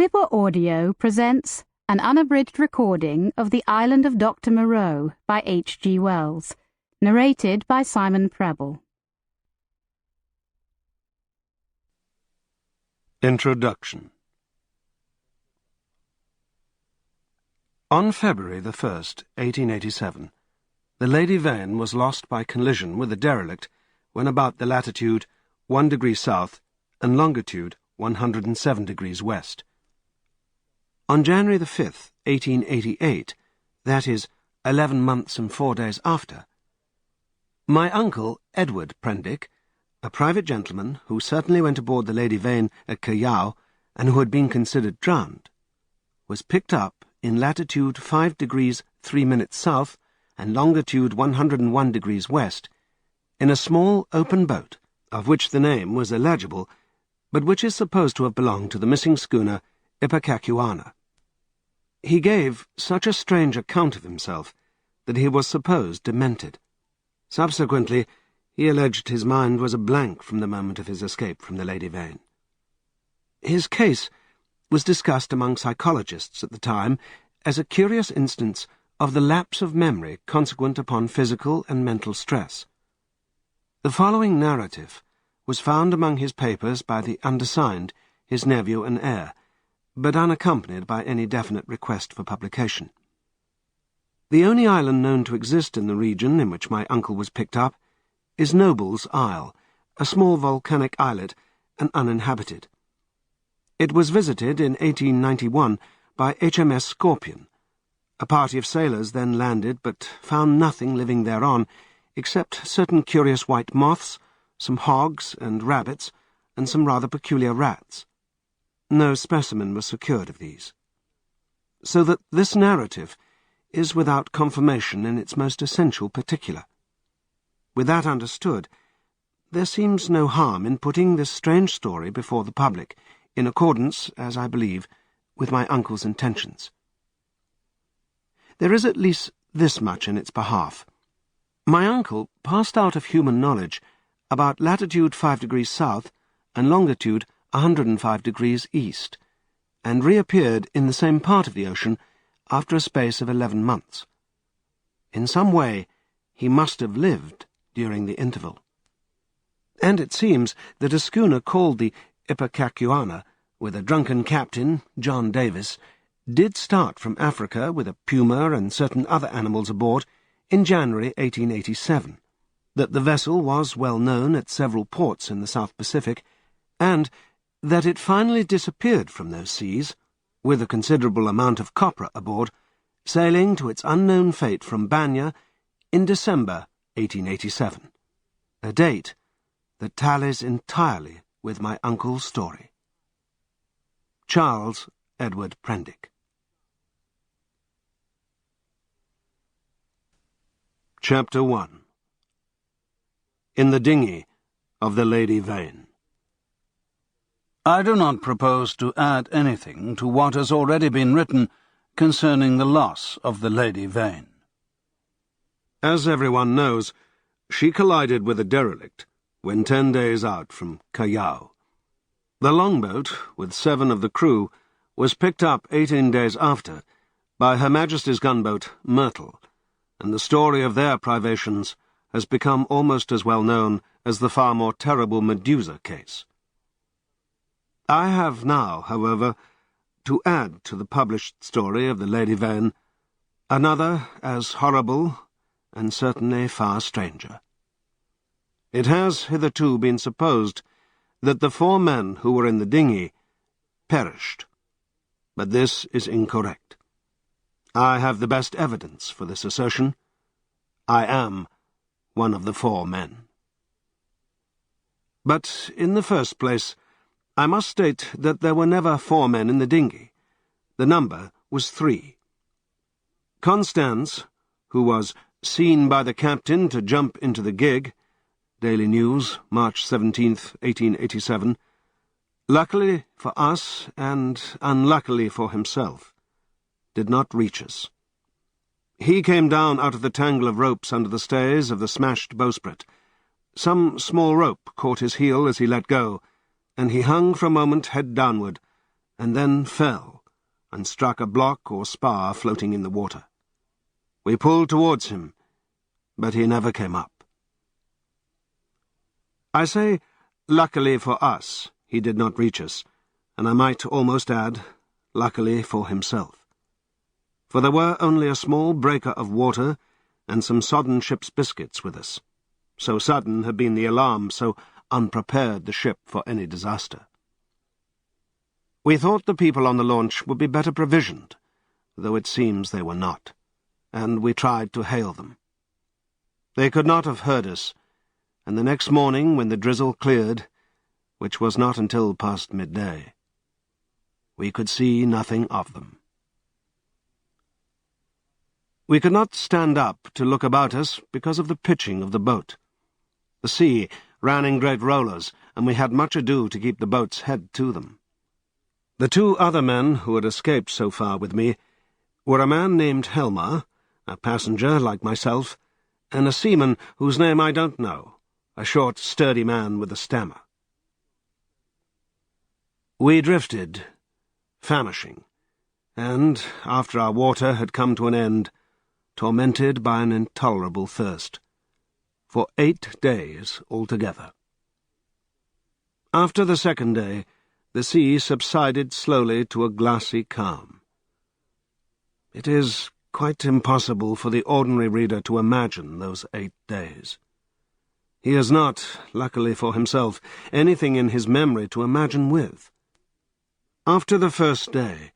Whipper Audio presents an unabridged recording of The Island of Dr. Moreau by H. G. Wells, narrated by Simon Preble. Introduction. On February the 1st, 1887, the Lady Vane was lost by collision with a derelict when about the latitude 1 degree south and longitude 107 degrees west. On January the 5th, 1888, that is, 11 months and 4 days after, my uncle, Edward Prendick, a private gentleman who certainly went aboard the Lady Vane at Callao and who had been considered drowned, was picked up in latitude 5 degrees 3 minutes south and longitude 101 degrees west in a small open boat, of which the name was illegible, but which is supposed to have belonged to the missing schooner Ipecacuanha. He gave such a strange account of himself that he was supposed demented. Subsequently, he alleged his mind was a blank from the moment of his escape from the Lady Vane. His case was discussed among psychologists at the time as a curious instance of the lapse of memory consequent upon physical and mental stress. The following narrative was found among his papers by the undersigned, his nephew and heir, but unaccompanied by any definite request for publication. The only island known to exist in the region in which my uncle was picked up is Noble's Isle, a small volcanic islet and uninhabited. It was visited in 1891 by HMS Scorpion. A party of sailors then landed but found nothing living thereon except certain curious white moths, some hogs and rabbits, and some rather peculiar rats. No specimen was secured of these. So that this narrative is without confirmation in its most essential particular. With that understood, there seems no harm in putting this strange story before the public, in accordance, as I believe, with my uncle's intentions. There is at least this much in its behalf. My uncle passed out of human knowledge about latitude 5 degrees south and longitude 105 degrees east, and reappeared in the same part of the ocean after a space of 11 months. In some way, he must have lived during the interval. And it seems that a schooner called the Ipecacuanha, with a drunken captain, John Davis, did start from Africa with a puma and certain other animals aboard in January 1887, that the vessel was well known at several ports in the South Pacific, and that it finally disappeared from those seas, with a considerable amount of copra aboard, sailing to its unknown fate from Banya in December 1887, a date that tallies entirely with my uncle's story. Charles Edward Prendick. Chapter 1. In the Dinghy of the Lady Vane. I do not propose to add anything to what has already been written concerning the loss of the Lady Vane. As everyone knows, she collided with a derelict when 10 days out from Callao. The longboat, with 7 of the crew, was picked up 18 days after by Her Majesty's gunboat Myrtle, and the story of their privations has become almost as well known as the far more terrible Medusa case. I have now, however, to add to the published story of the Lady Vane another as horrible and certainly far stranger. It has hitherto been supposed that the 4 men who were in the dinghy perished, but this is incorrect. I have the best evidence for this assertion. I am one of the 4 men. But in the first place, I must state that there were never 4 men in the dinghy. The number was 3. Constance, who was seen by the captain to jump into the gig, Daily News, March 17th, 1887, luckily for us and unluckily for himself, did not reach us. He came down out of the tangle of ropes under the stays of the smashed bowsprit. Some small rope caught his heel as he let go, and he hung for a moment head downward, and then fell and struck a block or spar floating in the water. We pulled towards him, but he never came up. I say, luckily for us, he did not reach us, and I might almost add, luckily for himself. For there were only a small breaker of water and some sodden ship's biscuits with us. So sudden had been the alarm, so unprepared the ship for any disaster. We thought the people on the launch would be better provisioned, though it seems they were not, and we tried to hail them. They could not have heard us, and the next morning, when the drizzle cleared, which was not until past midday, we could see nothing of them. We could not stand up to look about us because of the pitching of the boat. The sea ran in great rollers, and we had much ado to keep the boat's head to them. The two other men who had escaped so far with me were a man named Helmer, a passenger like myself, and a seaman whose name I don't know, a short, sturdy man with a stammer. We drifted, famishing, and, after our water had come to an end, tormented by an intolerable thirst, for 8 days altogether. After the second day, the sea subsided slowly to a glassy calm. It is quite impossible for the ordinary reader to imagine those 8 days. He has not, luckily for himself, anything in his memory to imagine with. After the first day,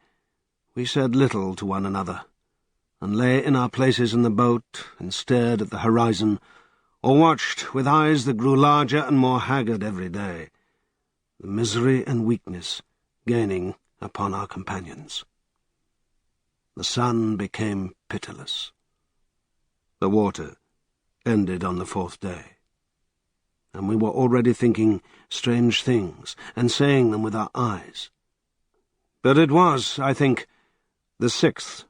we said little to one another, and lay in our places in the boat and stared at the horizon, or watched, with eyes that grew larger and more haggard every day, the misery and weakness gaining upon our companions. The sun became pitiless. The water ended on the 4th day, and we were already thinking strange things and saying them with our eyes. But it was, I think, the 6th,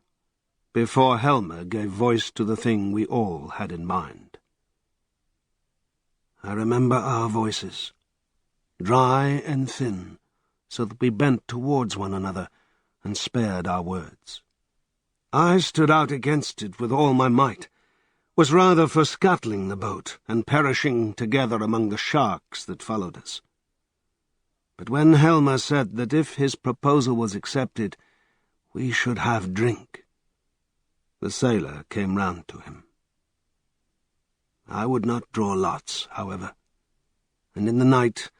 before Helmer gave voice to the thing we all had in mind. I remember our voices, dry and thin, so that we bent towards one another and spared our words. I stood out against it with all my might, was rather for scuttling the boat and perishing together among the sharks that followed us. But when Helmer said that if his proposal was accepted, we should have drink, the sailor came round to him. I would not draw lots, however, and in the night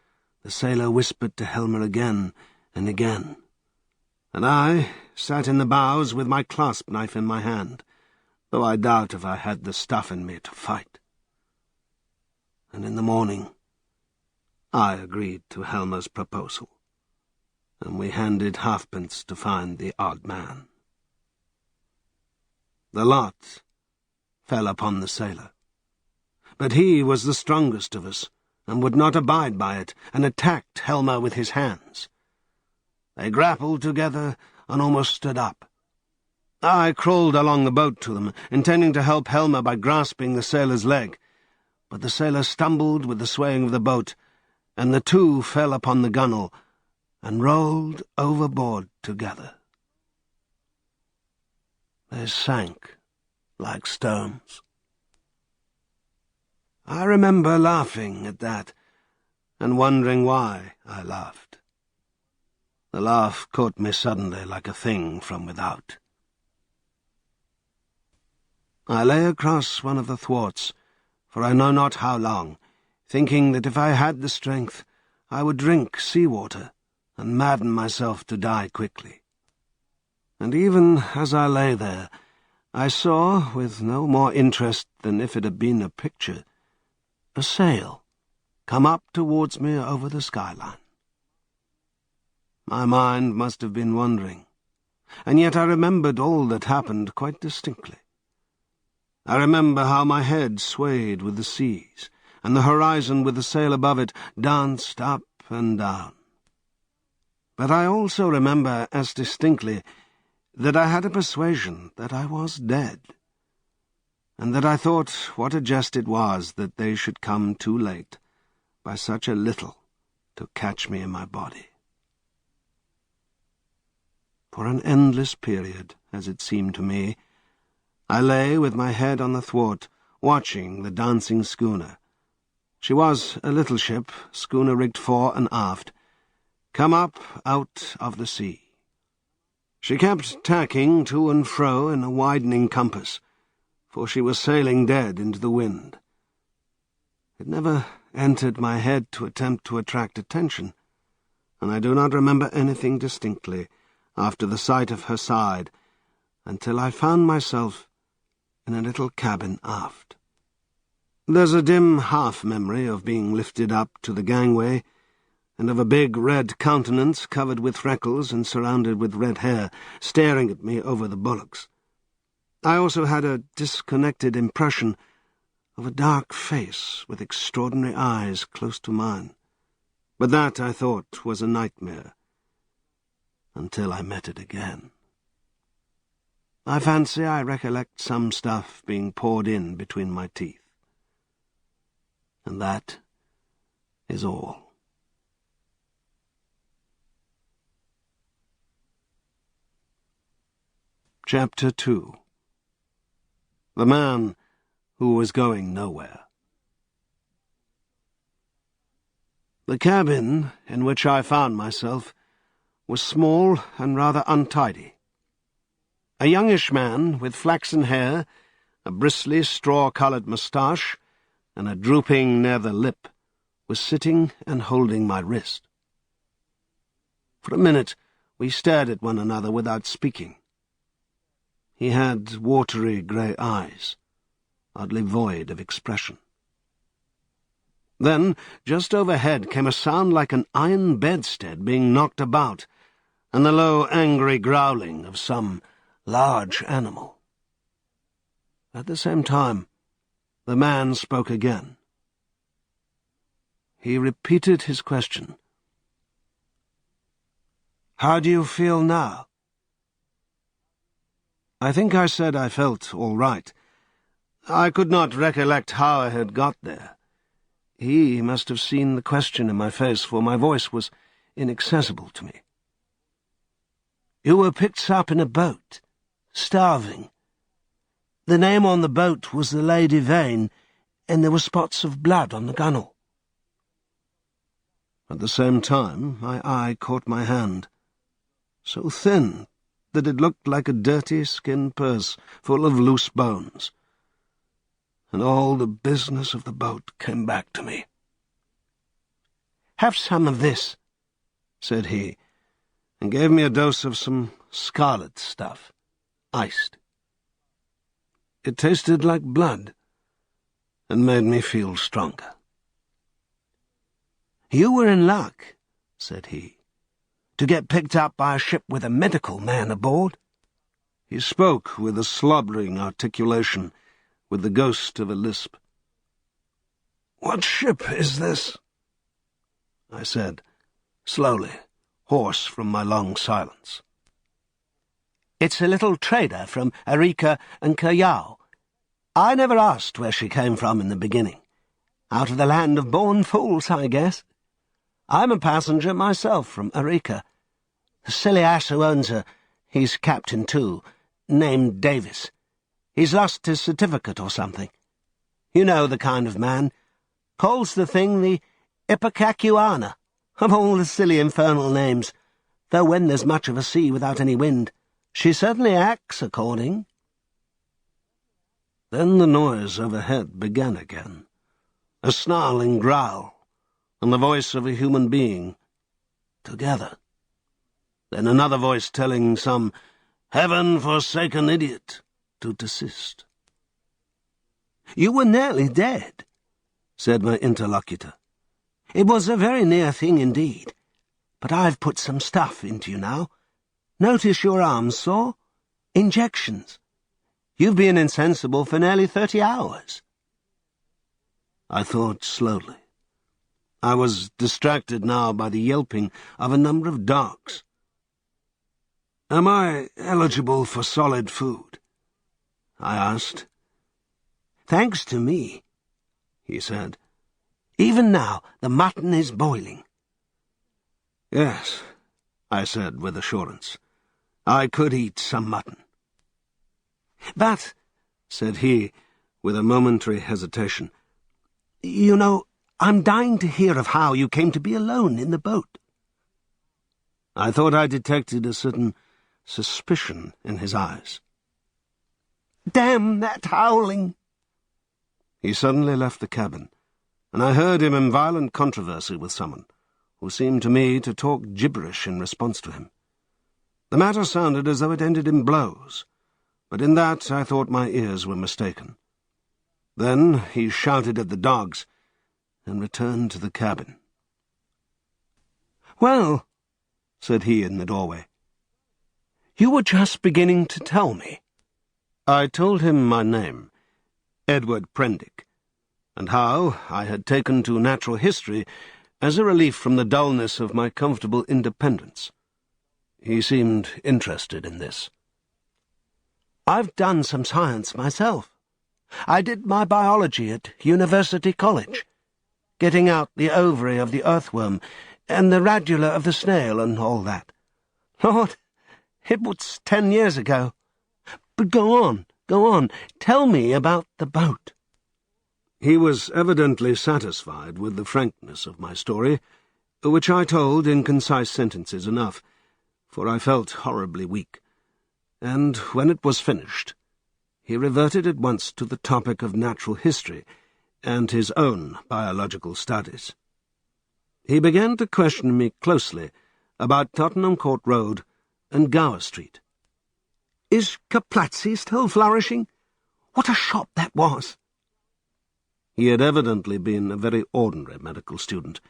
the sailor whispered to Helmer again and again, and I sat in the bows with my clasp-knife in my hand, though I doubt if I had the stuff in me to fight. And in the morning I agreed to Helmer's proposal, and we handed halfpence to find the odd man. The lot fell upon the sailor, but he was the strongest of us, and would not abide by it, and attacked Helmer with his hands. They grappled together and almost stood up. I crawled along the boat to them, intending to help Helmer by grasping the sailor's leg, but the sailor stumbled with the swaying of the boat, and the two fell upon the gunwale and rolled overboard together. They sank like stones. I remember laughing at that, and wondering why I laughed. The laugh caught me suddenly like a thing from without. I lay across one of the thwarts, for I know not how long, thinking that if I had the strength, I would drink sea-water and madden myself to die quickly. And even as I lay there, I saw, with no more interest than if it had been a picture, a sail come up towards me over the skyline. My mind must have been wandering, and yet I remembered all that happened quite distinctly. I remember how my head swayed with the seas, and the horizon with the sail above it danced up and down. But I also remember as distinctly that I had a persuasion that I was dead, and that I thought what a jest it was that they should come too late, by such a little, to catch me in my body. For an endless period, as it seemed to me, I lay with my head on the thwart, watching the dancing schooner. She was a little ship, schooner rigged fore and aft, come up out of the sea. She kept tacking to and fro in a widening compass, for she was sailing dead into the wind. It never entered my head to attempt to attract attention, and I do not remember anything distinctly after the sight of her side until I found myself in a little cabin aft. There's a dim half-memory of being lifted up to the gangway, and of a big red countenance covered with freckles and surrounded with red hair staring at me over the bulwarks. I also had a disconnected impression of a dark face with extraordinary eyes close to mine. But that, I thought, was a nightmare, until I met it again. I fancy I recollect some stuff being poured in between my teeth. And that is all. Chapter 2. The Man Who Was Going Nowhere. The cabin in which I found myself was small and rather untidy. A youngish man with flaxen hair, a bristly straw-coloured moustache, and a drooping nether lip was sitting and holding my wrist. For a minute we stared at one another without speaking. He had watery grey eyes, oddly void of expression. Then, just overhead, came a sound like an iron bedstead being knocked about, and the low, angry growling of some large animal. At the same time, the man spoke again. He repeated his question. "How do you feel now?" I think I said I felt all right. I could not recollect how I had got there. He must have seen the question in my face, for my voice was inaccessible to me. "You were picked up in a boat, starving. The name on the boat was the Lady Vane, and there were spots of blood on the gunwale." At the same time, my eye caught my hand, so thin that it looked like a dirty skin purse full of loose bones, and all the business of the boat came back to me. "Have some of this," said he, and gave me a dose of some scarlet stuff, iced. It tasted like blood, and made me feel stronger. "You were in luck," said he, "to get picked up by a ship with a medical man aboard." He spoke with a slobbering articulation, with the ghost of a lisp. "What ship is this?" I said, slowly, hoarse from my long silence. "It's a little trader from Arica and Callao. I never asked where she came from in the beginning. Out of the land of born fools, I guess. I'm a passenger myself from Arica. The silly ass who owns her, he's captain too, named Davis. He's lost his certificate or something. You know the kind of man. Calls the thing the Ipecacuana, of all the silly infernal names, though when there's much of a sea without any wind, she certainly acts according." Then the noise overhead began again, a snarling growl, and the voice of a human being, together. Then another voice telling some heaven-forsaken idiot to desist. "You were nearly dead," said my interlocutor. "It was a very near thing indeed. But I've put some stuff into you now. Notice your arms sore? Injections. You've been insensible for nearly 30 hours. I thought slowly. I was distracted now by the yelping of a number of dogs. "Am I eligible for solid food?" I asked. "Thanks to me," he said. "Even now the mutton is boiling." "Yes," I said with assurance. I could eat some mutton. "But," said he, with a momentary hesitation, "you know, I'm dying to hear of how you came to be alone in the boat." I thought I detected a certain suspicion in his eyes. "Damn that howling!" He suddenly left the cabin, and I heard him in violent controversy with someone, who seemed to me to talk gibberish in response to him. The matter sounded as though it ended in blows, but in that I thought my ears were mistaken. Then he shouted at the dogs, and returned to the cabin. "Well," said he in the doorway, "you were just beginning to tell me." I told him my name, Edward Prendick, and how I had taken to natural history as a relief from the dullness of my comfortable independence. He seemed interested in this. "I've done some science myself. I did my biology at University College, getting out the ovary of the earthworm and the radula of the snail and all that. Lord, it was 10 years ago. But go on, tell me about the boat." He was evidently satisfied with the frankness of my story, which I told in concise sentences enough, for I felt horribly weak, and when it was finished, he reverted at once to the topic of natural history and his own biological studies. He began to question me closely about Tottenham Court Road and Gower Street. "Is Kaplatzi still flourishing? What a shop that was!" He had evidently been a very ordinary medical student,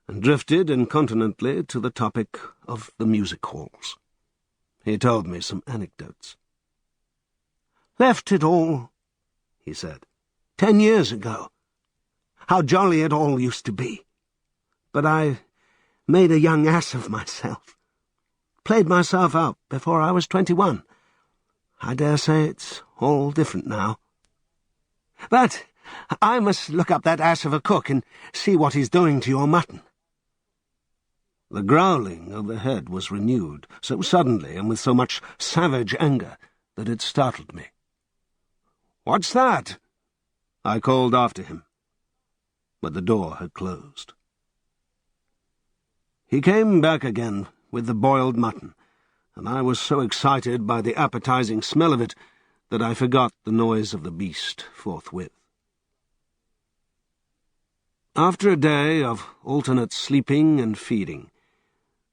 and drifted incontinently to the topic of the music halls. He told me some anecdotes. "Left it all," he said, 10 years ago. How jolly it all used to be. But I made a young ass of myself. Played myself out before I was 21. I dare say it's all different now. But I must look up that ass of a cook and see what he's doing to your mutton." The growling overhead was renewed, so suddenly and with so much savage anger that it startled me. "What's that?" I called after him, but the door had closed. He came back again with the boiled mutton, and I was so excited by the appetizing smell of it that I forgot the noise of the beast forthwith. After a day of alternate sleeping and feeding,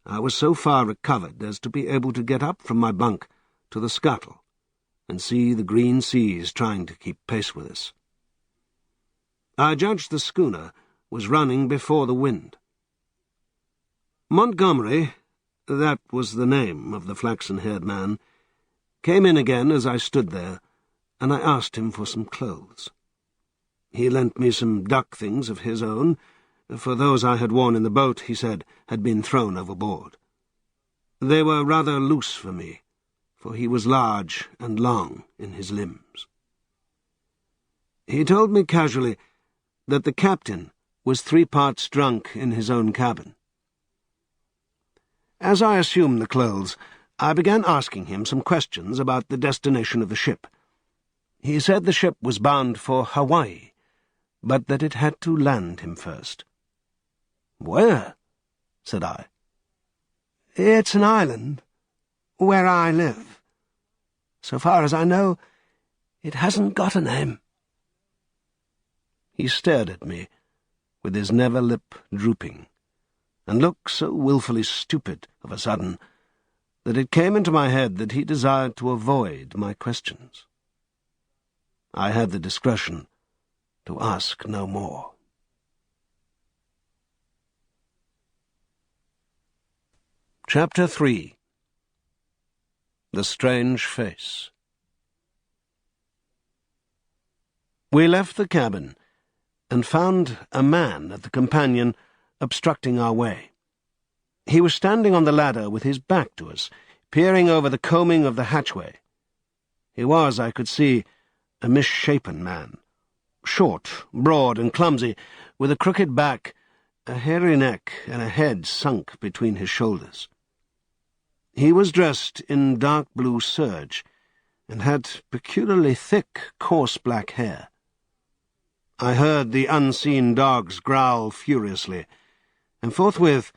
I was so far recovered as to be able to get up from my bunk to the scuttle and see the green seas trying to keep pace with us. I judged the schooner was running before the wind. Montgomery, that was the name of the flaxen-haired man, came in again as I stood there, and I asked him for some clothes. He lent me some duck things of his own, for those I had worn in the boat, he said, had been thrown overboard. They were rather loose for me, for he was large and long in his limbs. He told me casually that the captain was 3 parts drunk in his own cabin. As I assumed the clothes, I began asking him some questions about the destination of the ship. He said the ship was bound for Hawaii, but that it had to land him first. "Where?" said I. "It's an island, where I live. So far as I know, it hasn't got a name." He stared at me, with his nether lip drooping, and looked so wilfully stupid of a sudden that it came into my head that he desired to avoid my questions. I had the discretion to ask no more. Chapter 3. The Strange Face. We left the cabin and found a man at the companion obstructing our way. He was standing on the ladder with his back to us, peering over the combing of the hatchway. He was, I could see, a misshapen man, short, broad, and clumsy, with a crooked back, a hairy neck, and a head sunk between his shoulders. He was dressed in dark blue serge, and had peculiarly thick, coarse black hair. I heard the unseen dogs growl furiously, and forthwith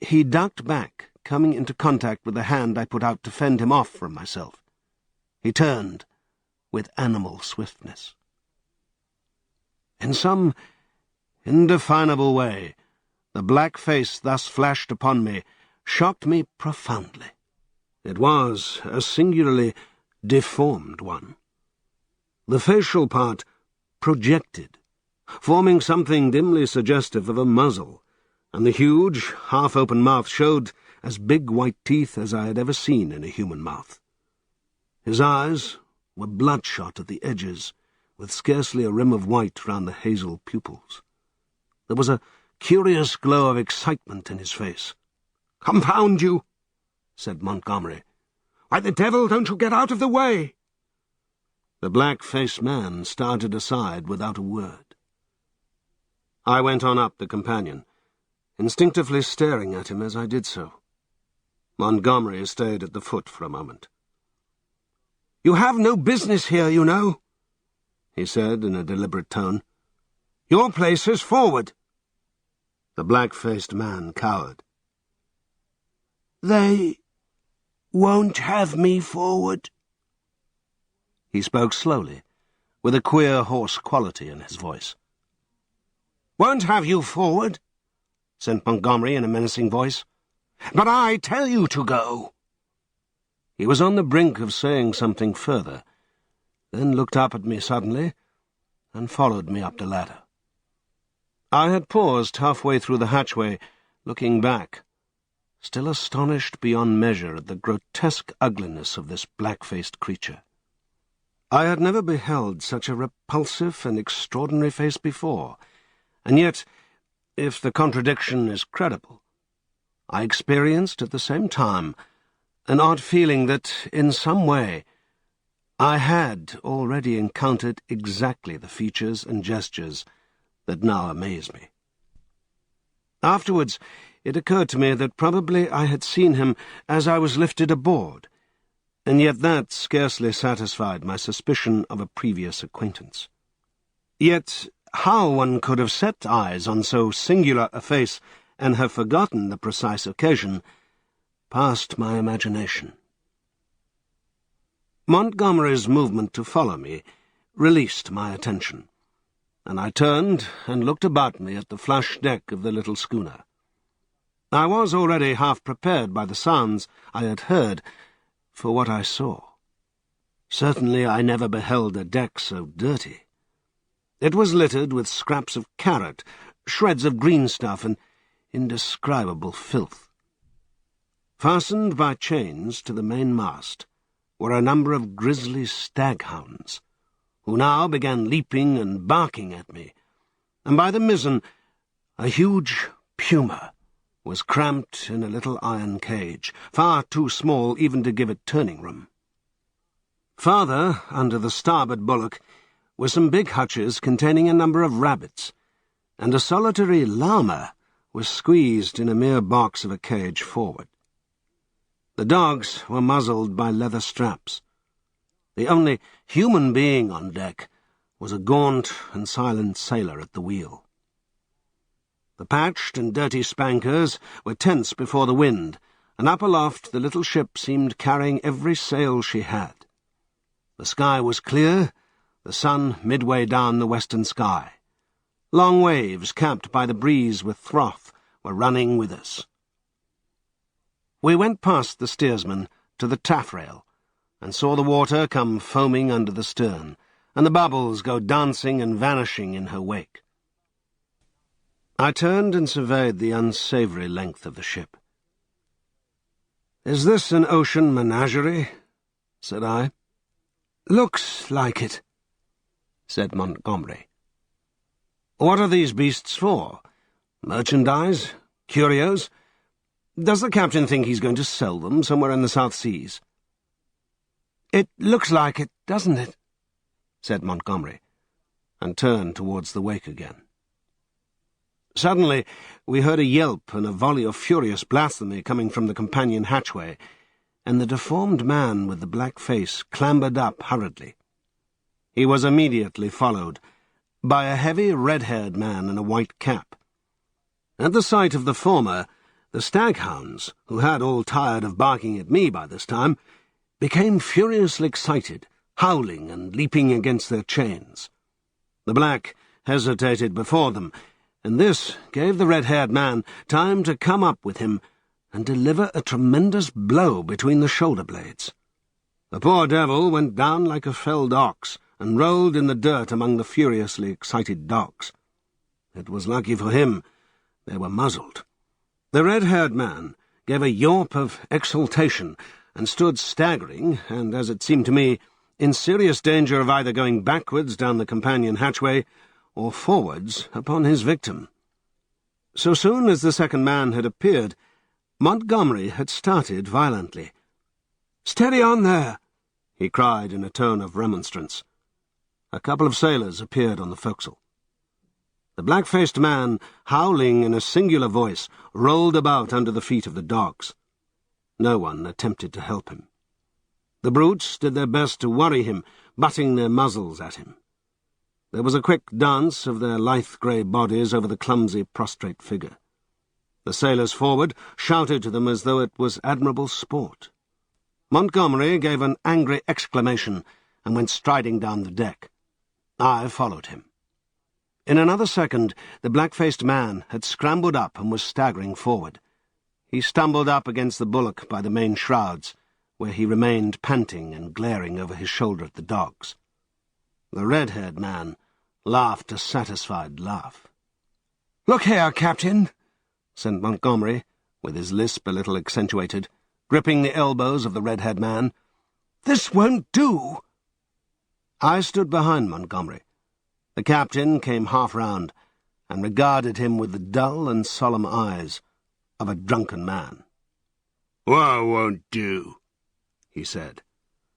he ducked back, coming into contact with the hand I put out to fend him off from myself. He turned with animal swiftness. In some indefinable way, the black face thus flashed upon me shocked me profoundly. It was a singularly deformed one. The facial part projected, forming something dimly suggestive of a muzzle, and the huge, half-open mouth showed as big white teeth as I had ever seen in a human mouth. His eyes were bloodshot at the edges, with scarcely a rim of white round the hazel pupils. There was a curious glow of excitement in his face. "Confound you!" said Montgomery. "Why the devil don't you get out of the way?" The black-faced man started aside without a word. I went on up the companion, instinctively staring at him as I did so. Montgomery stayed at the foot for a moment. "You have no business here, you know," he said in a deliberate tone. "Your place is forward." The black-faced man cowered. "They won't have me forward." He spoke slowly, with a queer hoarse quality in his voice. "Won't have you forward," said Montgomery in a menacing voice. "But I tell you to go." He was on the brink of saying something further, then looked up at me suddenly and followed me up the ladder. I had paused halfway through the hatchway, looking back, still astonished beyond measure at the grotesque ugliness of this black-faced creature. I had never beheld such a repulsive and extraordinary face before, and yet, if the contradiction is credible, I experienced at the same time an odd feeling that, in some way, I had already encountered exactly the features and gestures that now amazed me. Afterwards, it occurred to me that probably I had seen him as I was lifted aboard, and yet that scarcely satisfied my suspicion of a previous acquaintance. Yet how one could have set eyes on so singular a face and have forgotten the precise occasion passed my imagination. Montgomery's movement to follow me released my attention, and I turned and looked about me at the flush deck of the little schooner. I was already half prepared by the sounds I had heard for what I saw. Certainly I never beheld a deck so dirty. It was littered with scraps of carrot, shreds of green stuff, and indescribable filth. Fastened by chains to the main mast were a number of grisly staghounds, who now began leaping and barking at me, and by the mizzen a huge puma was cramped in a little iron cage, far too small even to give it turning room. Farther, under the starboard bulwark, were some big hutches containing a number of rabbits, and a solitary llama was squeezed in a mere box of a cage forward. The dogs were muzzled by leather straps. The only human being on deck was a gaunt and silent sailor at the wheel. The patched and dirty spankers were tense before the wind, and up aloft the little ship seemed carrying every sail she had. The sky was clear, the sun midway down the western sky. Long waves, capped by the breeze with froth, were running with us. We went past the steersman to the taffrail, and saw the water come foaming under the stern, and the bubbles go dancing and vanishing in her wake. I turned and surveyed the unsavoury length of the ship. "Is this an ocean menagerie?" said I. "Looks like it," said Montgomery. "What are these beasts for? Merchandise? Curios? Does the captain think he's going to sell them somewhere in the South Seas?" "It looks like it, doesn't it?" said Montgomery, and turned towards the wake again. Suddenly we heard a yelp and a volley of furious blasphemy coming from the companion hatchway, and the deformed man with the black face clambered up hurriedly. He was immediately followed by a heavy red-haired man in a white cap. At the sight of the former, the staghounds, who had all tired of barking at me by this time, became furiously excited, howling and leaping against their chains. The black hesitated before them, and this gave the red-haired man time to come up with him and deliver a tremendous blow between the shoulder blades. The poor devil went down like a felled ox and rolled in the dirt among the furiously excited dogs. It was lucky for him they were muzzled. The red-haired man gave a yawp of exultation and stood staggering, and, as it seemed to me, in serious danger of either going backwards down the companion hatchway or forwards upon his victim. So soon as the second man had appeared, Montgomery had started violently. "Steady on there!" he cried in a tone of remonstrance. A couple of sailors appeared on the forecastle. The black-faced man, howling in a singular voice, rolled about under the feet of the dogs. No one attempted to help him. The brutes did their best to worry him, butting their muzzles at him. There was a quick dance of their lithe grey bodies over the clumsy, prostrate figure. The sailors forward shouted to them as though it was admirable sport. Montgomery gave an angry exclamation and went striding down the deck. I followed him. In another second, the black-faced man had scrambled up and was staggering forward. He stumbled up against the bulwark by the main shrouds, where he remained panting and glaring over his shoulder at the dogs. The red-haired man laughed a satisfied laugh. "Look here, Captain," said Montgomery, with his lisp a little accentuated, gripping the elbows of the red-haired man. "This won't do." I stood behind Montgomery. The captain came half round and regarded him with the dull and solemn eyes of a drunken man. "What won't do?" he said,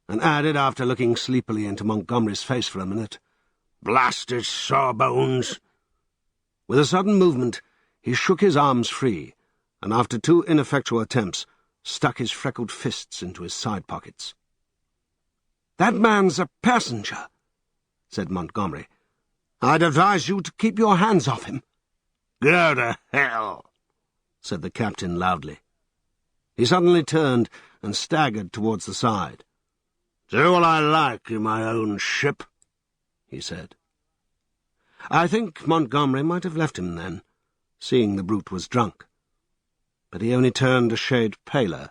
and added, after looking sleepily into Montgomery's face for a minute, "Blasted sawbones!" With a sudden movement, he shook his arms free, and after 2 ineffectual attempts, stuck his freckled fists into his side pockets. "That man's a passenger," said Montgomery. "I'd advise you to keep your hands off him." "Go to hell," said the captain loudly. He suddenly turned and staggered towards the side. "Do what I like in my own ship," he said. I think Montgomery might have left him then, seeing the brute was drunk. But he only turned a shade paler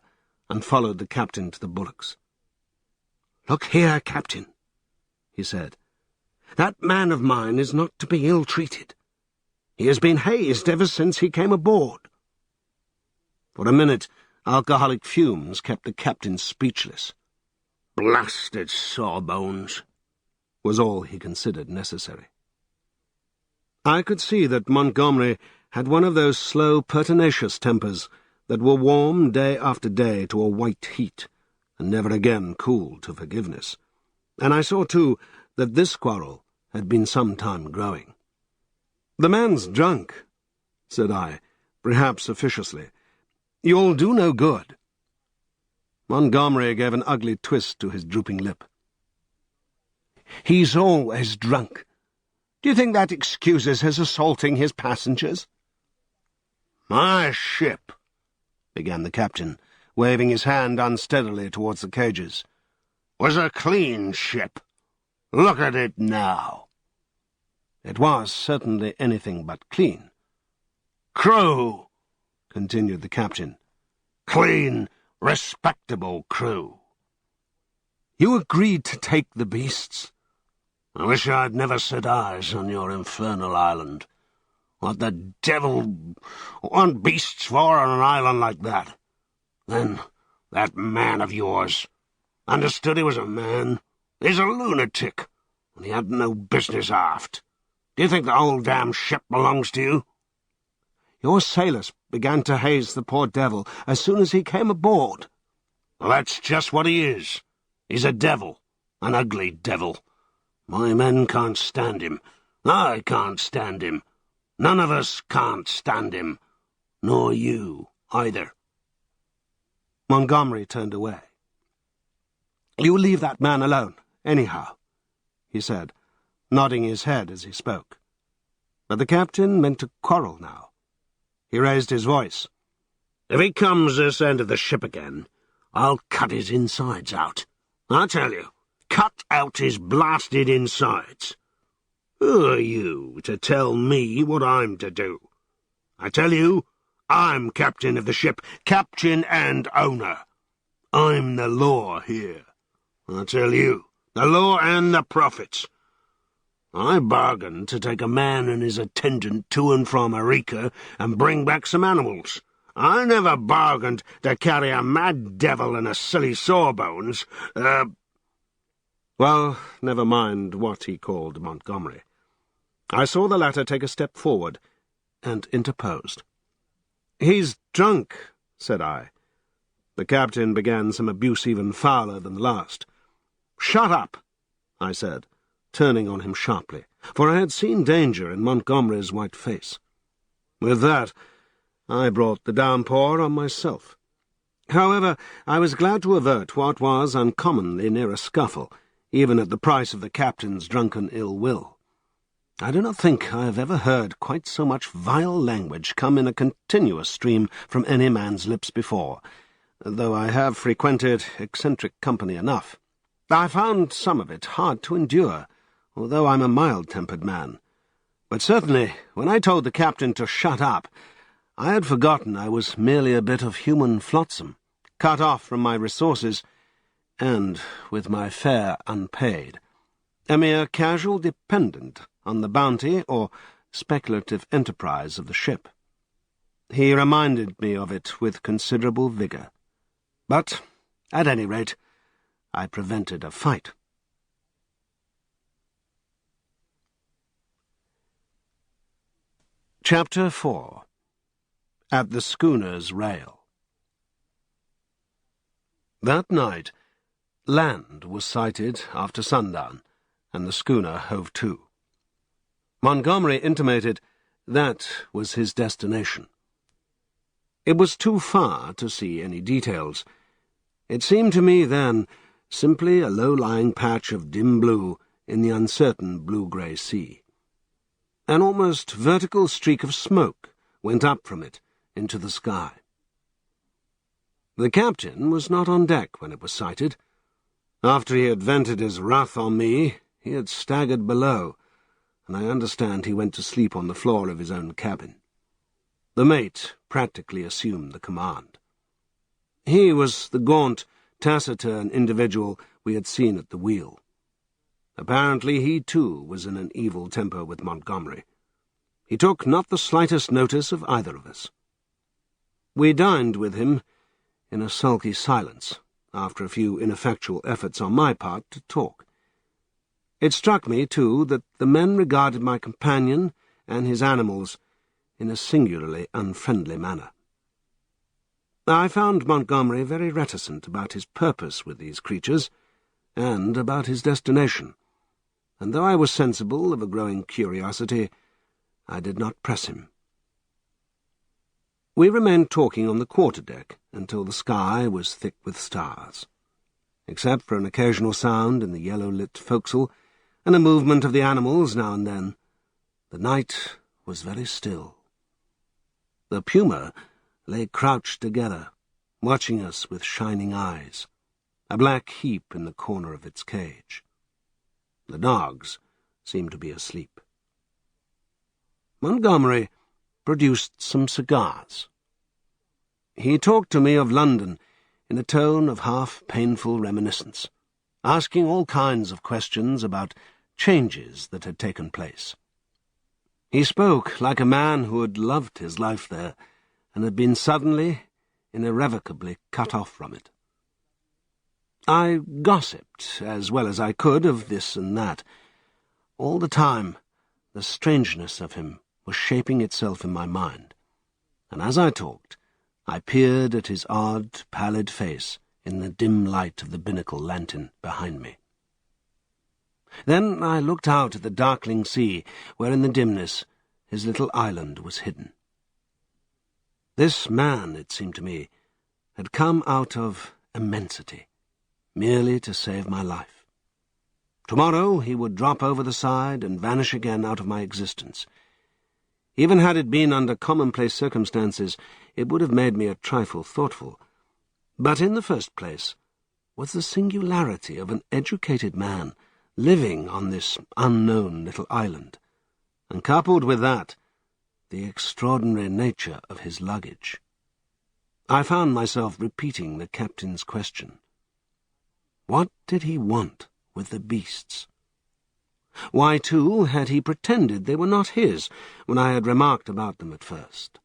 and followed the captain to the bulwarks. "Look here, Captain," he said. "That man of mine is not to be ill-treated. He has been hazed ever since he came aboard." For a minute, alcoholic fumes kept the captain speechless. "Blasted sawbones," was all he considered necessary. I could see that Montgomery had one of those slow, pertinacious tempers that will warm day after day to a white heat, and never again cool to forgiveness. And I saw, too, that this quarrel had been some time growing. "The man's drunk," said I, perhaps officiously. "You'll do no good." Montgomery gave an ugly twist to his drooping lip. "He's always drunk. Do you think that excuses his assaulting his passengers?" "My ship," began the captain, waving his hand unsteadily towards the cages, "was a clean ship. Look at it now." It was certainly anything but clean. "Crew," continued the captain. "Clean, respectable crew." "You agreed to take the beasts?" "I wish I'd never set eyes on your infernal island. What the devil want beasts for on an island like that? Then, that man of yours. Understood he was a man. He's a lunatic, and he had no business aft. Do you think the whole damn ship belongs to you?" "Your sailors began to haze the poor devil as soon as he came aboard." "Well, that's just what he is. He's a devil, an ugly devil. My men can't stand him. I can't stand him. None of us can't stand him. Nor you, either." Montgomery turned away. "You leave that man alone, anyhow," he said, nodding his head as he spoke. But the captain meant to quarrel now. He raised his voice. "If he comes this end of the ship again, I'll cut his insides out. I tell you, cut out his blasted insides. Who are you to tell me what I'm to do? I tell you, I'm captain of the ship, captain and owner. I'm the law here. I tell you, the law and the prophets. I bargained to take a man and his attendant to and from Arica and bring back some animals. I never bargained to carry a mad devil and a silly sawbones, Well, never mind what he called Montgomery. I saw the latter take a step forward and interposed. "He's drunk," said I. The captain began some abuse even fouler than the last. "Shut up," I said, turning on him sharply, for I had seen danger in Montgomery's white face. With that, I brought the downpour on myself. However, I was glad to avert what was uncommonly near a scuffle, even at the price of the captain's drunken ill will. I do not think I have ever heard quite so much vile language come in a continuous stream from any man's lips before, though I have frequented eccentric company enough. I found some of it hard to endure, although I'm a mild-tempered man. But certainly, when I told the captain to shut up, I had forgotten I was merely a bit of human flotsam, cut off from my resources, and with my fare unpaid, a mere casual dependent on the bounty or speculative enterprise of the ship. He reminded me of it with considerable vigour. But, at any rate, I prevented a fight. Chapter 4. At the Schooner's Rail. That night, land was sighted after sundown, and the schooner hove to. Montgomery intimated that was his destination. It was too far to see any details. It seemed to me then simply a low-lying patch of dim blue in the uncertain blue-grey sea. An almost vertical streak of smoke went up from it into the sky. The captain was not on deck when it was sighted. After he had vented his wrath on me, he had staggered below, and I understand he went to sleep on the floor of his own cabin. The mate practically assumed the command. He was the gaunt, taciturn individual we had seen at the wheel. Apparently he, too, was in an evil temper with Montgomery. He took not the slightest notice of either of us. We dined with him in a sulky silence, after a few ineffectual efforts on my part to talk. It struck me, too, that the men regarded my companion and his animals in a singularly unfriendly manner. I found Montgomery very reticent about his purpose with these creatures, and about his destination, and though I was sensible of a growing curiosity, I did not press him. We remained talking on the quarter-deck until the sky was thick with stars. Except for an occasional sound in the yellow-lit forecastle and a movement of the animals now and then, the night was very still. The puma lay crouched together, watching us with shining eyes, a black heap in the corner of its cage. The dogs seemed to be asleep. Montgomery produced some cigars. He talked to me of London in a tone of half-painful reminiscence, asking all kinds of questions about changes that had taken place. He spoke like a man who had loved his life there and had been suddenly and irrevocably cut off from it. I gossiped as well as I could of this and that. All the time, the strangeness of him was shaping itself in my mind, and as I talked, I peered at his odd, pallid face in the dim light of the binnacle lantern behind me. Then I looked out at the darkling sea, where in the dimness his little island was hidden. This man, it seemed to me, had come out of immensity, merely to save my life. Tomorrow he would drop over the side and vanish again out of my existence. Even had it been under commonplace circumstances, it would have made me a trifle thoughtful. But in the first place was the singularity of an educated man living on this unknown little island, and coupled with that, the extraordinary nature of his luggage. I found myself repeating the captain's question. What did he want with the beasts? Why, too, had he pretended they were not his when I had remarked about them at first?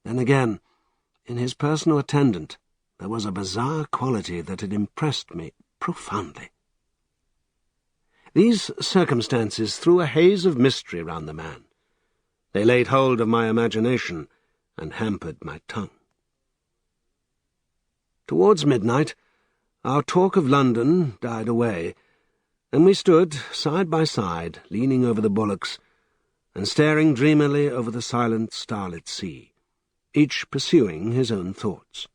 Then again, in his personal attendant, there was a bizarre quality that had impressed me profoundly. These circumstances threw a haze of mystery round the man. They laid hold of my imagination and hampered my tongue. Towards midnight, our talk of London died away, and we stood side by side, leaning over the bulwarks and staring dreamily over the silent, starlit sea, each pursuing his own thoughts.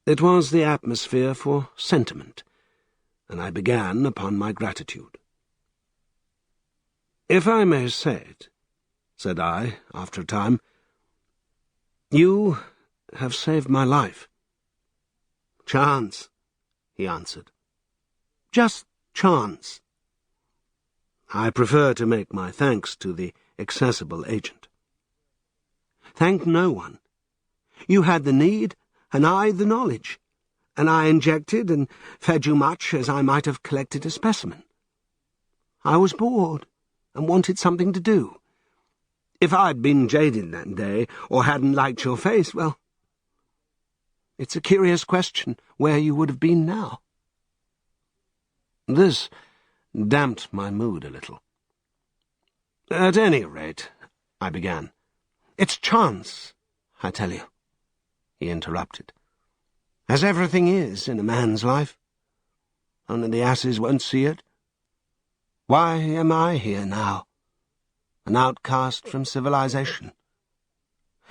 It was the atmosphere for sentiment, and I began upon my gratitude. "If I may say it," said I, after a time, "you have saved my life." "Chance," he answered. "Just chance." I prefer to make my thanks to the accessible agent. "Thank no one. You had the need, and I the knowledge, and I injected and fed you much as I might have collected a specimen. I was bored and wanted something to do. If I'd been jaded that day, or hadn't liked your face, well, it's a curious question where you would have been now." This damped my mood a little. "At any rate," I began. "It's chance, I tell you," he interrupted, "as everything is in a man's life. Only the asses won't see it. Why am I here now, an outcast from civilization,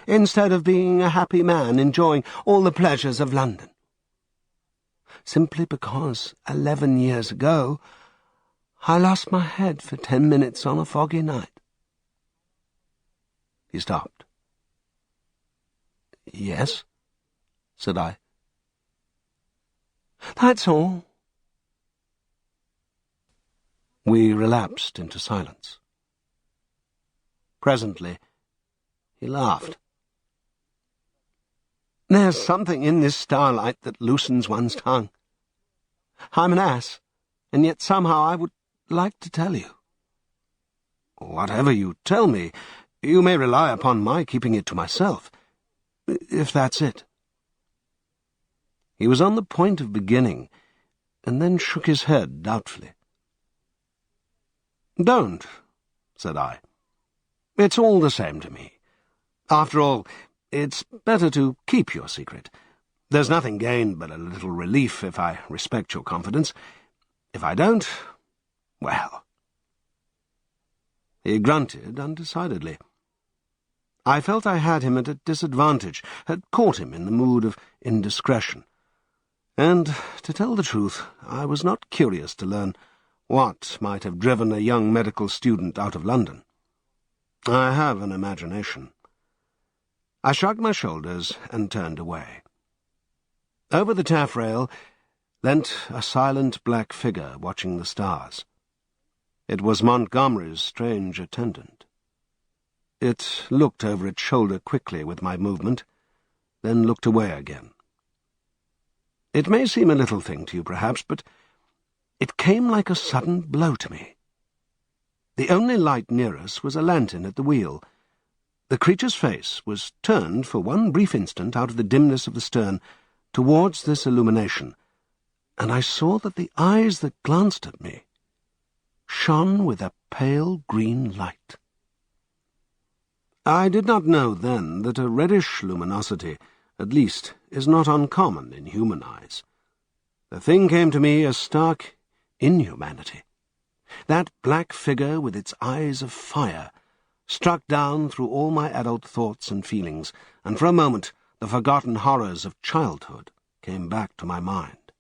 instead of being a happy man enjoying all the pleasures of London? Simply because 11 years ago I lost my head for 10 minutes on a foggy night." He stopped. "Yes?" said I. "That's all." We relapsed into silence. Presently, he laughed. "There's something in this starlight that loosens one's tongue. I'm an ass, and yet somehow I would like to tell you." "Whatever you tell me, you may rely upon my keeping it to myself, if that's it." He was on the point of beginning, and then shook his head doubtfully. "Don't," said I. "It's all the same to me. After all, it's better to keep your secret. There's nothing gained but a little relief if I respect your confidence. If I don't, well—" He grunted undecidedly. I felt I had him at a disadvantage, had caught him in the mood of indiscretion. And, to tell the truth, I was not curious to learn what might have driven a young medical student out of London. I have an imagination. I shrugged my shoulders and turned away. Over the taffrail leant a silent black figure watching the stars. It was Montgomery's strange attendant. It looked over its shoulder quickly with my movement, then looked away again. It may seem a little thing to you, perhaps, but it came like a sudden blow to me. The only light near us was a lantern at the wheel. The creature's face was turned for one brief instant out of the dimness of the stern towards this illumination, and I saw that the eyes that glanced at me shone with a pale green light. I did not know then that a reddish luminosity, at least, is not uncommon in human eyes. The thing came to me as stark inhumanity. That black figure with its eyes of fire struck down through all my adult thoughts and feelings, and for a moment the forgotten horrors of childhood came back to my mind.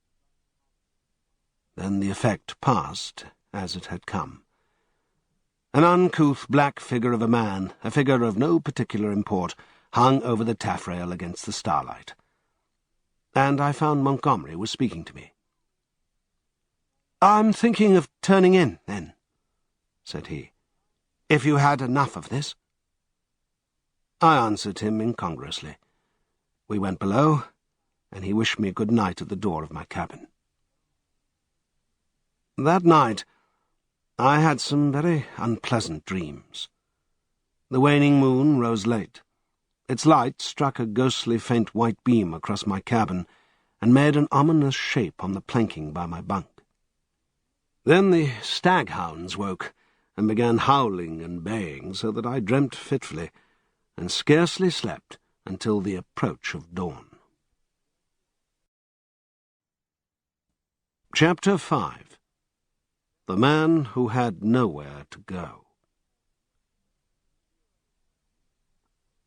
Then the effect passed as it had come. An uncouth black figure of a man, a figure of no particular import, hung over the taffrail against the starlight. And I found Montgomery was speaking to me. "I'm thinking of turning in, then," said he, "if you had enough of this." I answered him incongruously. We went below, and he wished me good night at the door of my cabin. That night I had some very unpleasant dreams. The waning moon rose late. Its light struck a ghostly faint white beam across my cabin and made an ominous shape on the planking by my bunk. Then the staghounds woke and began howling and baying, so that I dreamt fitfully and scarcely slept until the approach of dawn. Chapter 5. The Man Who Had Nowhere to Go.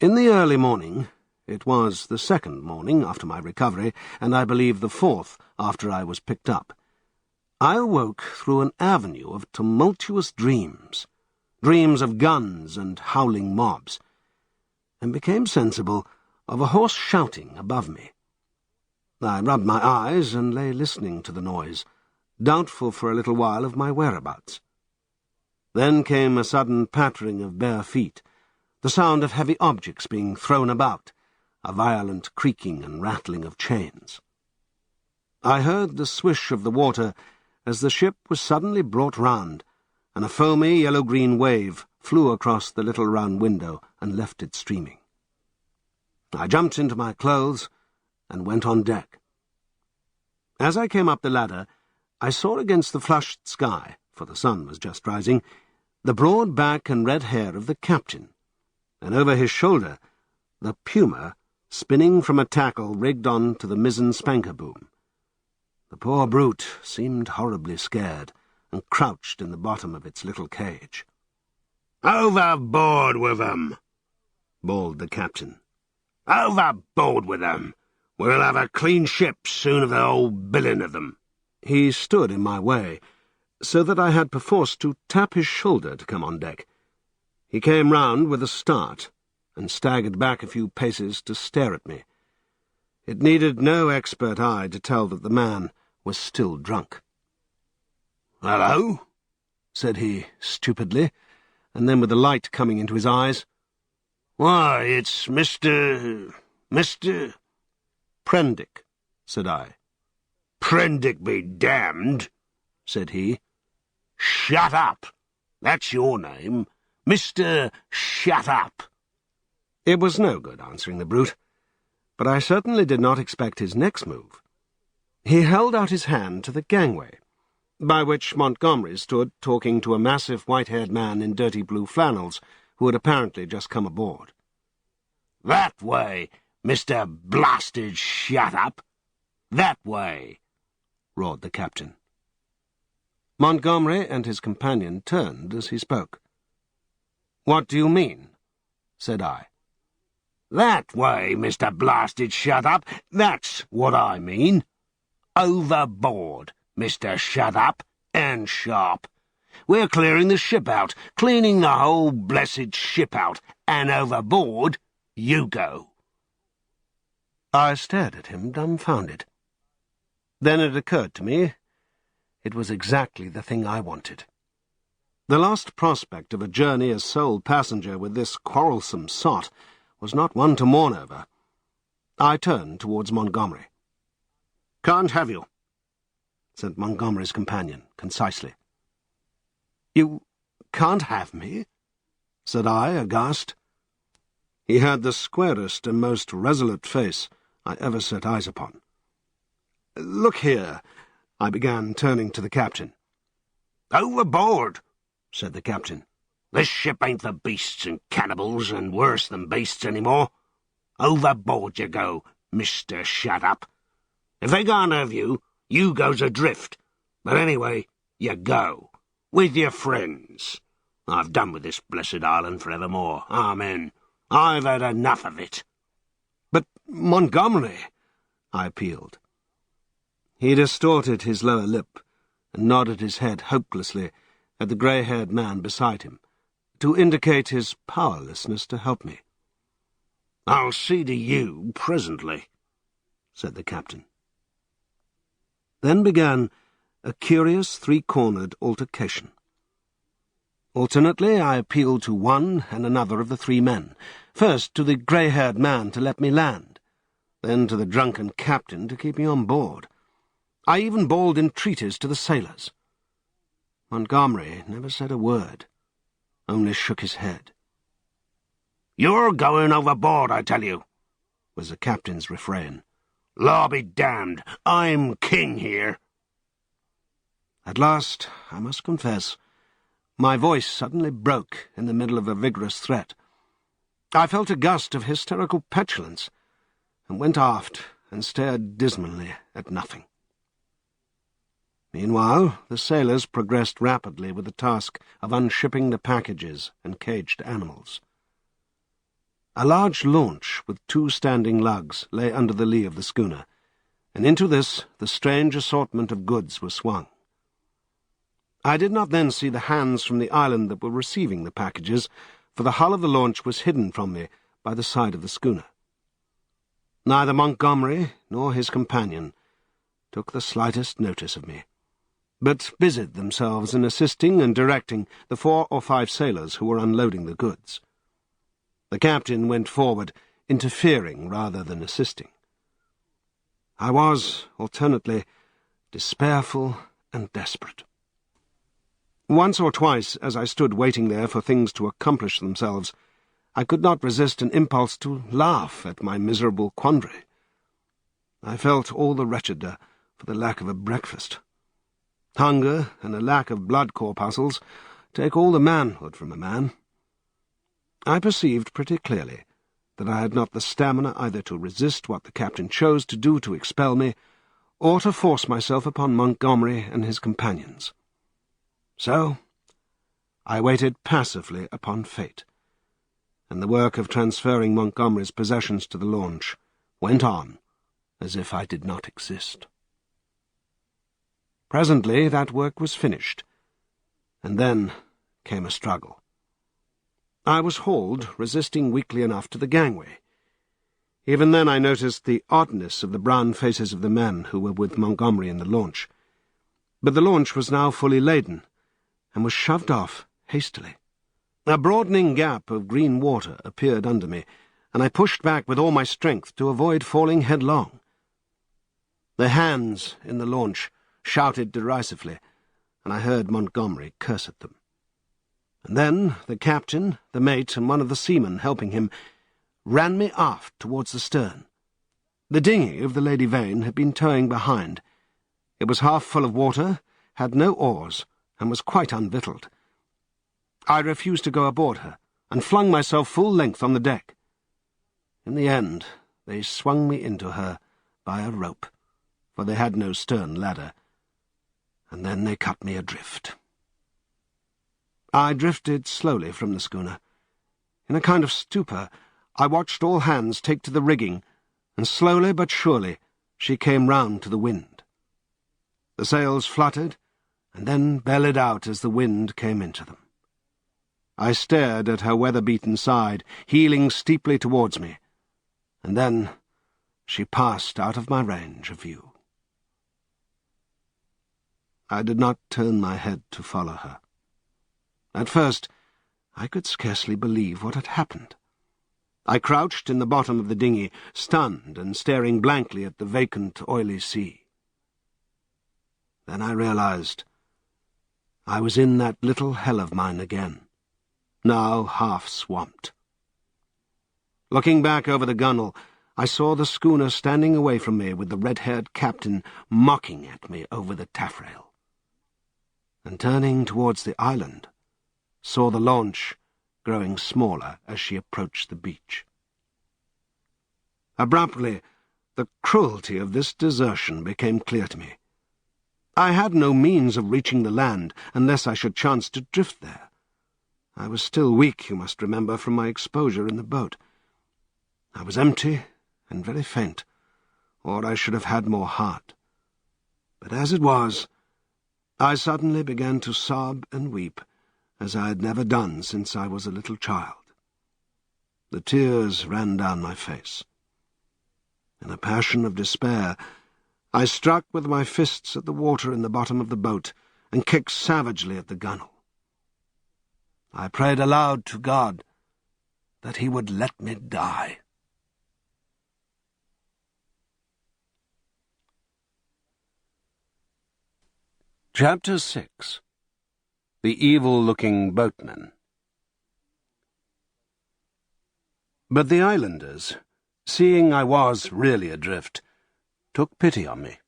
In the early morning, it was the second morning after my recovery, and I believe the fourth after I was picked up, I awoke through an avenue of tumultuous dreams, dreams of guns and howling mobs, and became sensible of a hoarse shouting above me. I rubbed my eyes and lay listening to the noise, doubtful for a little while of my whereabouts. Then came a sudden pattering of bare feet, the sound of heavy objects being thrown about, a violent creaking and rattling of chains. I heard the swish of the water as the ship was suddenly brought round, and a foamy yellow-green wave flew across the little round window and left it streaming. I jumped into my clothes and went on deck. As I came up the ladder, I saw against the flushed sky, for the sun was just rising, the broad back and red hair of the captain, and over his shoulder the puma spinning from a tackle rigged on to the mizzen spanker boom. The poor brute seemed horribly scared, and crouched in the bottom of its little cage. "Overboard with 'em!" bawled the captain. "Overboard with 'em! We'll have a clean ship soon of the whole bilin' of them." He stood in my way, so that I had perforce to tap his shoulder to come on deck. He came round with a start, and staggered back a few paces to stare at me. It needed no expert eye to tell that the man was still drunk. "Hello?" said he, stupidly, and then with the light coming into his eyes. "Why, it's Mr. "Prendick," said I. "Prendick be damned," said he. "Shut up! That's your name. Mr. Shut up!" It was no good answering the brute, but I certainly did not expect his next move. He held out his hand to the gangway, by which Montgomery stood talking to a massive white-haired man in dirty blue flannels, who had apparently just come aboard. "That way, Mr. Blasted Shut up! That way!" roared the captain. Montgomery and his companion turned as he spoke. "What do you mean?" said I. "That way, Mr. Blasted Shut up! That's what I mean. Overboard, Mr. Shut up, and sharp. We're clearing the ship out, cleaning the whole blessed ship out, and overboard you go." I stared at him, dumbfounded. Then it occurred to me it was exactly the thing I wanted. The last prospect of a journey as sole passenger with this quarrelsome sot was not one to mourn over. I turned towards Montgomery. "Can't have you," said Montgomery's companion, concisely. "You can't have me?" said I, aghast. He had the squarest and most resolute face I ever set eyes upon. "Look here," I began, turning to the captain. "Overboard," said the captain. "This ship ain't for beasts and cannibals and worse than beasts any more. Overboard you go, Mr. Shut up. If they can't have you, you goes adrift. But anyway, you go, with your friends. I've done with this blessed island for evermore. Amen. I've had enough of it." "But Montgomery," I appealed. He distorted his lower lip and nodded his head hopelessly at the grey-haired man beside him, to indicate his powerlessness to help me. "I'll see to you presently," said the captain. Then began a curious three-cornered altercation. Alternately, I appealed to one and another of the three men, first to the grey-haired man to let me land, then to the drunken captain to keep me on board. I even bawled entreaties to the sailors. Montgomery never said a word, only shook his head. "You're going overboard, I tell you," was the captain's refrain. "Law be damned, I'm king here." At last, I must confess, my voice suddenly broke in the middle of a vigorous threat. I felt a gust of hysterical petulance, and went aft and stared dismally at nothing. Meanwhile, the sailors progressed rapidly with the task of unshipping the packages and caged animals. A large launch with 2 standing lugs lay under the lee of the schooner, and into this the strange assortment of goods were swung. I did not then see the hands from the island that were receiving the packages, for the hull of the launch was hidden from me by the side of the schooner. Neither Montgomery nor his companion took the slightest notice of me, but busied themselves in assisting and directing the 4 or 5 sailors who were unloading the goods. The captain went forward, interfering rather than assisting. I was, alternately, despairful and desperate. Once or twice, as I stood waiting there for things to accomplish themselves, I could not resist an impulse to laugh at my miserable quandary. I felt all the wretcheder for the lack of a breakfast. Hunger and a lack of blood corpuscles take all the manhood from a man. I perceived pretty clearly that I had not the stamina either to resist what the captain chose to do to expel me, or to force myself upon Montgomery and his companions. So I waited passively upon fate, and the work of transferring Montgomery's possessions to the launch went on as if I did not exist. Presently that work was finished, and then came a struggle. I was hauled, resisting weakly enough, to the gangway. Even then I noticed the oddness of the brown faces of the men who were with Montgomery in the launch. But the launch was now fully laden, and was shoved off hastily. A broadening gap of green water appeared under me, and I pushed back with all my strength to avoid falling headlong. The hands in the launch shouted derisively, and I heard Montgomery curse at them. And then the captain, the mate, and one of the seamen helping him ran me aft towards the stern. The dinghy of the Lady Vane had been towing behind. It was half full of water, had no oars, and was quite unvictualled. I refused to go aboard her, and flung myself full length on the deck. In the end, they swung me into her by a rope, for they had no stern ladder, and then they cut me adrift. I drifted slowly from the schooner. In a kind of stupor, I watched all hands take to the rigging, and slowly but surely she came round to the wind. The sails fluttered, and then bellied out as the wind came into them. I stared at her weather-beaten side, heeling steeply towards me, and then she passed out of my range of view. I did not turn my head to follow her. At first, I could scarcely believe what had happened. I crouched in the bottom of the dinghy, stunned and staring blankly at the vacant, oily sea. Then I realized I was in that little hell of mine again, now half swamped. Looking back over the gunwale, I saw the schooner standing away from me with the red-haired captain mocking at me over the taffrail. And turning towards the island, saw the launch growing smaller as she approached the beach. Abruptly, the cruelty of this desertion became clear to me. I had no means of reaching the land unless I should chance to drift there. I was still weak, you must remember, from my exposure in the boat. I was empty and very faint, or I should have had more heart. But as it was, I suddenly began to sob and weep, as I had never done since I was a little child. The tears ran down my face. In a passion of despair, I struck with my fists at the water in the bottom of the boat and kicked savagely at the gunwale. I prayed aloud to God that he would let me die. Chapter 6. The Evil-Looking Boatman. But the islanders, seeing I was really adrift, took pity on me.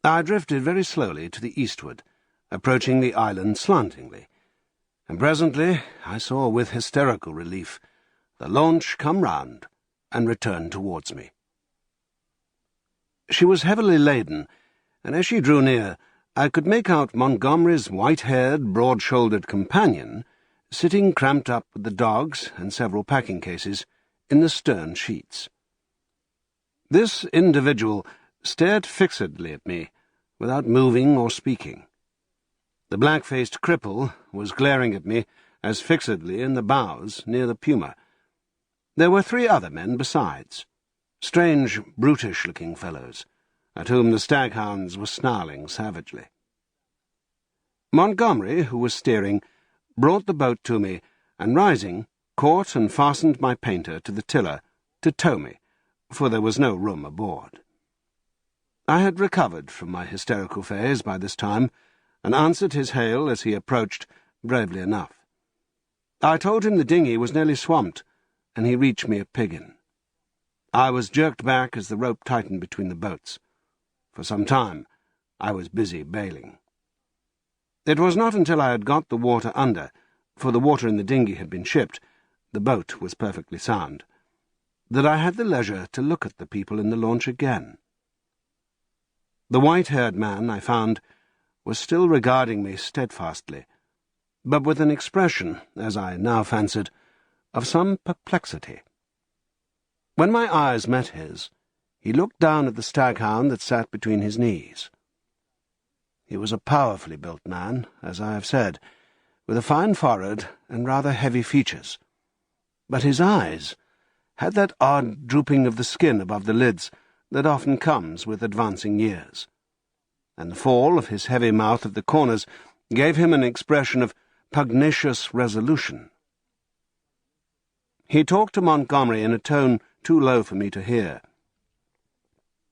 I drifted very slowly to the eastward, approaching the island slantingly, and presently I saw with hysterical relief the launch come round and return towards me. She was heavily laden, and as she drew near, I could make out Montgomery's white-haired, broad-shouldered companion sitting cramped up with the dogs and several packing cases in the stern sheets. This individual stared fixedly at me, without moving or speaking. The black-faced cripple was glaring at me as fixedly in the bows near the Puma. There were 3 other men besides, strange, brutish-looking fellows, at whom the staghounds were snarling savagely. Montgomery, who was steering, brought the boat to me, and rising, caught and fastened my painter to the tiller to tow me, for there was no room aboard. I had recovered from my hysterical phase by this time, and answered his hail as he approached bravely enough. I told him the dinghy was nearly swamped, and he reached me a piggin. I was jerked back as the rope tightened between the boats. For some time I was busy bailing. It was not until I had got the water under, for the water in the dinghy had been shipped, the boat was perfectly sound, that I had the leisure to look at the people in the launch again. The white-haired man, I found, was still regarding me steadfastly, but with an expression, as I now fancied, of some perplexity. When my eyes met his, he looked down at the staghound that sat between his knees. He was a powerfully built man, as I have said, with a fine forehead and rather heavy features, but his eyes had that odd drooping of the skin above the lids that often comes with advancing years, and the fall of his heavy mouth at the corners gave him an expression of pugnacious resolution. He talked to Montgomery in a tone too low for me to hear.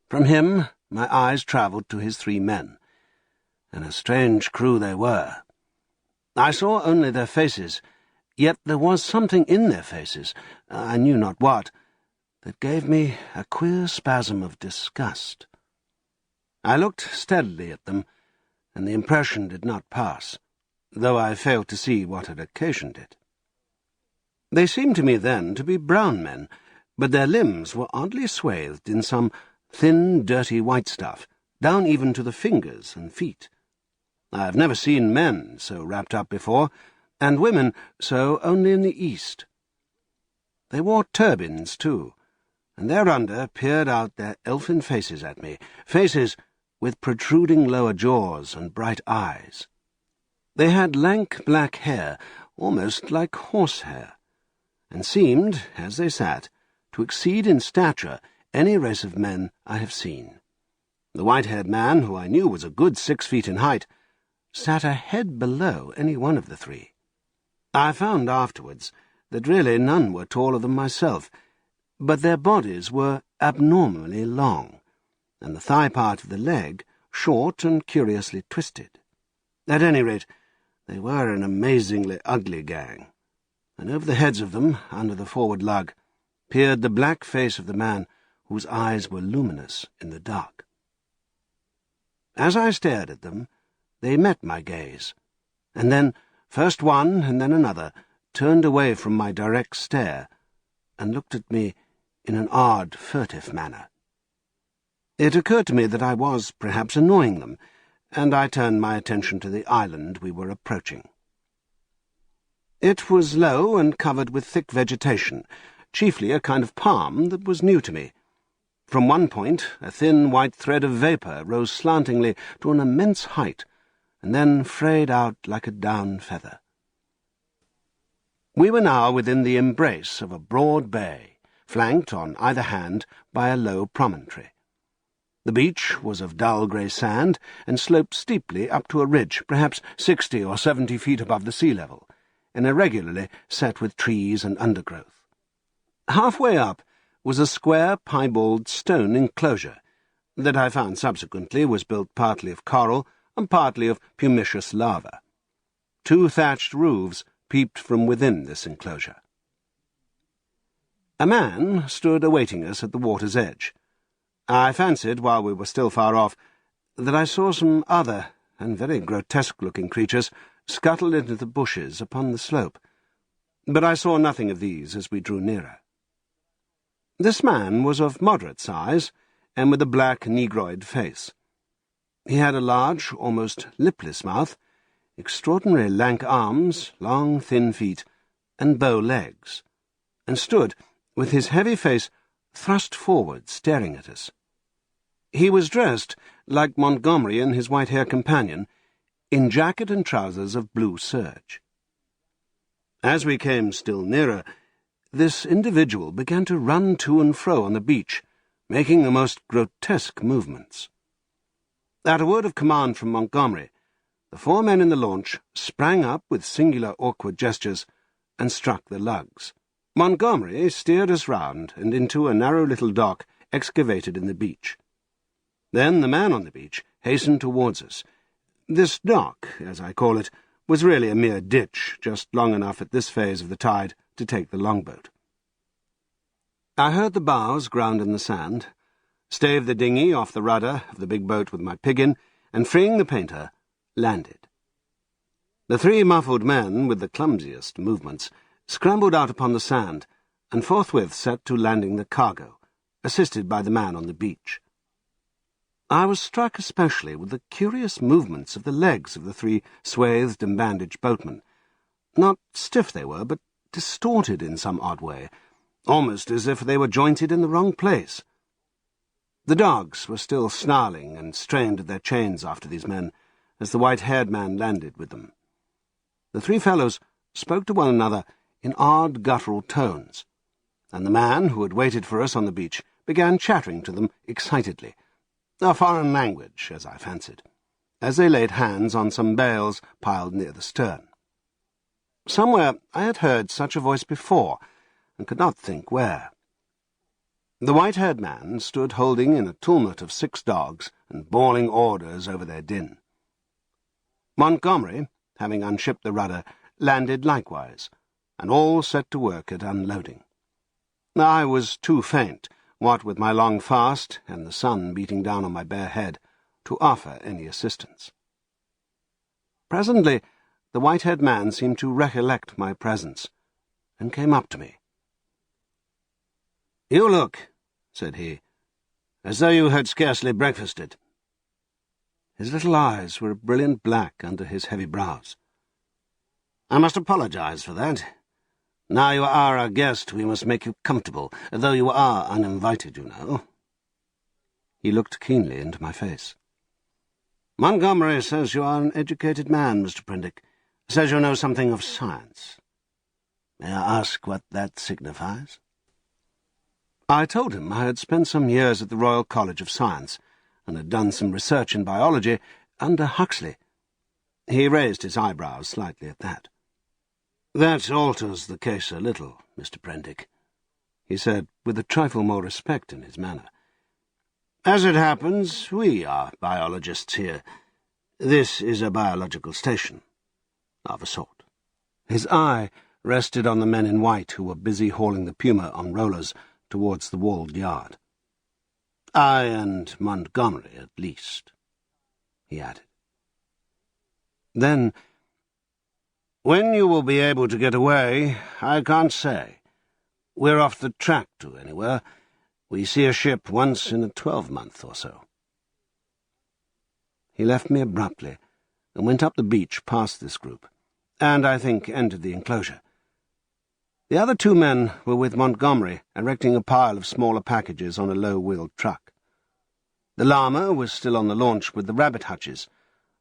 From him my eyes travelled to his 3 men, and a strange crew they were. I saw only their faces, yet there was something in their faces, I knew not what, that gave me a queer spasm of disgust. I looked steadily at them, and the impression did not pass, though I failed to see what had occasioned it. They seemed to me then to be brown men, but their limbs were oddly swathed in some thin, dirty white stuff, down even to the fingers and feet. I have never seen men so wrapped up before, and women so only in the East. They wore turbans, too, and thereunder peered out their elfin faces at me, faces with protruding lower jaws and bright eyes. They had lank black hair, almost like horsehair, and seemed, as they sat, to exceed in stature any race of men I have seen. The white-haired man, who I knew was a good 6 feet in height, sat a head below any one of the 3. I found afterwards that really none were taller than myself, but their bodies were abnormally long, and the thigh part of the leg short and curiously twisted. At any rate, they were an amazingly ugly gang, and over the heads of them, under the forward lug, peered the black face of the man whose eyes were luminous in the dark. As I stared at them, they met my gaze, and then, first one and then another, turned away from my direct stare, and looked at me in an odd, furtive manner. It occurred to me that I was perhaps annoying them, and I turned my attention to the island we were approaching. It was low and covered with thick vegetation, chiefly a kind of palm that was new to me. From one point, a thin white thread of vapour rose slantingly to an immense height, and then frayed out like a down feather. We were now within the embrace of a broad bay, flanked on either hand by a low promontory. The beach was of dull grey sand, and sloped steeply up to a ridge, perhaps 60 or 70 feet above the sea level, and irregularly set with trees and undergrowth. Halfway up was a square piebald stone enclosure that I found subsequently was built partly of coral and partly of pumiceous lava. 2 thatched roofs peeped from within this enclosure. A man stood awaiting us at the water's edge. I fancied, while we were still far off, that I saw some other and very grotesque-looking creatures scuttle into the bushes upon the slope, but I saw nothing of these as we drew nearer. This man was of moderate size, and with a black negroid face. He had a large, almost lipless mouth, extraordinary lank arms, long thin feet, and bow legs, and stood, with his heavy face thrust forward, staring at us. He was dressed, like Montgomery and his white-haired companion, in jacket and trousers of blue serge. As we came still nearer, this individual began to run to and fro on the beach, making the most grotesque movements. At a word of command from Montgomery, the 4 men in the launch sprang up with singular awkward gestures and struck the lugs. Montgomery steered us round and into a narrow little dock excavated in the beach. Then the man on the beach hastened towards us. This dock, as I call it, was really a mere ditch, just long enough at this phase of the tide to take the longboat. I heard the bows ground in the sand, staved the dinghy off the rudder of the big boat with my pig in, and freeing the painter, landed. The 3 muffled men, with the clumsiest movements, scrambled out upon the sand, and forthwith set to landing the cargo, assisted by the man on the beach. I was struck especially with the curious movements of the legs of the 3 swathed and bandaged boatmen. Not stiff they were, but distorted in some odd way, almost as if they were jointed in the wrong place. The dogs were still snarling and strained at their chains after these men, as the white-haired man landed with them. The 3 fellows spoke to one another in odd guttural tones, and the man who had waited for us on the beach began chattering to them excitedly, a foreign language, as I fancied, as they laid hands on some bales piled near the stern. Somewhere I had heard such a voice before, and could not think where. The white-haired man stood holding in a tumult of 6 dogs and bawling orders over their din. Montgomery, having unshipped the rudder, landed likewise, and all set to work at unloading. I was too faint, what with my long fast and the sun beating down on my bare head, to offer any assistance. Presently the white-haired man seemed to recollect my presence, and came up to me. "You look," said he, "as though you had scarcely breakfasted." His little eyes were a brilliant black under his heavy brows. "I must apologize for that. Now you are our guest, we must make you comfortable, though you are uninvited, you know." He looked keenly into my face. "Montgomery says you are an educated man, Mr. Prendick. Says you know something of science. May I ask what that signifies?" I told him I had spent some years at the Royal College of Science, and had done some research in biology under Huxley. He raised his eyebrows slightly at that. "That alters the case a little, Mr. Prendick," he said, with a trifle more respect in his manner. "As it happens, we are biologists here. This is a biological station, of a sort." His eye rested on the men in white who were busy hauling the puma on rollers towards the walled yard. "I and Montgomery, at least," he added. Then, "When you will be able to get away, I can't say. We're off the track to anywhere. We see a ship once in a 12-month or so." He left me abruptly, and went up the beach past this group, and I think entered the enclosure. The other 2 men were with Montgomery, erecting a pile of smaller packages on a low-wheeled truck. The llama was still on the launch with the rabbit hutches,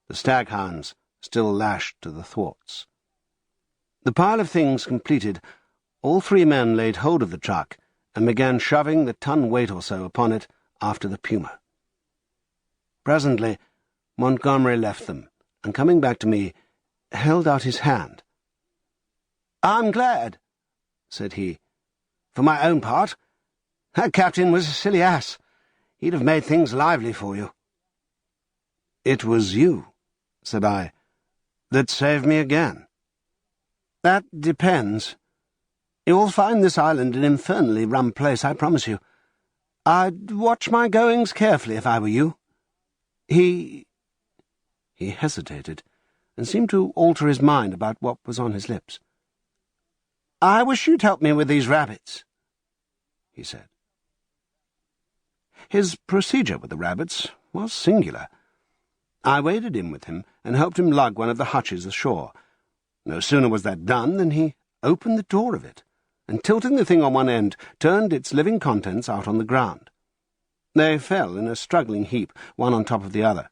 the staghounds still lashed to the thwarts. The pile of things completed, all 3 men laid hold of the truck and began shoving the ton weight or so upon it after the puma. Presently, Montgomery left them, and coming back to me, held out his hand. "I'm glad," said he. "For my own part, that captain was a silly ass. He'd have made things lively for you." "It was you," said I, "that saved me again." "That depends. You'll find this island an infernally rum place, I promise you. I'd watch my goings carefully if I were you. He hesitated, and seemed to alter his mind about what was on his lips. "I wish you'd help me with these rabbits," he said. His procedure with the rabbits was singular. I waded in with him and helped him lug one of the hutches ashore. No sooner was that done than he opened the door of it, and tilting the thing on one end, turned its living contents out on the ground. They fell in a struggling heap, one on top of the other.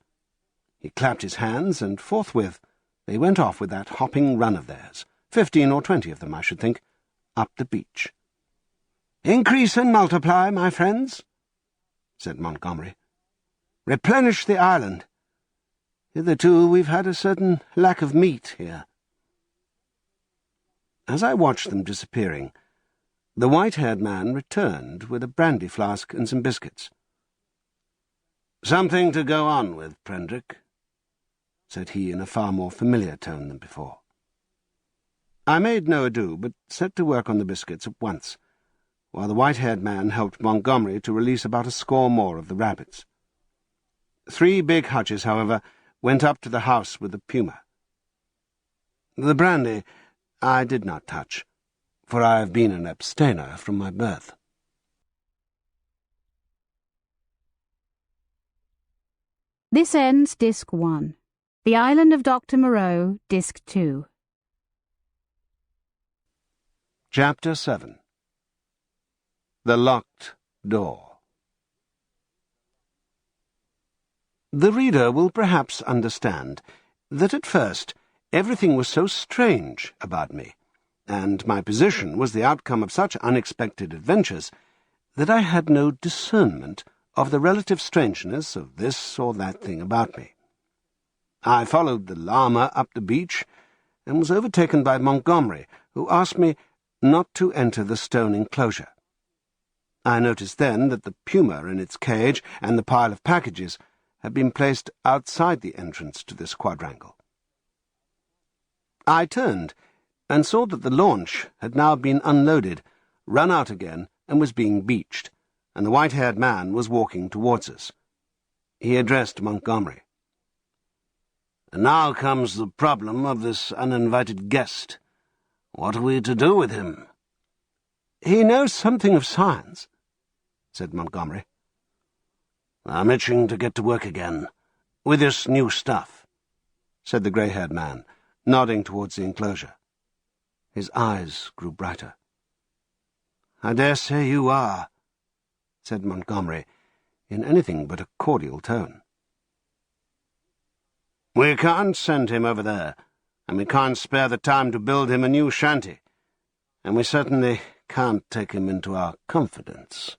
He clapped his hands, and forthwith they went off with that hopping run of theirs, 15 or 20 of them, I should think, up the beach. "Increase and multiply, my friends," said Montgomery. "Replenish the island. Hitherto we've had a certain lack of meat here." As I watched them disappearing, the white-haired man returned with a brandy flask and some biscuits. "Something to go on with, Prendrick," said he in a far more familiar tone than before. I made no ado, but set to work on the biscuits at once, while the white-haired man helped Montgomery to release about a score more of the rabbits. 3 big hutches, however, went up to the house with the puma. The brandy I did not touch, for I have been an abstainer from my birth. This ends Disc 1. The Island of Dr. Moreau, Disc 2. Chapter 7. The Locked Door. The reader will perhaps understand that at first everything was so strange about me, and my position was the outcome of such unexpected adventures, that I had no discernment of the relative strangeness of this or that thing about me. I followed the llama up the beach, and was overtaken by Montgomery, who asked me not to enter the stone enclosure. I noticed then that the puma in its cage and the pile of packages had been placed outside the entrance to this quadrangle. I turned and saw that the launch had now been unloaded, run out again, and was being beached, and the white-haired man was walking towards us. He addressed Montgomery. "And now comes the problem of this uninvited guest. What are we to do with him?" "He knows something of science," said Montgomery. "I'm itching to get to work again, with this new stuff," said the grey-haired man, nodding towards the enclosure. His eyes grew brighter. "I dare say you are," said Montgomery, in anything but a cordial tone. "We can't send him over there, and we can't spare the time to build him a new shanty, and we certainly can't take him into our confidence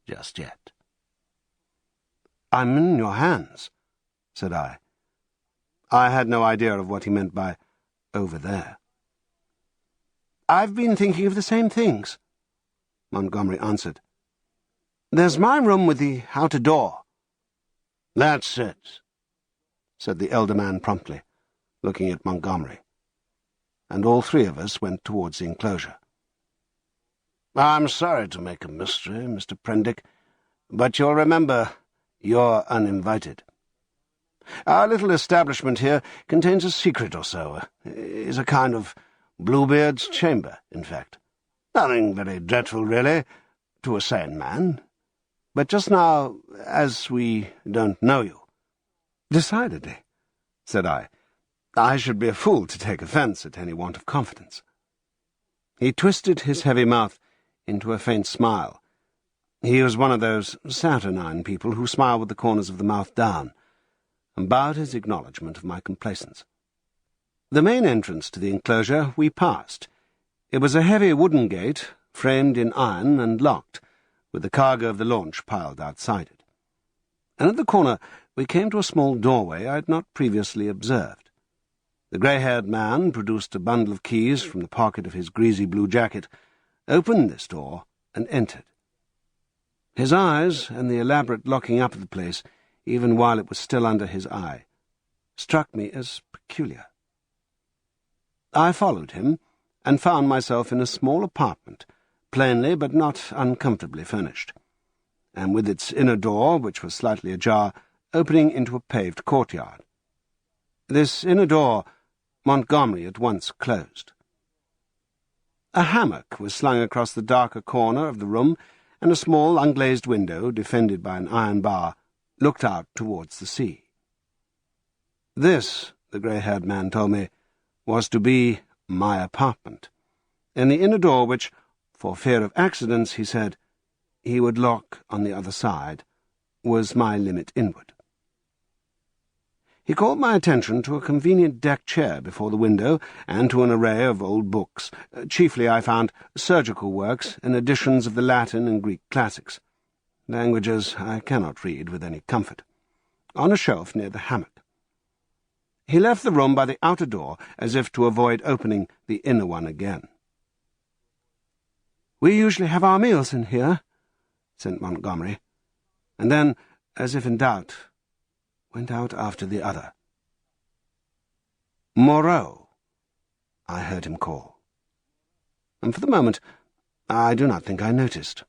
just yet." "I'm in your hands," said I. I had no idea of what he meant by over there. "I've been thinking of the same things," Montgomery answered. "There's my room with the outer door." "That's it," said the elder man promptly, looking at Montgomery, and all 3 of us went towards the enclosure. "I'm sorry to make a mystery, Mr. Prendick, but you'll remember you're uninvited. Our little establishment here contains a secret or so, is a kind of Bluebeard's chamber, in fact. Nothing very dreadful, really, to a sane man. But just now, as we don't know you—" "Decidedly," said I. "I should be a fool to take offence at any want of confidence." He twisted his heavy mouth into a faint smile. He was one of those saturnine people who smile with the corners of the mouth down, and bowed his acknowledgment of my complaisance. The main entrance to the enclosure we passed. It was a heavy wooden gate, framed in iron and locked, with the cargo of the launch piled outside it. And at the corner we came to a small doorway I had not previously observed. The grey-haired man produced a bundle of keys from the pocket of his greasy blue jacket, opened this door, and entered. His eyes, and the elaborate locking up of the place, even while it was still under his eye, struck me as peculiar. I followed him, and found myself in a small apartment, plainly but not uncomfortably furnished, and with its inner door, which was slightly ajar, opening into a paved courtyard. This inner door Montgomery at once closed. A hammock was slung across the darker corner of the room, and a small unglazed window, defended by an iron bar, looked out towards the sea. This, the grey-haired man told me, was to be my apartment, and the inner door which, for fear of accidents, he said, he would lock on the other side, was my limit inward. He called my attention to a convenient deck chair before the window and to an array of old books. Chiefly, I found, surgical works and editions of the Latin and Greek classics, languages I cannot read with any comfort, on a shelf near the hammock. He left the room by the outer door, as if to avoid opening the inner one again. "We usually have our meals in here," said Montgomery, and then, as if in doubt, went out after the other. "Moreau," I heard him call, and for the moment I do not think I noticed.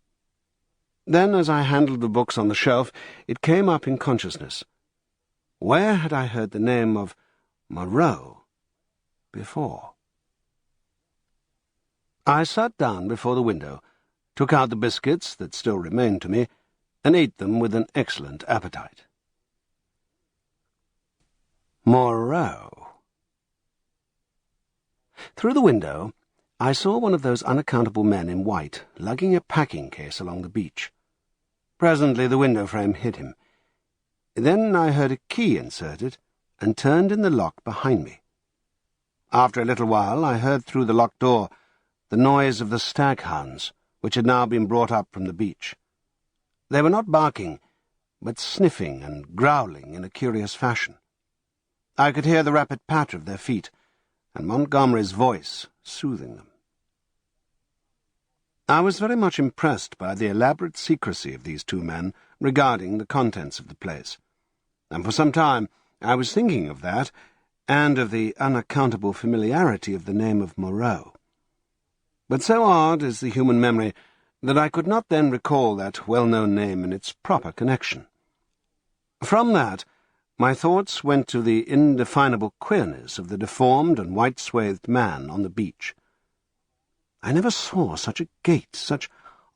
Then, as I handled the books on the shelf, it came up in consciousness. Where had I heard the name of Moreau before? I sat down before the window, took out the biscuits that still remained to me, and ate them with an excellent appetite. Moreau. Through the window, I saw one of those unaccountable men in white lugging a packing case along the beach. Presently the window frame hid him. Then I heard a key inserted, and turned in the lock behind me. After a little while I heard through the locked door the noise of the staghounds, which had now been brought up from the beach. They were not barking, but sniffing and growling in a curious fashion. I could hear the rapid patter of their feet, and Montgomery's voice soothing them. I was very much impressed by the elaborate secrecy of these two men regarding the contents of the place, and for some time I was thinking of that, and of the unaccountable familiarity of the name of Moreau. But so odd is the human memory that I could not then recall that well-known name in its proper connection. From that, my thoughts went to the indefinable queerness of the deformed and white-swathed man on the beach. I never saw such a gait, such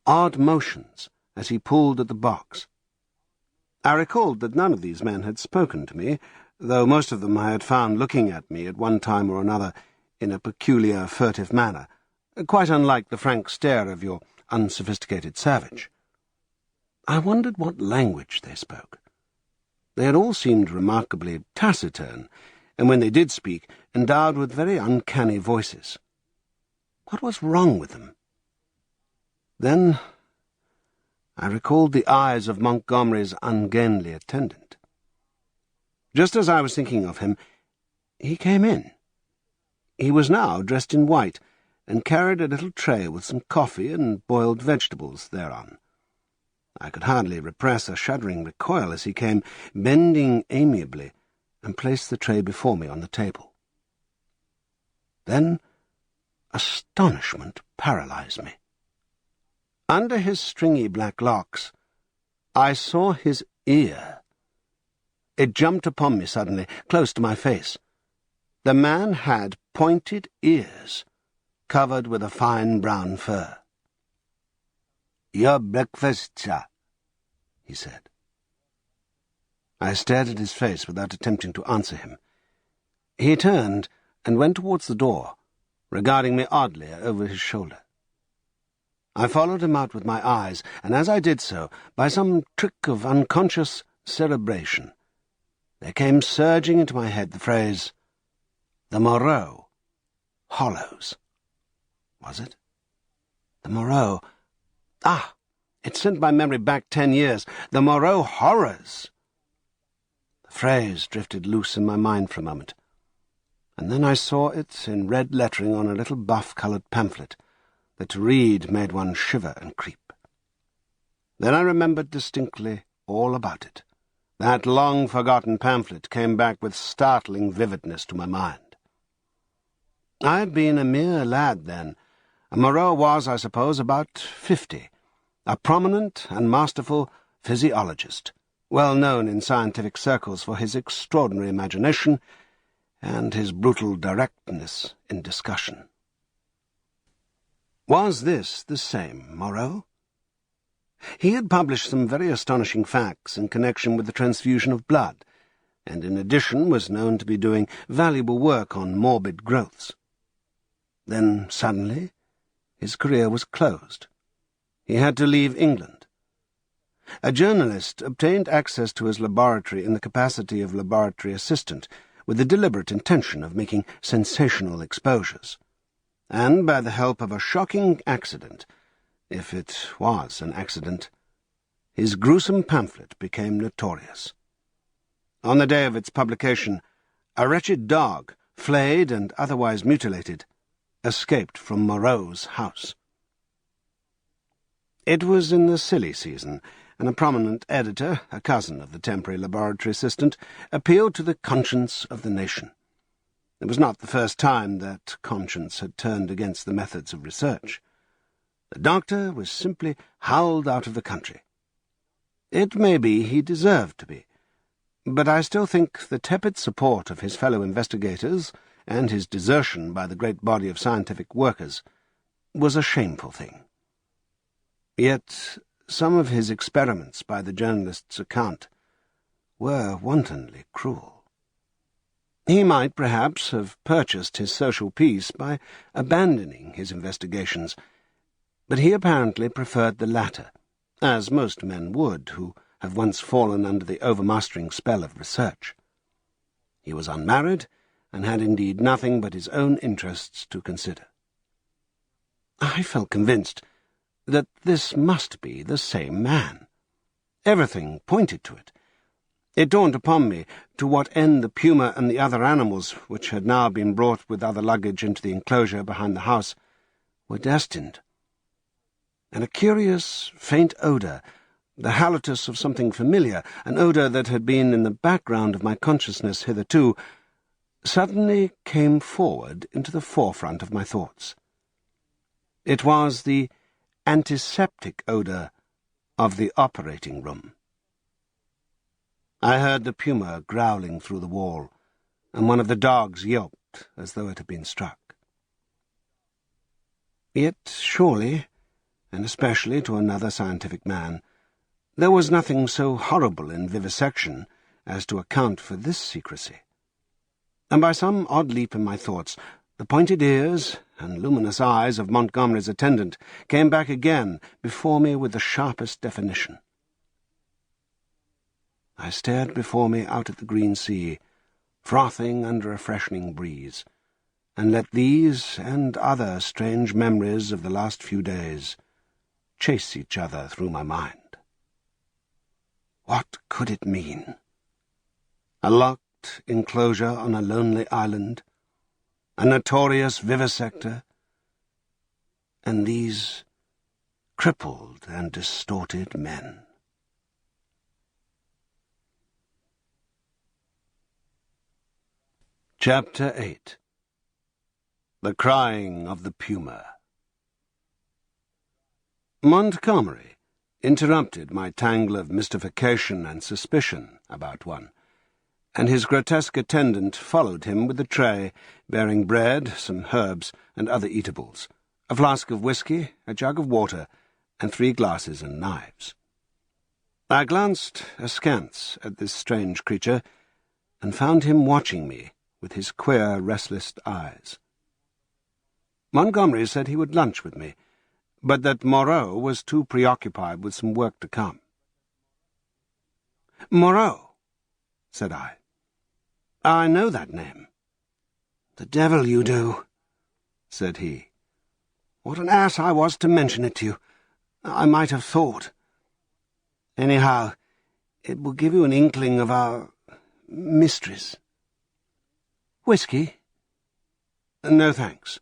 odd motions, as he pulled at the box. I recalled that none of these men had spoken to me, though most of them I had found looking at me at one time or another in a peculiar, furtive manner, quite unlike the frank stare of your unsophisticated savage. I wondered what language they spoke. They had all seemed remarkably taciturn, and when they did speak, endowed with very uncanny voices. What was wrong with them? Then I recalled the eyes of Montgomery's ungainly attendant. Just as I was thinking of him, he came in. He was now dressed in white, and carried a little tray with some coffee and boiled vegetables thereon. I could hardly repress a shuddering recoil as he came, bending amiably, and placed the tray before me on the table. Then astonishment paralyzed me. Under his stringy black locks, I saw his ear. It jumped upon me suddenly, close to my face. The man had pointed ears, covered with a fine brown fur. "Your breakfast, sir," he said. I stared at his face without attempting to answer him. He turned and went towards the door, regarding me oddly over his shoulder. I followed him out with my eyes, and as I did so, by some trick of unconscious cerebration, there came surging into my head the phrase, "The Moreau Hollows." Was it? The Moreau. Ah! It sent my memory back 10 years. The Moreau Horrors! The phrase drifted loose in my mind for a moment, and then I saw it in red lettering on a little buff-coloured pamphlet that to read made one shiver and creep. Then I remembered distinctly all about it. That long-forgotten pamphlet came back with startling vividness to my mind. I had been a mere lad then, and Moreau was, I suppose, about 50, a prominent and masterful physiologist, well known in scientific circles for his extraordinary imagination and his brutal directness in discussion. Was this the same Moreau? He had published some very astonishing facts in connection with the transfusion of blood, and in addition was known to be doing valuable work on morbid growths. Then, suddenly, his career was closed. He had to leave England. A journalist obtained access to his laboratory in the capacity of laboratory assistant, with the deliberate intention of making sensational exposures, and by the help of a shocking accident, if it was an accident, his gruesome pamphlet became notorious. On the day of its publication, a wretched dog, flayed and otherwise mutilated, escaped from Moreau's house. It was in the silly season, and a prominent editor, a cousin of the temporary laboratory assistant, appealed to the conscience of the nation. It was not the first time that conscience had turned against the methods of research. The doctor was simply howled out of the country. It may be he deserved to be, but I still think the tepid support of his fellow investigators and his desertion by the great body of scientific workers was a shameful thing. Yet some of his experiments, by the journalist's account, were wantonly cruel. He might perhaps have purchased his social peace by abandoning his investigations, but he apparently preferred the latter, as most men would who have once fallen under the overmastering spell of research. He was unmarried, and had indeed nothing but his own interests to consider. I felt convinced that this must be the same man. Everything pointed to it. It dawned upon me to what end the puma and the other animals, which had now been brought with other luggage into the enclosure behind the house, were destined. And a curious, faint odour, the halitus of something familiar, an odour that had been in the background of my consciousness hitherto, suddenly came forward into the forefront of my thoughts. It was the antiseptic odour of the operating room. I heard the puma growling through the wall, and one of the dogs yelped as though it had been struck. Yet surely, and especially to another scientific man, there was nothing so horrible in vivisection as to account for this secrecy. And by some odd leap in my thoughts, the pointed ears and luminous eyes of Montgomery's attendant came back again before me with the sharpest definition. I stared before me out at the green sea, frothing under a freshening breeze, and let these and other strange memories of the last few days chase each other through my mind. What could it mean? A locked enclosure on a lonely island, a notorious vivisector, and these crippled and distorted men. Chapter 8. The Crying of the Puma. Montgomery interrupted my tangle of mystification and suspicion about one, and his grotesque attendant followed him with a tray bearing bread, some herbs, and other eatables, a flask of whisky, a jug of water, and 3 glasses and knives. I glanced askance at this strange creature, and found him watching me with his queer, restless eyes. Montgomery said he would lunch with me, but that Moreau was too preoccupied with some work to come. "Moreau," said I. "I know that name." "The devil you do," said he. "What an ass I was to mention it to you. I might have thought. Anyhow, it will give you an inkling of our mysteries. Whiskey?" "No, thanks.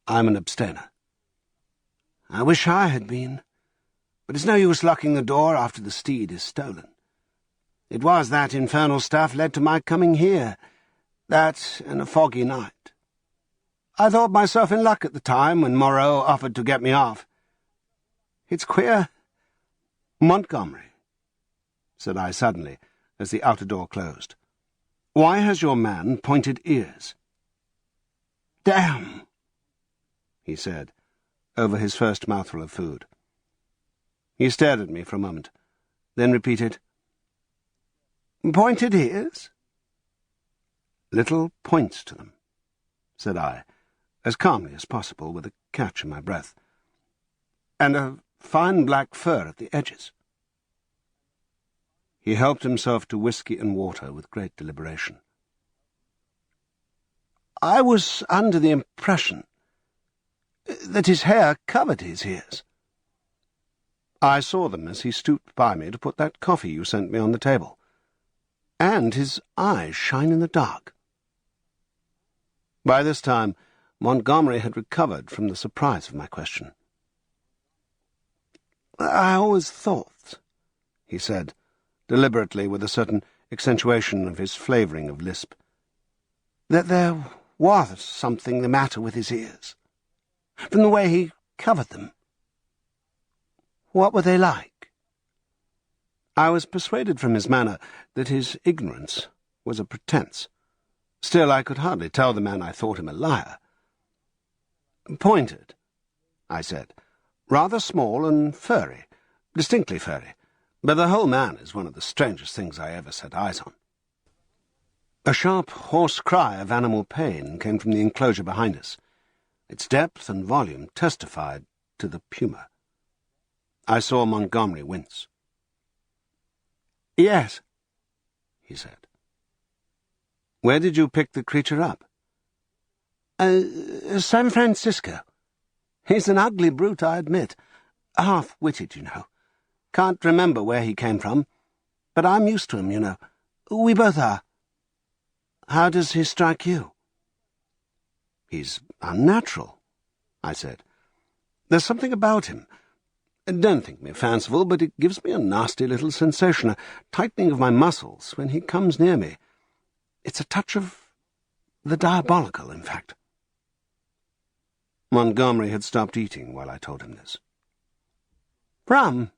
I'm an abstainer." "I wish I had been. But it's no use locking the door after the steed is stolen. It was that infernal stuff led to my coming here. That and a foggy night. I thought myself in luck at the time when Moreau offered to get me off. It's queer. Montgomery," said I suddenly, as the outer door closed, "why has your man pointed ears?" "Damn," he said, over his first mouthful of food. He stared at me for a moment, then repeated, "Pointed ears?" "Little points to them," said I, as calmly as possible, with a catch in my breath. "And a fine black fur at the edges." He helped himself to whiskey and water with great deliberation. "I was under the impression that his hair covered his ears." "I saw them as he stooped by me to put that coffee you sent me on the table. And his eyes shine in the dark." By this time, Montgomery had recovered from the surprise of my question. "I always thought," he said, deliberately, with a certain accentuation of his flavouring of lisp, "that there was something the matter with his ears, from the way he covered them." "What were they like?" I was persuaded from his manner that his ignorance was a pretence. Still, I could hardly tell the man I thought him a liar. "Pointed," I said, "rather small and furry, distinctly furry, but the whole man is one of the strangest things I ever set eyes on." A sharp, hoarse cry of animal pain came from the enclosure behind us. Its depth and volume testified to the puma. I saw Montgomery wince. "Yes," he said. "Where did you pick the creature up?" San Francisco. He's an ugly brute, I admit. Half-witted, you know. Can't remember where he came from. But I'm used to him, you know. We both are." "How does he strike you?" "He's unnatural," I said. "There's something about him. Don't think me fanciful, but it gives me a nasty little sensation, a tightening of my muscles when he comes near me. It's a touch of the diabolical, in fact." Montgomery had stopped eating while I told him this. "Rum,"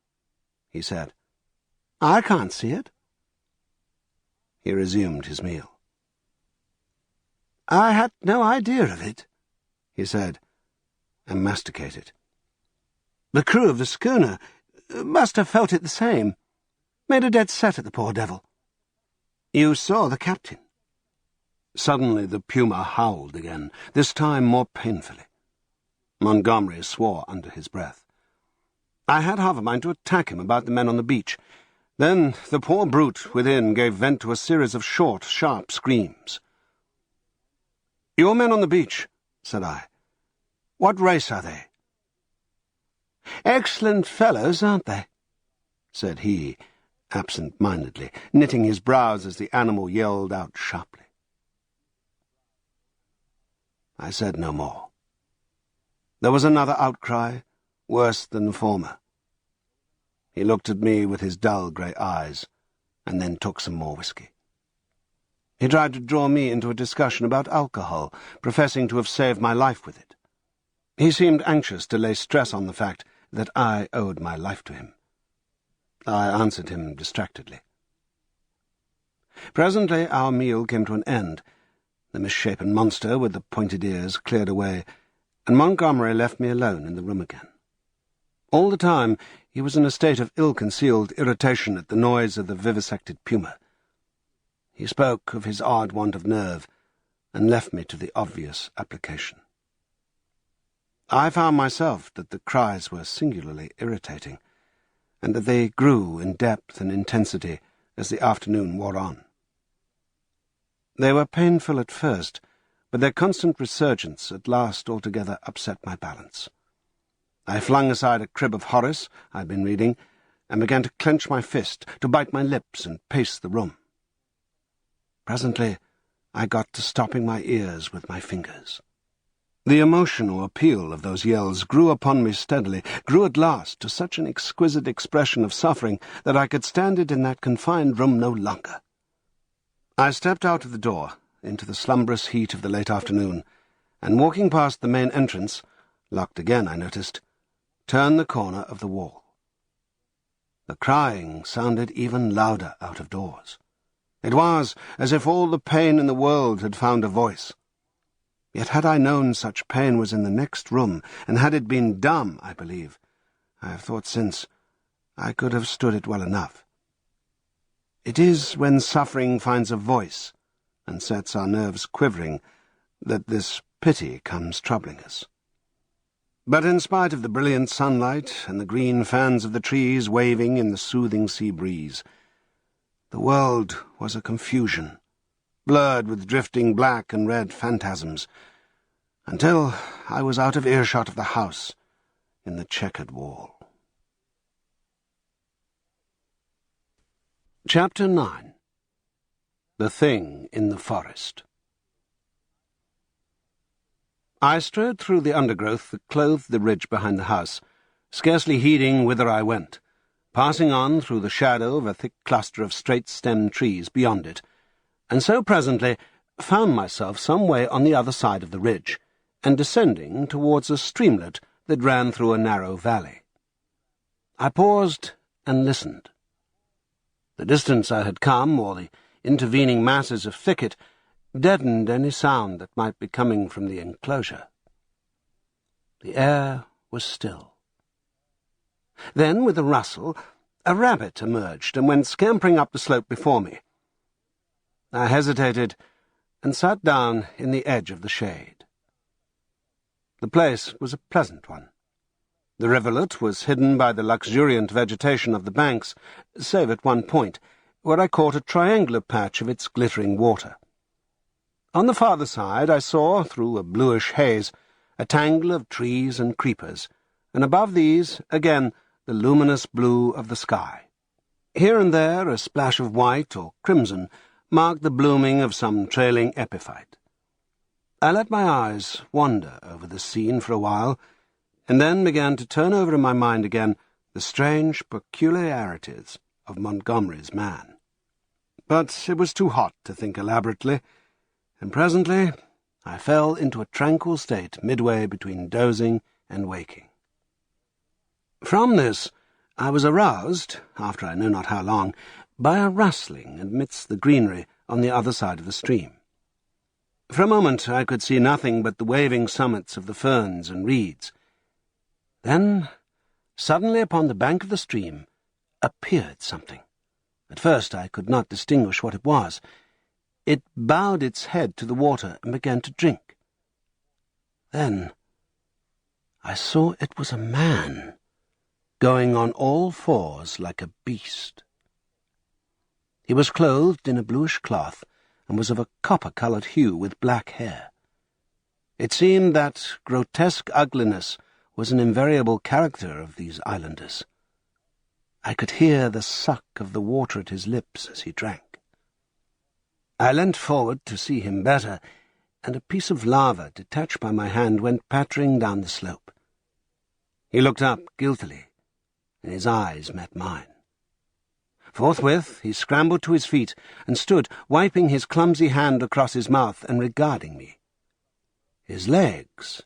he said. "I can't see it." He resumed his meal. "I had no idea of it," he said, and masticated. "The crew of the schooner must have felt it the same. Made a dead set at the poor devil. You saw the captain." Suddenly the puma howled again, this time more painfully. Montgomery swore under his breath. I had half a mind to attack him about the men on the beach. Then the poor brute within gave vent to a series of short, sharp screams. "Your men on the beach," said I. "What race are they?" "Excellent fellows, aren't they?" said he, absent-mindedly, knitting his brows as the animal yelled out sharply. I said no more. There was another outcry, worse than the former. He looked at me with his dull grey eyes, and then took some more whiskey. He tried to draw me into a discussion about alcohol, professing to have saved my life with it. He seemed anxious to lay stress on the fact that I owed my life to him. I answered him distractedly. Presently our meal came to an end. The misshapen monster with the pointed ears cleared away, and Montgomery left me alone in the room again. All the time he was in a state of ill-concealed irritation at the noise of the vivisected puma. He spoke of his odd want of nerve, and left me to the obvious application. I found myself that the cries were singularly irritating, and that they grew in depth and intensity as the afternoon wore on. They were painful at first, but their constant resurgence at last altogether upset my balance. I flung aside a crib of Horace I'd been reading, and began to clench my fist, to bite my lips and pace the room. Presently I got to stopping my ears with my fingers. The emotional appeal of those yells grew upon me steadily, grew at last to such an exquisite expression of suffering that I could stand it in that confined room no longer. I stepped out of the door into the slumberous heat of the late afternoon, and walking past the main entrance, locked again, I noticed, turned the corner of the wall. The crying sounded even louder out of doors. It was as if all the pain in the world had found a voice. Yet had I known such pain was in the next room, and had it been dumb, I believe, I have thought since, I could have stood it well enough. It is when suffering finds a voice, and sets our nerves quivering, that this pity comes troubling us. But in spite of the brilliant sunlight and the green fans of the trees waving in the soothing sea breeze, the world was a confusion, blurred with drifting black and red phantasms, until I was out of earshot of the house in the checkered wall. Chapter 9. The Thing in the Forest. I strode through the undergrowth that clothed the ridge behind the house, scarcely heeding whither I went, passing on through the shadow of a thick cluster of straight-stemmed trees beyond it, and so presently found myself some way on the other side of the ridge, and descending towards a streamlet that ran through a narrow valley. I paused and listened. The distance I had come, or the intervening masses of thicket, deadened any sound that might be coming from the enclosure. The air was still. Then, with a rustle, a rabbit emerged and went scampering up the slope before me. I hesitated and sat down in the edge of the shade. The place was a pleasant one. The rivulet was hidden by the luxuriant vegetation of the banks, save at one point, where I caught a triangular patch of its glittering water. On the farther side I saw, through a bluish haze, a tangle of trees and creepers, and above these, again, the luminous blue of the sky. Here and there a splash of white or crimson marked the blooming of some trailing epiphyte. I let my eyes wander over the scene for a while, and then began to turn over in my mind again the strange peculiarities of Montgomery's man. But it was too hot to think elaborately, and presently I fell into a tranquil state midway between dozing and waking. From this I was aroused, after I know not how long, by a rustling amidst the greenery on the other side of the stream. For a moment I could see nothing but the waving summits of the ferns and reeds. Then, suddenly upon the bank of the stream, appeared something. At first I could not distinguish what it was. It bowed its head to the water and began to drink. Then I saw it was a man, going on all fours like a beast. He was clothed in a bluish cloth, and was of a copper-coloured hue with black hair. It seemed that grotesque ugliness was an invariable character of these islanders. I could hear the suck of the water at his lips as he drank. I leant forward to see him better, and a piece of lava detached by my hand went pattering down the slope. He looked up guiltily, and his eyes met mine. Forthwith he scrambled to his feet and stood, wiping his clumsy hand across his mouth and regarding me. His legs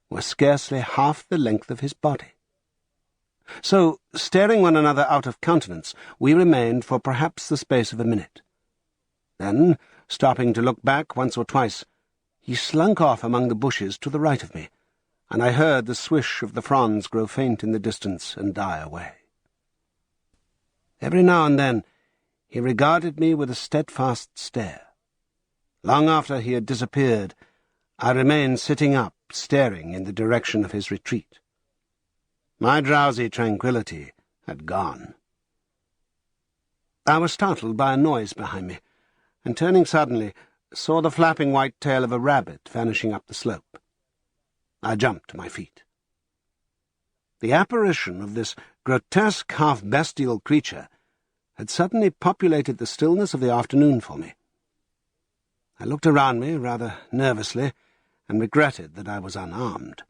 were scarcely half the length of his body. So, staring one another out of countenance, we remained for perhaps the space of a minute. Then, stopping to look back once or twice, he slunk off among the bushes to the right of me, and I heard the swish of the fronds grow faint in the distance and die away. Every now and then he regarded me with a steadfast stare. Long after he had disappeared, I remained sitting up staring in the direction of his retreat. My drowsy tranquillity had gone. I was startled by a noise behind me, and turning suddenly, saw the flapping white tail of a rabbit vanishing up the slope. I jumped to my feet. The apparition of this grotesque, half-bestial creature had suddenly populated the stillness of the afternoon for me. I looked around me rather nervously and regretted that I was unarmed.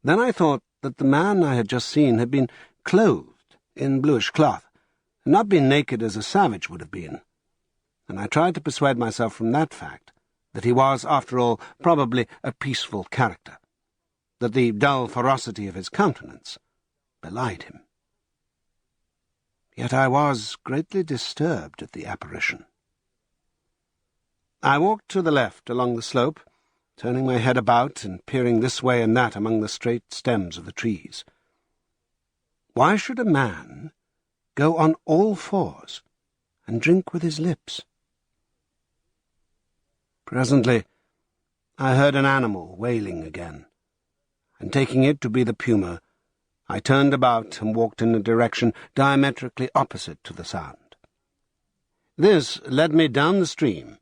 Then I thought that the man I had just seen had been clothed in bluish cloth, and not been naked as a savage would have been, and I tried to persuade myself from that fact that he was, after all, probably a peaceful character, that the dull ferocity of his countenance belied him. Yet I was greatly disturbed at the apparition. I walked to the left along the slope, turning my head about and peering this way and that among the straight stems of the trees. Why should a man go on all fours and drink with his lips? Presently I heard an animal wailing again, and taking it to be the puma, I turned about and walked in a direction diametrically opposite to the sound. This led me down the stream,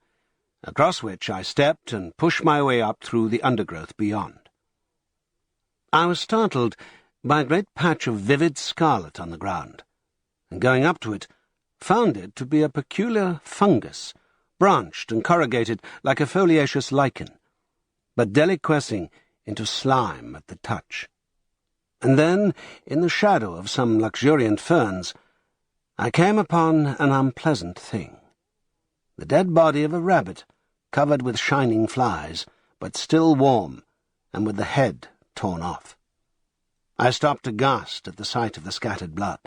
across which I stepped and pushed my way up through the undergrowth beyond. I was startled by a great patch of vivid scarlet on the ground, and going up to it, found it to be a peculiar fungus, branched and corrugated like a foliaceous lichen, but deliquescing into slime at the touch. And then, in the shadow of some luxuriant ferns, I came upon an unpleasant thing. The dead body of a rabbit, covered with shining flies, but still warm, and with the head torn off. I stopped aghast at the sight of the scattered blood.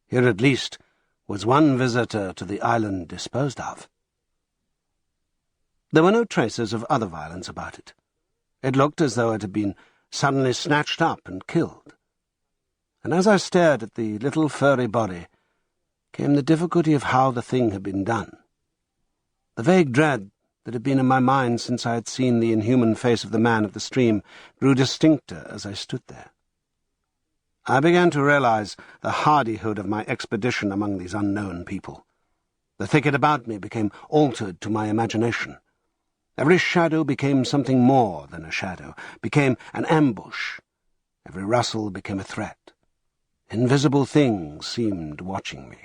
Here at least was one visitor to the island disposed of. There were no traces of other violence about it. It looked as though it had been suddenly snatched up and killed. And as I stared at the little furry body, came the difficulty of how the thing had been done. The vague dread that had been in my mind since I had seen the inhuman face of the man at the stream grew distincter as I stood there. I began to realize the hardihood of my expedition among these unknown people. The thicket about me became altered to my imagination. Every shadow became something more than a shadow, became an ambush. Every rustle became a threat. Invisible things seemed watching me.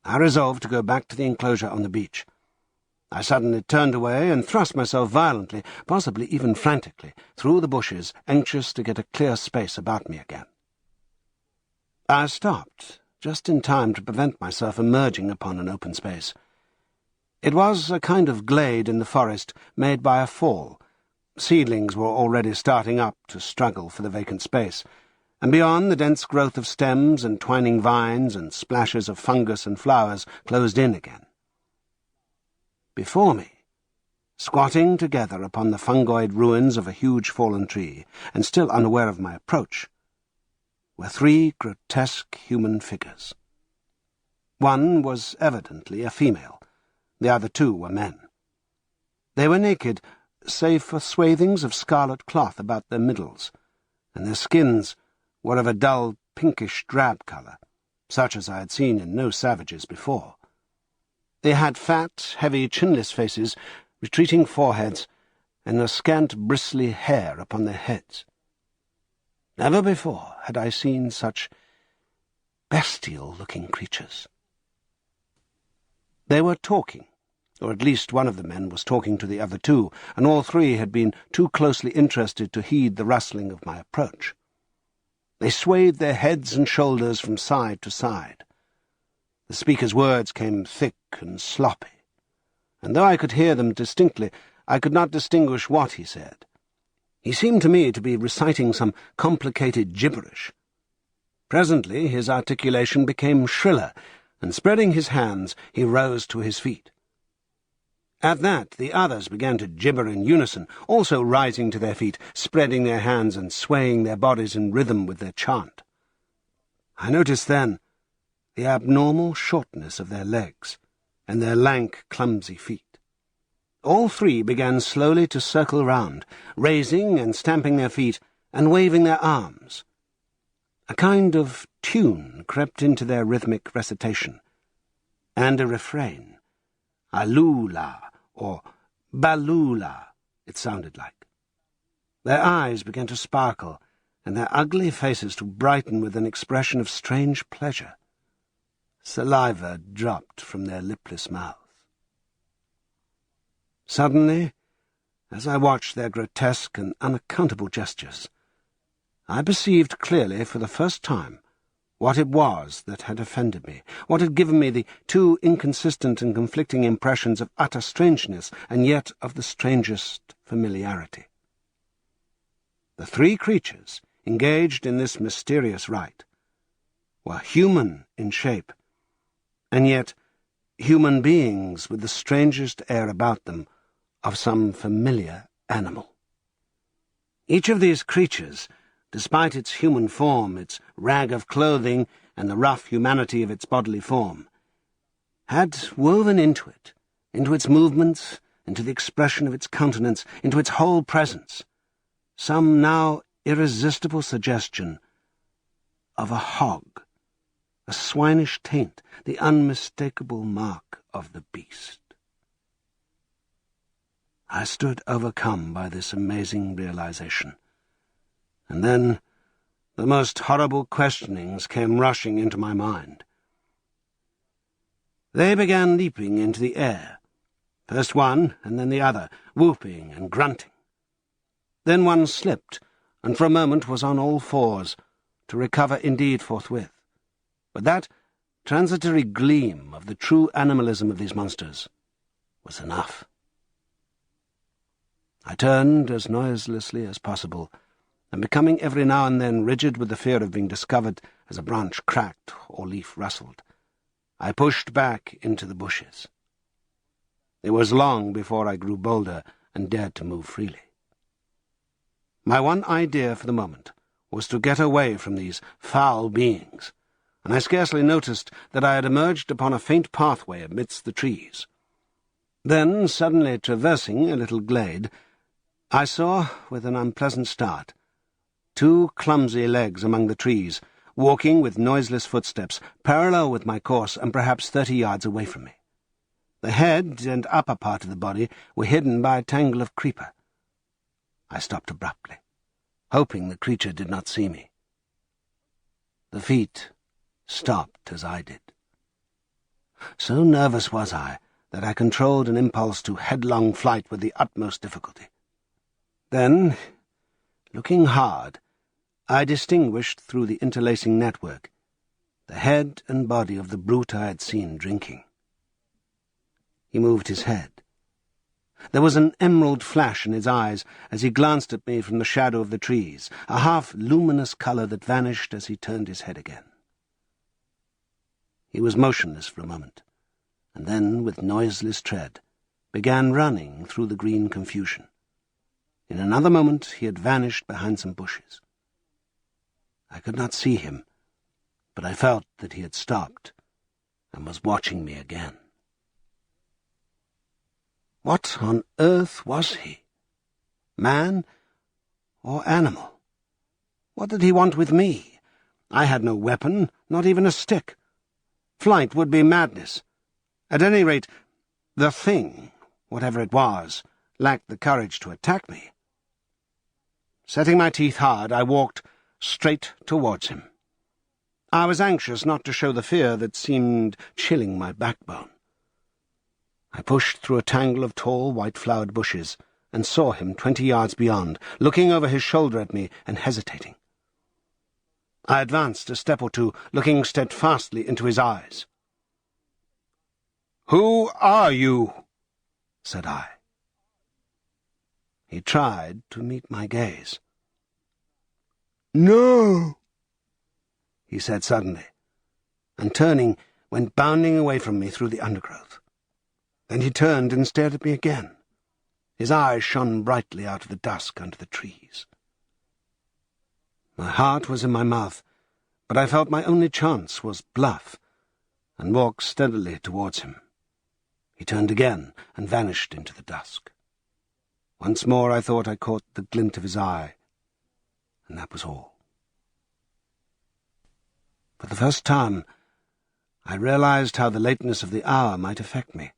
I resolved to go back to the enclosure on the beach. I suddenly turned away and thrust myself violently, possibly even frantically, through the bushes, anxious to get a clear space about me again. I stopped, just in time to prevent myself emerging upon an open space. It was a kind of glade in the forest made by a fall. Seedlings were already starting up to struggle for the vacant space, and beyond the dense growth of stems and twining vines and splashes of fungus and flowers closed in again. Before me, squatting together upon the fungoid ruins of a huge fallen tree, and still unaware of my approach, were three grotesque human figures. One was evidently a female. The other two were men. They were naked, save for swathings of scarlet cloth about their middles, and their skins were of a dull pinkish drab colour, such as I had seen in no savages before. They had fat, heavy, chinless faces, retreating foreheads, and a scant bristly hair upon their heads. Never before had I seen such bestial-looking creatures. They were talking, or at least one of the men was talking to the other two, and all three had been too closely interested to heed the rustling of my approach. They swayed their heads and shoulders from side to side. The speaker's words came thick and sloppy, and though I could hear them distinctly, I could not distinguish what he said. He seemed to me to be reciting some complicated gibberish. Presently his articulation became shriller, and spreading his hands, he rose to his feet. At that the others began to gibber in unison, also rising to their feet, spreading their hands and swaying their bodies in rhythm with their chant. I noticed then the abnormal shortness of their legs, and their lank, clumsy feet. All three began slowly to circle round, raising and stamping their feet and waving their arms. A kind of tune crept into their rhythmic recitation, and a refrain. Alula, or Balula, it sounded like. Their eyes began to sparkle, and their ugly faces to brighten with an expression of strange pleasure. Saliva dropped from their lipless mouths. Suddenly, as I watched their grotesque and unaccountable gestures, I perceived clearly for the first time what it was that had offended me, what had given me the two inconsistent and conflicting impressions of utter strangeness and yet of the strangest familiarity. The three creatures engaged in this mysterious rite were human in shape, and yet human beings with the strangest air about them of some familiar animal. Each of these creatures, despite its human form, its rag of clothing, and the rough humanity of its bodily form, had woven into it, into its movements, into the expression of its countenance, into its whole presence, some now irresistible suggestion of a hog, a swinish taint, the unmistakable mark of the beast. I stood overcome by this amazing realization, and then the most horrible questionings came rushing into my mind. They began leaping into the air, first one and then the other, whooping and grunting. Then one slipped, and for a moment was on all fours, to recover indeed forthwith. But that transitory gleam of the true animalism of these monsters was enough. I turned as noiselessly as possible, and becoming every now and then rigid with the fear of being discovered as a branch cracked or leaf rustled, I pushed back into the bushes. It was long before I grew bolder and dared to move freely. My one idea for the moment was to get away from these foul beings, and I scarcely noticed that I had emerged upon a faint pathway amidst the trees. Then, suddenly traversing a little glade, I saw, with an unpleasant start, two clumsy legs among the trees, walking with noiseless footsteps, parallel with my course and perhaps 30 yards away from me. The head and upper part of the body were hidden by a tangle of creeper. I stopped abruptly, hoping the creature did not see me. The feet stopped as I did. So nervous was I that I controlled an impulse to headlong flight with the utmost difficulty. Then, looking hard, I distinguished through the interlacing network the head and body of the brute I had seen drinking. He moved his head. There was an emerald flash in his eyes as he glanced at me from the shadow of the trees, a half-luminous colour that vanished as he turned his head again. He was motionless for a moment, and then, with noiseless tread, began running through the green confusion. In another moment he had vanished behind some bushes. I could not see him, but I felt that he had stopped and was watching me again. What on earth was he? Man or animal? What did he want with me? I had no weapon, not even a stick. Flight would be madness. At any rate, the thing, whatever it was, lacked the courage to attack me. Setting my teeth hard, I walked straight towards him. I was anxious not to show the fear that seemed chilling my backbone. I pushed through a tangle of tall, white-flowered bushes and saw him 20 yards beyond, looking over his shoulder at me and hesitating. I advanced a step or two, looking steadfastly into his eyes. "Who are you?" said I. He tried to meet my gaze. "No," he said suddenly, and turning, went bounding away from me through the undergrowth. Then he turned and stared at me again. His eyes shone brightly out of the dusk under the trees. My heart was in my mouth, but I felt my only chance was bluff, and walked steadily towards him. He turned again and vanished into the dusk. Once more I thought I caught the glint of his eye, and that was all. For the first time, I realized how the lateness of the hour might affect me.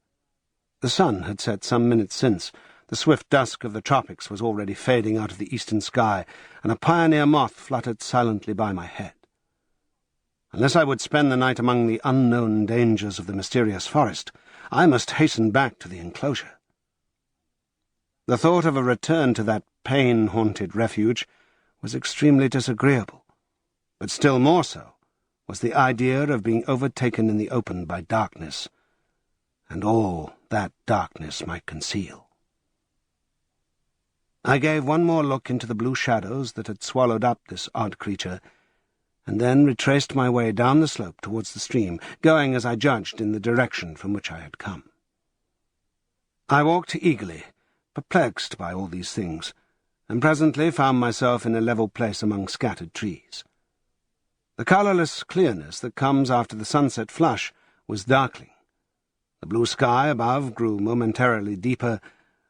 The sun had set some minutes since. The swift dusk of the tropics was already fading out of the eastern sky, and a pioneer moth fluttered silently by my head. Unless I would spend the night among the unknown dangers of the mysterious forest, I must hasten back to the enclosure. The thought of a return to that pain-haunted refuge was extremely disagreeable, but still more so was the idea of being overtaken in the open by darkness, and all that darkness might conceal. I gave one more look into the blue shadows that had swallowed up this odd creature, and then retraced my way down the slope towards the stream, going, as I judged, in the direction from which I had come. I walked eagerly, perplexed by all these things, and presently found myself in a level place among scattered trees. The colourless clearness that comes after the sunset flush was darkling. The blue sky above grew momentarily deeper,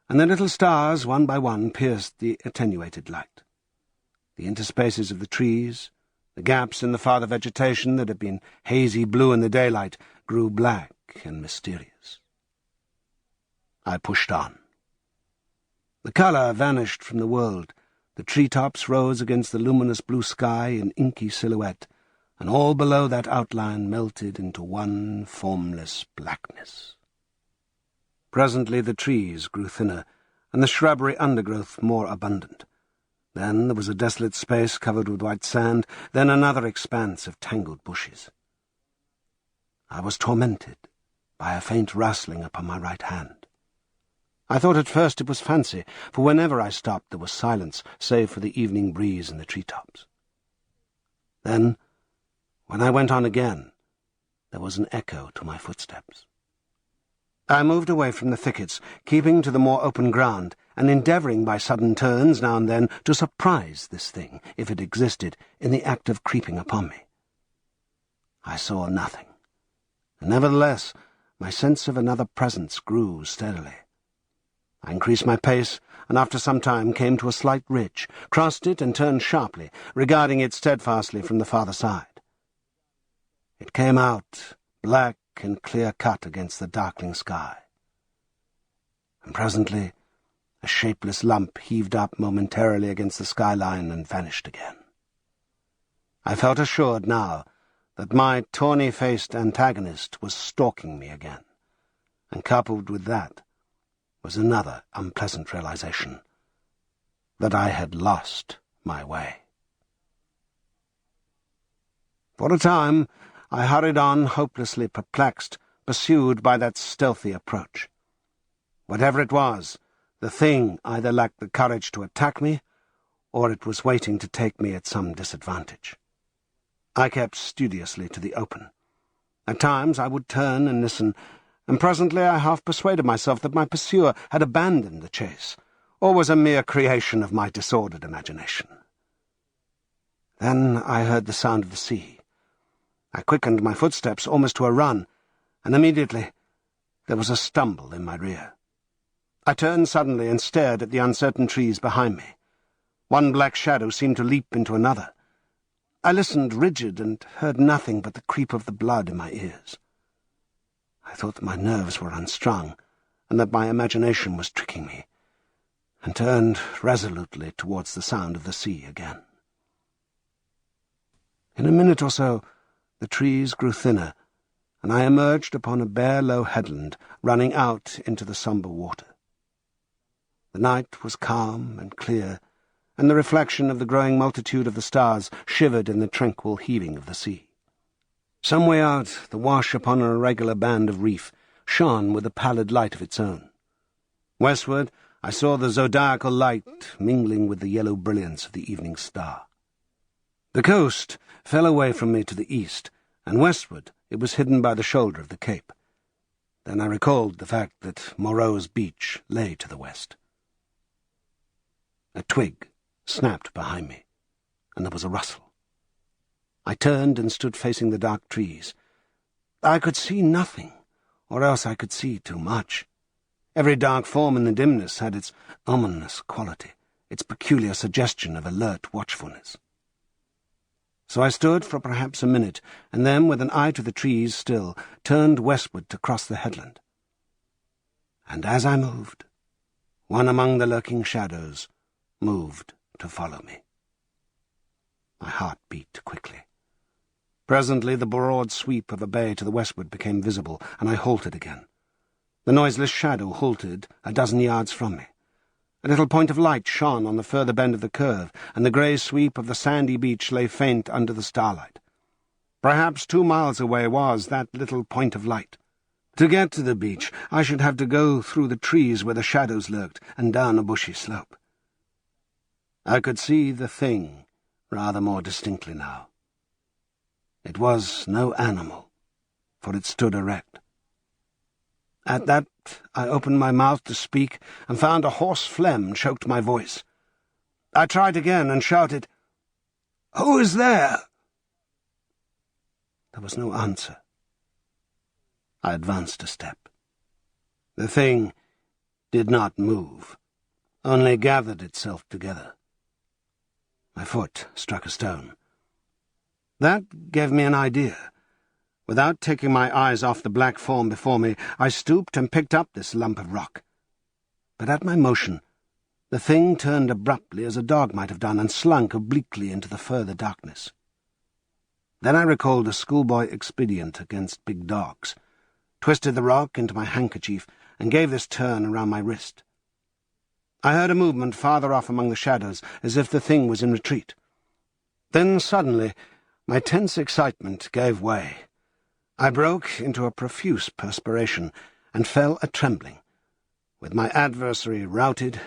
and the little stars, one by one, pierced the attenuated light. The interspaces of the trees, the gaps in the farther vegetation that had been hazy blue in the daylight, grew black and mysterious. I pushed on. The colour vanished from the world. The tree-tops rose against the luminous blue sky in inky silhouette, and all below that outline melted into one formless blackness. Presently the trees grew thinner, and the shrubbery undergrowth more abundant. Then there was a desolate space covered with white sand, then another expanse of tangled bushes. I was tormented by a faint rustling upon my right hand. I thought at first it was fancy, for whenever I stopped there was silence, save for the evening breeze in the tree-tops. Then, when I went on again, there was an echo to my footsteps. I moved away from the thickets, keeping to the more open ground, and endeavouring by sudden turns now and then to surprise this thing, if it existed, in the act of creeping upon me. I saw nothing, and nevertheless my sense of another presence grew steadily. I increased my pace, and after some time came to a slight ridge, crossed it and turned sharply, regarding it steadfastly from the farther side. It came out, black and clear-cut against the darkling sky. And presently a shapeless lump heaved up momentarily against the skyline and vanished again. I felt assured now that my tawny-faced antagonist was stalking me again, and coupled with that was another unpleasant realization, that I had lost my way. For a time I hurried on, hopelessly perplexed, pursued by that stealthy approach. Whatever it was, the thing either lacked the courage to attack me, or it was waiting to take me at some disadvantage. I kept studiously to the open. At times I would turn and listen, and presently I half persuaded myself that my pursuer had abandoned the chase, or was a mere creation of my disordered imagination. Then I heard the sound of the sea. I quickened my footsteps almost to a run, and immediately there was a stumble in my rear. I turned suddenly and stared at the uncertain trees behind me. One black shadow seemed to leap into another. I listened rigid and heard nothing but the creep of the blood in my ears. I thought that my nerves were unstrung, and that my imagination was tricking me, and turned resolutely towards the sound of the sea again. In a minute or so the trees grew thinner, and I emerged upon a bare low headland running out into the sombre water. The night was calm and clear, and the reflection of the growing multitude of the stars shivered in the tranquil heaving of the sea. Some way out, the wash upon an irregular band of reef shone with a pallid light of its own. Westward, I saw the zodiacal light mingling with the yellow brilliance of the evening star. The coast fell away from me to the east, and westward it was hidden by the shoulder of the cape. Then I recalled the fact that Moreau's beach lay to the west. A twig snapped behind me, and there was a rustle. I turned and stood facing the dark trees. I could see nothing, or else I could see too much. Every dark form in the dimness had its ominous quality, its peculiar suggestion of alert watchfulness. So I stood for perhaps a minute, and then, with an eye to the trees still, turned westward to cross the headland. And as I moved, one among the lurking shadows moved to follow me. My heart beat quickly. Presently the broad sweep of a bay to the westward became visible, and I halted again. The noiseless shadow halted a dozen yards from me. A little point of light shone on the further bend of the curve, and the grey sweep of the sandy beach lay faint under the starlight. Perhaps 2 miles away was that little point of light. To get to the beach, I should have to go through the trees where the shadows lurked, and down a bushy slope. I could see the thing rather more distinctly now. It was no animal, for it stood erect. At that, I opened my mouth to speak, and found a hoarse phlegm choked my voice. I tried again and shouted, "Who is there?" There was no answer. I advanced a step. The thing did not move, only gathered itself together. My foot struck a stone. That gave me an idea. Without taking my eyes off the black form before me, I stooped and picked up this lump of rock. But at my motion, the thing turned abruptly as a dog might have done, and slunk obliquely into the further darkness. Then I recalled a schoolboy expedient against big dogs, twisted the rock into my handkerchief, and gave this turn around my wrist. I heard a movement farther off among the shadows, as if the thing was in retreat. Then suddenly my tense excitement gave way. I broke into a profuse perspiration, and fell a-trembling, with my adversary routed,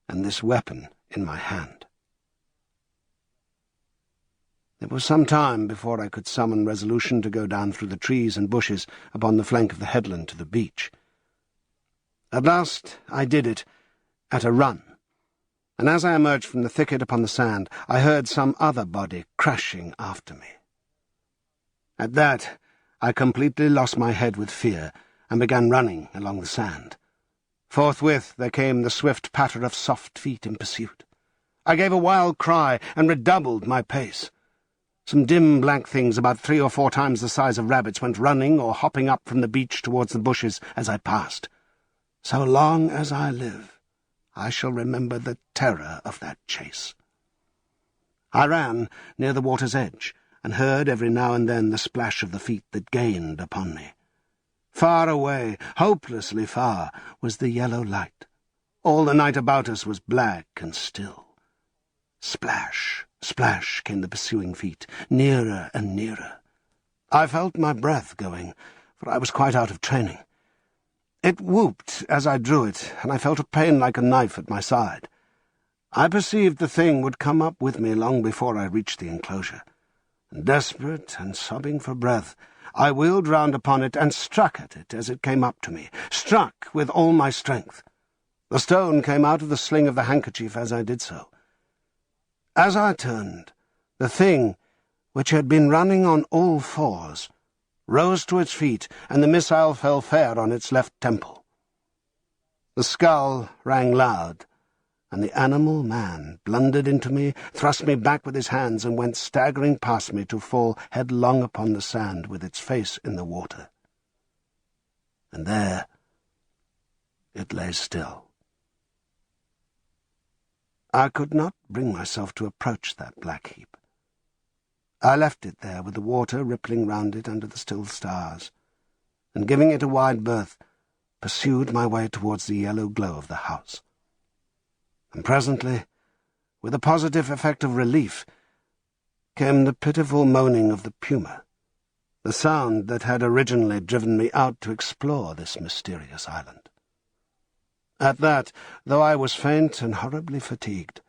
and this weapon in my hand. It was some time before I could summon resolution to go down through the trees and bushes upon the flank of the headland to the beach. At last I did it, at a run, and as I emerged from the thicket upon the sand, I heard some other body crashing after me. At that, I completely lost my head with fear, and began running along the sand. Forthwith there came the swift patter of soft feet in pursuit. I gave a wild cry, and redoubled my pace. Some dim black things about 3 or 4 times the size of rabbits went running or hopping up from the beach towards the bushes as I passed. So long as I live, I shall remember the terror of that chase. I ran near the water's edge, and heard every now and then the splash of the feet that gained upon me. Far away, hopelessly far, was the yellow light. All the night about us was black and still. Splash, splash came the pursuing feet, nearer and nearer. I felt my breath going, for I was quite out of training. It whooped as I drew it, and I felt a pain like a knife at my side. I perceived the thing would come up with me long before I reached the enclosure. Desperate and sobbing for breath, I wheeled round upon it and struck at it as it came up to me, struck with all my strength. The stone came out of the sling of the handkerchief as I did so. As I turned, the thing, which had been running on all fours, rose to its feet, and the missile fell fair on its left temple. The skull rang loud, and the animal man blundered into me, thrust me back with his hands, and went staggering past me to fall headlong upon the sand with its face in the water. And there it lay still. I could not bring myself to approach that black heap. I left it there with the water rippling round it under the still stars, and giving it a wide berth, pursued my way towards the yellow glow of the house. And presently, with a positive effect of relief, came the pitiful moaning of the puma, the sound that had originally driven me out to explore this mysterious island. At that, though I was faint and horribly fatigued,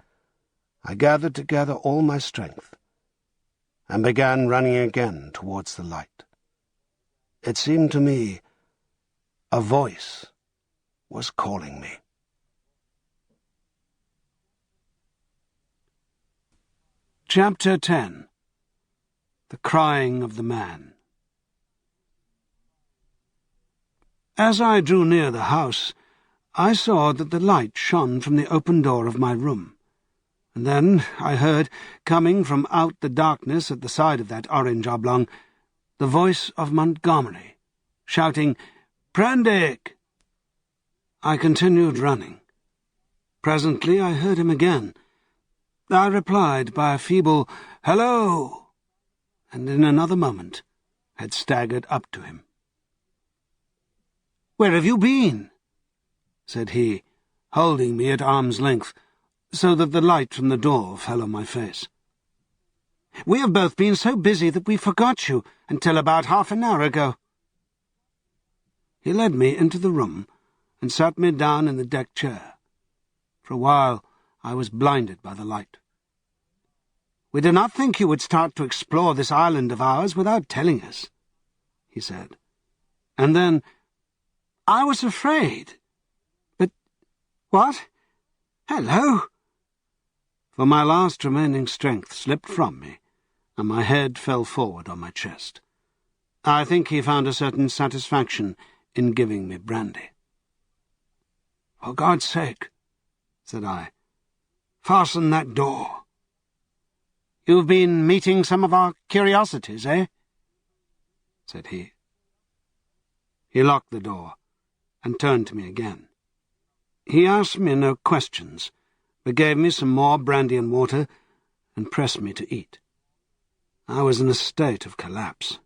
I gathered together all my strength, and began running again towards the light. It seemed to me a voice was calling me. Chapter 10. The Crying of the Man. As I drew near the house, I saw that the light shone from the open door of my room, and then I heard, coming from out the darkness at the side of that orange oblong, the voice of Montgomery, shouting, "Prendick!" I continued running. Presently I heard him again. I replied by a feeble "Hello!" and in another moment had staggered up to him. "Where have you been?" said he, holding me at arm's length, so that the light from the door fell on my face. "We have both been so busy that we forgot you until about half an hour ago." He led me into the room and sat me down in the deck chair. For a while I was blinded by the light. "We did not think you would start to explore this island of ours without telling us," he said. And then, "I was afraid. But, what? Hello!" For my last remaining strength slipped from me, and my head fell forward on my chest. I think he found a certain satisfaction in giving me brandy. "For God's sake," said I, "fasten that door." "You've been meeting some of our curiosities, eh?" said he. He locked the door and turned to me again. He asked me no questions, but gave me some more brandy and water and pressed me to eat. I was in a state of collapse.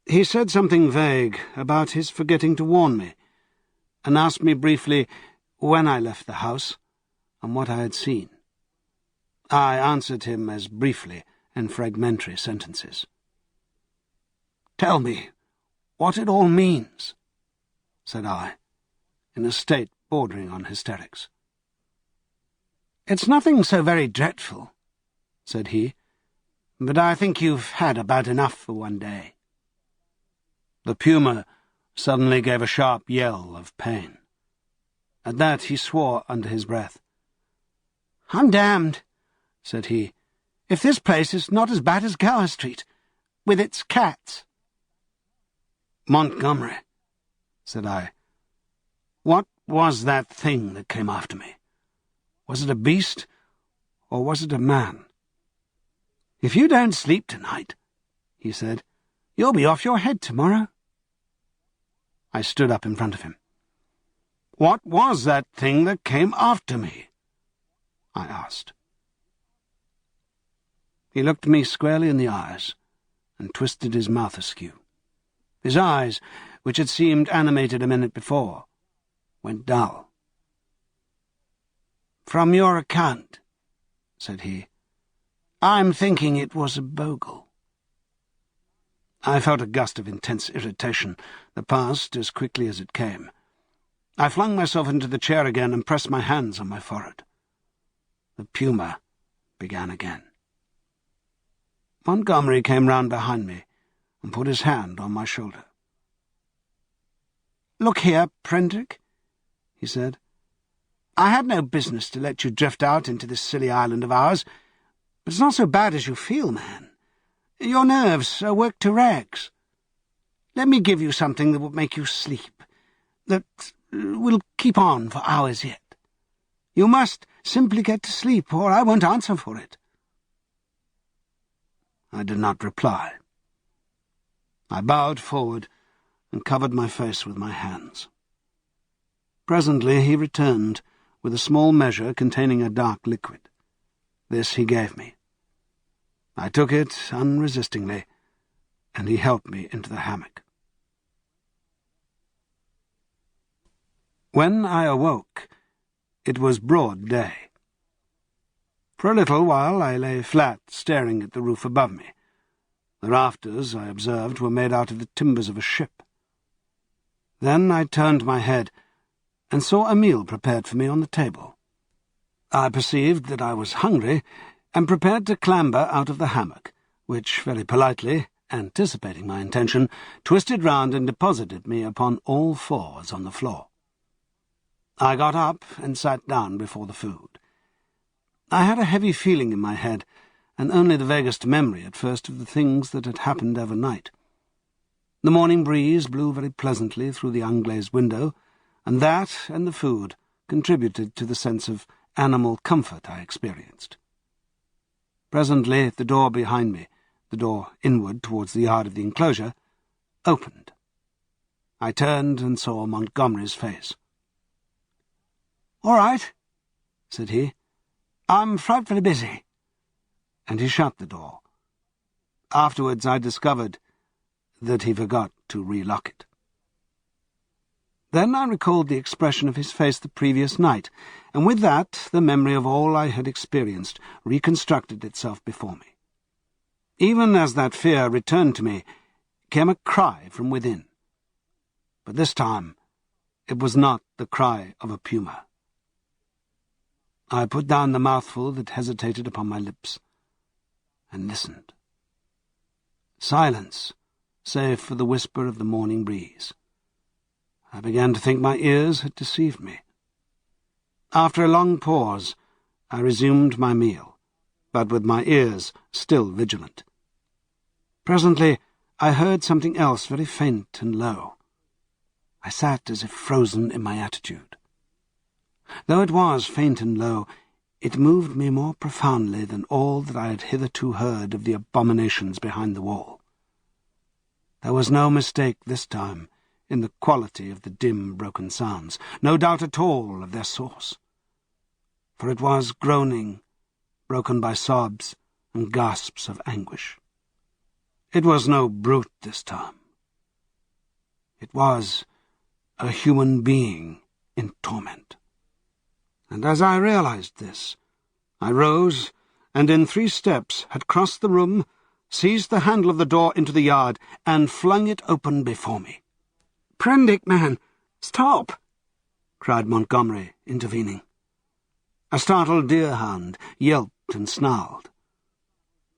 He said something vague about his forgetting to warn me, and asked me briefly when I left the house and what I had seen. I answered him as briefly in fragmentary sentences. "Tell me what it all means," said I, in a state bordering on hysterics. "It's nothing so very dreadful," said he, "but I think you've had about enough for one day." The puma suddenly gave a sharp yell of pain. At that he swore under his breath. "I'm damned," said he, "if this place is not as bad as Gower Street, with its cats." "Montgomery," said I, "what was that thing that came after me? Was it a beast, or was it a man?" "If you don't sleep tonight," he said, "you'll be off your head tomorrow." I stood up in front of him. "What was that thing that came after me?" I asked. He looked me squarely in the eyes and twisted his mouth askew. His eyes, which had seemed animated a minute before, went dull. "From your account," said he, "I'm thinking it was a bogle." I felt a gust of intense irritation that passed as quickly as it came. I flung myself into the chair again and pressed my hands on my forehead. The puma began again. Montgomery came round behind me and put his hand on my shoulder. "Look here, Prendick," he said. "I had no business to let you drift out into this silly island of ours, but it's not so bad as you feel, man. Your nerves are worked to rags. Let me give you something that will make you sleep, that will keep on for hours yet. You must simply get to sleep, or I won't answer for it." I did not reply. I bowed forward and covered my face with my hands. Presently he returned with a small measure containing a dark liquid. This he gave me. I took it unresistingly, and he helped me into the hammock. When I awoke, it was broad day. For a little while I lay flat, staring at the roof above me. The rafters, I observed, were made out of the timbers of a ship. Then I turned my head and saw a meal prepared for me on the table. I perceived that I was hungry, and prepared to clamber out of the hammock, which, very politely, anticipating my intention, twisted round and deposited me upon all fours on the floor. I got up and sat down before the food. I had a heavy feeling in my head, and only the vaguest memory at first of the things that had happened overnight. The morning breeze blew very pleasantly through the unglazed window, and that and the food contributed to the sense of animal comfort I experienced. Presently the door behind me, the door inward towards the yard of the enclosure, opened. I turned and saw Montgomery's face. "All right," said he. "I'm frightfully busy." And he shut the door. Afterwards I discovered that he forgot to relock it. Then I recalled the expression of his face the previous night, and with that the memory of all I had experienced reconstructed itself before me. Even as that fear returned to me, came a cry from within. But this time it was not the cry of a puma. I put down the mouthful that hesitated upon my lips, and listened. Silence, save for the whisper of the morning breeze. I began to think my ears had deceived me. After a long pause, I resumed my meal, but with my ears still vigilant. Presently I heard something else very faint and low. I sat as if frozen in my attitude. Though it was faint and low, it moved me more profoundly than all that I had hitherto heard of the abominations behind the wall. There was no mistake this time in the quality of the dim, broken sounds, no doubt at all of their source. For it was groaning, broken by sobs and gasps of anguish. It was no brute this time. It was a human being in torment. And as I realized this, I rose, and in 3 steps had crossed the room, seized the handle of the door into the yard, and flung it open before me. "Prendick, man, stop!" cried Montgomery, intervening. A startled deerhound yelped and snarled.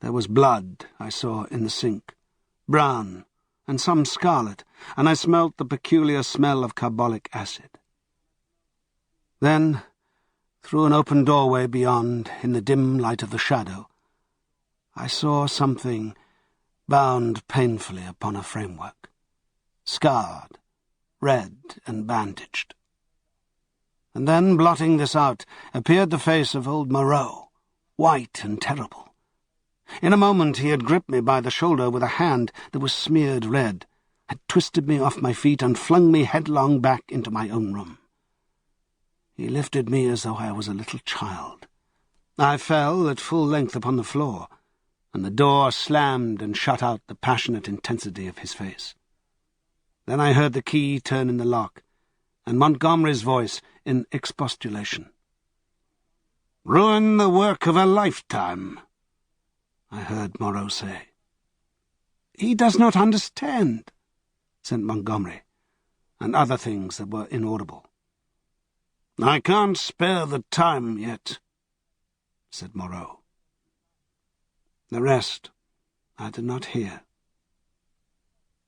There was blood, I saw, in the sink, brown, and some scarlet, and I smelt the peculiar smell of carbolic acid. Then, through an open doorway beyond, in the dim light of the shadow, I saw something bound painfully upon a framework, scarred, red and bandaged. And then, blotting this out, appeared the face of old Moreau, white and terrible. In a moment he had gripped me by the shoulder with a hand that was smeared red, had twisted me off my feet and flung me headlong back into my own room. He lifted me as though I was a little child. I fell at full length upon the floor, and the door slammed and shut out the passionate intensity of his face. Then I heard the key turn in the lock, and Montgomery's voice in expostulation. "Ruin the work of a lifetime," I heard Moreau say. "He does not understand," said Montgomery, and other things that were inaudible. "I can't spare the time yet," said Moreau. The rest I did not hear.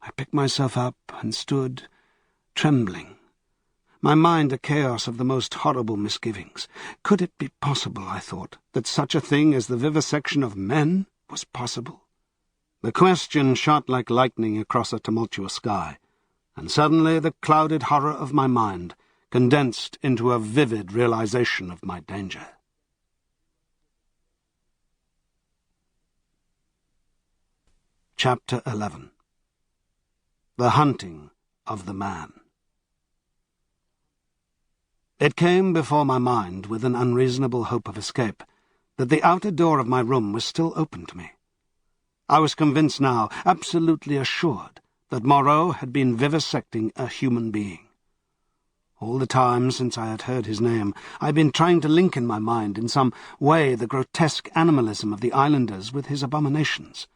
I picked myself up and stood, trembling, my mind a chaos of the most horrible misgivings. Could it be possible, I thought, that such a thing as the vivisection of men was possible? The question shot like lightning across a tumultuous sky, and suddenly the clouded horror of my mind condensed into a vivid realization of my danger. Chapter 11. The Hunting of the Man. It came before my mind with an unreasonable hope of escape that the outer door of my room was still open to me. I was convinced now, absolutely assured, that Moreau had been vivisecting a human being. All the time since I had heard his name, I had been trying to link in my mind in some way the grotesque animalism of the islanders with his abominations.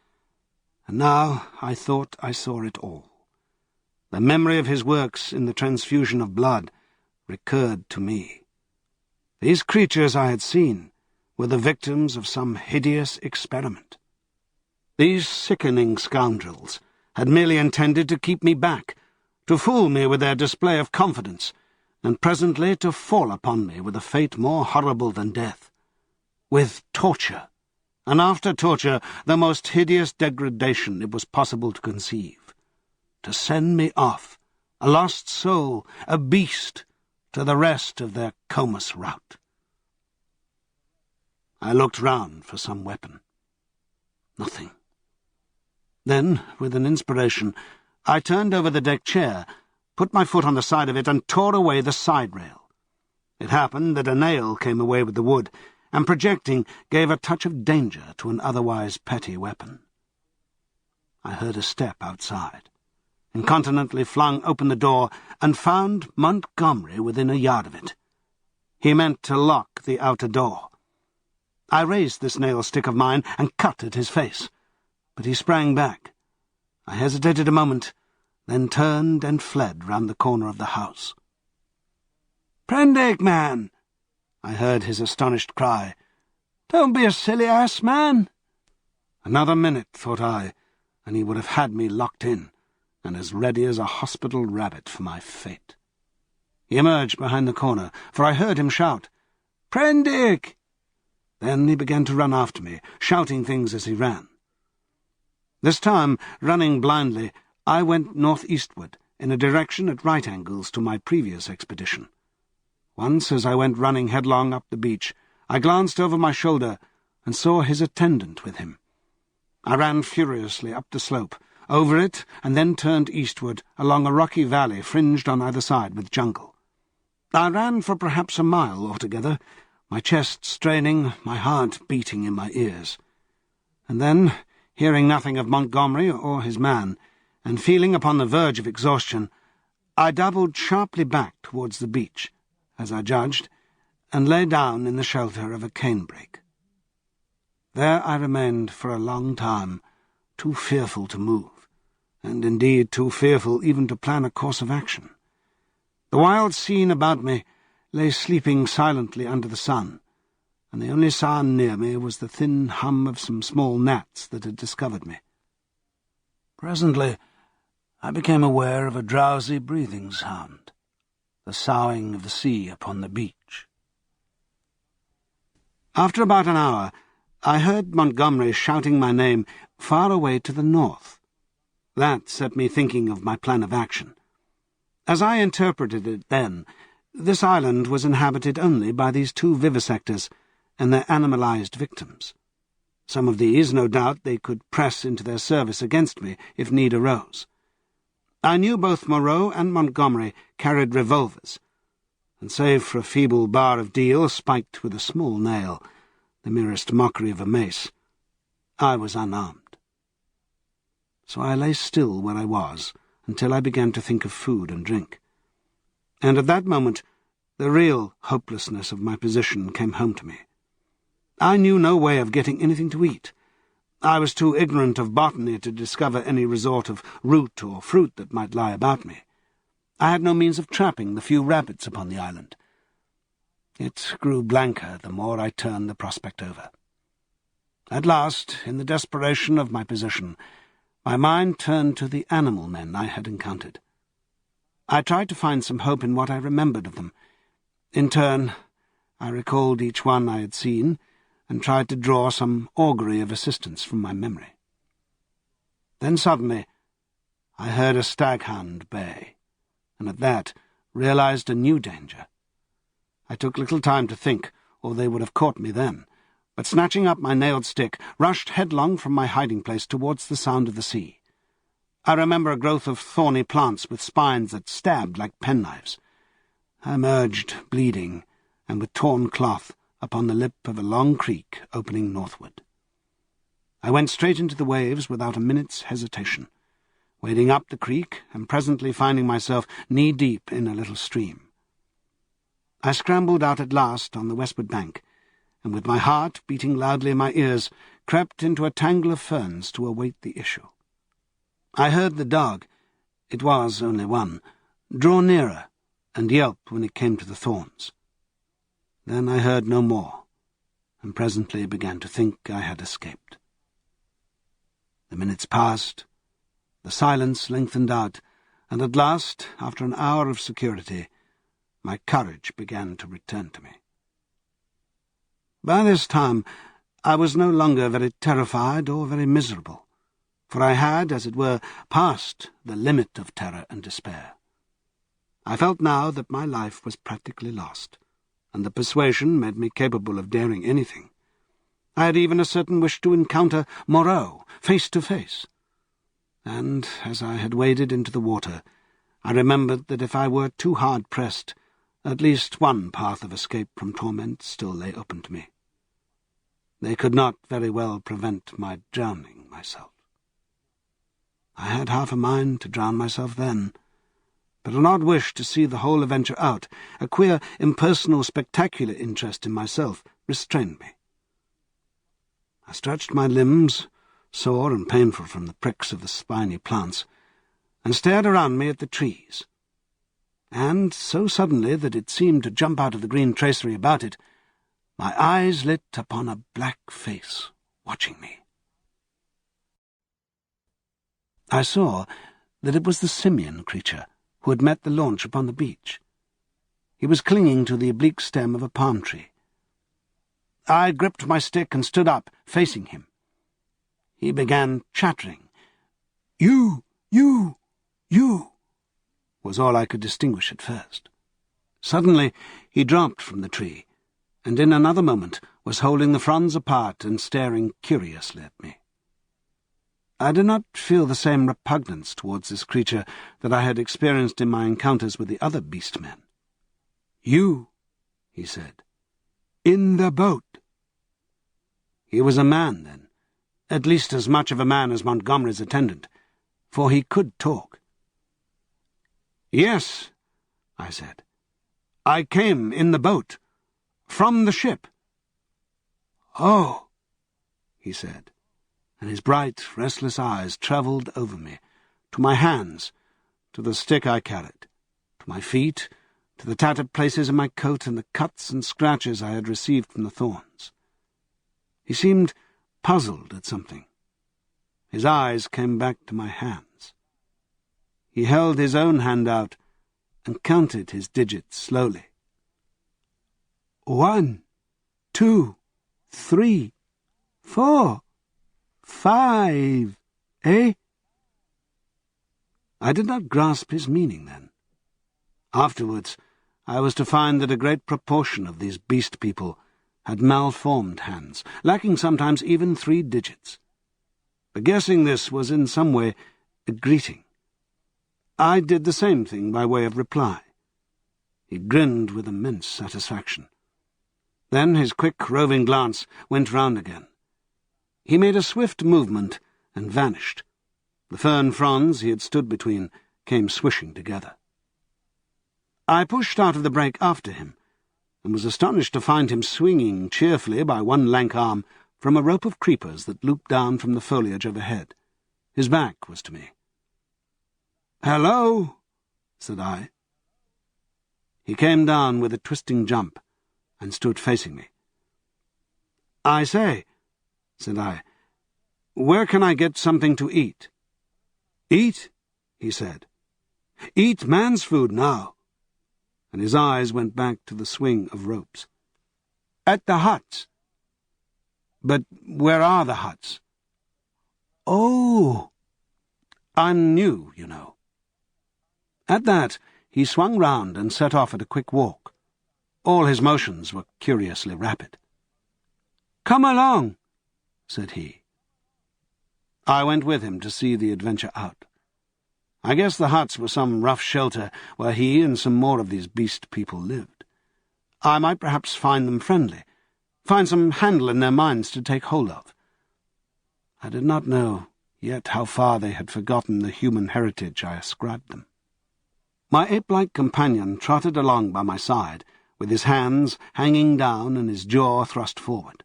And now I thought I saw it all. The memory of his works in the transfusion of blood recurred to me. These creatures I had seen were the victims of some hideous experiment. These sickening scoundrels had merely intended to keep me back, to fool me with their display of confidence, and presently to fall upon me with a fate more horrible than death, with torture, and after torture the most hideous degradation it was possible to conceive. to send me off, a lost soul, a beast, to the rest of their comus rout. I looked round for some weapon. Nothing. Then, with an inspiration, I turned over the deck chair, put my foot on the side of it, and tore away the side rail. It happened that a nail came away with the wood, and projecting gave a touch of danger to an otherwise petty weapon. I heard a step outside, incontinently flung open the door, and found Montgomery within a yard of it. He meant to lock the outer door. I raised this nail-stick of mine and cut at his face, but he sprang back. I hesitated a moment, then turned and fled round the corner of the house. "Prendick, man!" I heard his astonished cry. "Don't be a silly ass, man!" Another minute, thought I, and he would have had me locked in, and as ready as a hospital rabbit for my fate. He emerged behind the corner, for I heard him shout, "Prendick!" Then he began to run after me, shouting things as he ran. This time, running blindly, I went northeastward, in a direction at right angles to my previous expedition. Once, as I went running headlong up the beach, I glanced over my shoulder and saw his attendant with him. I ran furiously up the slope, over it, and then turned eastward along a rocky valley fringed on either side with jungle. I ran for perhaps a mile altogether, my chest straining, my heart beating in my ears. And then, hearing nothing of Montgomery or his man, and feeling upon the verge of exhaustion, I doubled sharply back towards the beach, as I judged, and lay down in the shelter of a canebrake. There I remained for a long time, too fearful to move, and indeed too fearful even to plan a course of action. The wild scene about me lay sleeping silently under the sun, and the only sound near me was the thin hum of some small gnats that had discovered me. Presently I became aware of a drowsy breathing sound, the soughing of the sea upon the beach. After about an hour, I heard Montgomery shouting my name far away to the north. That set me thinking of my plan of action. As I interpreted it then, this island was inhabited only by these two vivisectors and their animalized victims. Some of these, no doubt, they could press into their service against me if need arose. I knew both Moreau and Montgomery carried revolvers, and save for a feeble bar of deal spiked with a small nail, the merest mockery of a mace, I was unarmed. So I lay still where I was until I began to think of food and drink. And at that moment the real hopelessness of my position came home to me. I knew no way of getting anything to eat. I was too ignorant of botany to discover any resort of root or fruit that might lie about me. I had no means of trapping the few rabbits upon the island. It grew blanker the more I turned the prospect over. At last, in the desperation of my position, my mind turned to the animal men I had encountered. I tried to find some hope in what I remembered of them. In turn, I recalled each one I had seen, and tried to draw some augury of assistance from my memory. Then suddenly I heard a staghound bay, and at that realized a new danger. I took little time to think, or they would have caught me then, but snatching up my nailed stick, rushed headlong from my hiding-place towards the sound of the sea. I remember a growth of thorny plants with spines that stabbed like penknives. I emerged, bleeding, and with torn cloth, upon the lip of a long creek opening northward. I went straight into the waves without a minute's hesitation, wading up the creek and presently finding myself knee-deep in a little stream. I scrambled out at last on the westward bank, and with my heart beating loudly in my ears, crept into a tangle of ferns to await the issue. I heard the dog, it was only one, draw nearer and yelp when it came to the thorns. Then I heard no more, and presently began to think I had escaped. The minutes passed, the silence lengthened out, and at last, after an hour of security, my courage began to return to me. By this time I was no longer very terrified or very miserable, for I had, as it were, passed the limit of terror and despair. I felt now that my life was practically lost, and the persuasion made me capable of daring anything. I had even a certain wish to encounter Moreau, face to face. And, as I had waded into the water, I remembered that if I were too hard pressed, at least one path of escape from torment still lay open to me. They could not very well prevent my drowning myself. I had half a mind to drown myself then, but an odd wish to see the whole adventure out, a queer, impersonal, spectacular interest in myself, restrained me. I stretched my limbs, sore and painful from the pricks of the spiny plants, and stared around me at the trees. And, so suddenly that it seemed to jump out of the green tracery about it, my eyes lit upon a black face watching me. I saw that it was the simian creature who had met the launch upon the beach. He was clinging to the oblique stem of a palm tree. I gripped my stick and stood up, facing him. He began chattering. You, was all I could distinguish at first. Suddenly he dropped from the tree, and in another moment was holding the fronds apart and staring curiously at me. I did not feel the same repugnance towards this creature that I had experienced in my encounters with the other beast-men. "You," he said, "in the boat." He was a man, then, at least as much of a man as Montgomery's attendant, for he could talk. "Yes," I said. "I came in the boat, from the ship." "Oh," he said, and his bright, restless eyes travelled over me, to my hands, to the stick I carried, to my feet, to the tattered places in my coat and the cuts and scratches I had received from the thorns. He seemed puzzled at something. His eyes came back to my hands. He held his own hand out and counted his digits slowly. 1, 2, 3, 4, 5, eh? I did not grasp his meaning then. Afterwards, I was to find that a great proportion of these beast people had malformed hands, lacking sometimes even 3 digits. But guessing this was in some way a greeting. I did the same thing by way of reply. He grinned with immense satisfaction. Then his quick, roving glance went round again. He made a swift movement and vanished. The fern fronds he had stood between came swishing together. I pushed out of the brake after him, and was astonished to find him swinging cheerfully by one lank arm from a rope of creepers that looped down from the foliage overhead. His back was to me. "Hello," said I. He came down with a twisting jump and stood facing me. "I say," said I, "where can I get something to eat?" "Eat?" he said. "Eat man's food now." And his eyes went back to the swing of ropes. "At the huts." "But where are the huts?" "Oh, I'm new, you know." At that, he swung round and set off at a quick walk. All his motions were curiously rapid. "Come along," said he. I went with him to see the adventure out. I guess the huts were some rough shelter where he and some more of these beast people lived. I might perhaps find them friendly, find some handle in their minds to take hold of. I did not know yet how far they had forgotten the human heritage I ascribed them. My ape-like companion trotted along by my side, with his hands hanging down and his jaw thrust forward.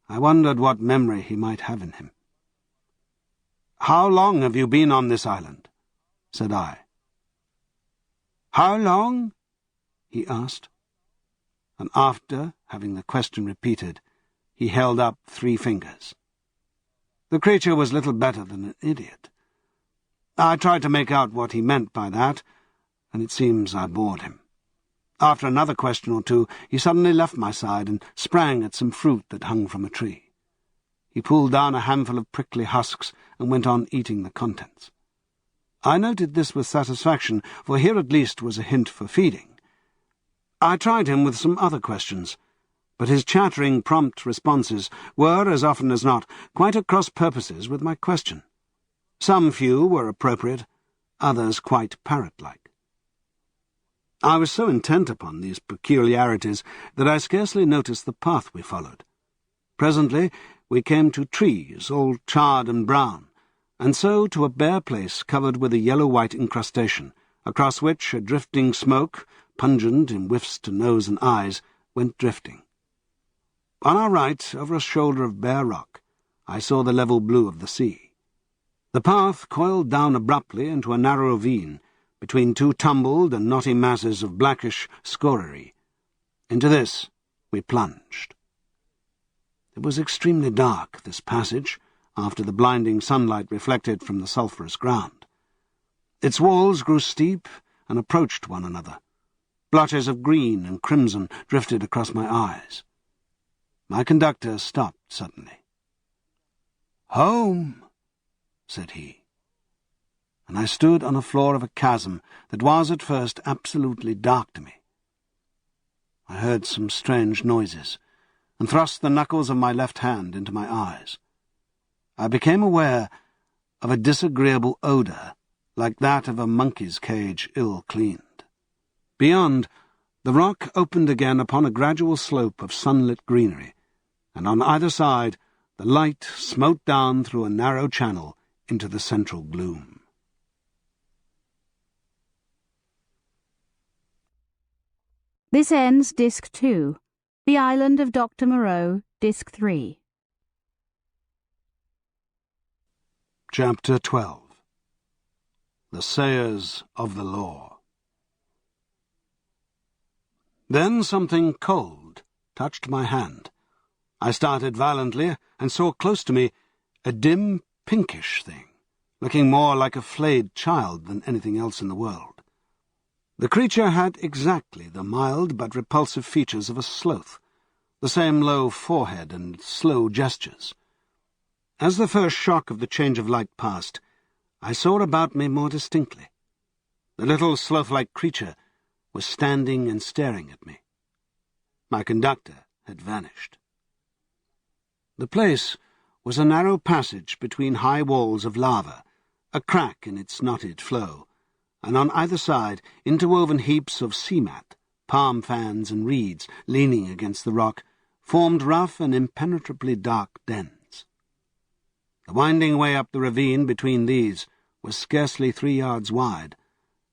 I wondered what memory he might have in him. "How long have you been on this island?" said I. "How long?" he asked, and after having the question repeated, he held up 3 fingers. The creature was little better than an idiot. I tried to make out what he meant by that, and it seems I bored him. After another question or two, he suddenly left my side and sprang at some fruit that hung from a tree. He pulled down a handful of prickly husks and went on eating the contents. I noted this with satisfaction, for here at least was a hint for feeding. I tried him with some other questions, but his chattering, prompt responses were, as often as not, quite at cross purposes with my question. Some few were appropriate, others quite parrot-like. I was so intent upon these peculiarities that I scarcely noticed the path we followed. Presently we came to trees, all charred and brown, and so to a bare place covered with a yellow-white incrustation, across which a drifting smoke, pungent in whiffs to nose and eyes, went drifting. On our right, over a shoulder of bare rock, I saw the level blue of the sea. The path coiled down abruptly into a narrow ravine between two tumbled and knotty masses of blackish scoriae. Into this we plunged. It was extremely dark, this passage, after the blinding sunlight reflected from the sulphurous ground. Its walls grew steep and approached one another. Blotches of green and crimson drifted across my eyes. My conductor stopped suddenly. "Home," said he, and I stood on the floor of a chasm that was at first absolutely dark to me. I heard some strange noises, and thrust the knuckles of my left hand into my eyes. I became aware of a disagreeable odour, like that of a monkey's cage ill cleaned. Beyond, the rock opened again upon a gradual slope of sunlit greenery, and on either side the light smote down through a narrow channel into the central gloom. This ends Disc 2, The Island of Dr. Moreau, Disc 3. Chapter 12. The Sayers of the Law. Then something cold touched my hand. I started violently and saw close to me a dim, pinkish thing, looking more like a flayed child than anything else in the world. The creature had exactly the mild but repulsive features of a sloth, the same low forehead and slow gestures. As the first shock of the change of light passed, I saw about me more distinctly. The little sloth-like creature was standing and staring at me. My conductor had vanished. The place was a narrow passage between high walls of lava, a crack in its knotted flow, and on either side interwoven heaps of sea mat, palm fans and reeds leaning against the rock, formed rough and impenetrably dark dens. The winding way up the ravine between these was scarcely 3 yards wide,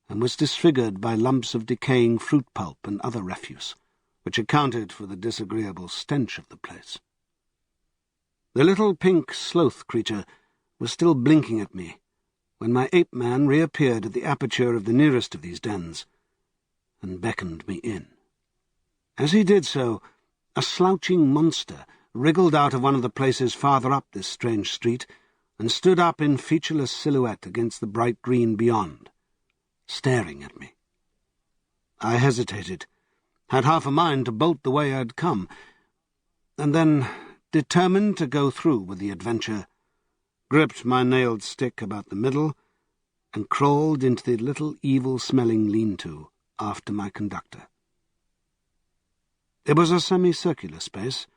and was disfigured by lumps of decaying fruit pulp and other refuse, which accounted for the disagreeable stench of the place. The little pink sloth creature was still blinking at me when my ape-man reappeared at the aperture of the nearest of these dens and beckoned me in. As he did so, a slouching monster wriggled out of one of the places farther up this strange street and stood up in featureless silhouette against the bright green beyond, staring at me. I hesitated, had half a mind to bolt the way I had come, and then, determined to go through with the adventure, gripped my nailed stick about the middle and crawled into the little evil-smelling lean-to after my conductor. It was a semicircular space,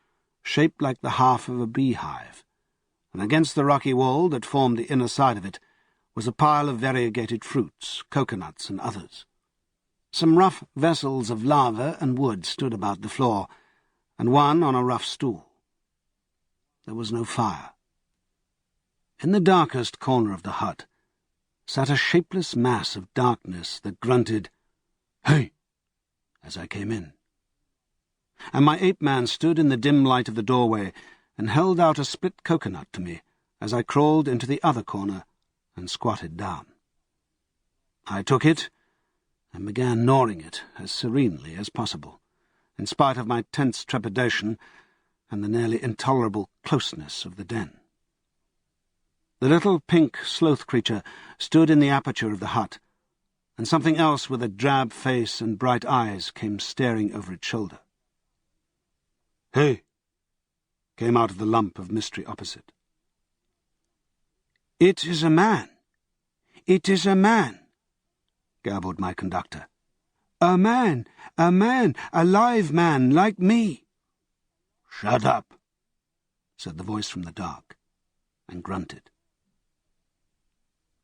shaped like the half of a beehive, and against the rocky wall that formed the inner side of it was a pile of variegated fruits, coconuts and others. Some rough vessels of lava and wood stood about the floor, and one on a rough stool. There was no fire. In the darkest corner of the hut sat a shapeless mass of darkness that grunted, "Hey!" as I came in. And my ape-man stood in the dim light of the doorway and held out a split coconut to me as I crawled into the other corner and squatted down. I took it and began gnawing it as serenely as possible, in spite of my tense trepidation and the nearly intolerable closeness of the den. The little pink sloth creature stood in the aperture of the hut, and something else with a drab face and bright eyes came staring over its shoulder. "Hey!" came out of the lump of mystery opposite. "It is a man! It is a man!" gabbled my conductor. "A man! A man! A live man like me!" "Shut up!" said the voice from the dark, and grunted.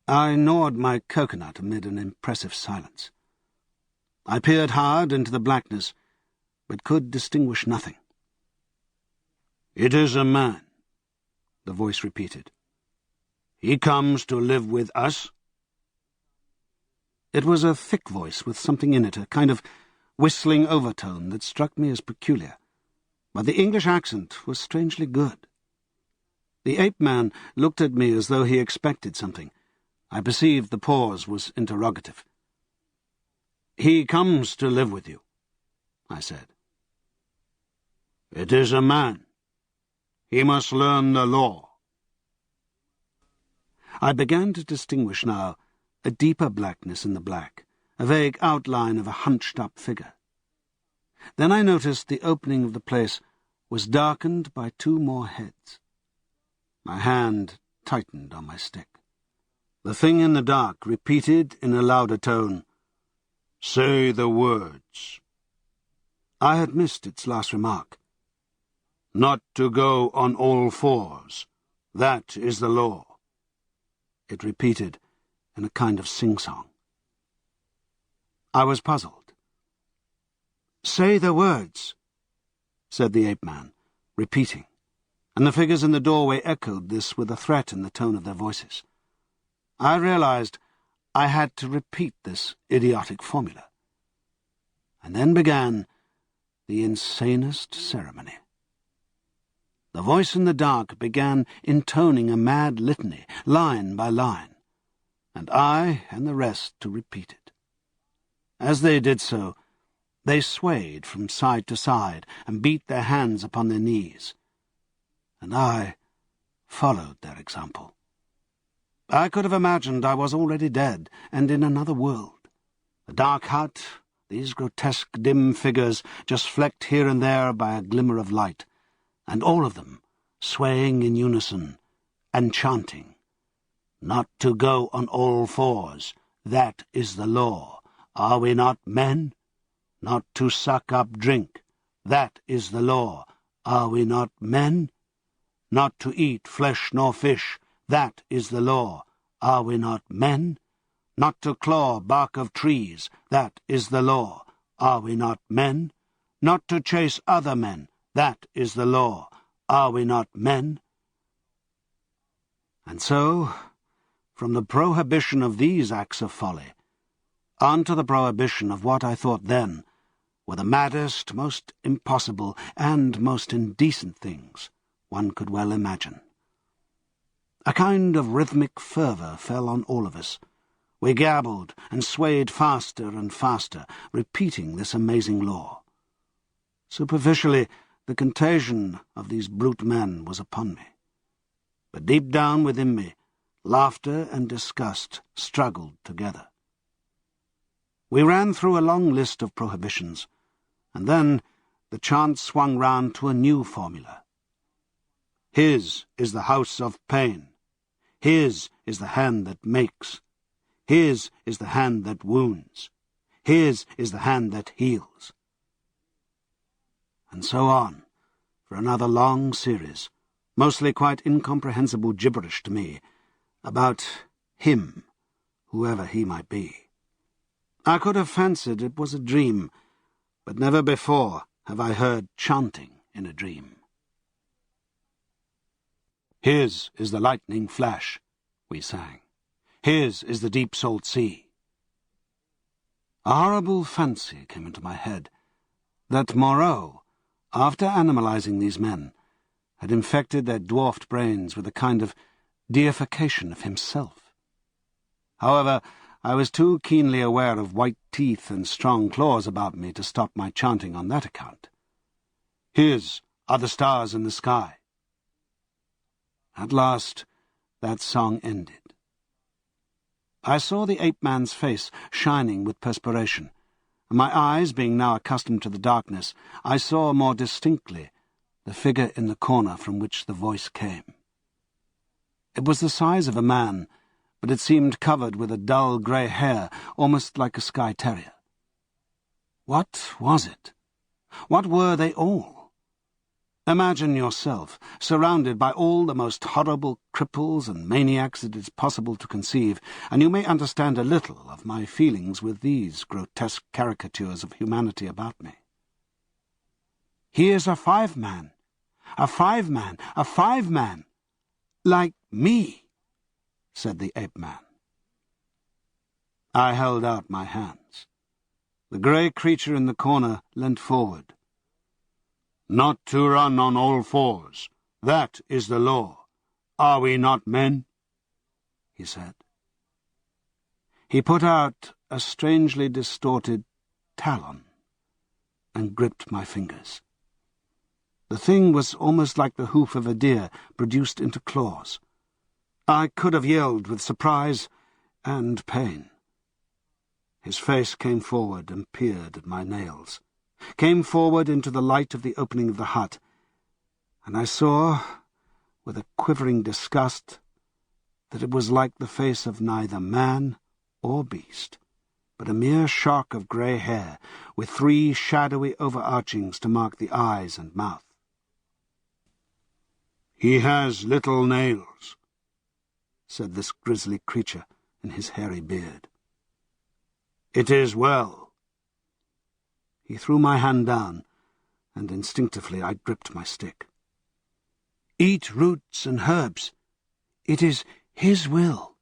I gnawed my coconut amid an impressive silence. I peered hard into the blackness, but could distinguish nothing. "It is a man," the voice repeated. "He comes to live with us." It was a thick voice with something in it, a kind of whistling overtone that struck me as peculiar, but the English accent was strangely good. The ape-man looked at me as though he expected something. I perceived the pause was interrogative. "He comes to live with you," I said. "It is a man. He must learn the law." I began to distinguish now a deeper blackness in the black, a vague outline of a hunched-up figure. Then I noticed the opening of the place was darkened by two more heads. My hand tightened on my stick. The thing in the dark repeated in a louder tone, "Say the words." I had missed its last remark. "Not to go on all fours. That is the law," it repeated in a kind of sing-song. I was puzzled. "Say the words," said the ape-man, repeating, and the figures in the doorway echoed this with a threat in the tone of their voices. I realized I had to repeat this idiotic formula. And then began the insanest ceremony. The voice in the dark began intoning a mad litany, line by line, and I and the rest to repeat it. As they did so, they swayed from side to side and beat their hands upon their knees, and I followed their example. I could have imagined I was already dead and in another world. The dark hut, these grotesque dim figures just flecked here and there by a glimmer of light, and all of them swaying in unison and chanting, "Not to go on all fours, that is the law. Are we not men? Not to suck up drink, that is the law. Are we not men? Not to eat flesh nor fish, that is the law. Are we not men? Not to claw bark of trees, that is the law. Are we not men? Not to chase other men, that is the law. Are we not men?" And so, from the prohibition of these acts of folly, on to the prohibition of what I thought then were the maddest, most impossible, and most indecent things one could well imagine. A kind of rhythmic fervour fell on all of us. We gabbled and swayed faster and faster, repeating this amazing law. Superficially, the contagion of these brute men was upon me. But deep down within me, laughter and disgust struggled together. We ran through a long list of prohibitions, and then the chant swung round to a new formula. "His is the house of pain. His is the hand that makes. His is the hand that wounds. His is the hand that heals." And so on, for another long series, mostly quite incomprehensible gibberish to me, about him, whoever he might be. I could have fancied it was a dream, but never before have I heard chanting in a dream. "His is the lightning flash," we sang. "His is the deep salt sea." A horrible fancy came into my head, that Moreau, after animalizing these men, had infected their dwarfed brains with a kind of deification of himself. However, I was too keenly aware of white teeth and strong claws about me to stop my chanting on that account. "His are the stars in the sky." At last, that song ended. I saw the ape-man's face shining with perspiration, and my eyes being now accustomed to the darkness, I saw more distinctly the figure in the corner from which the voice came. It was the size of a man, but it seemed covered with a dull grey hair, almost like a Skye Terrier. What was it? What were they all? Imagine yourself surrounded by all the most horrible cripples and maniacs it is possible to conceive, and you may understand a little of my feelings with these grotesque caricatures of humanity about me. He is a five-man, a five-man, a five-man, like me, said the ape-man. I held out my hands. The grey creature in the corner leant forward. Not to run on all fours. That is the law. Are we not men? He said. He put out a strangely distorted talon and gripped my fingers. The thing was almost like the hoof of a deer produced into claws. I could have yelled with surprise and pain. His face came forward and peered at my nails, came forward into the light of the opening of the hut, and I saw, with a quivering disgust, that it was like the face of neither man or beast, but a mere shock of grey hair, with 3 shadowy overarchings to mark the eyes and mouth. "He has little nails," said this grisly creature in his hairy beard. "It is well." He threw my hand down, and instinctively I gripped my stick. "Eat roots and herbs. It is his will,"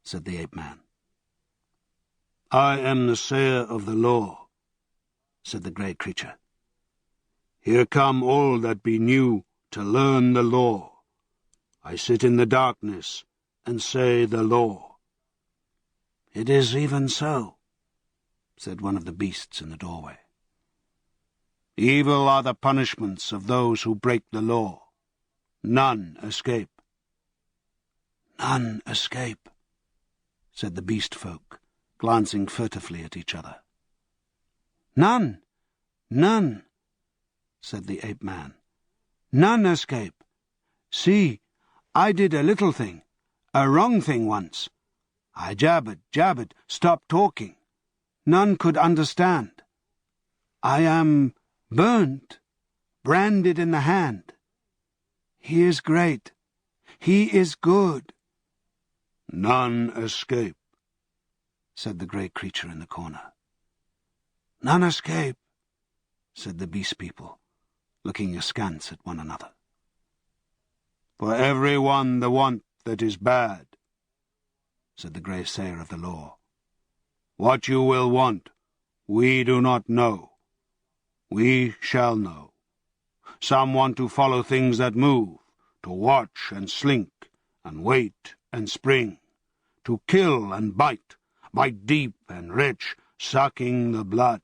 said the ape-man. "I am the sayer of the law," said the grey creature. "Here come all that be new to learn the law. I sit in the darkness and say the law." "It is even so," said one of the beasts in the doorway. "Evil are the punishments of those who break the law. None escape." "None escape," said the beast folk, glancing furtively at each other. "None, none," said the ape-man. "None escape. See, I did a little thing, a wrong thing once. I jabbered, stopped talking. None could understand. I am burnt, branded in the hand. He is great. He is good." "None escape," said the grey creature in the corner. "None escape," said the beast people, looking askance at one another. "For every one the want that is bad," said the grey sayer of the law. "What you will want, we do not know. We shall know. Some want to follow things that move, to watch and slink, and wait and spring, to kill and bite deep and rich, sucking the blood.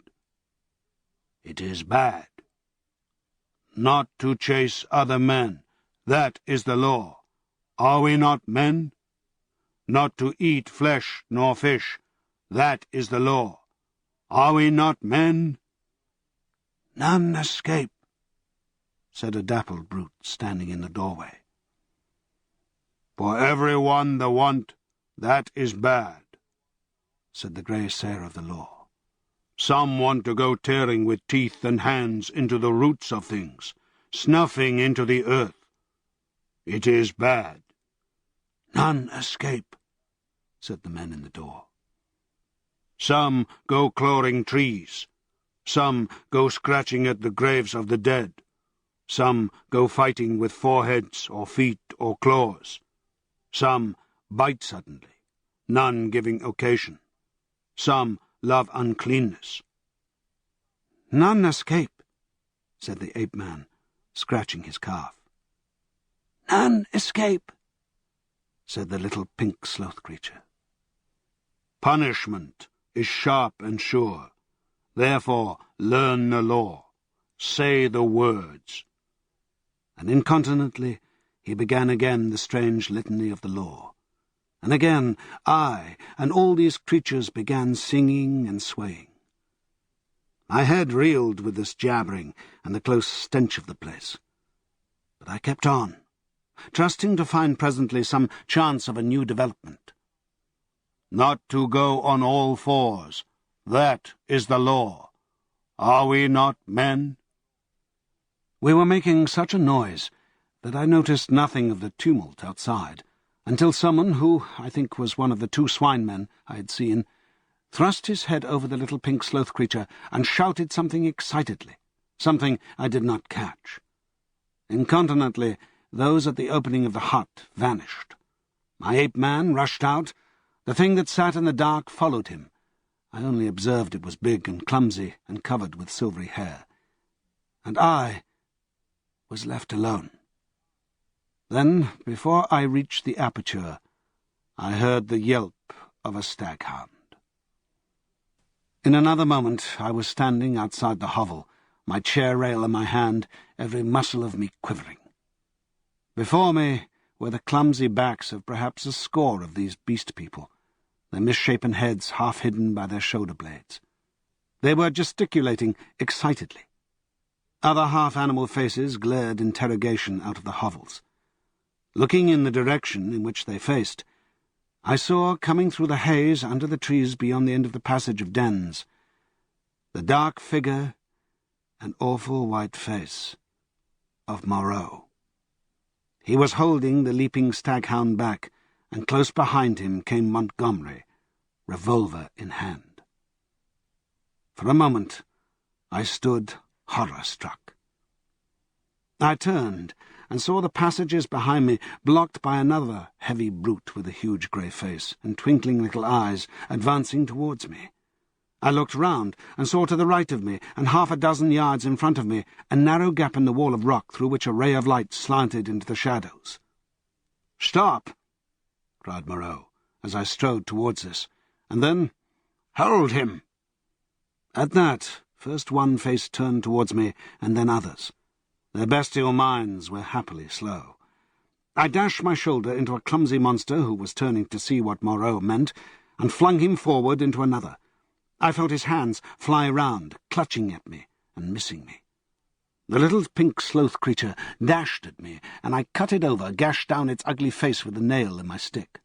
It is bad. Not to chase other men, that is the law. Are we not men? Not to eat flesh nor fish, that is the law. Are we not men?" "None escape," said a dappled brute standing in the doorway. "For every one the want, that is bad," said the grey sayer of the law. "Some want to go tearing with teeth and hands into the roots of things, snuffing into the earth. It is bad." "None escape," said the men in the door. "Some go clawing trees. Some go scratching at the graves of the dead. Some go fighting with foreheads or feet or claws. Some bite suddenly, none giving occasion. Some love uncleanness." "None escape," said the ape-man, scratching his calf. "None escape," said the little pink sloth creature. "Punishment is sharp and sure. Therefore learn the law. Say the words." And incontinently he began again the strange litany of the law. And again I and all these creatures began singing and swaying. My head reeled with this jabbering and the close stench of the place. But I kept on, trusting to find presently some chance of a new development. "Not to go on all fours. That is the law. Are we not men?" We were making such a noise that I noticed nothing of the tumult outside, until someone, who I think was one of the 2 swine men I had seen, thrust his head over the little pink sloth creature and shouted something excitedly, something I did not catch. Incontinently, those at the opening of the hut vanished. My ape-man rushed out. The thing that sat in the dark followed him. I only observed it was big and clumsy and covered with silvery hair. And I was left alone. Then, before I reached the aperture, I heard the yelp of a staghound. In another moment I was standing outside the hovel, my chair rail in my hand, every muscle of me quivering. Before me were the clumsy backs of perhaps a score of these beast people, their misshapen heads half hidden by their shoulder blades. They were gesticulating excitedly. Other half-animal faces glared interrogation out of the hovels. Looking in the direction in which they faced, I saw, coming through the haze under the trees beyond the end of the passage of dens, the dark figure and awful white face of Moreau. He was holding the leaping staghound back, and close behind him came Montgomery, revolver in hand. For a moment I stood horror-struck. I turned and saw the passages behind me blocked by another heavy brute with a huge grey face and twinkling little eyes advancing towards me. I looked round and saw to the right of me, and 6 yards in front of me, a narrow gap in the wall of rock through which a ray of light slanted into the shadows. "Stop!" cried Moreau, as I strode towards us, and then, "Hold him!" At that, first one face turned towards me, and then others. Their bestial minds were happily slow. I dashed my shoulder into a clumsy monster who was turning to see what Moreau meant, and flung him forward into another. I felt his hands fly round, clutching at me and missing me. The little pink sloth creature dashed at me, and I cut it over, gashed down its ugly face with the nail in my stick.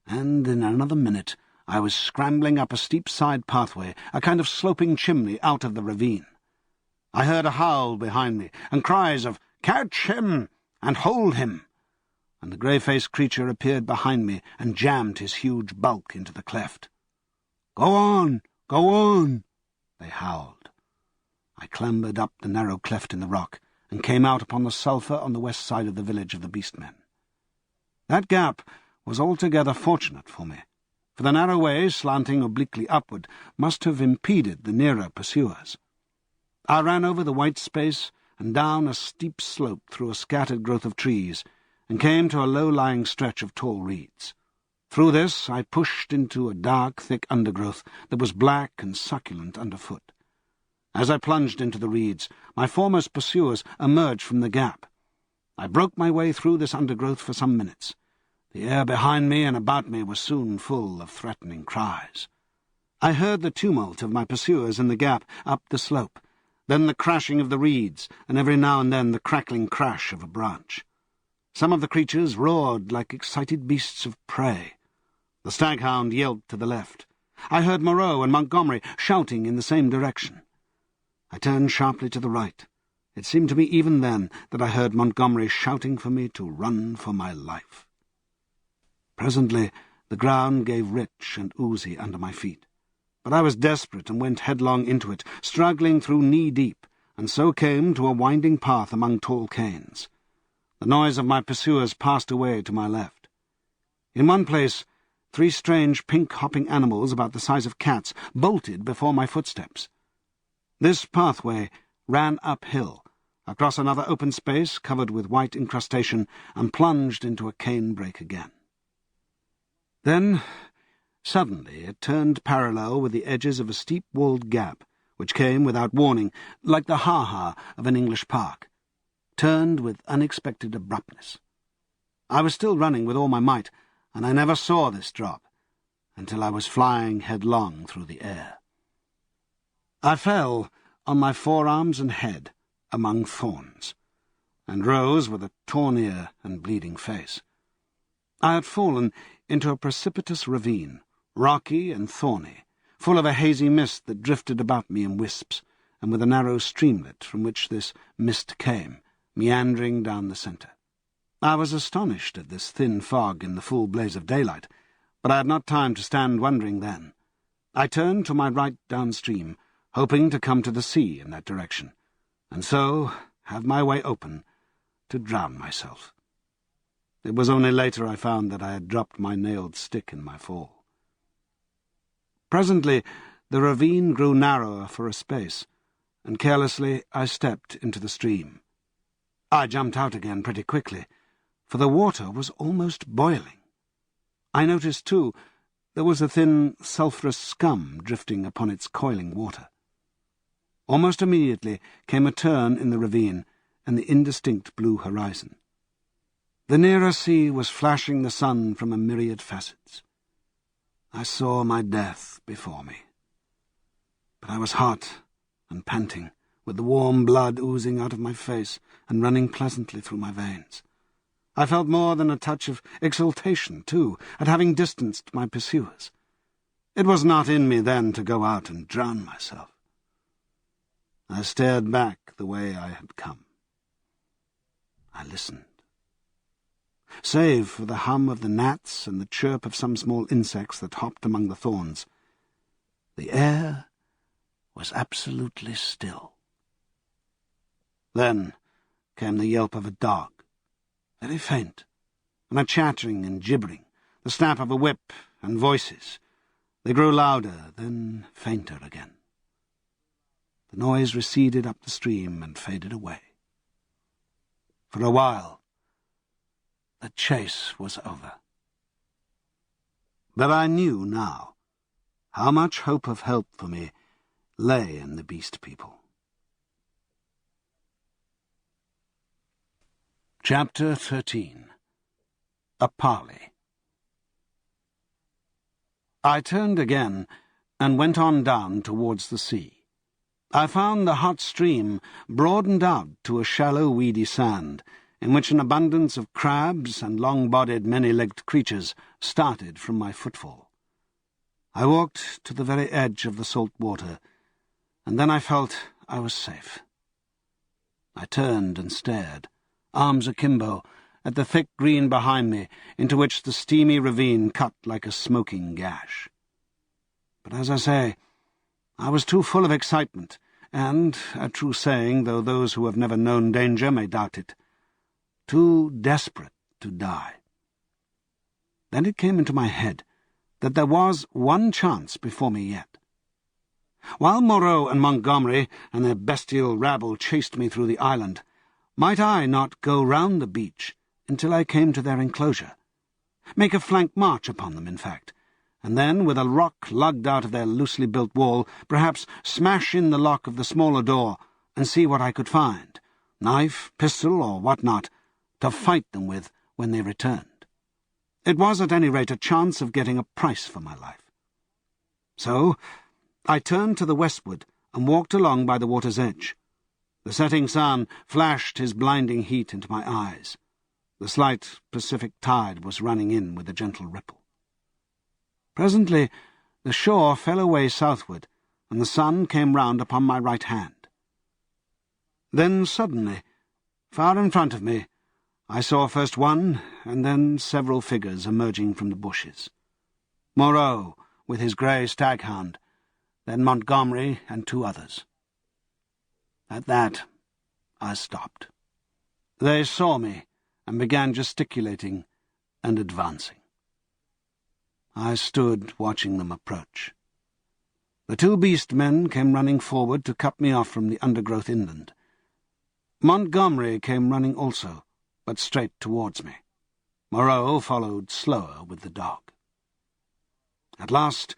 And in another minute I was scrambling up a steep side pathway, a kind of sloping chimney out of the ravine. I heard a howl behind me, and cries of "Catch him!" and "Hold him!" and the grey-faced creature appeared behind me and jammed his huge bulk into the cleft. "Go on! Go on!" they howled. I clambered up the narrow cleft in the rock, and came out upon the sulphur on the west side of the village of the beastmen. That gap was altogether fortunate for me, for the narrow way, slanting obliquely upward, must have impeded the nearer pursuers. I ran over the white space and down a steep slope through a scattered growth of trees, and came to a low-lying stretch of tall reeds. Through this I pushed into a dark, thick undergrowth that was black and succulent underfoot. As I plunged into the reeds, my foremost pursuers emerged from the gap. I broke my way through this undergrowth for some minutes. The air behind me and about me was soon full of threatening cries. I heard the tumult of my pursuers in the gap up the slope, then the crashing of the reeds, and every now and then the crackling crash of a branch. Some of the creatures roared like excited beasts of prey. The staghound yelped to the left. I heard Moreau and Montgomery shouting in the same direction. I turned sharply to the right. It seemed to me even then that I heard Montgomery shouting for me to run for my life. Presently the ground gave rich and oozy under my feet, but I was desperate and went headlong into it, struggling through knee-deep, and so came to a winding path among tall canes. The noise of my pursuers passed away to my left. In one place 3 strange pink-hopping animals about the size of cats bolted before my footsteps. This pathway ran uphill, across another open space covered with white incrustation, and plunged into a cane brake again. Then, suddenly, it turned parallel with the edges of a steep-walled gap, which came without warning, like the ha-ha of an English park, turned with unexpected abruptness. I was still running with all my might, and I never saw this drop, until I was flying headlong through the air. I fell on my forearms and head among thorns. and rose with a torn ear and bleeding face. I had fallen into a precipitous ravine, rocky and thorny, full of a hazy mist that drifted about me in wisps, and with a narrow streamlet from which this mist came, meandering down the centre. I was astonished at this thin fog in the full blaze of daylight, but I had not time to stand wondering then. I turned to my right downstream, hoping to come to the sea in that direction, and so have my way open to drown myself. It was only later I found that I had dropped my nailed stick in my fall. Presently the ravine grew narrower for a space, and carelessly I stepped into the stream. I jumped out again pretty quickly, for the water was almost boiling. I noticed, too, there was a thin, sulphurous scum drifting upon its coiling water. Almost immediately came a turn in the ravine and the indistinct blue horizon. The nearer sea was flashing the sun from a myriad facets. I saw my death before me. But I was hot and panting, with the warm blood oozing out of my face and running pleasantly through my veins. I felt more than a touch of exultation, too, at having distanced my pursuers. It was not in me then to go out and drown myself. I stared back the way I had come. I listened. Save for the hum of the gnats and the chirp of some small insects that hopped among the thorns, the air was absolutely still. Then came the yelp of a dog, very faint, and a chattering and gibbering, the snap of a whip, and voices. They grew louder, then fainter again. The noise receded up the stream and faded away. For a while, the chase was over. But I knew now how much hope of help for me lay in the beast people. Chapter 13. A Parley. I turned again and went on down towards the sea. I found the hot stream broadened out to a shallow, weedy sand, in which an abundance of crabs and long-bodied, many-legged creatures started from my footfall. I walked to the very edge of the salt water, and then I felt I was safe. I turned and stared, arms akimbo, at the thick green behind me, into which the steamy ravine cut like a smoking gash. But as I say, I was too full of excitement, and, a true saying, though those who have never known danger may doubt it, too desperate to die. Then it came into my head that there was one chance before me yet. While Moreau and Montgomery and their bestial rabble chased me through the island, might I not go round the beach until I came to their enclosure? Make a flank march upon them, in fact, and then, with a rock lugged out of their loosely built wall, perhaps smash in the lock of the smaller door and see what I could find, knife, pistol, or what not, to fight them with when they returned. It was at any rate a chance of getting a price for my life. So I turned to the westward and walked along by the water's edge. The setting sun flashed his blinding heat into my eyes. The slight Pacific tide was running in with a gentle ripple. Presently the shore fell away southward, and the sun came round upon my right hand. Then suddenly, far in front of me, I saw first one and then several figures emerging from the bushes. Moreau, with his grey staghound, then Montgomery and two others. At that, I stopped. They saw me and began gesticulating and advancing. I stood watching them approach. The two beast men came running forward to cut me off from the undergrowth inland. Montgomery came running also, but straight towards me. Moreau followed slower with the dog. At last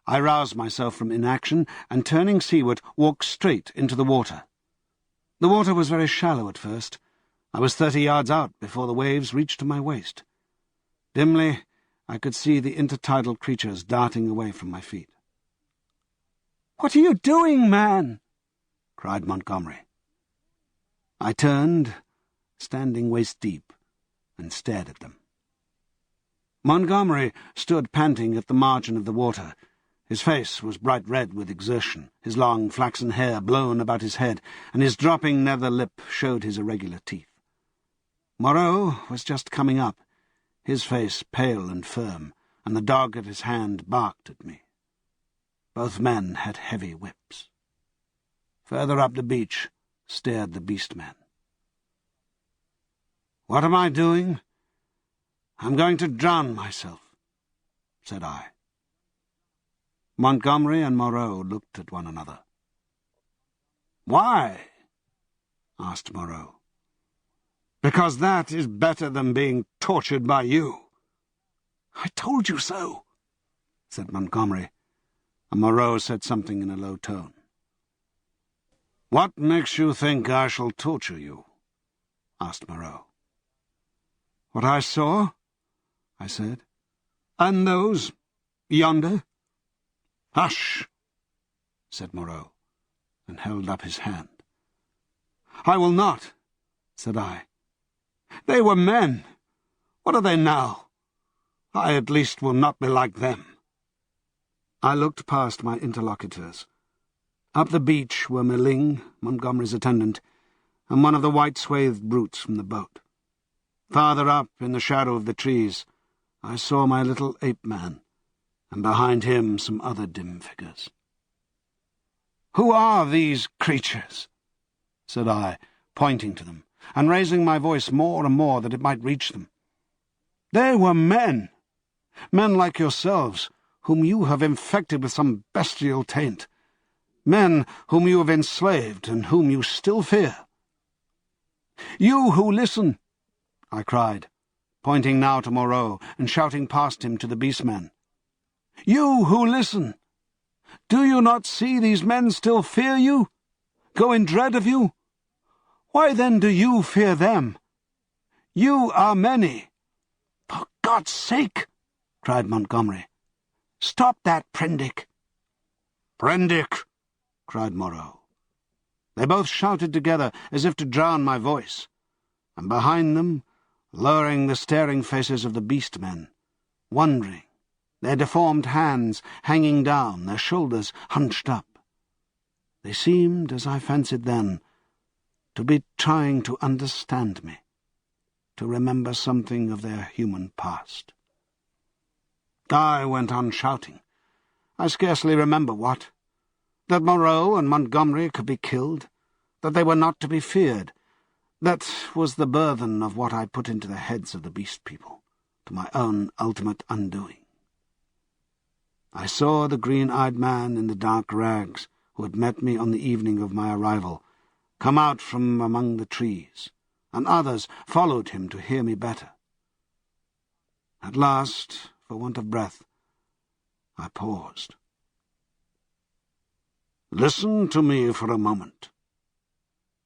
I roused myself from inaction, and turning seaward, walked straight into the water. The water was very shallow at first. I was 30 yards out before the waves reached to my waist. Dimly I could see the intertidal creatures darting away from my feet. "What are you doing, man?" cried Montgomery. I turned, standing waist-deep, and stared at them. Montgomery stood panting at the margin of the water. His face was bright red with exertion, his long flaxen hair blown about his head, and his dropping nether lip showed his irregular teeth. Moreau was just coming up, his face pale and firm, and the dog at his hand barked at me. Both men had heavy whips. Further up the beach stared the beast-men. "What am I doing? I'm going to drown myself," said I. Montgomery and Moreau looked at one another. "Why?" asked Moreau. "Because that is better than being tortured by you." "I told you so," said Montgomery, and Moreau said something in a low tone. "What makes you think I shall torture you?" asked Moreau. "What I saw," I said. "And those yonder." "Hush!" said Moreau, and held up his hand. "I will not," said I. "They were men. What are they now? I at least will not be like them." I looked past my interlocutors. Up the beach were Meling, Montgomery's attendant, and one of the white-swathed brutes from the boat. Farther up, in the shadow of the trees, I saw my little ape-man, and behind him some other dim figures. "Who are these creatures?" said I, pointing to them, and raising my voice more and more that it might reach them. "They were men, men like yourselves, whom you have infected with some bestial taint, men whom you have enslaved and whom you still fear." "You who listen," I cried, pointing now to Moreau and shouting past him to the beastmen. "You who listen! Do you not see these men still fear you? Go in dread of you? Why then do you fear them? You are many." "For God's sake!" cried Montgomery. "Stop that, Prendick!" "Prendick!" cried Moreau. They both shouted together as if to drown my voice, and behind them, lowering the staring faces of the beast-men, wondering, their deformed hands hanging down, their shoulders hunched up. They seemed, as I fancied then, to be trying to understand me, to remember something of their human past. I went on shouting. I scarcely remember what. That Moreau and Montgomery could be killed, that they were not to be feared. That was the burthen of what I put into the heads of the beast people, to my own ultimate undoing. I saw the green-eyed man in the dark rags, who had met me on the evening of my arrival, come out from among the trees, and others followed him to hear me better. At last, for want of breath, I paused. "Listen to me for a moment,"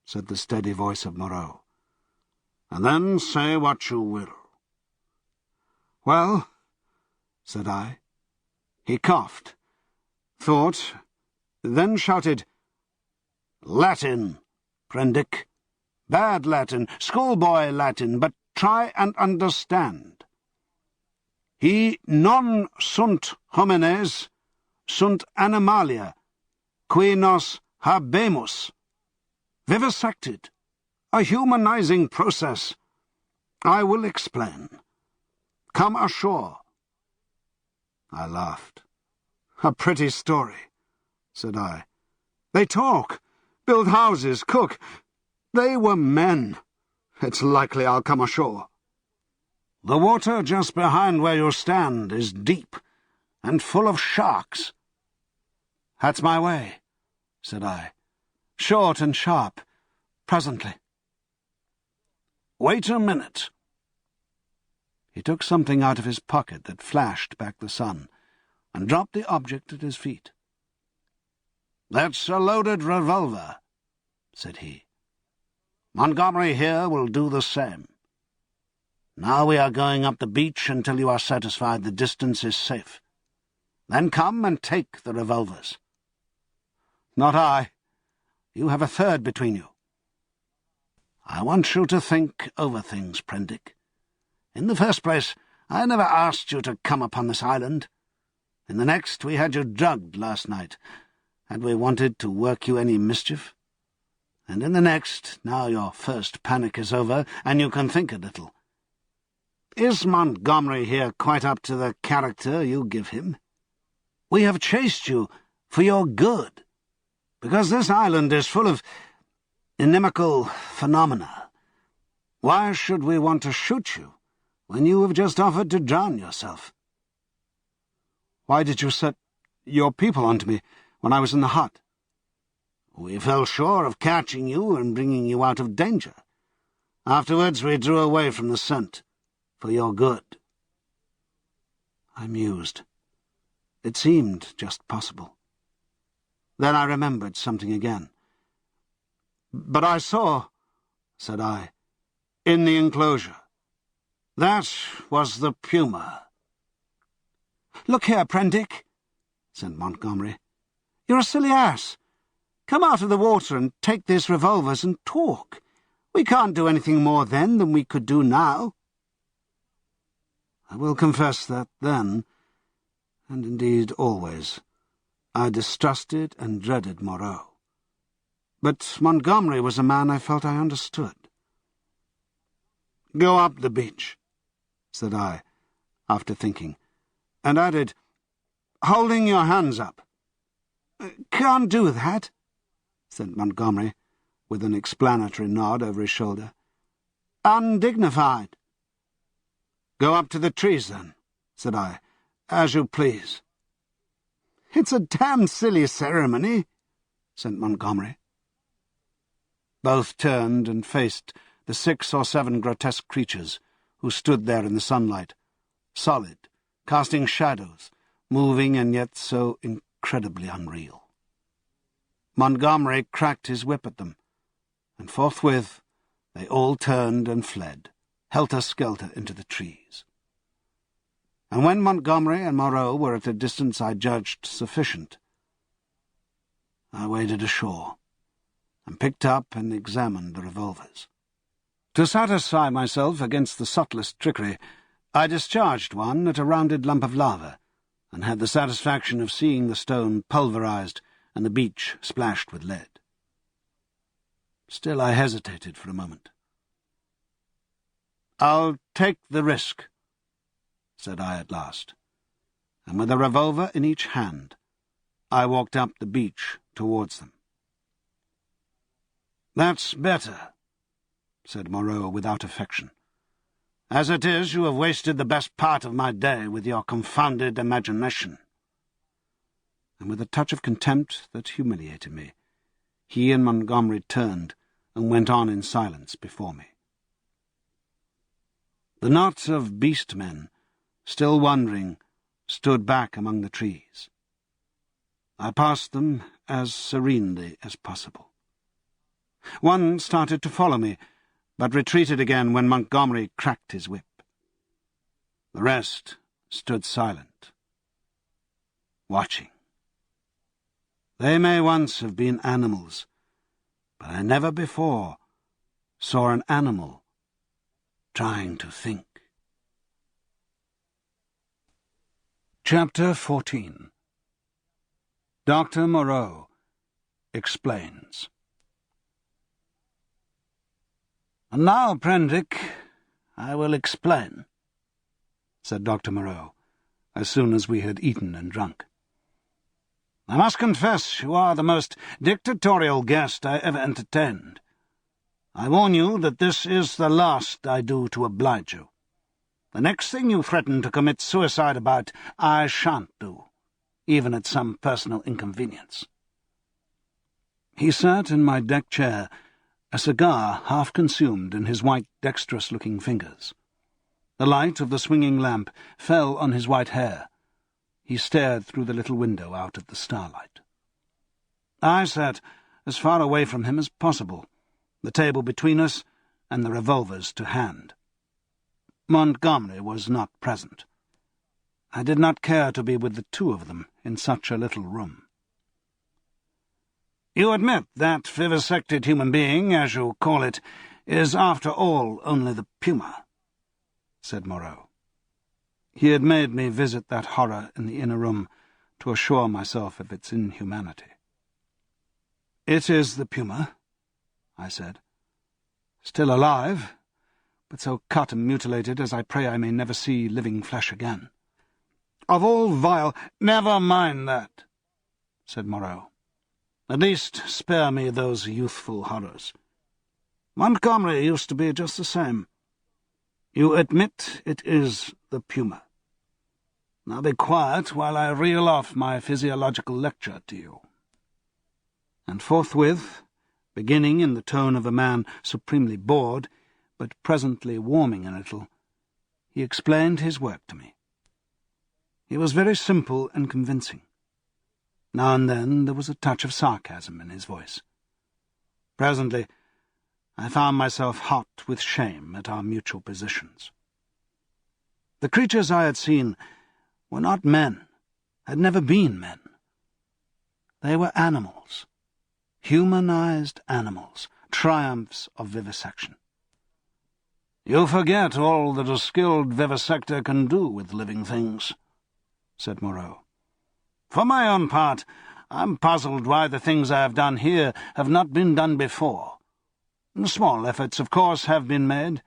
said the steady voice of Moreau, "and then say what you will." "Well," said I. He coughed, thought, then shouted, "Latin, Prendick. Bad Latin, schoolboy Latin, but try and understand. He non sunt homines, sunt animalia, qui nos habemus. Vivisected, a humanizing process. I will explain. Come ashore." I laughed. "A pretty story," said I. "They talk, build houses, cook. They were men. It's likely I'll come ashore." "The water just behind where you stand is deep and full of sharks." "That's my way," said I. "Short and sharp. Presently." "Wait a minute." He took something out of his pocket that flashed back the sun, and dropped the object at his feet. "That's a loaded revolver," said he. "Montgomery here will do the same. Now we are going up the beach until you are satisfied the distance is safe. Then come and take the revolvers." "Not I. You have a third between you." I want you to think over things, Prendick. In the first place, I never asked you to come upon this island. In the next, we had you drugged last night. Had we wanted to work you any mischief? And in the next, now your first panic is over, and you can think a little. Is Montgomery here quite up to the character you give him? We have chased you for your good, because this island is full of inimical phenomena. Why should we want to shoot you when you have just offered to drown yourself? Why did you set your people onto me when I was in the hut? We felt sure of catching you and bringing you out of danger. Afterwards we drew away from the scent, for your good. I mused. It seemed just possible. Then I remembered something again. "But I saw," said I, "in the enclosure." "That was the puma." "Look here, Prendick," said Montgomery. "You're a silly ass. Come out of the water and take these revolvers and talk. We can't do anything more then than we could do now." I will confess that then, and indeed always, I distrusted and dreaded Moreau. But Montgomery was a man I felt I understood. "Go up the beach," said I, after thinking, and added, "holding your hands up." "Can't do that," said Montgomery, with an explanatory nod over his shoulder. "Undignified." "Go up to the trees, then," said I, "as you please." "It's a damned silly ceremony," said Montgomery. Both turned and faced the 6 or 7 grotesque creatures who stood there in the sunlight, solid, casting shadows, moving and yet so incredibly unreal. Montgomery cracked his whip at them, and forthwith they all turned and fled, helter-skelter into the trees. And when Montgomery and Moreau were at a distance I judged sufficient, I waded ashore and picked up and examined the revolvers. To satisfy myself against the subtlest trickery, I discharged one at a rounded lump of lava, and had the satisfaction of seeing the stone pulverized and the beach splashed with lead. Still I hesitated for a moment. "I'll take the risk," said I at last, and with a revolver in each hand, I walked up the beach towards them. "That's better," said Moreau without affection. "As it is, you have wasted the best part of my day with your confounded imagination." And with a touch of contempt that humiliated me, he and Montgomery turned and went on in silence before me. The knot of beast men, still wondering, stood back among the trees. I passed them as serenely as possible. One started to follow me, but retreated again when Montgomery cracked his whip. The rest stood silent, watching. They may once have been animals, but I never before saw an animal trying to think. Chapter 14. Dr. Moreau explains. "And now, Prendick, I will explain," said Dr. Moreau, as soon as we had eaten and drunk. "I must confess you are the most dictatorial guest I ever entertained. I warn you that this is the last I do to oblige you. The next thing you threaten to commit suicide about, I shan't do, even at some personal inconvenience." He sat in my deck chair, a cigar half consumed in his white, dexterous-looking fingers. The light of the swinging lamp fell on his white hair. He stared through the little window out at the starlight. I sat as far away from him as possible, the table between us and the revolvers to hand. Montgomery was not present. I did not care to be with the two of them in such a little room. "You admit that vivisected human being, as you call it, is, after all, only the puma," said Moreau. He had made me visit that horror in the inner room to assure myself of its inhumanity. "It is the puma," I said. "Still alive, but so cut and mutilated as I pray I may never see living flesh again. Of all vile—" "Never mind that," said Moreau. "At least spare me those youthful horrors. Montgomery used to be just the same. You admit it is the puma. Now be quiet while I reel off my physiological lecture to you." And forthwith, beginning in the tone of a man supremely bored, but presently warming a little, he explained his work to me. He was very simple and convincing. Now and then there was a touch of sarcasm in his voice. Presently I found myself hot with shame at our mutual positions. The creatures I had seen were not men, had never been men. They were animals, humanized animals, triumphs of vivisection. "You forget all that a skilled vivisector can do with living things," said Moreau. "For my own part, I'm puzzled why the things I have done here have not been done before. Small efforts, of course, have been made.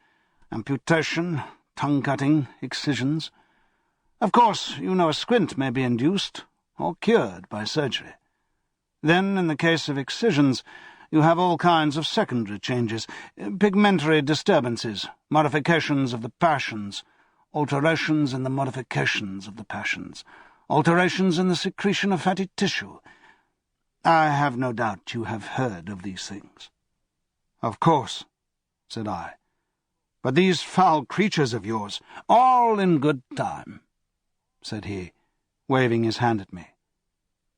Amputation, tongue-cutting, excisions. Of course, you know, a squint may be induced, or cured by surgery. Then, in the case of excisions, you have all kinds of secondary changes, pigmentary disturbances, modifications of the passions, alterations in the modifications of the passions, alterations in the secretion of fatty tissue. I have no doubt you have heard of these things." "Of course," said I. "But these foul creatures of yours—" "All in good time," said he, waving his hand at me.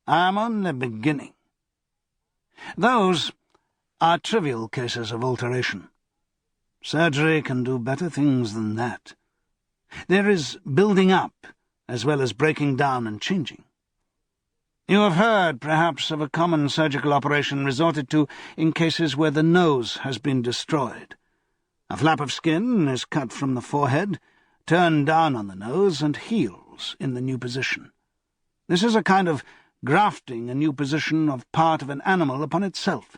"I'm only beginning. Those are trivial cases of alteration. Surgery can do better things than that. There is building up, as well as breaking down and changing. You have heard, perhaps, of a common surgical operation resorted to in cases where the nose has been destroyed. A flap of skin is cut from the forehead, turned down on the nose, and heals in the new position. This is a kind of grafting a new position of part of an animal upon itself.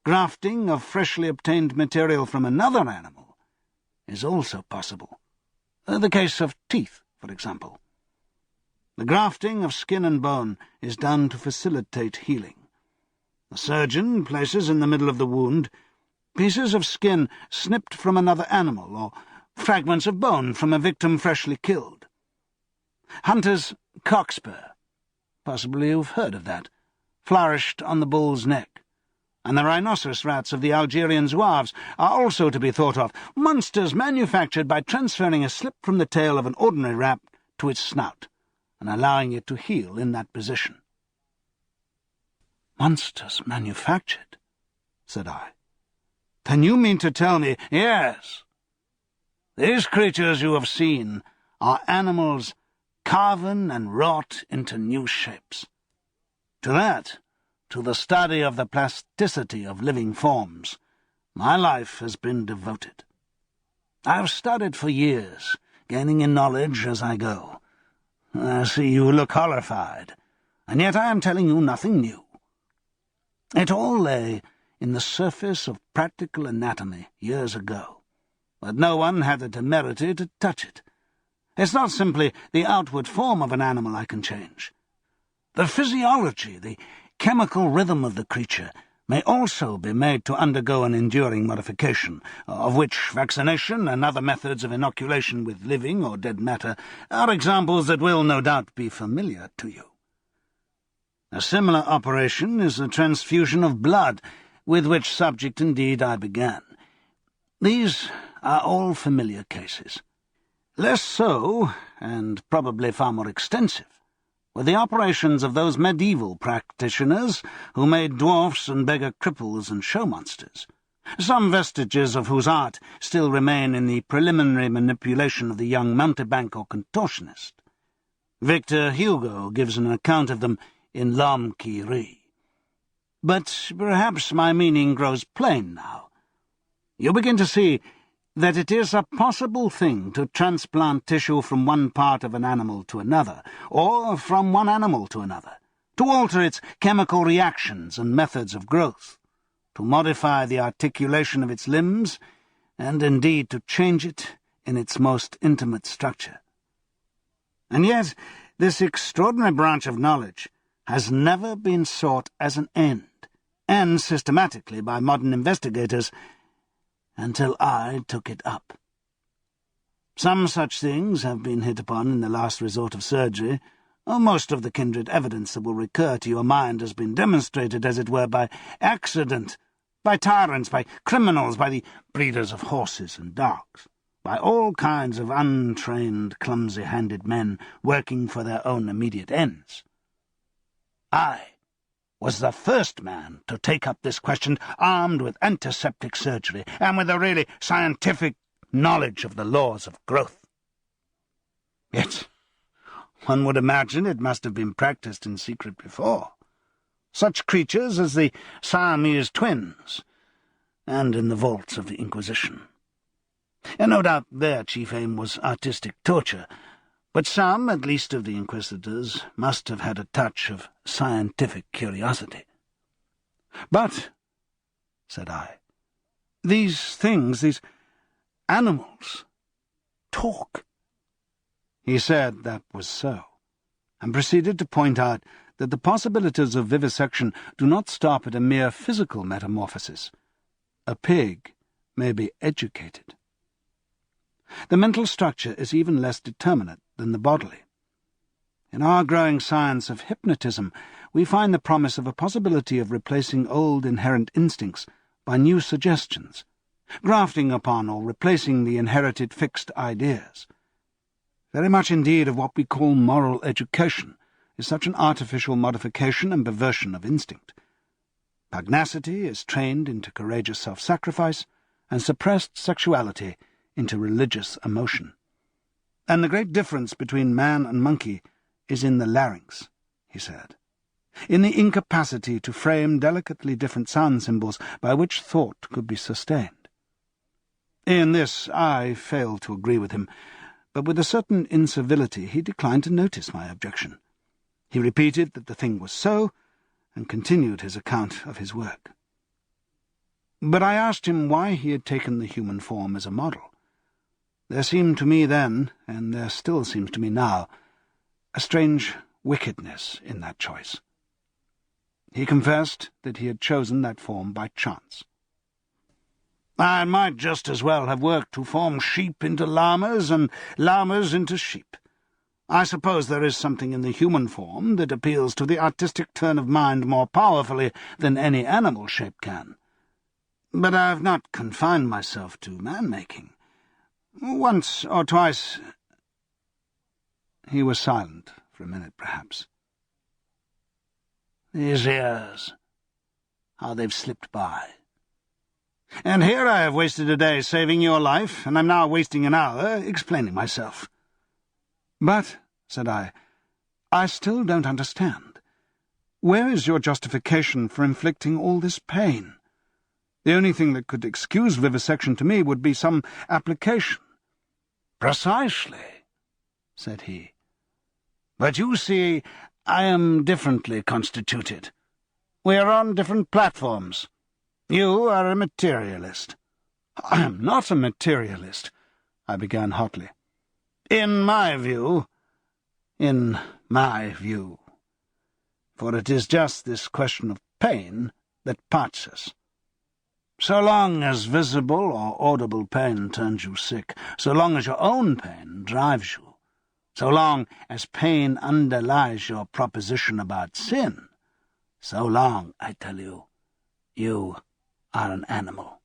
Grafting of freshly obtained material from another animal is also possible. The case of teeth, for example. The grafting of skin and bone is done to facilitate healing. The surgeon places in the middle of the wound pieces of skin snipped from another animal, or fragments of bone from a victim freshly killed. Hunter's cockspur, possibly you've heard of that, flourished on the bull's neck, and the rhinoceros rats of the Algerian zouaves are also to be thought of, monsters manufactured by transferring a slip from the tail of an ordinary rat to its snout, and allowing it to heal in that position." "Monsters manufactured?" said I. "Then you mean to tell me—" "Yes. These creatures you have seen are animals carven and wrought into new shapes. To that, to the study of the plasticity of living forms, my life has been devoted. I have studied for years, gaining in knowledge as I go. I see you look horrified, and yet I am telling you nothing new. It all lay in the surface of practical anatomy years ago, but no one had the temerity to touch it. It's not simply the outward form of an animal I can change. The physiology, the chemical rhythm of the creature, may also be made to undergo an enduring modification, of which vaccination and other methods of inoculation with living or dead matter are examples that will no doubt be familiar to you. A similar operation is the transfusion of blood, with which subject indeed I began. These are all familiar cases. Less so, and probably far more extensive, were the operations of those medieval practitioners who made dwarfs and beggar cripples and show monsters, some vestiges of whose art still remain in the preliminary manipulation of the young mountebank or contortionist. Victor Hugo gives an account of them in L'Homme qui rit. But perhaps my meaning grows plain now. you begin to see that it is a possible thing to transplant tissue from one part of an animal to another, or from one animal to another, to alter its chemical reactions and methods of growth, to modify the articulation of its limbs, and indeed to change it in its most intimate structure. And yet, this extraordinary branch of knowledge has never been sought as an end, and systematically by modern investigators, until I took it up. Some such things have been hit upon in the last resort of surgery, or most of the kindred evidence that will recur to your mind has been demonstrated, as it were, by accident, by tyrants, by criminals, by the breeders of horses and dogs, by all kinds of untrained, clumsy-handed men working for their own immediate ends. I was the first man to take up this question, armed with antiseptic surgery and with a really scientific knowledge of the laws of growth. Yet one would imagine it must have been practiced in secret before. Such creatures as the Siamese twins, and in the vaults of the Inquisition. And no doubt their chief aim was artistic torture, but some, at least of the inquisitors, must have had a touch of scientific curiosity. "But," said I, "these things, these animals, talk." He said that was so, and proceeded to point out that the possibilities of vivisection do not stop at a mere physical metamorphosis. A pig may be educated. The mental structure is even less determinate than the bodily. In our growing science of hypnotism, we find the promise of a possibility of replacing old inherent instincts by new suggestions, grafting upon or replacing the inherited fixed ideas. Very much indeed of what we call moral education is such an artificial modification and perversion of instinct. Pugnacity is trained into courageous self-sacrifice, and suppressed sexuality into religious emotion. And the great difference between man and monkey is in the larynx, he said, in the incapacity to frame delicately different sound symbols by which thought could be sustained. In this I failed to agree with him, but with a certain incivility he declined to notice my objection. He repeated that the thing was so, and continued his account of his work. But I asked him why he had taken the human form as a model. There seemed to me then, and there still seems to me now, a strange wickedness in that choice. He confessed that he had chosen that form by chance. "I might just as well have worked to form sheep into llamas and llamas into sheep. I suppose there is something in the human form that appeals to the artistic turn of mind more powerfully than any animal shape can. But I have not confined myself to man-making. Once or twice—" He was silent for a minute, perhaps. "These years, how they've slipped by. And here I have wasted a day saving your life, and I'm now wasting an hour explaining myself." "But," said I still don't understand. Where is your justification for inflicting all this pain? The only thing that could excuse vivisection to me would be some application." "Precisely," said he. "But you see, I am differently constituted. We are on different platforms. You are a materialist." "I am not a materialist," I began hotly. In my view, for it is just this question of pain that parts us. So long as visible or audible pain turns you sick, so long as your own pain drives you, so long as pain underlies your proposition about sin, so long, I tell you, you are an animal,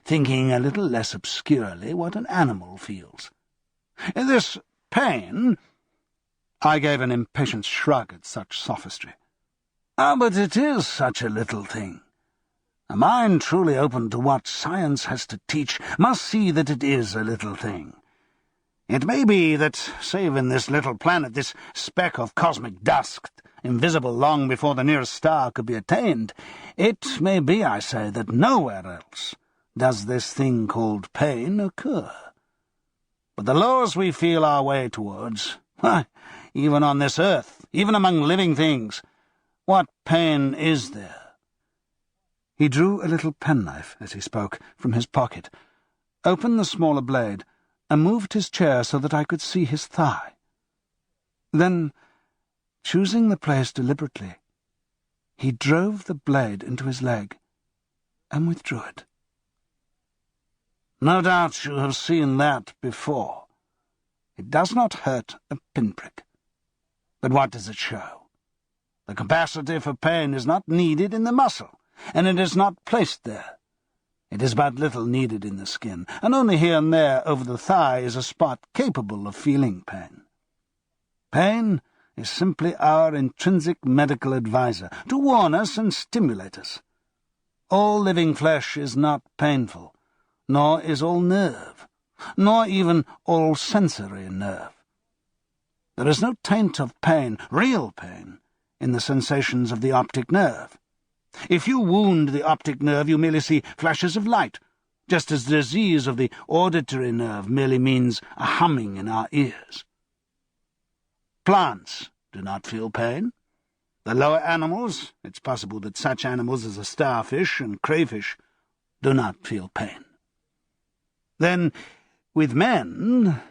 thinking a little less obscurely what an animal feels. This pain—" I gave an impatient shrug at such sophistry. But it is such a little thing. A mind truly open to what science has to teach must see that it is a little thing. It may be that, save in this little planet, this speck of cosmic dust, invisible long before the nearest star could be attained, it may be, I say, that nowhere else, does this thing called pain occur. But the laws we feel our way towards, why, even on this earth, even among living things, what pain is there?" He drew a little penknife, as he spoke, from his pocket, opened the smaller blade, and moved his chair so that I could see his thigh. Then, choosing the place deliberately, he drove the blade into his leg and withdrew it. "No doubt you have seen that before. It does not hurt a pinprick. But what does it show? The capacity for pain is not needed in the muscle, and it is not placed there. It is but little needed in the skin, and only here and there over the thigh is a spot capable of feeling pain. Pain is simply our intrinsic medical adviser, to warn us and stimulate us. All living flesh is not painful, nor is all nerve, nor even all sensory nerve. There is no taint of pain, real pain, in the sensations of the optic nerve. If you wound the optic nerve, you merely see flashes of light, just as the disease of the auditory nerve merely means a humming in our ears. Plants do not feel pain. The lower animals, it's possible that such animals as a starfish and crayfish, do not feel pain. Then, with men,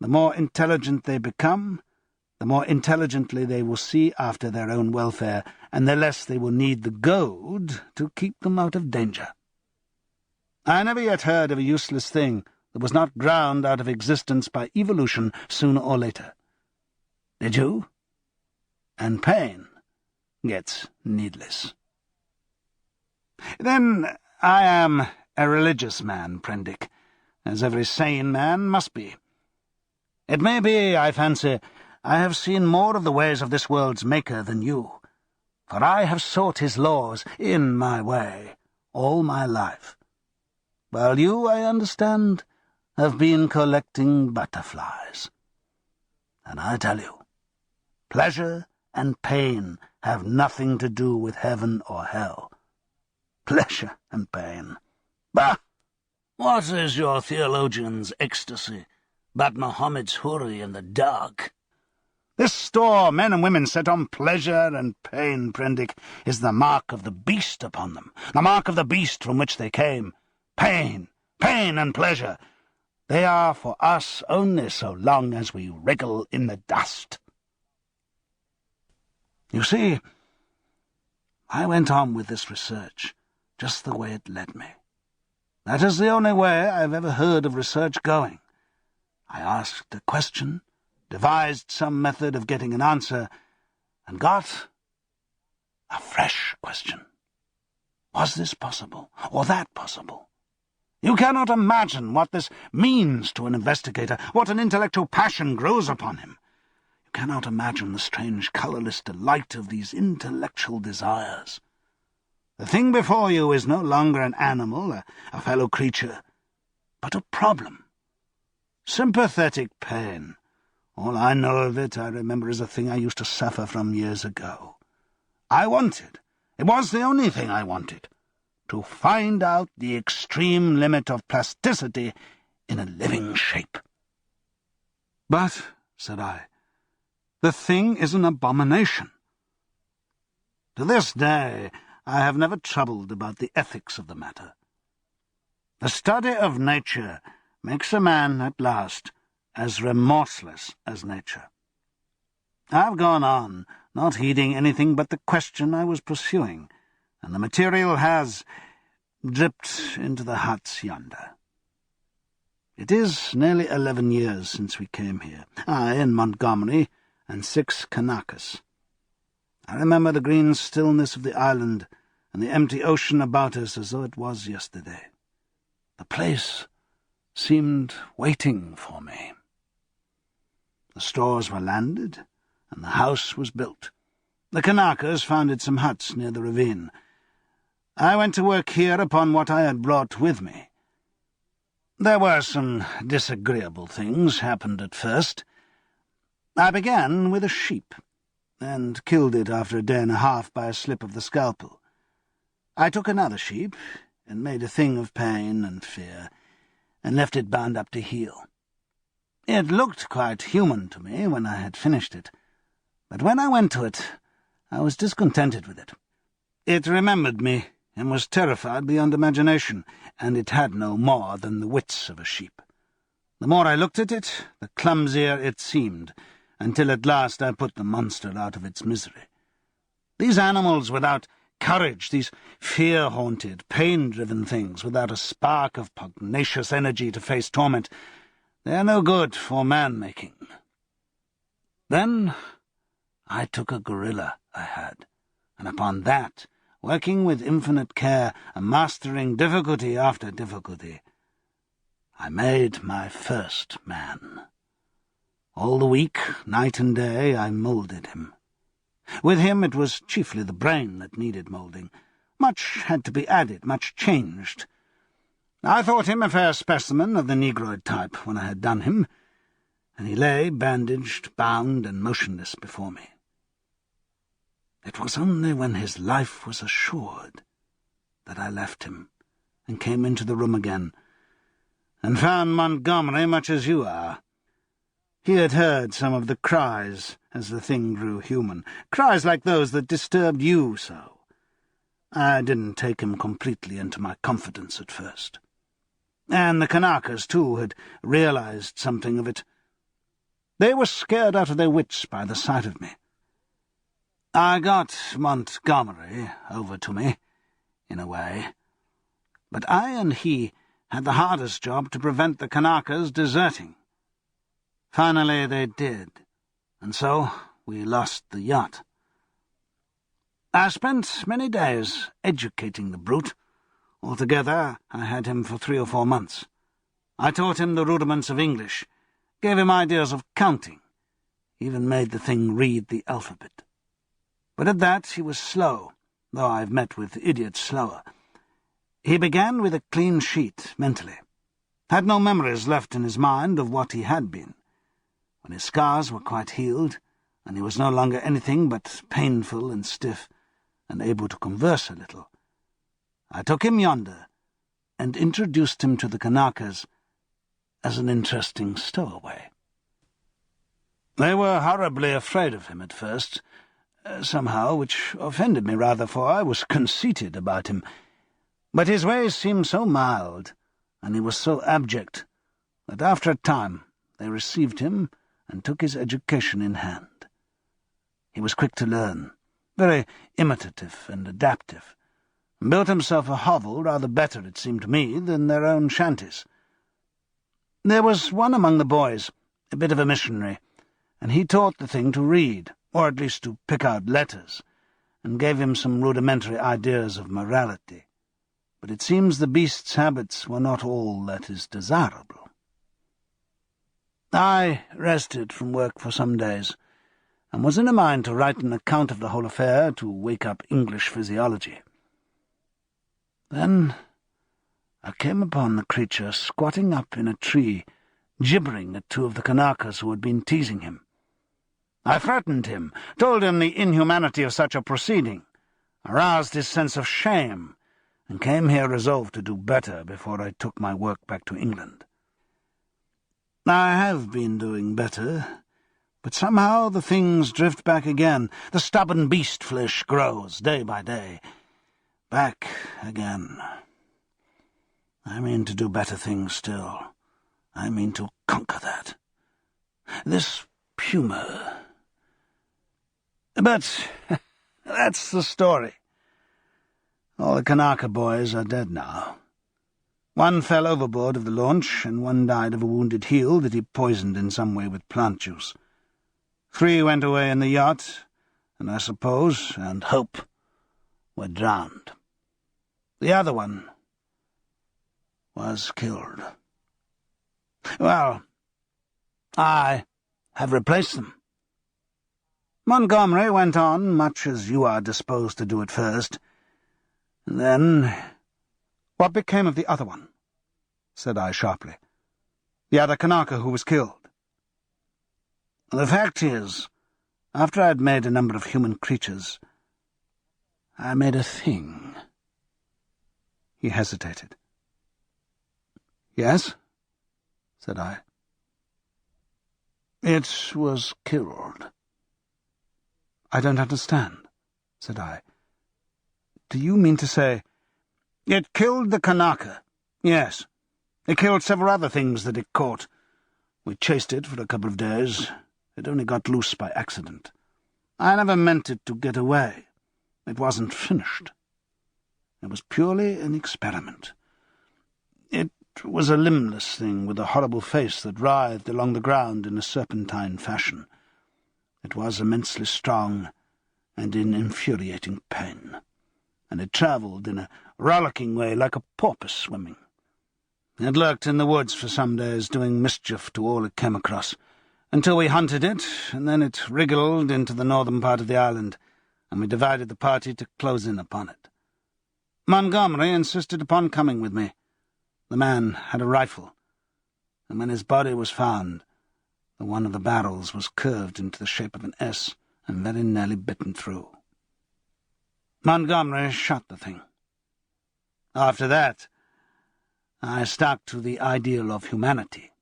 the more intelligent they become, the more intelligently they will see after their own welfare, and the less they will need the goad to keep them out of danger. I never yet heard of a useless thing that was not ground out of existence by evolution sooner or later. Did you? And pain gets needless. Then I am a religious man, Prendick, as every sane man must be. It may be, I fancy, I have seen more of the ways of this world's maker than you, for I have sought his laws in my way all my life, while you, I understand, have been collecting butterflies. And I tell you, pleasure and pain have nothing to do with heaven or hell. Pleasure and pain. Bah! What is your theologian's ecstasy but Mohammed's houri in the dark? This store men and women set on pleasure and pain, Prendick, is the mark of the beast upon them, the mark of the beast from which they came. Pain, pain and pleasure, they are for us only so long as we wriggle in the dust. You see, I went on with this research just the way it led me. That is the only way I have ever heard of research going. I asked a question, devised some method of getting an answer, and got a fresh question. Was this possible, or that possible? You cannot imagine what this means to an investigator, what an intellectual passion grows upon him. You cannot imagine the strange colourless delight of these intellectual desires. The thing before you is no longer an animal, a fellow creature, but a problem. Sympathetic pain. All I know of it, I remember, is a thing I used to suffer from years ago. I wanted, it was the only thing I wanted, to find out the extreme limit of plasticity in a living shape. "But," said I, "the thing is an abomination." To this day, I have never troubled about the ethics of the matter. The study of nature makes a man, at last, as remorseless as nature. I've gone on, not heeding anything but the question I was pursuing, and the material has dripped into the huts yonder. It is nearly 11 years since we came here, I and Montgomery, and 6 Kanakas. I remember the green stillness of the island and the empty ocean about us as though it was yesterday. The place seemed waiting for me. The stores were landed, and the house was built. The Kanakas founded some huts near the ravine. I went to work here upon what I had brought with me. There were some disagreeable things happened at first. I began with a sheep, and killed it after a day and a half by a slip of the scalpel. I took another sheep, and made a thing of pain and fear, and left it bound up to heal. It looked quite human to me when I had finished it, but when I went to it, I was discontented with it. It remembered me, and was terrified beyond imagination, and it had no more than the wits of a sheep. The more I looked at it, the clumsier it seemed, until at last I put the monster out of its misery. These animals without courage, these fear-haunted, pain-driven things, without a spark of pugnacious energy to face torment, they are no good for man-making. Then I took a gorilla I had, and upon that, working with infinite care and mastering difficulty after difficulty, I made my first man. All the week, night and day, I moulded him. With him it was chiefly the brain that needed moulding. Much had to be added, much changed. I thought him a fair specimen of the negroid type when I had done him, and he lay bandaged, bound, and motionless before me. It was only when his life was assured that I left him, and came into the room again, and found Montgomery much as you are. He had heard some of the cries as the thing grew human, cries like those that disturbed you so. I didn't take him completely into my confidence at first. And the Kanakas, too, had realized something of it. They were scared out of their wits by the sight of me. I got Montgomery over to me, in a way, but I and he had the hardest job to prevent the Kanakas deserting. Finally they did, and so we lost the yacht. I spent many days educating the brute. Altogether, I had him for 3 or 4 months. I taught him the rudiments of English, gave him ideas of counting, even made the thing read the alphabet. But at that he was slow, though I've met with idiots slower. He began with a clean sheet, mentally. Had no memories left in his mind of what he had been. When his scars were quite healed, and he was no longer anything but painful and stiff, and able to converse a little, I took him yonder, and introduced him to the Kanakas as an interesting stowaway. They were horribly afraid of him at first, somehow, which offended me rather, for I was conceited about him. But his ways seemed so mild, and he was so abject, that after a time they received him and took his education in hand. He was quick to learn, very imitative and adaptive, and built himself a hovel rather better, it seemed to me, than their own shanties. There was one among the boys, a bit of a missionary, and he taught the thing to read, or at least to pick out letters, and gave him some rudimentary ideas of morality. But it seems the beast's habits were not all that is desirable. I rested from work for some days, and was in a mind to write an account of the whole affair to wake up English physiology. Then I came upon the creature squatting up in a tree, gibbering at 2 of the Kanakas who had been teasing him. I threatened him, told him the inhumanity of such a proceeding, aroused his sense of shame, and came here resolved to do better before I took my work back to England. I have been doing better, but somehow the things drift back again. The stubborn beast-flesh grows, day by day. Back again. I mean to do better things still. I mean to conquer that. This puma. But that's the story. All the Kanaka boys are dead now. One fell overboard of the launch, and one died of a wounded heel that he poisoned in some way with plant juice. 3 went away in the yacht, and I suppose, and hope, were drowned. The other one was killed. Well, I have replaced them. Montgomery went on, much as you are disposed to do at first. And then— "What became of the other one?" said I sharply. "The other Kanaka who was killed?" "The fact is, after I had made a number of human creatures, I made a thing." He hesitated. "Yes?" said I. "It was killed." "I don't understand," said I. "Do you mean to say—" "It killed the Kanaka, yes. It killed several other things that it caught. We chased it for a couple of days. It only got loose by accident. I never meant it to get away. It wasn't finished. It was purely an experiment. It was a limbless thing with a horrible face that writhed along the ground in a serpentine fashion. It was immensely strong and in infuriating pain, and it travelled in a rollicking way like a porpoise swimming. It lurked in the woods for some days, doing mischief to all it came across, until we hunted it, and then it wriggled into the northern part of the island, and we divided the party to close in upon it. Montgomery insisted upon coming with me. The man had a rifle, and when his body was found, the one of the barrels was curved into the shape of an S and very nearly bitten through. Montgomery shot the thing. After that, I stuck to the ideal of humanity,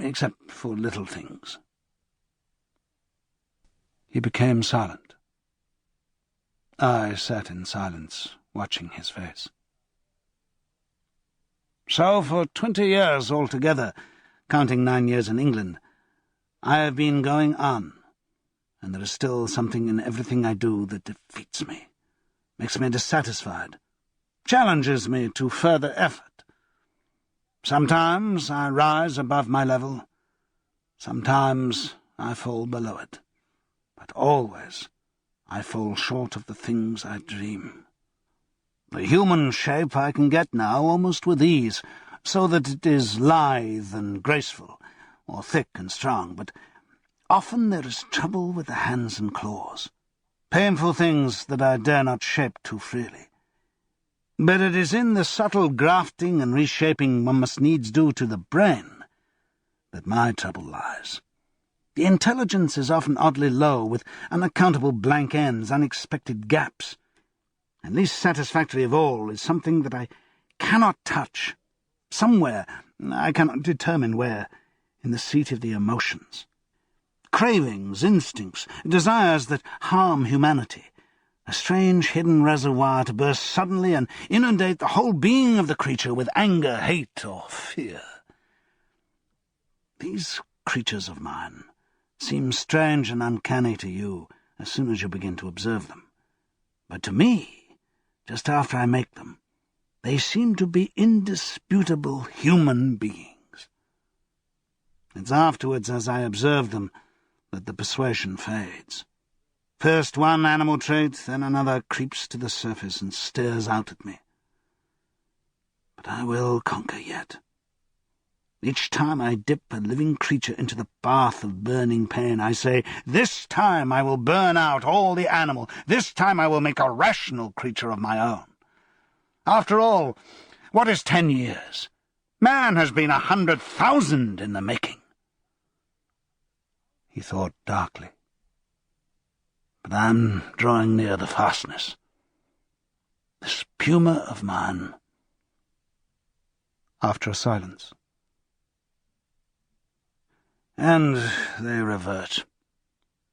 except for little things. He became silent. I sat in silence, watching his face. "So for 20 years altogether, counting 9 years in England, I have been going on, and there is still something in everything I do that defeats me, makes me dissatisfied, challenges me to further effort. Sometimes I rise above my level, sometimes I fall below it, but always I fall short of the things I dream. The human shape I can get now almost with ease, so that it is lithe and graceful, or thick and strong, but often there is trouble with the hands and claws, painful things that I dare not shape too freely. But it is in the subtle grafting and reshaping one must needs do to the brain that my trouble lies. The intelligence is often oddly low, with unaccountable blank ends, unexpected gaps. And least satisfactory of all is something that I cannot touch, somewhere, I cannot determine where, in the seat of the emotions. Cravings, instincts, desires that harm humanity, a strange hidden reservoir to burst suddenly and inundate the whole being of the creature with anger, hate, or fear. These creatures of mine seem strange and uncanny to you as soon as you begin to observe them. But to me, just after I make them, they seem to be indisputable human beings. It's afterwards, as I observe them, that the persuasion fades. First one animal trait, then another creeps to the surface and stares out at me. But I will conquer yet. Each time I dip a living creature into the bath of burning pain, I say, "This time I will burn out all the animal. This time I will make a rational creature of my own." After all, what is 10 years? Man has been 100,000 in the making. He thought darkly. But I'm drawing near the fastness. This puma of mine. After a silence. And they revert.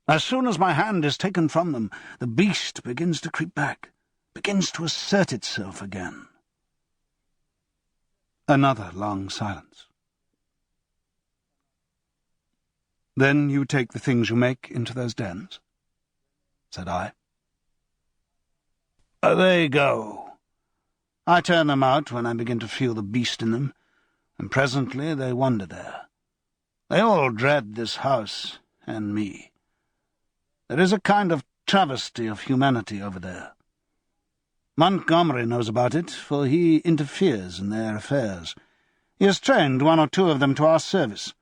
As soon as my hand is taken from them, the beast begins to creep back, begins to assert itself again. Another long silence. "Then you take the things you make into those dens?" said I. They go. I turn them out when I begin to feel the beast in them, and presently they wander there. They all dread this house and me. There is a kind of travesty of humanity over there. Montgomery knows about it, for he interferes in their affairs. He has trained 1 or 2 of them to our service.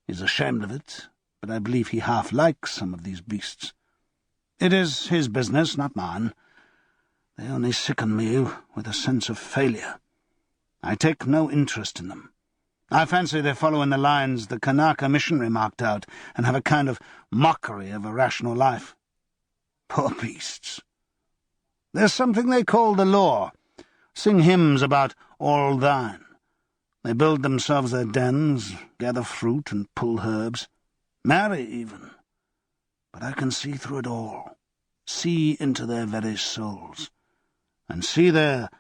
He is ashamed of it, but I believe he half likes some of these beasts. It is his business, not mine. They only sicken me with a sense of failure. I take no interest in them. I fancy they follow in the lines the Kanaka missionary marked out, and have a kind of mockery of a rational life. Poor beasts! There's something they call the law, sing hymns about all thine. They build themselves their dens, gather fruit and pull herbs, marry even. But I can see through it all, see into their very souls, and see there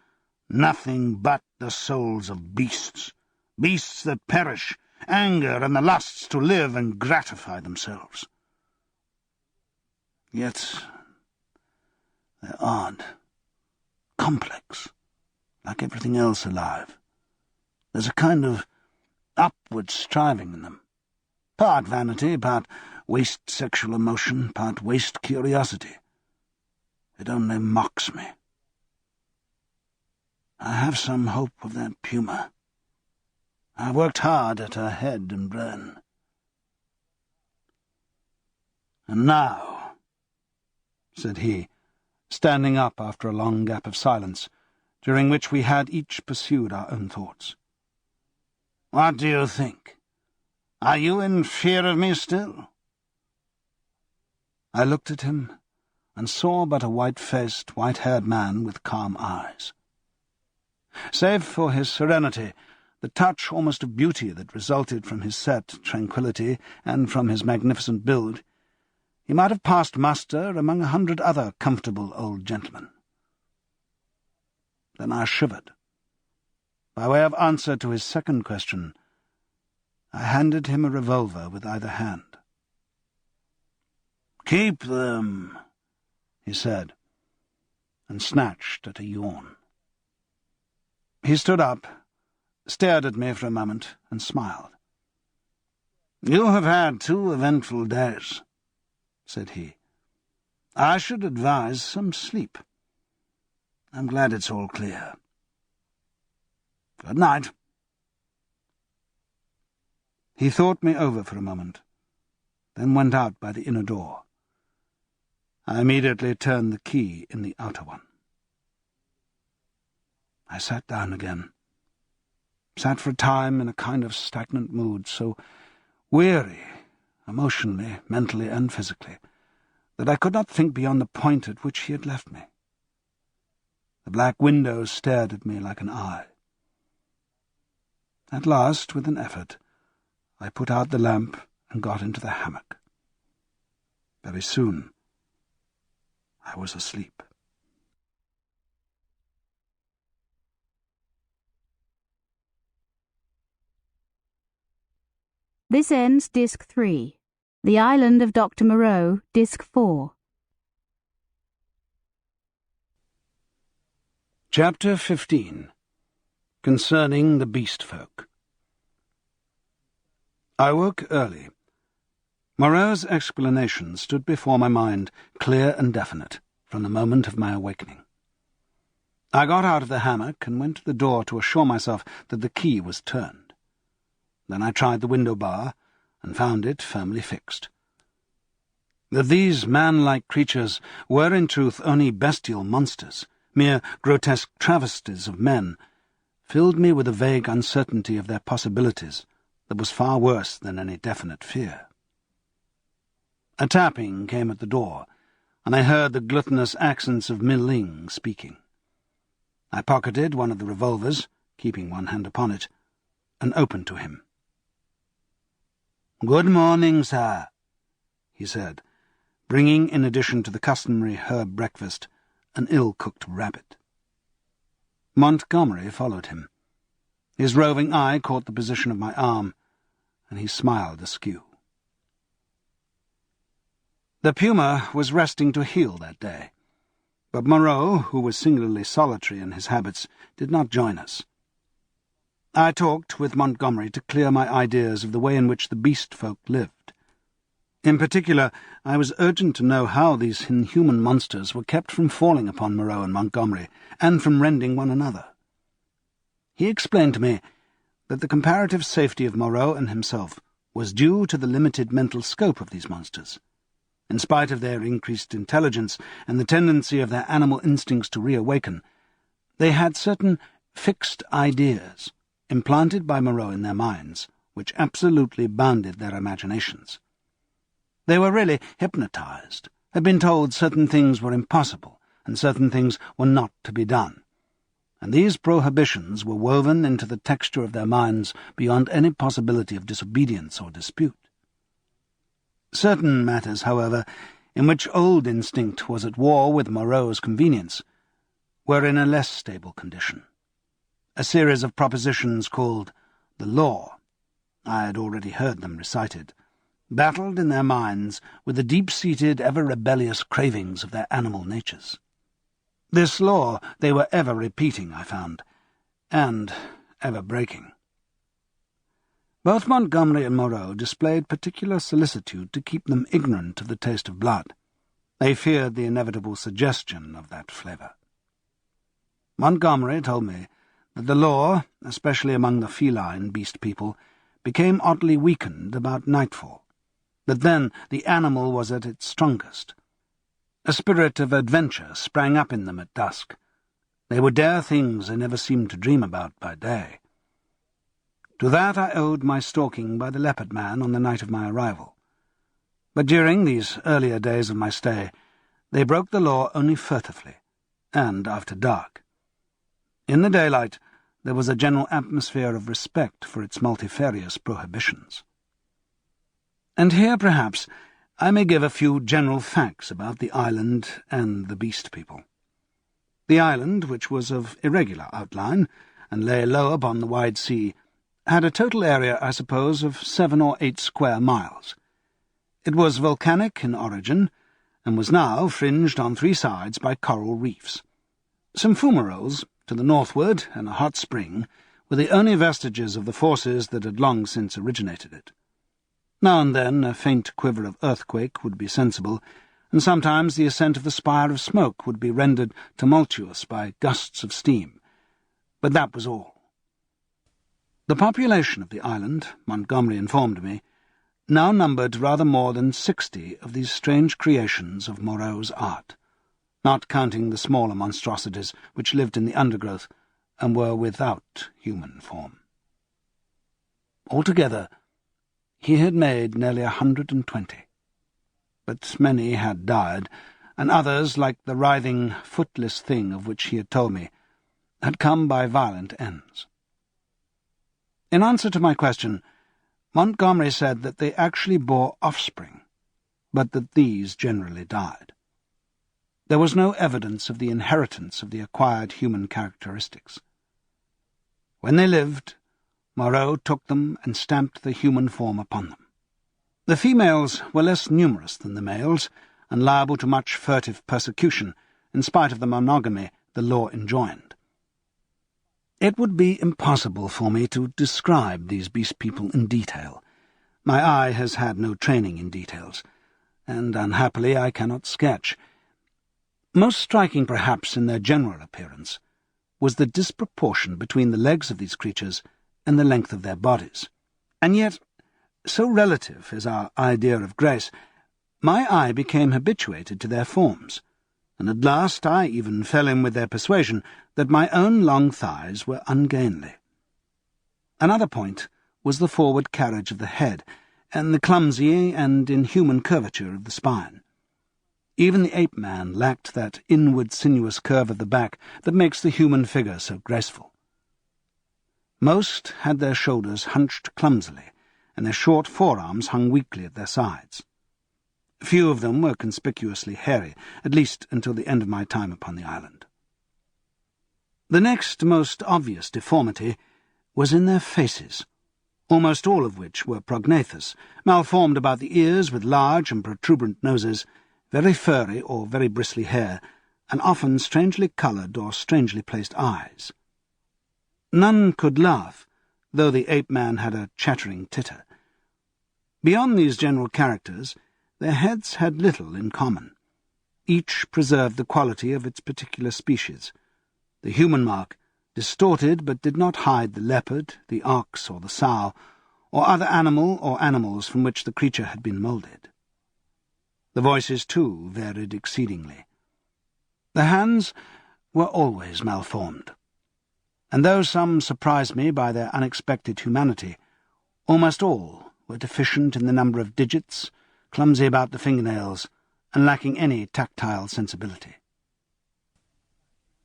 nothing but the souls of beasts, beasts that perish, anger and the lusts to live and gratify themselves. Yet they're odd, complex, like everything else alive. There's a kind of upward striving in them, part vanity, part waste sexual emotion, part waste curiosity. It only mocks me. I have some hope of that puma. I've worked hard at her head and brain. And now, said he, standing up after a long gap of silence, during which we had each pursued our own thoughts. What do you think? Are you in fear of me still? I looked at him and saw but a white-faced, white-haired man with calm eyes. Save for his serenity, the touch almost of beauty that resulted from his set tranquillity and from his magnificent build, he might have passed muster among 100 other comfortable old gentlemen. Then I shivered. By way of answer to his second question, I handed him a revolver with either hand. "Keep them," he said, and snatched at a yawn. He stood up, stared at me for a moment, and smiled. "You have had 2 eventful days," said he. "I should advise some sleep. I'm glad it's all clear. Good night." He thought me over for a moment, then went out by the inner door. I immediately turned the key in the outer one. I sat down again, sat for a time in a kind of stagnant mood, so weary, emotionally, mentally, and physically, that I could not think beyond the point at which he had left me. The black window stared at me like an eye. At last, with an effort, I put out the lamp and got into the hammock. Very soon I was asleep. This ends Disc 3. The Island of Dr. Moreau, Disc 4. Chapter 15. Concerning the Beast Folk. I woke early. Moreau's explanation stood before my mind, clear and definite, from the moment of my awakening. I got out of the hammock and went to the door to assure myself that the key was turned. Then I tried the window bar and found it firmly fixed. That these man-like creatures were in truth only bestial monsters, mere grotesque travesties of men, filled me with a vague uncertainty of their possibilities that was far worse than any definite fear. A tapping came at the door, and I heard the gluttonous accents of Mi Ling speaking. I pocketed one of the revolvers, keeping one hand upon it, and opened to him. "Good morning, sir," he said, bringing, in addition to the customary herb breakfast, an ill-cooked rabbit. Montgomery followed him. His roving eye caught the position of my arm, and he smiled askew. The puma was resting to heal that day, but Moreau, who was singularly solitary in his habits, did not join us. I talked with Montgomery to clear my ideas of the way in which the beast folk lived. In particular, I was urgent to know how these inhuman monsters were kept from falling upon Moreau and Montgomery, and from rending one another. He explained to me that the comparative safety of Moreau and himself was due to the limited mental scope of these monsters. In spite of their increased intelligence and the tendency of their animal instincts to reawaken, they had certain fixed ideas implanted by Moreau in their minds, which absolutely bounded their imaginations. They were really hypnotized, had been told certain things were impossible, and certain things were not to be done. and these prohibitions were woven into the texture of their minds beyond any possibility of disobedience or dispute. Certain matters, however, in which old instinct was at war with Moreau's convenience, were in a less stable condition. A series of propositions called the law, I had already heard them recited, battled in their minds with the deep-seated, ever-rebellious cravings of their animal natures. This law they were ever repeating, I found, and ever breaking. Both Montgomery and Moreau displayed particular solicitude to keep them ignorant of the taste of blood. They feared the inevitable suggestion of that flavour. Montgomery told me that the law, especially among the feline beast people, became oddly weakened about nightfall, that then the animal was at its strongest. A spirit of adventure sprang up in them at dusk. They would dare things they never seemed to dream about by day. To that I owed my stalking by the leopard man on the night of my arrival. But during these earlier days of my stay, they broke the law only furtively, and after dark. In the daylight, there was a general atmosphere of respect for its multifarious prohibitions. And here, perhaps, I may give a few general facts about the island and the beast people. The island, which was of irregular outline, and lay low upon the wide sea, had a total area, I suppose, of 7 or 8 square miles. It was volcanic in origin, and was now fringed on 3 sides by coral reefs. Some fumaroles, to the northward, and a hot spring, were the only vestiges of the forces that had long since originated it. Now and then a faint quiver of earthquake would be sensible, and sometimes the ascent of the spire of smoke would be rendered tumultuous by gusts of steam. But that was all. The population of the island, Montgomery informed me, now numbered rather more than 60 of these strange creations of Moreau's art, not counting the smaller monstrosities which lived in the undergrowth and were without human form. Altogether, he had made nearly 120, but many had died, and others, like the writhing, footless thing of which he had told me, had come by violent ends. In answer to my question, Montgomery said that they actually bore offspring, but that these generally died. There was no evidence of the inheritance of the acquired human characteristics. When they lived, Moreau took them and stamped the human form upon them. The females were less numerous than the males, and liable to much furtive persecution, in spite of the monogamy the law enjoined. It would be impossible for me to describe these beast people in detail. My eye has had no training in details, and unhappily I cannot sketch. Most striking, perhaps, in their general appearance, was the disproportion between the legs of these creatures and the length of their bodies. And yet, so relative is our idea of grace, my eye became habituated to their forms, and at last I even fell in with their persuasion that my own long thighs were ungainly. Another point was the forward carriage of the head, and the clumsy and inhuman curvature of the spine. Even the ape-man lacked that inward sinuous curve of the back that makes the human figure so graceful. Most had their shoulders hunched clumsily, and their short forearms hung weakly at their sides. Few of them were conspicuously hairy, at least until the end of my time upon the island. The next most obvious deformity was in their faces, almost all of which were prognathous, malformed about the ears with large and protuberant noses, very furry or very bristly hair, and often strangely coloured or strangely placed eyes. None could laugh, though the ape-man had a chattering titter. Beyond these general characters, their heads had little in common. Each preserved the quality of its particular species. The human mark distorted but did not hide the leopard, the ox, or the sow, or other animal or animals from which the creature had been moulded. The voices, too, varied exceedingly. The hands were always malformed, and though some surprised me by their unexpected humanity, almost all were deficient in the number of digits, clumsy about the fingernails, and lacking any tactile sensibility.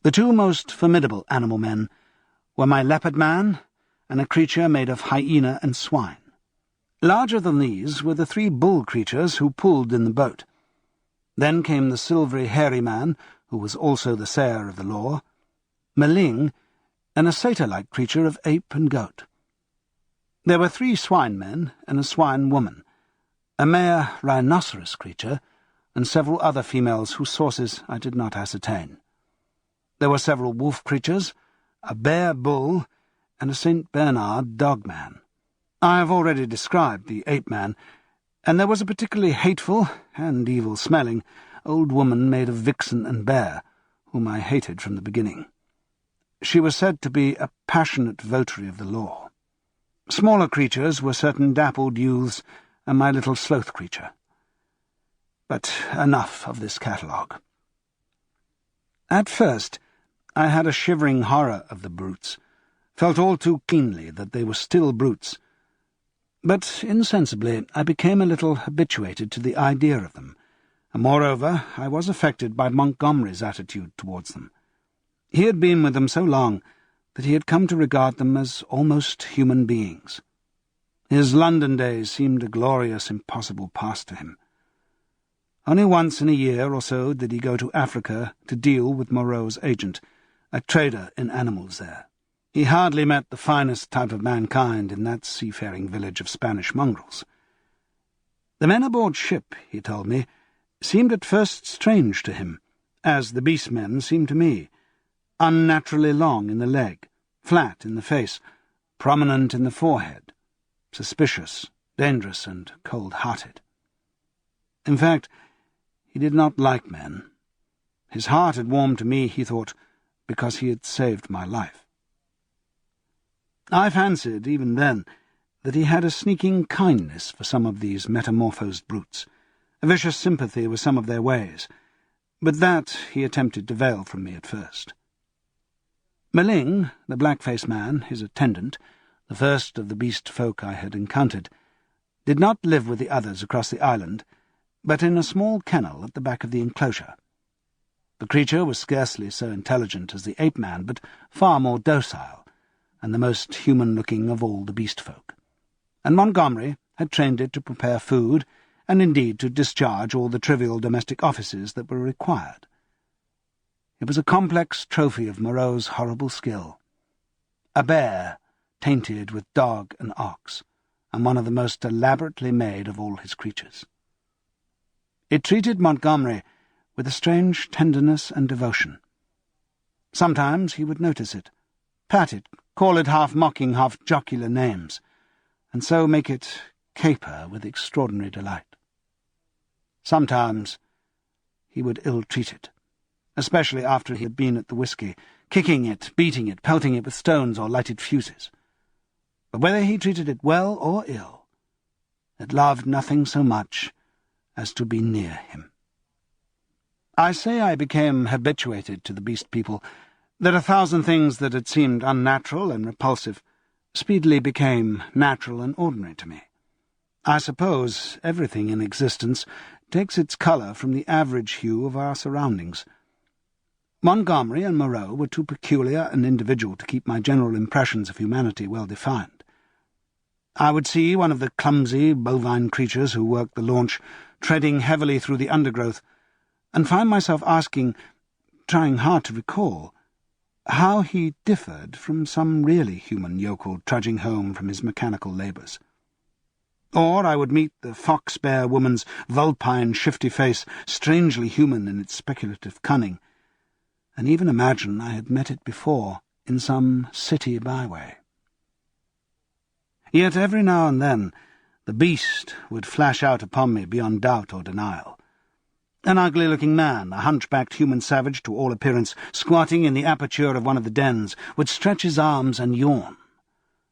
The two most formidable animal men were my leopard man and a creature made of hyena and swine. Larger than these were the three bull creatures who pulled in the boat. Then came the silvery hairy man, who was also the sayer of the law, Meling, and a satyr-like creature of ape and goat. There were 3 swine men and a swine woman, a mare rhinoceros creature, and several other females whose sources I did not ascertain. There were several wolf creatures, a bear bull, and a St. Bernard dog-man. I have already described the ape-man, and there was a particularly hateful and evil-smelling old woman made of vixen and bear, whom I hated from the beginning. She was said to be a passionate votary of the law. Smaller creatures were certain dappled youths and my little sloth creature. But enough of this catalogue. At first, I had a shivering horror of the brutes, felt all too keenly that they were still brutes. But insensibly I became a little habituated to the idea of them, and moreover I was affected by Montgomery's attitude towards them. He had been with them so long that he had come to regard them as almost human beings. His London days seemed a glorious, impossible past to him. Only once in a year or so did he go to Africa to deal with Moreau's agent, a trader in animals there. He hardly met the finest type of mankind in that seafaring village of Spanish mongrels. The men aboard ship, he told me, seemed at first strange to him, as the beast men seemed to me, unnaturally long in the leg, flat in the face, prominent in the forehead, suspicious, dangerous, and cold-hearted. In fact, he did not like men. His heart had warmed to me, he thought, because he had saved my life. I fancied, even then, that he had a sneaking kindness for some of these metamorphosed brutes, a vicious sympathy with some of their ways, but that he attempted to veil from me at first. Meling, the black-faced man, his attendant, the first of the beast folk I had encountered, did not live with the others across the island, but in a small kennel at the back of the enclosure. The creature was scarcely so intelligent as the ape-man, but far more docile, and the most human-looking of all the beast folk. And Montgomery had trained it to prepare food, and indeed to discharge all the trivial domestic offices that were required. It was a complex trophy of Moreau's horrible skill. A bear, tainted with dog and ox, and one of the most elaborately made of all his creatures. It treated Montgomery with a strange tenderness and devotion. Sometimes he would notice it, pat it, call it half-mocking, half-jocular names, and so make it caper with extraordinary delight. Sometimes he would ill-treat it, especially after he had been at the whisky, kicking it, beating it, pelting it with stones or lighted fuses. But whether he treated it well or ill, it loved nothing so much as to be near him. I say I became habituated to the beast people, that 1,000 things that had seemed unnatural and repulsive speedily became natural and ordinary to me. I suppose everything in existence takes its colour from the average hue of our surroundings. Montgomery and Moreau were too peculiar and individual to keep my general impressions of humanity well defined. I would see one of the clumsy, bovine creatures who worked the launch treading heavily through the undergrowth, and find myself asking, trying hard to recall, how he differed from some really human yokel trudging home from his mechanical labours. Or I would meet the fox-bear woman's vulpine, shifty face, strangely human in its speculative cunning, and even imagine I had met it before in some city byway. Yet every now and then the beast would flash out upon me beyond doubt or denial. An ugly-looking man, a hunchbacked human savage to all appearance, squatting in the aperture of one of the dens, would stretch his arms and yawn,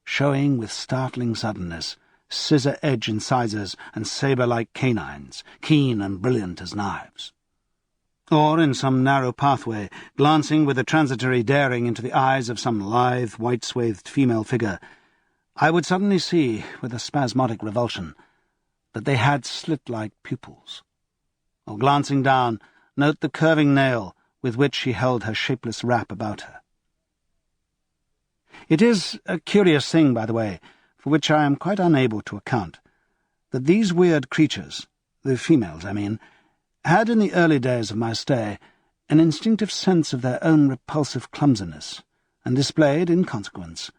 showing with startling suddenness scissor-edge incisors and sabre-like canines, keen and brilliant as knives. Or in some narrow pathway, glancing with a transitory daring into the eyes of some lithe, white-swathed female figure, I would suddenly see, with a spasmodic revulsion, that they had slit-like pupils. Or glancing down, note the curving nail, with which she held her shapeless wrap about her. It is a curious thing, by the way, for which I am quite unable to account, that these weird creatures, the females, I mean, had in the early days of my stay an instinctive sense of their own repulsive clumsiness, and displayed, in consequence,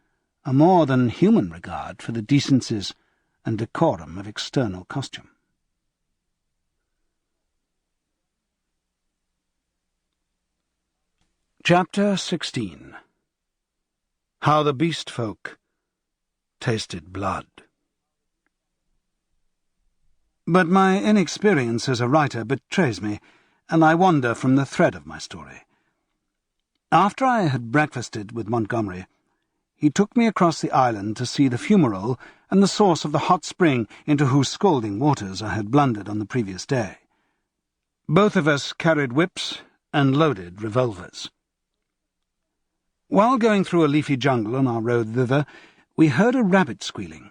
a more than human regard for the decencies and decorum of external costume. Chapter 16. How the Beast Folk Tasted Blood. But my inexperience as a writer betrays me, and I wander from the thread of my story. After I had breakfasted with Montgomery, he took me across the island to see the fumarole and the source of the hot spring into whose scalding waters I had blundered on the previous day. Both of us carried whips and loaded revolvers. While going through a leafy jungle on our road thither, we heard a rabbit squealing.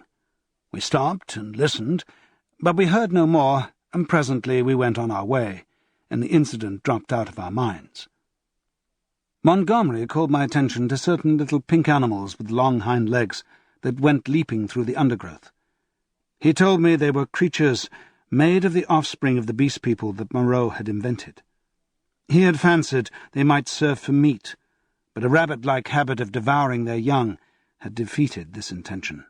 We stopped and listened, but we heard no more, and presently we went on our way, and the incident dropped out of our minds. Montgomery called my attention to certain little pink animals with long hind legs that went leaping through the undergrowth. He told me they were creatures made of the offspring of the beast people that Moreau had invented. He had fancied they might serve for meat, but a rabbit-like habit of devouring their young had defeated this intention.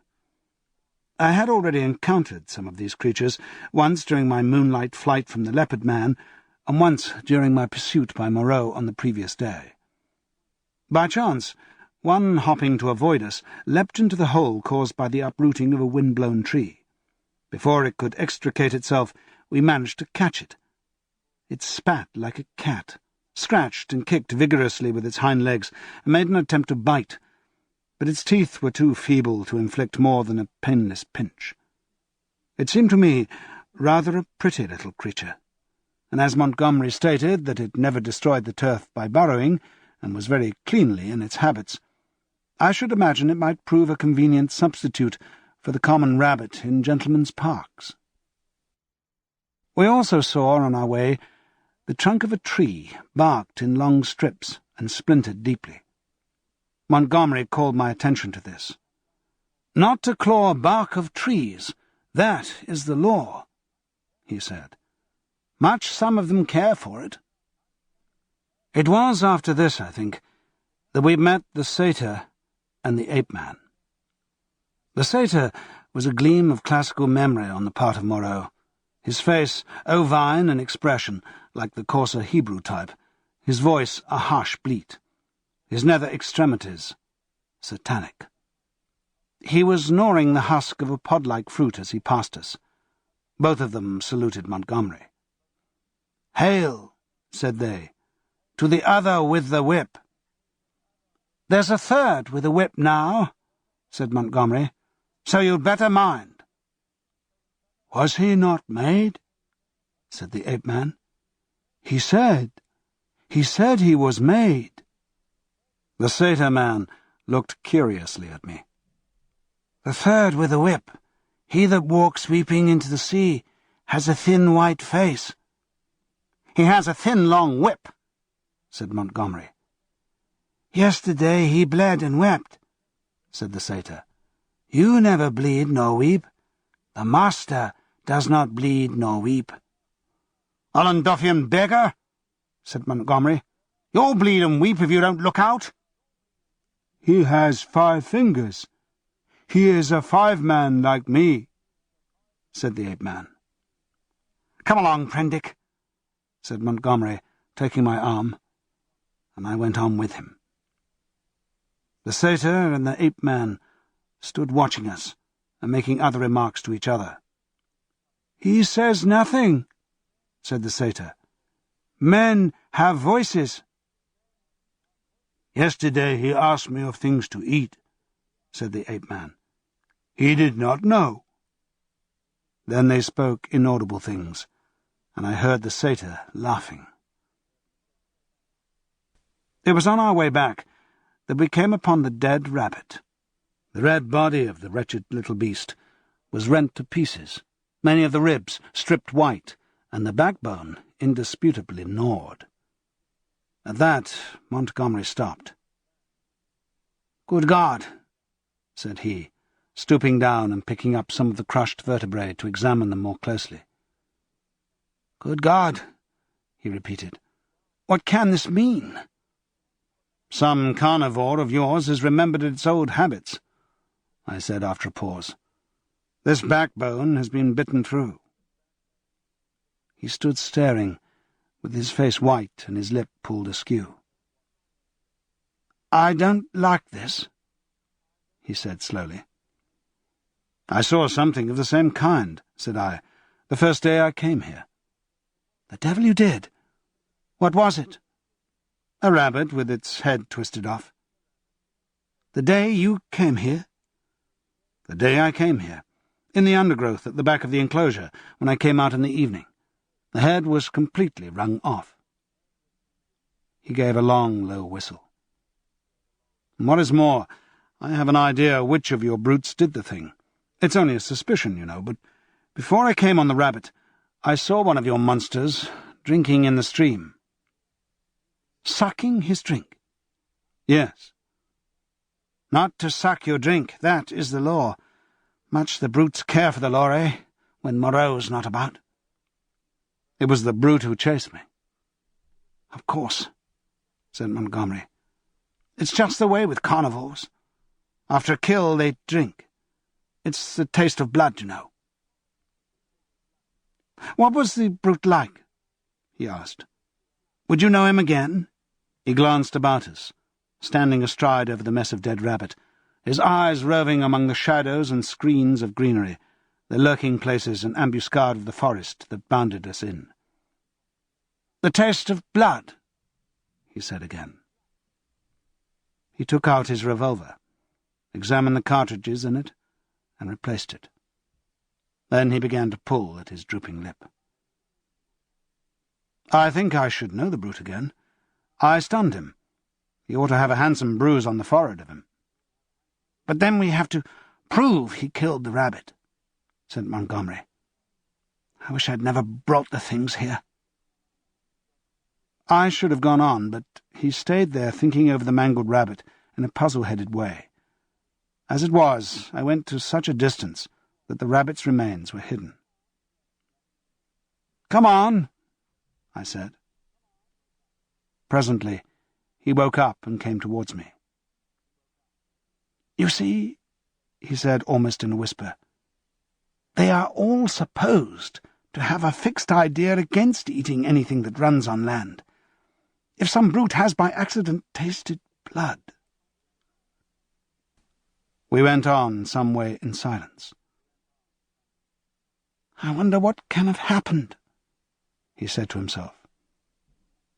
I had already encountered some of these creatures, once during my moonlight flight from the leopard man, and once during my pursuit by Moreau on the previous day. By chance, one hopping to avoid us leapt into the hole caused by the uprooting of a wind-blown tree. Before it could extricate itself, we managed to catch it. It spat like a cat, scratched and kicked vigorously with its hind legs, and made an attempt to bite, but its teeth were too feeble to inflict more than a painless pinch. It seemed to me rather a pretty little creature, and as Montgomery stated that it never destroyed the turf by burrowing, and was very cleanly in its habits, I should imagine it might prove a convenient substitute for the common rabbit in gentlemen's parks. We also saw, on our way, the trunk of a tree, barked in long strips and splintered deeply. Montgomery called my attention to this. "Not to claw bark of trees, that is the law," he said. "Much some of them care for it." It was after this, I think, that we met the satyr and the ape-man. The satyr was a gleam of classical memory on the part of Moreau, his face ovine in expression, like the coarser Hebrew type, his voice a harsh bleat, his nether extremities satanic. He was gnawing the husk of a pod-like fruit as he passed us. Both of them saluted Montgomery. "Hail," said they, "to the other with the whip." "There's a third with a whip now," said Montgomery, "so you'd better mind." "Was he not made?" said the ape-man. He said he was made." The satyr man looked curiously at me. "The third with a whip, he that walks weeping into the sea, has a thin white face." "He has a thin long whip," said Montgomery. "Yesterday he bled and wept," said the satyr. "You never bleed nor weep. The master does not bleed nor weep." "Ullenduffian beggar," said Montgomery. "You'll bleed and weep if you don't look out." "He has 5 fingers. He is a 5-man like me," said the ape-man. "Come along, Prendick," said Montgomery, taking my arm, and I went on with him. The satyr and the ape-man stood watching us and making other remarks to each other. "He says nothing," said the satyr. "Men have voices." "Yesterday he asked me of things to eat," said the ape-man. "He did not know." Then they spoke inaudible things, and I heard the satyr laughing. It was on our way back that we came upon the dead rabbit. The red body of the wretched little beast was rent to pieces, many of the ribs stripped white, and the backbone indisputably gnawed. At that, Montgomery stopped. "Good God," said he, stooping down and picking up some of the crushed vertebrae to examine them more closely. "Good God," he repeated. "What can this mean?" "Some carnivore of yours has remembered its old habits," I said after a pause. "This backbone has been bitten through." He stood staring, with his face white and his lip pulled askew. "I don't like this," he said slowly. "I saw something of the same kind," said I, "the first day I came here." "The devil you did! What was it?" "A rabbit with its head twisted off." "The day you came here?" "The day I came here, in the undergrowth at the back of the enclosure, when I came out in the evening. The head was completely wrung off." He gave a long, low whistle. "And what is more, I have an idea which of your brutes did the thing. It's only a suspicion, you know, but before I came on the rabbit, I saw one of your monsters drinking in the stream." "Sucking his drink?" "Yes." "Not to suck your drink, that is the law. Much the brutes care for the law, eh, when Moreau's not about." "It was the brute who chased me." "Of course," said Montgomery. "It's just the way with carnivores. After a kill, they drink. It's the taste of blood, you know." "What was the brute like?" he asked. "Would you know him again?" He glanced about us, standing astride over the mess of dead rabbit, his eyes roving among the shadows and screens of greenery, the lurking places and ambuscade of the forest that bounded us in. "The taste of blood," he said again. He took out his revolver, examined the cartridges in it, and replaced it. Then he began to pull at his drooping lip. "I think I should know the brute again. I stunned him. He ought to have a handsome bruise on the forehead of him." "But then we have to prove he killed the rabbit," said Montgomery. "I wish I'd never brought the things here." I should have gone on, but he stayed there thinking over the mangled rabbit in a puzzle-headed way. As it was, I went to such a distance that the rabbit's remains were hidden. "Come on," I said. Presently, he woke up and came towards me. "You see," he said almost in a whisper, "they are all supposed to have a fixed idea against eating anything that runs on land. If some brute has by accident tasted blood—" We went on some way in silence. "I wonder what can have happened," he said to himself.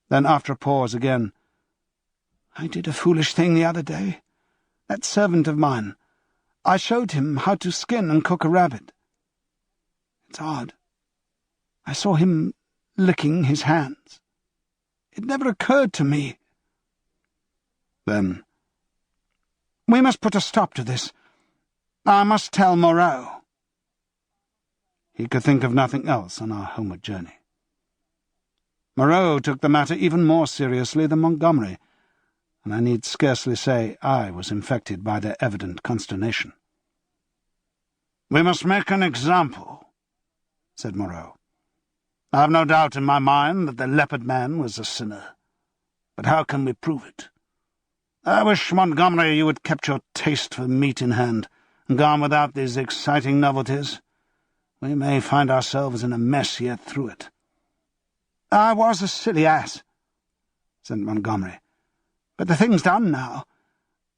Then, after a pause again, "I did a foolish thing the other day. That servant of mine, I showed him how to skin and cook a rabbit. It's odd. I saw him licking his hands. It never occurred to me." Then, "We must put a stop to this. I must tell Moreau." He could think of nothing else on our homeward journey. Moreau took the matter even more seriously than Montgomery, and I need scarcely say I was infected by their evident consternation. "We must make an example," said Moreau. "I have no doubt in my mind that the leopard man was a sinner, but how can we prove it? I wish, Montgomery, you had kept your taste for meat in hand, and gone without these exciting novelties. We may find ourselves in a mess yet through it." "I was a silly ass," said Montgomery. "But the thing's done now,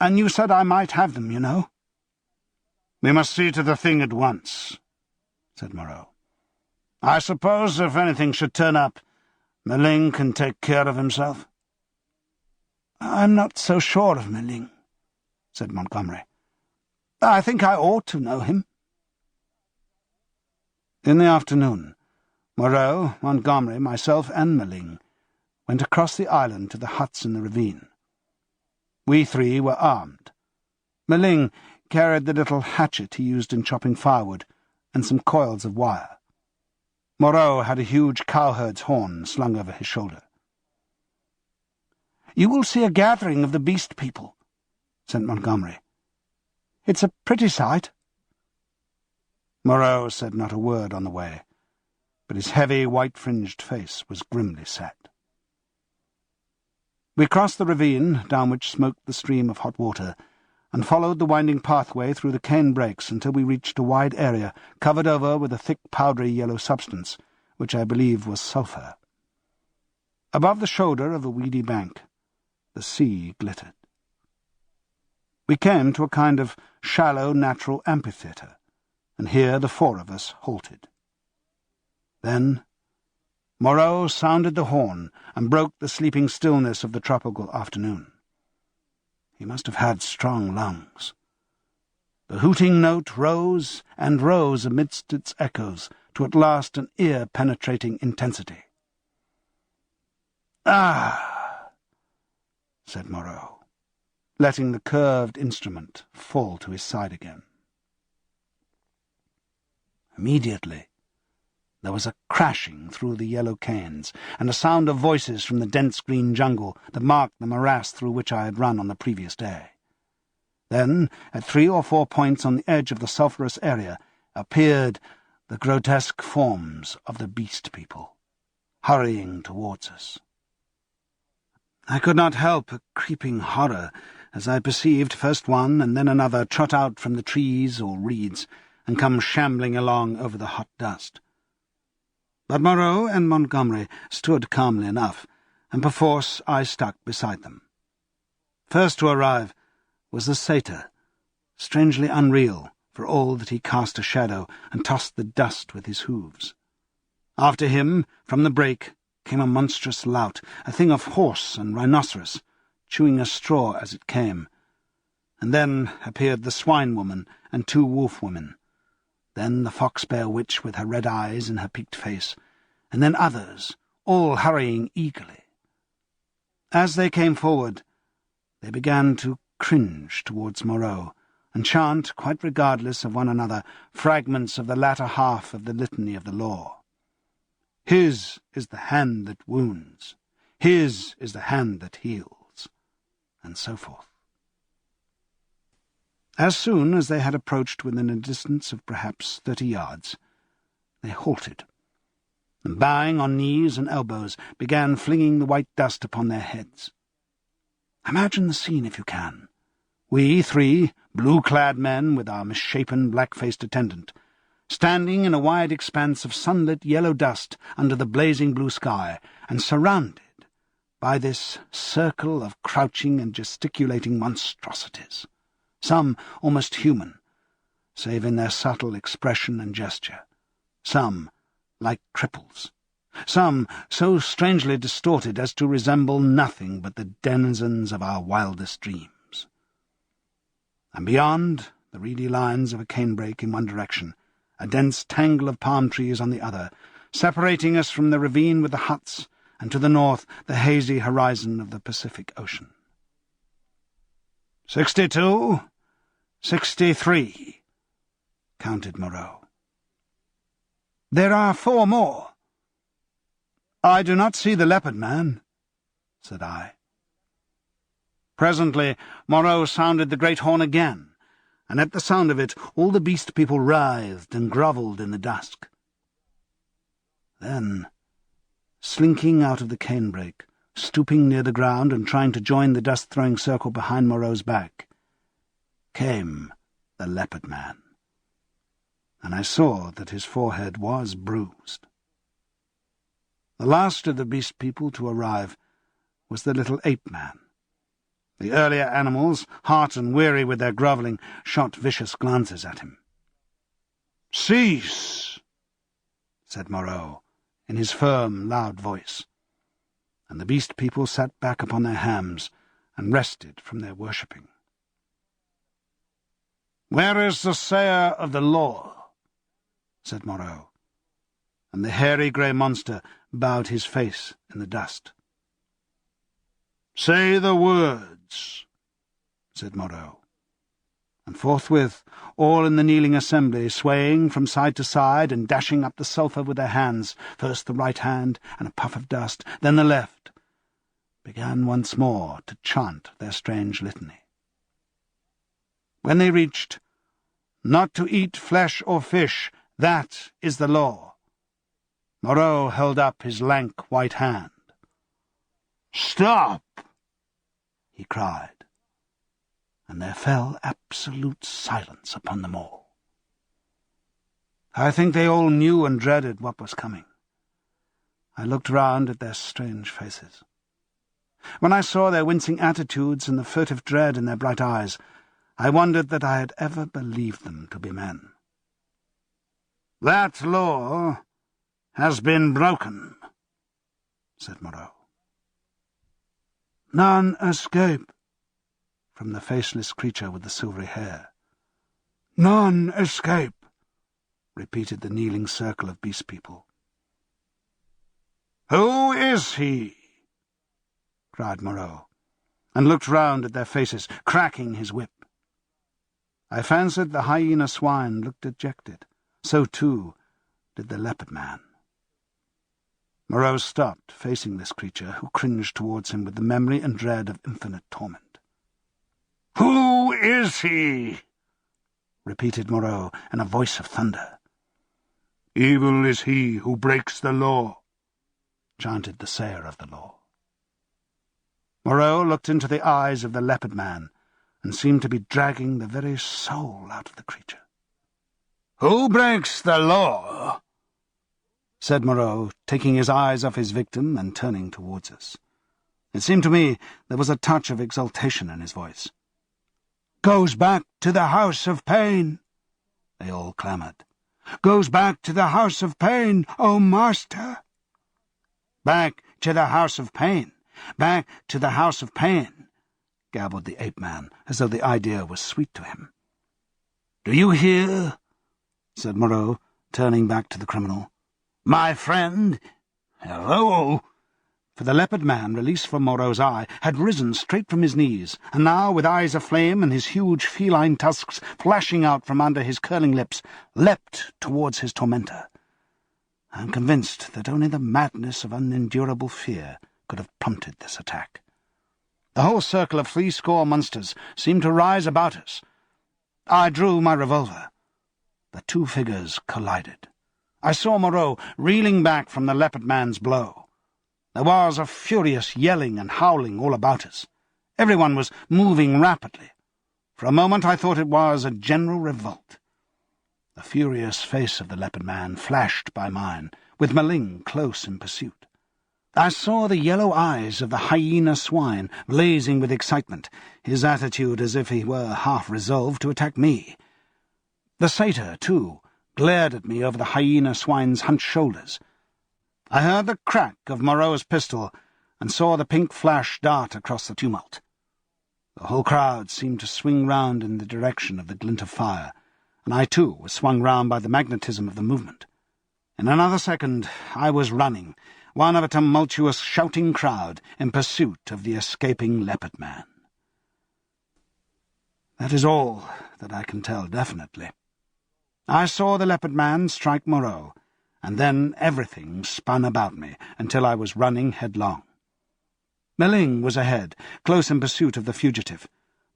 and you said I might have them, you know." "We must see to the thing at once," said Moreau. "I suppose if anything should turn up, Meling can take care of himself." "I'm not so sure of Meling," said Montgomery. "I think I ought to know him." In the afternoon, Moreau, Montgomery, myself, and Meling went across the island to the huts in the ravine. We three were armed. Meling carried the little hatchet he used in chopping firewood and some coils of wire. Moreau had a huge cowherd's horn slung over his shoulder. "You will see a gathering of the beast people," said Montgomery. "It's a pretty sight." Moreau said not a word on the way, but his heavy, white-fringed face was grimly set. We crossed the ravine, down which smoked the stream of hot water, and followed the winding pathway through the cane brakes until we reached a wide area covered over with a thick powdery yellow substance, which I believe was sulphur. Above the shoulder of a weedy bank, the sea glittered. We came to a kind of shallow natural amphitheatre, and here the four of us halted. Then Moreau sounded the horn and broke the sleeping stillness of the tropical afternoon. He must have had strong lungs. The hooting note rose and rose amidst its echoes to at last an ear-penetrating intensity. "Ah!" said Moreau, letting the curved instrument fall to his side again. Immediately there was a crashing through the yellow canes, and a sound of voices from the dense green jungle that marked the morass through which I had run on the previous day. Then, at 3 or 4 points on the edge of the sulphurous area, appeared the grotesque forms of the beast people, hurrying towards us. I could not help a creeping horror as I perceived first one and then another trot out from the trees or reeds and come shambling along over the hot dust. But Moreau and Montgomery stood calmly enough, and perforce I stuck beside them. First to arrive was the satyr, strangely unreal for all that he cast a shadow and tossed the dust with his hooves. After him, from the brake, came a monstrous lout, a thing of horse and rhinoceros, chewing a straw as it came. And then appeared the swine-woman and 2 wolf-women, then the fox-bear witch with her red eyes and her peaked face, and then others, all hurrying eagerly. As they came forward, they began to cringe towards Moreau, and chant, quite regardless of one another, fragments of the latter half of the litany of the law. His is the hand that wounds, his is the hand that heals, and so forth. As soon as they had approached within a distance of perhaps 30 yards, they halted, and bowing on knees and elbows, began flinging the white dust upon their heads. Imagine the scene if you can. We 3 blue-clad men with our misshapen, black-faced attendant, standing in a wide expanse of sunlit yellow dust under the blazing blue sky, and surrounded by this circle of crouching and gesticulating monstrosities, some almost human, save in their subtle expression and gesture, some like cripples, some so strangely distorted as to resemble nothing but the denizens of our wildest dreams. And beyond, the reedy lines of a canebrake in one direction, a dense tangle of palm trees on the other, separating us from the ravine with the huts, and to the north the hazy horizon of the Pacific Ocean. 62, 63, counted Moreau. There are 4 more. I do not see the leopard man, said I. Presently Moreau sounded the great horn again, and at the sound of it all the beast people writhed and grovelled in the dusk. Then, slinking out of the canebrake, stooping near the ground and trying to join the dust-throwing circle behind Moreau's back, came the leopard man, and I saw that his forehead was bruised. The last of the beast people to arrive was the little ape-man. The earlier animals, hot and weary with their grovelling, shot vicious glances at him. "Cease," said Moreau, in his firm, loud voice, and the beast people sat back upon their hams and rested from their worshipping. "Where is the sayer of the law?" said Moreau, and the hairy grey monster bowed his face in the dust. "Say the words," said Moreau, and forthwith all in the kneeling assembly, swaying from side to side and dashing up the sulphur with their hands, first the right hand and a puff of dust, then the left, began once more to chant their strange litany. When they reached, "Not to eat flesh or fish, that is the law," Moreau held up his lank white hand. "Stop!" he cried, and there fell absolute silence upon them all. I think they all knew and dreaded what was coming. I looked round at their strange faces. When I saw their wincing attitudes and the furtive dread in their bright eyes, I wondered that I had ever believed them to be men. "That law has been broken," said Moreau. "None escape," from the faceless creature with the silvery hair. "None escape," repeated the kneeling circle of beast people. "Who is he?" cried Moreau, and looked round at their faces, cracking his whip. I fancied the hyena swine looked dejected. So, too, did the leopard man. Moreau stopped, facing this creature, who cringed towards him with the memory and dread of infinite torment. "Who is he?" repeated Moreau in a voice of thunder. "Evil is he who breaks the law," chanted the sayer of the law. Moreau looked into the eyes of the leopard man and seemed to be dragging the very soul out of the creature. "Who breaks the law?" said Moreau, taking his eyes off his victim and turning towards us. It seemed to me there was a touch of exultation in his voice. "Goes back to the house of pain," they all clamoured. "Goes back to the house of pain, O master!" "Back to the house of pain! Back to the house of pain!" gabbled the ape-man, as though the idea was sweet to him. "Do you hear?" said Moreau, turning back to the criminal. "My friend, hello!" For the leopard man, released from Moreau's eye, had risen straight from his knees, and now, with eyes aflame and his huge feline tusks flashing out from under his curling lips, leapt towards his tormentor. I am convinced that only the madness of unendurable fear could have prompted this attack. The whole circle of 80 monsters seemed to rise about us. I drew my revolver. The two figures collided. I saw Moreau reeling back from the leopard man's blow. There was a furious yelling and howling all about us. Everyone was moving rapidly. For a moment I thought it was a general revolt. The furious face of the leopard man flashed by mine, with Meling close in pursuit. I saw the yellow eyes of the hyena swine blazing with excitement, his attitude as if he were half resolved to attack me. The satyr, too, glared at me over the hyena swine's hunched shoulders. I heard the crack of Moreau's pistol and saw the pink flash dart across the tumult. The whole crowd seemed to swing round in the direction of the glint of fire, and I too was swung round by the magnetism of the movement. In another second I was running, one of a tumultuous, shouting crowd, in pursuit of the escaping leopard man. That is all that I can tell definitely. I saw the leopard man strike Moreau, and then everything spun about me until I was running headlong. Meling was ahead, close in pursuit of the fugitive.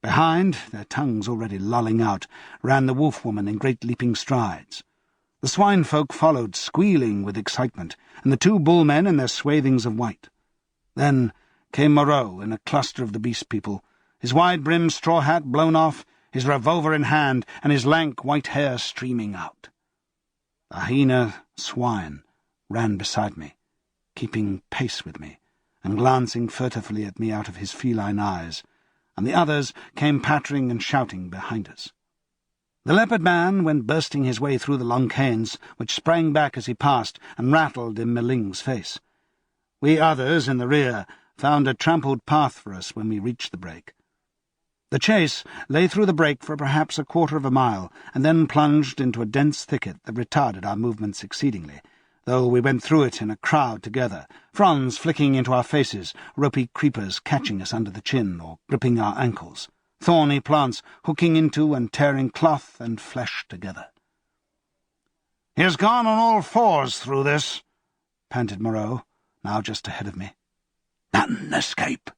Behind, their tongues already lolling out, ran the wolf-woman in great leaping strides. The swine-folk followed, squealing with excitement, and the two bull-men in their swathings of white. Then came Moreau in a cluster of the beast people, his wide-brimmed straw hat blown off, his revolver in hand, and his lank white hair streaming out. The hyena swine ran beside me, keeping pace with me, and glancing furtively at me out of his feline eyes, and the others came pattering and shouting behind us. The leopard man went bursting his way through the long canes, which sprang back as he passed and rattled in Meling's face. We others, in the rear, found a trampled path for us when we reached the break. The chase lay through the break for perhaps a quarter of a mile, and then plunged into a dense thicket that retarded our movements exceedingly, though we went through it in a crowd together, fronds flicking into our faces, ropey creepers catching us under the chin or gripping our ankles, thorny plants hooking into and tearing cloth and flesh together. "He has gone on all fours through this," panted Moreau, now just ahead of me. "An escape,"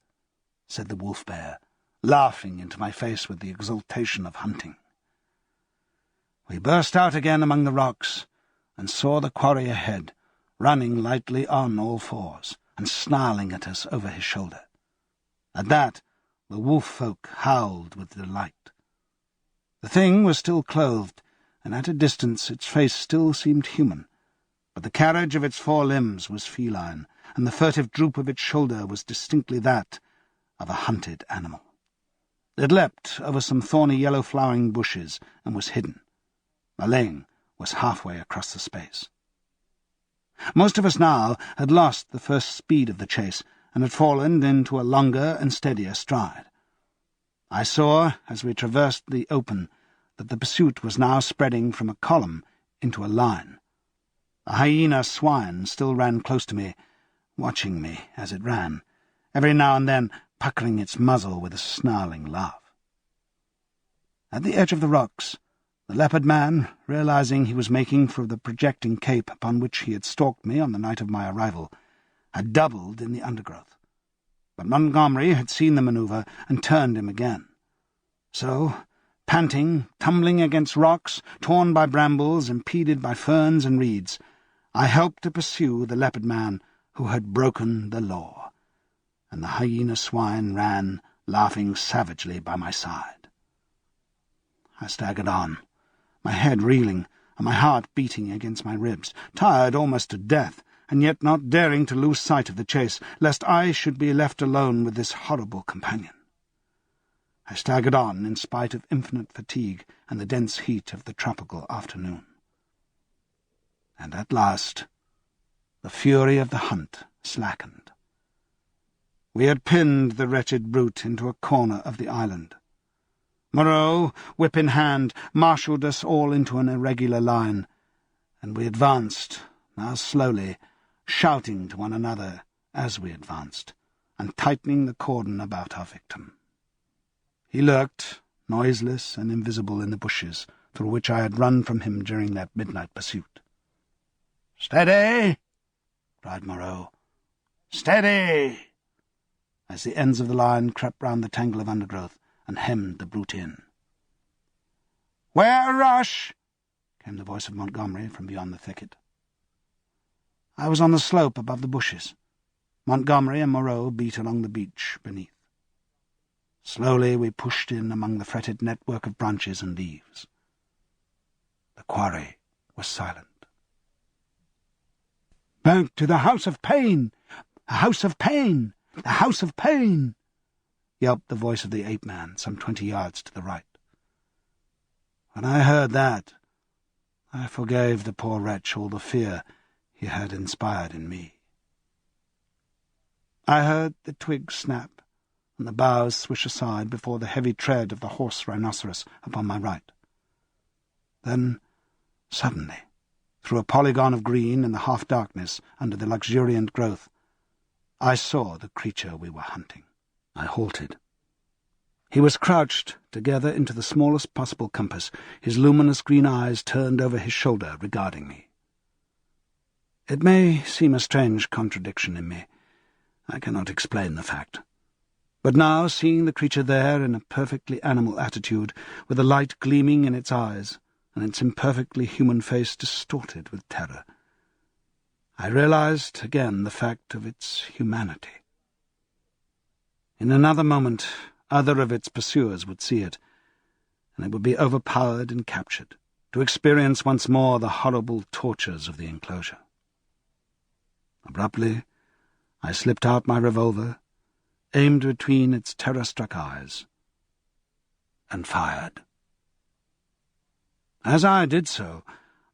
said the wolf-bear, laughing into my face with the exultation of hunting. We burst out again among the rocks, and saw the quarry ahead, running lightly on all fours, and snarling at us over his shoulder. At that, the wolf-folk howled with delight. The thing was still clothed, and at a distance its face still seemed human, but the carriage of its 4 limbs was feline, and the furtive droop of its shoulder was distinctly that of a hunted animal. It leapt over some thorny yellow-flowering bushes and was hidden. Maling was halfway across the space. Most of us now had lost the first speed of the chase, and had fallen into a longer and steadier stride. I saw, as we traversed the open, that the pursuit was now spreading from a column into a line. A hyena swine still ran close to me, watching me as it ran, every now and then puckering its muzzle with a snarling laugh. At the edge of the rocks, the leopard man, realizing he was making for the projecting cape upon which he had stalked me on the night of my arrival, had doubled in the undergrowth. But Montgomery had seen the manoeuvre and turned him again. So, panting, tumbling against rocks, torn by brambles, impeded by ferns and reeds, I helped to pursue the leopard man who had broken the law, and the hyena swine ran, laughing savagely by my side. I staggered on, my head reeling and my heart beating against my ribs, tired almost to death, and yet not daring to lose sight of the chase, lest I should be left alone with this horrible companion. I staggered on in spite of infinite fatigue and the dense heat of the tropical afternoon. And at last the fury of the hunt slackened. We had pinned the wretched brute into a corner of the island. Moreau, whip in hand, marshalled us all into an irregular line, and we advanced, now slowly, shouting to one another as we advanced, and tightening the cordon about our victim. He lurked, noiseless and invisible in the bushes through which I had run from him during that midnight pursuit. "Steady!" cried Moreau. "Steady!" as the ends of the line crept round the tangle of undergrowth and hemmed the brute in. "Where a rush?" came the voice of Montgomery from beyond the thicket. I was on the slope above the bushes. Montgomery and Moreau beat along the beach beneath. Slowly we pushed in among the fretted network of branches and leaves. The quarry was silent. "Back to the House of Pain! The House of Pain! The House of Pain!" yelped the voice of the ape-man some 20 yards to the right. When I heard that, I forgave the poor wretch all the fear he had inspired in me. I heard the twigs snap and the boughs swish aside before the heavy tread of the horse rhinoceros upon my right. Then, suddenly, through a polygon of green in the half-darkness under the luxuriant growth, I saw the creature we were hunting. I halted. He was crouched together into the smallest possible compass, his luminous green eyes turned over his shoulder, regarding me. It may seem a strange contradiction in me. I cannot explain the fact. But now, seeing the creature there in a perfectly animal attitude, with the light gleaming in its eyes, and its imperfectly human face distorted with terror, I realized again the fact of its humanity. In another moment, other of its pursuers would see it, and it would be overpowered and captured, to experience once more the horrible tortures of the enclosure. Abruptly, I slipped out my revolver, aimed between its terror-struck eyes, and fired. As I did so,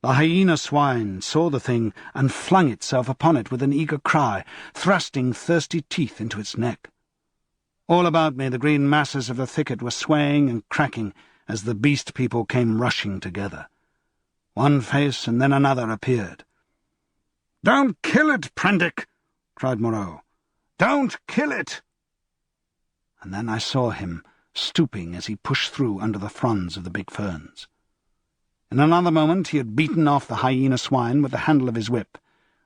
the hyena swine saw the thing and flung itself upon it with an eager cry, thrusting thirsty teeth into its neck. All about me the green masses of the thicket were swaying and cracking as the beast people came rushing together. One face and then another appeared. "Don't kill it, Prendick!" cried Moreau. "Don't kill it!" And then I saw him stooping as he pushed through under the fronds of the big ferns. In another moment he had beaten off the hyena swine with the handle of his whip,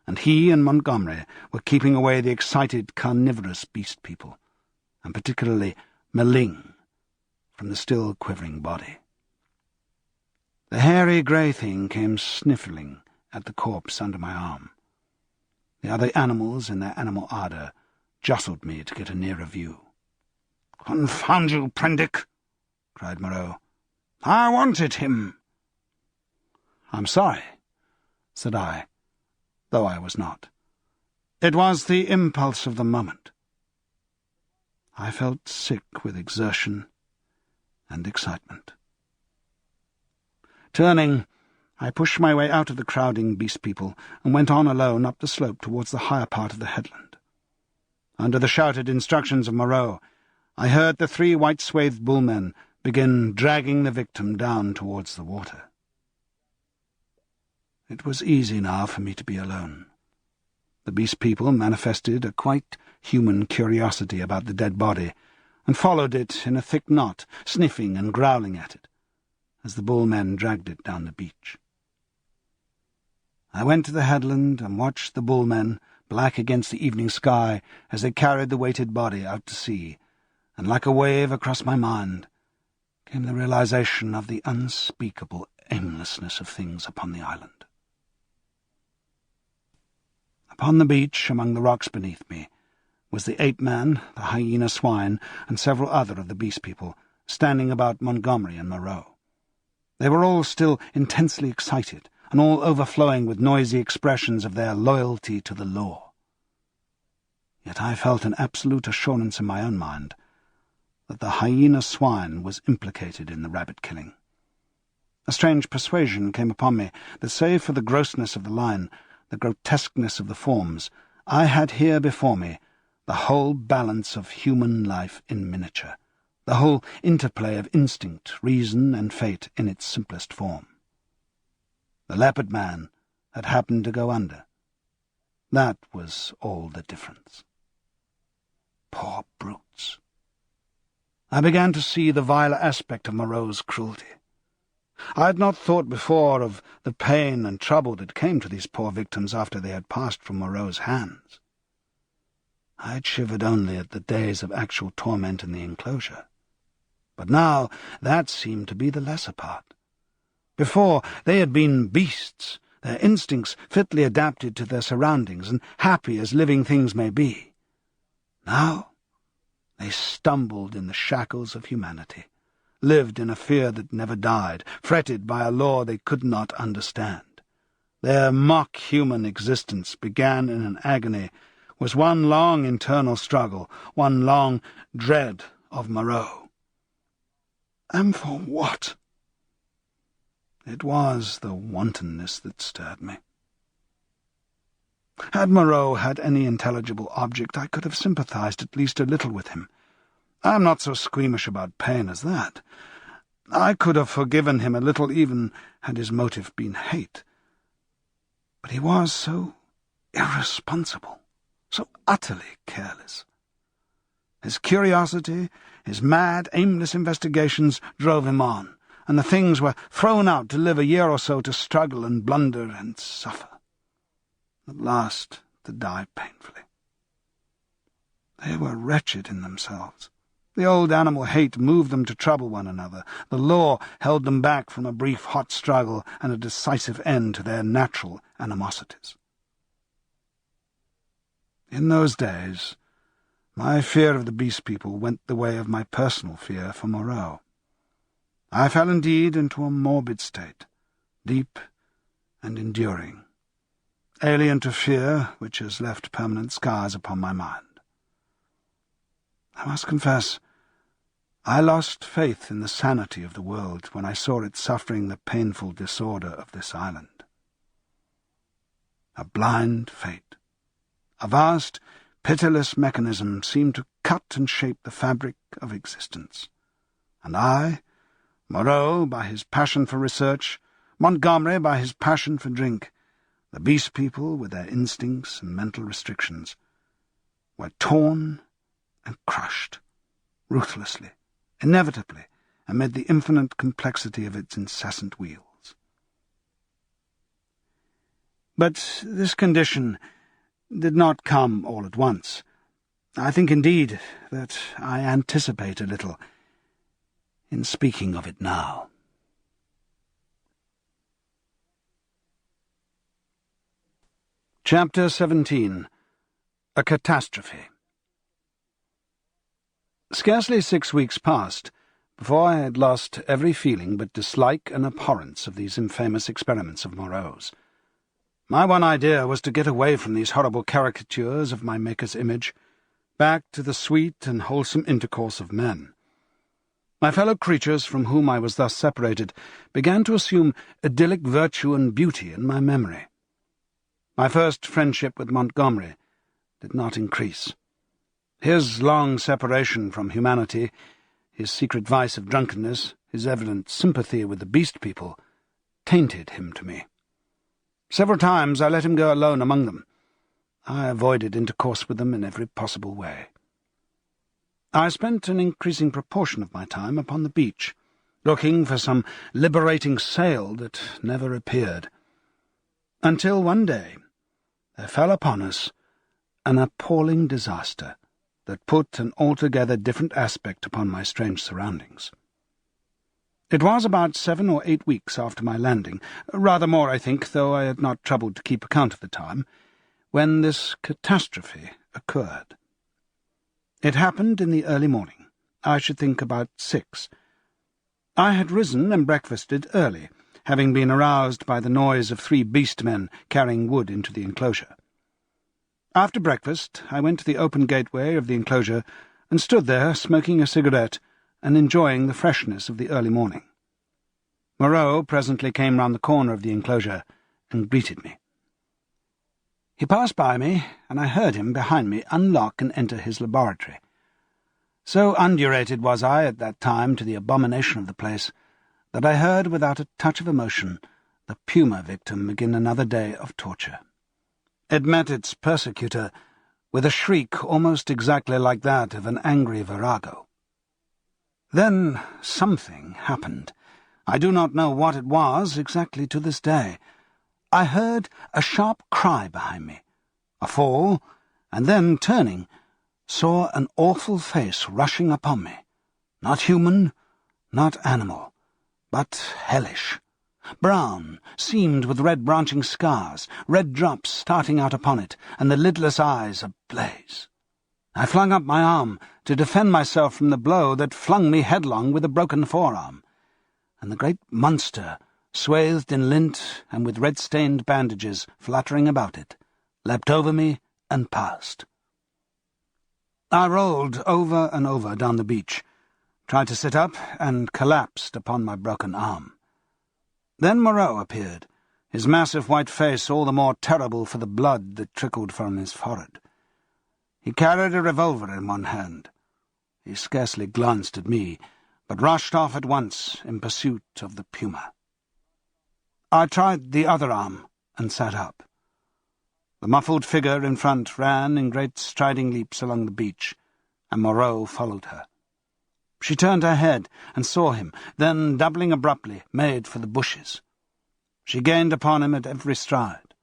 and he and Montgomery were keeping away the excited, carnivorous beast people, and particularly Meling, from the still quivering body. The hairy grey thing came sniffling at the corpse under my arm. The other animals, in their animal ardour, jostled me to get a nearer view. "Confound you, Prendick!" cried Moreau. "I wanted him." "I'm sorry," said I, though I was not. "It was the impulse of the moment." I felt sick with exertion and excitement. Turning, I pushed my way out of the crowding beast people and went on alone up the slope towards the higher part of the headland. Under the shouted instructions of Moreau, I heard the 3 white-swathed bullmen begin dragging the victim down towards the water. It was easy now for me to be alone. The beast people manifested a quite human curiosity about the dead body, and followed it in a thick knot, sniffing and growling at it, as the bullmen dragged it down the beach. I went to the headland and watched the bullmen, black against the evening sky, as they carried the weighted body out to sea, and like a wave across my mind came the realization of the unspeakable aimlessness of things upon the island. Upon the beach, among the rocks beneath me, was the ape-man, the hyena swine, and several other of the beast people, standing about Montgomery and Moreau. They were all still intensely excited, and all overflowing with noisy expressions of their loyalty to the law. Yet I felt an absolute assurance in my own mind that the hyena swine was implicated in the rabbit-killing. A strange persuasion came upon me that, save for the grossness of the line, the grotesqueness of the forms, I had here before me the whole balance of human life in miniature, the whole interplay of instinct, reason, and fate in its simplest form. The leopard man had happened to go under. That was all the difference. Poor brutes! I began to see the viler aspect of Moreau's cruelty. I had not thought before of the pain and trouble that came to these poor victims after they had passed from Moreau's hands. I had shivered only at the days of actual torment in the enclosure. But now that seemed to be the lesser part. Before, they had been beasts, their instincts fitly adapted to their surroundings and happy as living things may be. Now they stumbled in the shackles of humanity, lived in a fear that never died, fretted by a law they could not understand. Their mock-human existence began in an agony, was one long internal struggle, one long dread of Moreau. And for what? It was the wantonness that stirred me. Had Moreau had any intelligible object, I could have sympathized at least a little with him. I am not so squeamish about pain as that. I could have forgiven him a little even had his motive been hate. But he was so irresponsible, so utterly careless. His curiosity, his mad, aimless investigations drove him on, and the things were thrown out to live a year or so to struggle and blunder and suffer, at last to die painfully. They were wretched in themselves. The old animal hate moved them to trouble one another. The law held them back from a brief hot struggle and a decisive end to their natural animosities. In those days, my fear of the beast people went the way of my personal fear for Moreau. I fell indeed into a morbid state, deep and enduring, alien to fear which has left permanent scars upon my mind. I must confess, I lost faith in the sanity of the world when I saw it suffering the painful disorder of this island. A blind fate, a vast, pitiless mechanism seemed to cut and shape the fabric of existence, and I, Moreau by his passion for research, Montgomery by his passion for drink, the beast people with their instincts and mental restrictions, were torn and crushed, ruthlessly, inevitably, amid the infinite complexity of its incessant wheels. But this condition did not come all at once. I think, indeed, that I anticipate a little in speaking of it now. Chapter 17. A Catastrophe. Scarcely 6 weeks passed before I had lost every feeling but dislike and abhorrence of these infamous experiments of Moreau's. My one idea was to get away from these horrible caricatures of my Maker's image, back to the sweet and wholesome intercourse of men. My fellow creatures from whom I was thus separated began to assume idyllic virtue and beauty in my memory. My first friendship with Montgomery did not increase. His long separation from humanity, his secret vice of drunkenness, his evident sympathy with the beast people, tainted him to me. Several times I let him go alone among them. I avoided intercourse with them in every possible way. I spent an increasing proportion of my time upon the beach, looking for some liberating sail that never appeared, until one day there fell upon us an appalling disaster that put an altogether different aspect upon my strange surroundings. It was about 7 or 8 weeks after my landing, rather more, I think, though I had not troubled to keep account of the time, when this catastrophe occurred. It happened in the early morning, I should think about 6. I had risen and breakfasted early, having been aroused by the noise of 3 beast men carrying wood into the enclosure. After breakfast, I went to the open gateway of the enclosure and stood there smoking a cigarette and enjoying the freshness of the early morning. Moreau presently came round the corner of the enclosure and greeted me. He passed by me, and I heard him behind me unlock and enter his laboratory. So undulated was I at that time to the abomination of the place that I heard without a touch of emotion the puma victim begin another day of torture. It met its persecutor with a shriek almost exactly like that of an angry virago. Then something happened. I do not know what it was exactly to this day. I heard a sharp cry behind me, a fall, and then, turning, saw an awful face rushing upon me. Not human, not animal, but hellish. Brown, seamed with red branching scars, red drops starting out upon it, and the lidless eyes ablaze. I flung up my arm to defend myself from the blow that flung me headlong with a broken forearm, and the great monster, swathed in lint and with red-stained bandages fluttering about it, leapt over me and passed. I rolled over and over down the beach, tried to sit up, and collapsed upon my broken arm. Then Moreau appeared, his massive white face all the more terrible for the blood that trickled from his forehead. He carried a revolver in one hand. He scarcely glanced at me, but rushed off at once in pursuit of the puma. I tried the other arm and sat up. The muffled figure in front ran in great striding leaps along the beach, and Moreau followed her. She turned her head and saw him, then, doubling abruptly, made for the bushes. She gained upon him at every stride.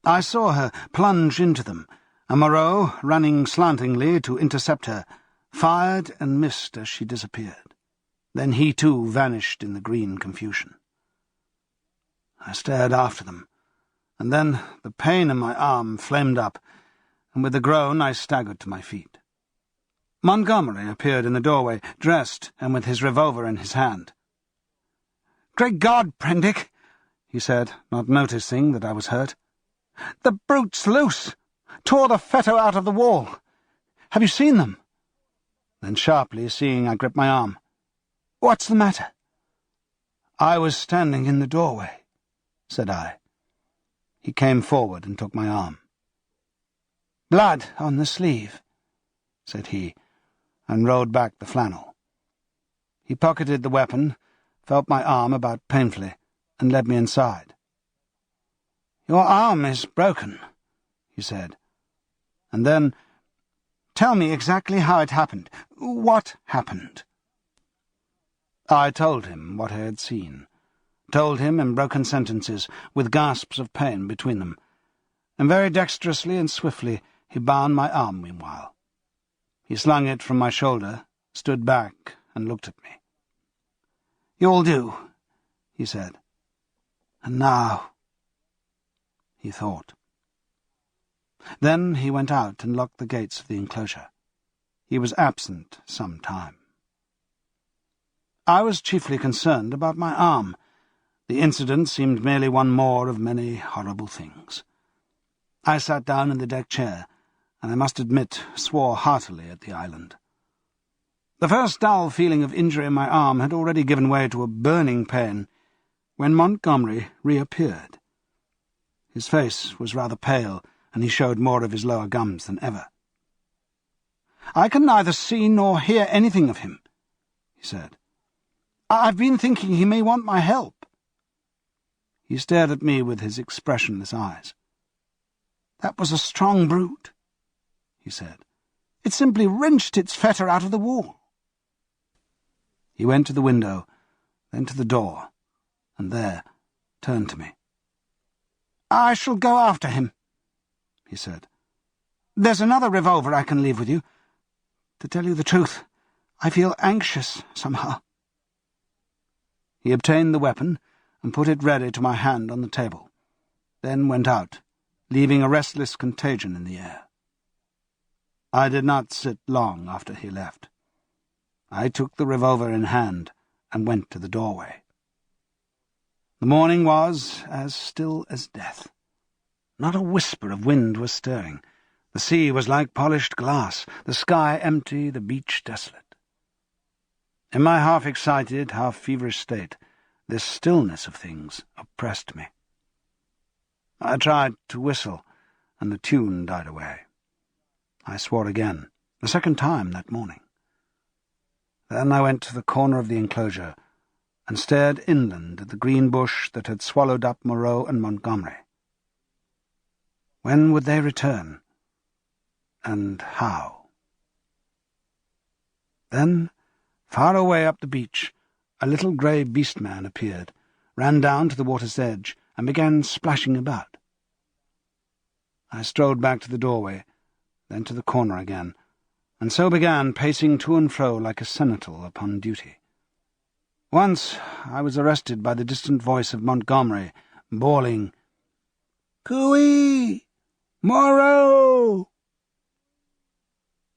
I saw her plunge into them, and Moreau, running slantingly to intercept her, fired and missed as she disappeared. Then he, too, vanished in the green confusion. I stared after them, and then the pain in my arm flamed up, and with a groan I staggered to my feet. Montgomery appeared in the doorway, dressed and with his revolver in his hand. "Great God, Prendick!" he said, not noticing that I was hurt. "The brute's loose! Tore the fetter out of the wall! Have you seen them?" Then sharply, seeing I gripped my arm, "What's the matter?" "I was standing in the doorway," said I. He came forward and took my arm. "Blood on the sleeve," said he, and rolled back the flannel. He pocketed the weapon, felt my arm about painfully, and led me inside. "Your arm is broken," he said, and then, "Tell me exactly how it happened. What happened?" I told him what I had seen, told him in broken sentences, with gasps of pain between them, and very dexterously and swiftly he bound my arm meanwhile. He slung it from my shoulder, stood back, and looked at me. "You'll do," he said. "And now—" he thought. Then he went out and locked the gates of the enclosure. He was absent some time. I was chiefly concerned about my arm. The incident seemed merely one more of many horrible things. I sat down in the deck chair, and I must admit swore heartily at the island. The first dull feeling of injury in my arm had already given way to a burning pain when Montgomery reappeared. His face was rather pale, and he showed more of his lower gums than ever. "I can neither see nor hear anything of him," he said. "I've been thinking he may want my help." He stared at me with his expressionless eyes. "That was a strong brute," he said. "It simply wrenched its fetter out of the wall." He went to the window, then to the door, and there turned to me. "I shall go after him," he said. "There's another revolver I can leave with you. To tell you the truth, I feel anxious somehow." He obtained the weapon and put it ready to my hand on the table, then went out, leaving a restless contagion in the air. I did not sit long after he left. I took the revolver in hand and went to the doorway. The morning was as still as death. Not a whisper of wind was stirring. The sea was like polished glass, the sky empty, the beach desolate. In my half-excited, half-feverish state, this stillness of things oppressed me. I tried to whistle, and the tune died away. I swore again, the second time that morning. Then I went to the corner of the enclosure and stared inland at the green bush that had swallowed up Moreau and Montgomery. When would they return? And how? Then, far away up the beach, a little grey beast-man appeared, ran down to the water's edge, and began splashing about. I strolled back to the doorway, then to the corner again, and so began pacing to and fro like a sentinel upon duty. Once I was arrested by the distant voice of Montgomery, bawling, "Cooey! Moreau!"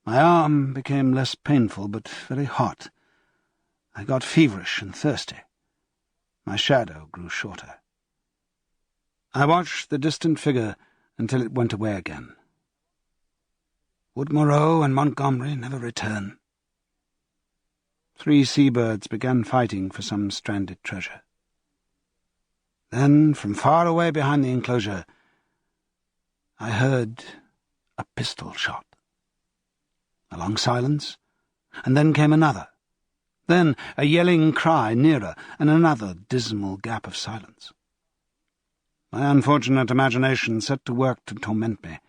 My arm became less painful, but very hot. I got feverish and thirsty. My shadow grew shorter. I watched the distant figure until it went away again. Would Moreau and Montgomery never return? 3 seabirds began fighting for some stranded treasure. Then, from far away behind the enclosure, I heard a pistol shot. A long silence, and then came another. Then a yelling cry nearer, and another dismal gap of silence. My unfortunate imagination set to work to torment me.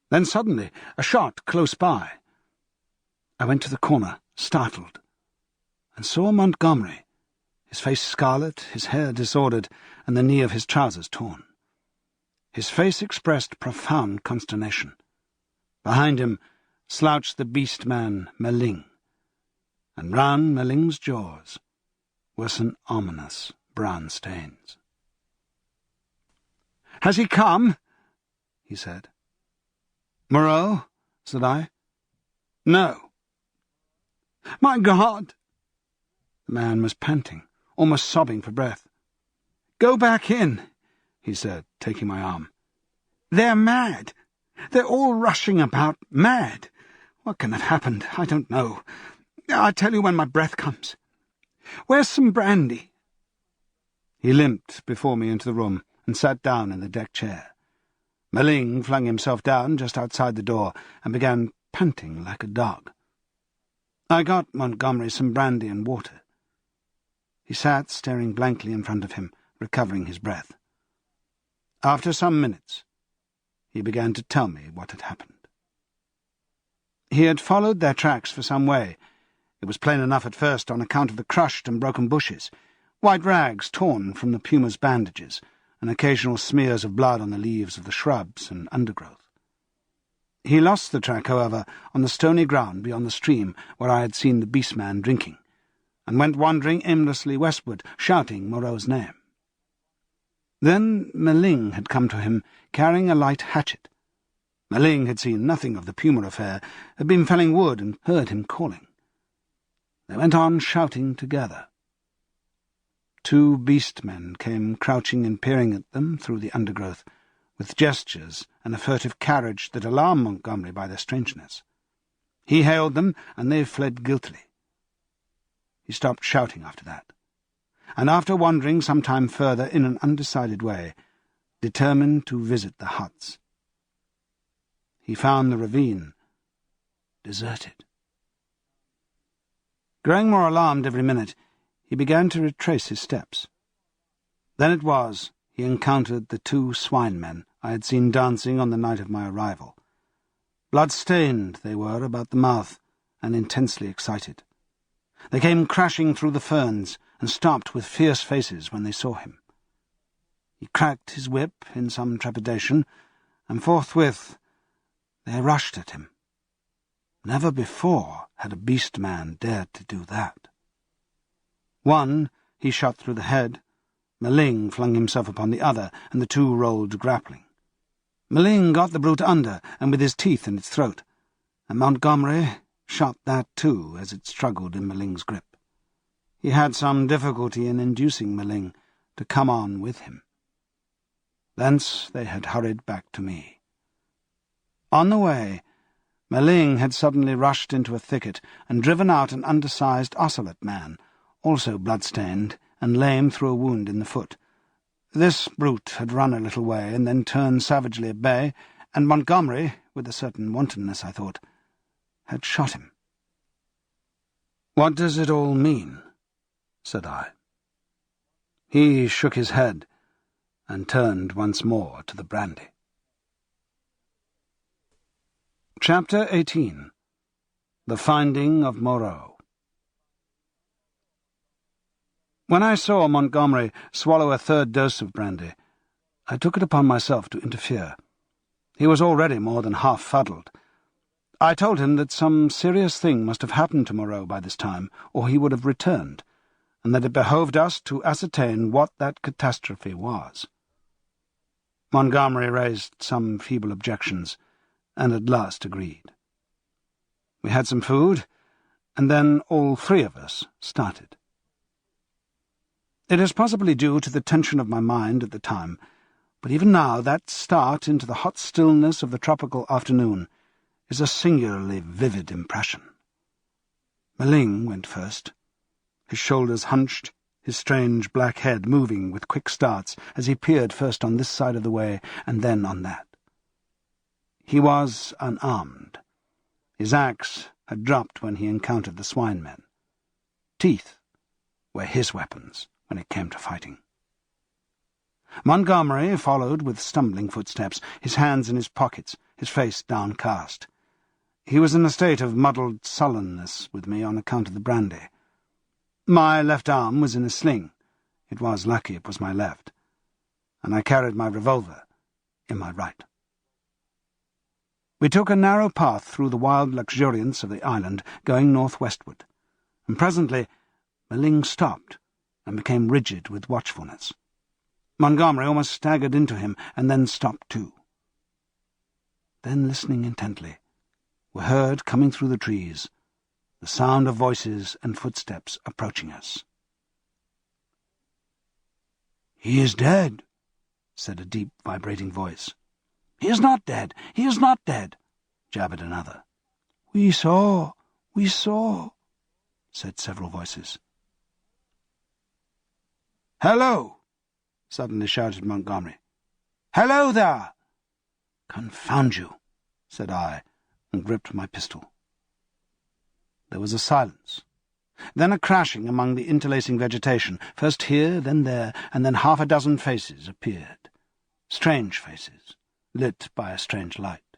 Then suddenly a shot close by. I went to the corner, startled, and saw Montgomery, his face scarlet, his hair disordered, and the knee of his trousers torn. His face expressed profound consternation. Behind him slouched the beast-man Meling, and round Meling's jaws were some ominous brown stains. "Has he come?" he said. "Moreau?" said I. "No." "My God!" The man was panting, almost sobbing for breath. "Go back in," he said, taking my arm. "They're mad. They're all rushing about, mad. What can have happened? I don't know. I'll tell you when my breath comes. Where's some brandy?" He limped before me into the room and sat down in the deck chair. Meling flung himself down just outside the door and began panting like a dog. I got Montgomery some brandy and water. He sat staring blankly in front of him, recovering his breath. After some minutes, he began to tell me what had happened. He had followed their tracks for some way. It was plain enough at first on account of the crushed and broken bushes, white rags torn from the puma's bandages, and occasional smears of blood on the leaves of the shrubs and undergrowth. He lost the track, however, on the stony ground beyond the stream where I had seen the beast-man drinking, and went wandering aimlessly westward, shouting Moreau's name. Then Meling had come to him, carrying a light hatchet. Meling had seen nothing of the puma affair, had been felling wood, and heard him calling. They went on shouting together. 2 beast-men came crouching and peering at them through the undergrowth, with gestures and a furtive carriage that alarmed Montgomery by their strangeness. He hailed them, and they fled guiltily. He stopped shouting after that, and after wandering some time further in an undecided way, determined to visit the huts. He found the ravine deserted. Growing more alarmed every minute, he began to retrace his steps. Then it was he encountered the 2 swine-men I had seen dancing on the night of my arrival. Blood-stained they were about the mouth, and intensely excited. They came crashing through the ferns, and stopped with fierce faces when they saw him. He cracked his whip in some trepidation, and forthwith they rushed at him. Never before had a beast-man dared to do that. One he shot through the head. Meling flung himself upon the other, and the 2 rolled grappling. Meling got the brute under, and with his teeth in its throat, and Montgomery shot that too as it struggled in Meling's grip. He had some difficulty in inducing Meling to come on with him. Thence they had hurried back to me. On the way, Meling had suddenly rushed into a thicket and driven out an undersized ocelot man, also blood-stained and lame through a wound in the foot. This brute had run a little way and then turned savagely at bay, and Montgomery, with a certain wantonness, I thought, had shot him. "What does it all mean?" said I. He shook his head and turned once more to the brandy. Chapter 18. The Finding of Moreau. When I saw Montgomery swallow a 3rd dose of brandy, I took it upon myself to interfere. He was already more than half fuddled. I told him that some serious thing must have happened to Moreau by this time, or he would have returned, and that it behoved us to ascertain what that catastrophe was. Montgomery raised some feeble objections, and at last agreed. We had some food, and then all 3 of us started. It is possibly due to the tension of my mind at the time, but even now that start into the hot stillness of the tropical afternoon is a singularly vivid impression. Meling went first, his shoulders hunched, his strange black head moving with quick starts as he peered first on this side of the way and then on that. He was unarmed. His axe had dropped when he encountered the swine-men. Teeth were his weapons when it came to fighting. Montgomery followed with stumbling footsteps, his hands in his pockets, his face downcast. He was in a state of muddled sullenness with me on account of the brandy. My left arm was in a sling. It was lucky it was my left, and I carried my revolver in my right. We took a narrow path through the wild luxuriance of the island, going northwestward, and presently Meling stopped and became rigid with watchfulness. Montgomery almost staggered into him, and then stopped too. Then, listening intently, we heard, coming through the trees, the sound of voices and footsteps approaching us. "He is dead," said a deep, vibrating voice. "He is not dead! He is not dead!" jabbered another. We saw," said several voices. "Hello!" suddenly shouted Montgomery. "Hello there!" "Confound you," said I, and gripped my pistol. There was a silence, then a crashing among the interlacing vegetation. First here, then there, and then half a dozen faces appeared. Strange faces, lit by a strange light.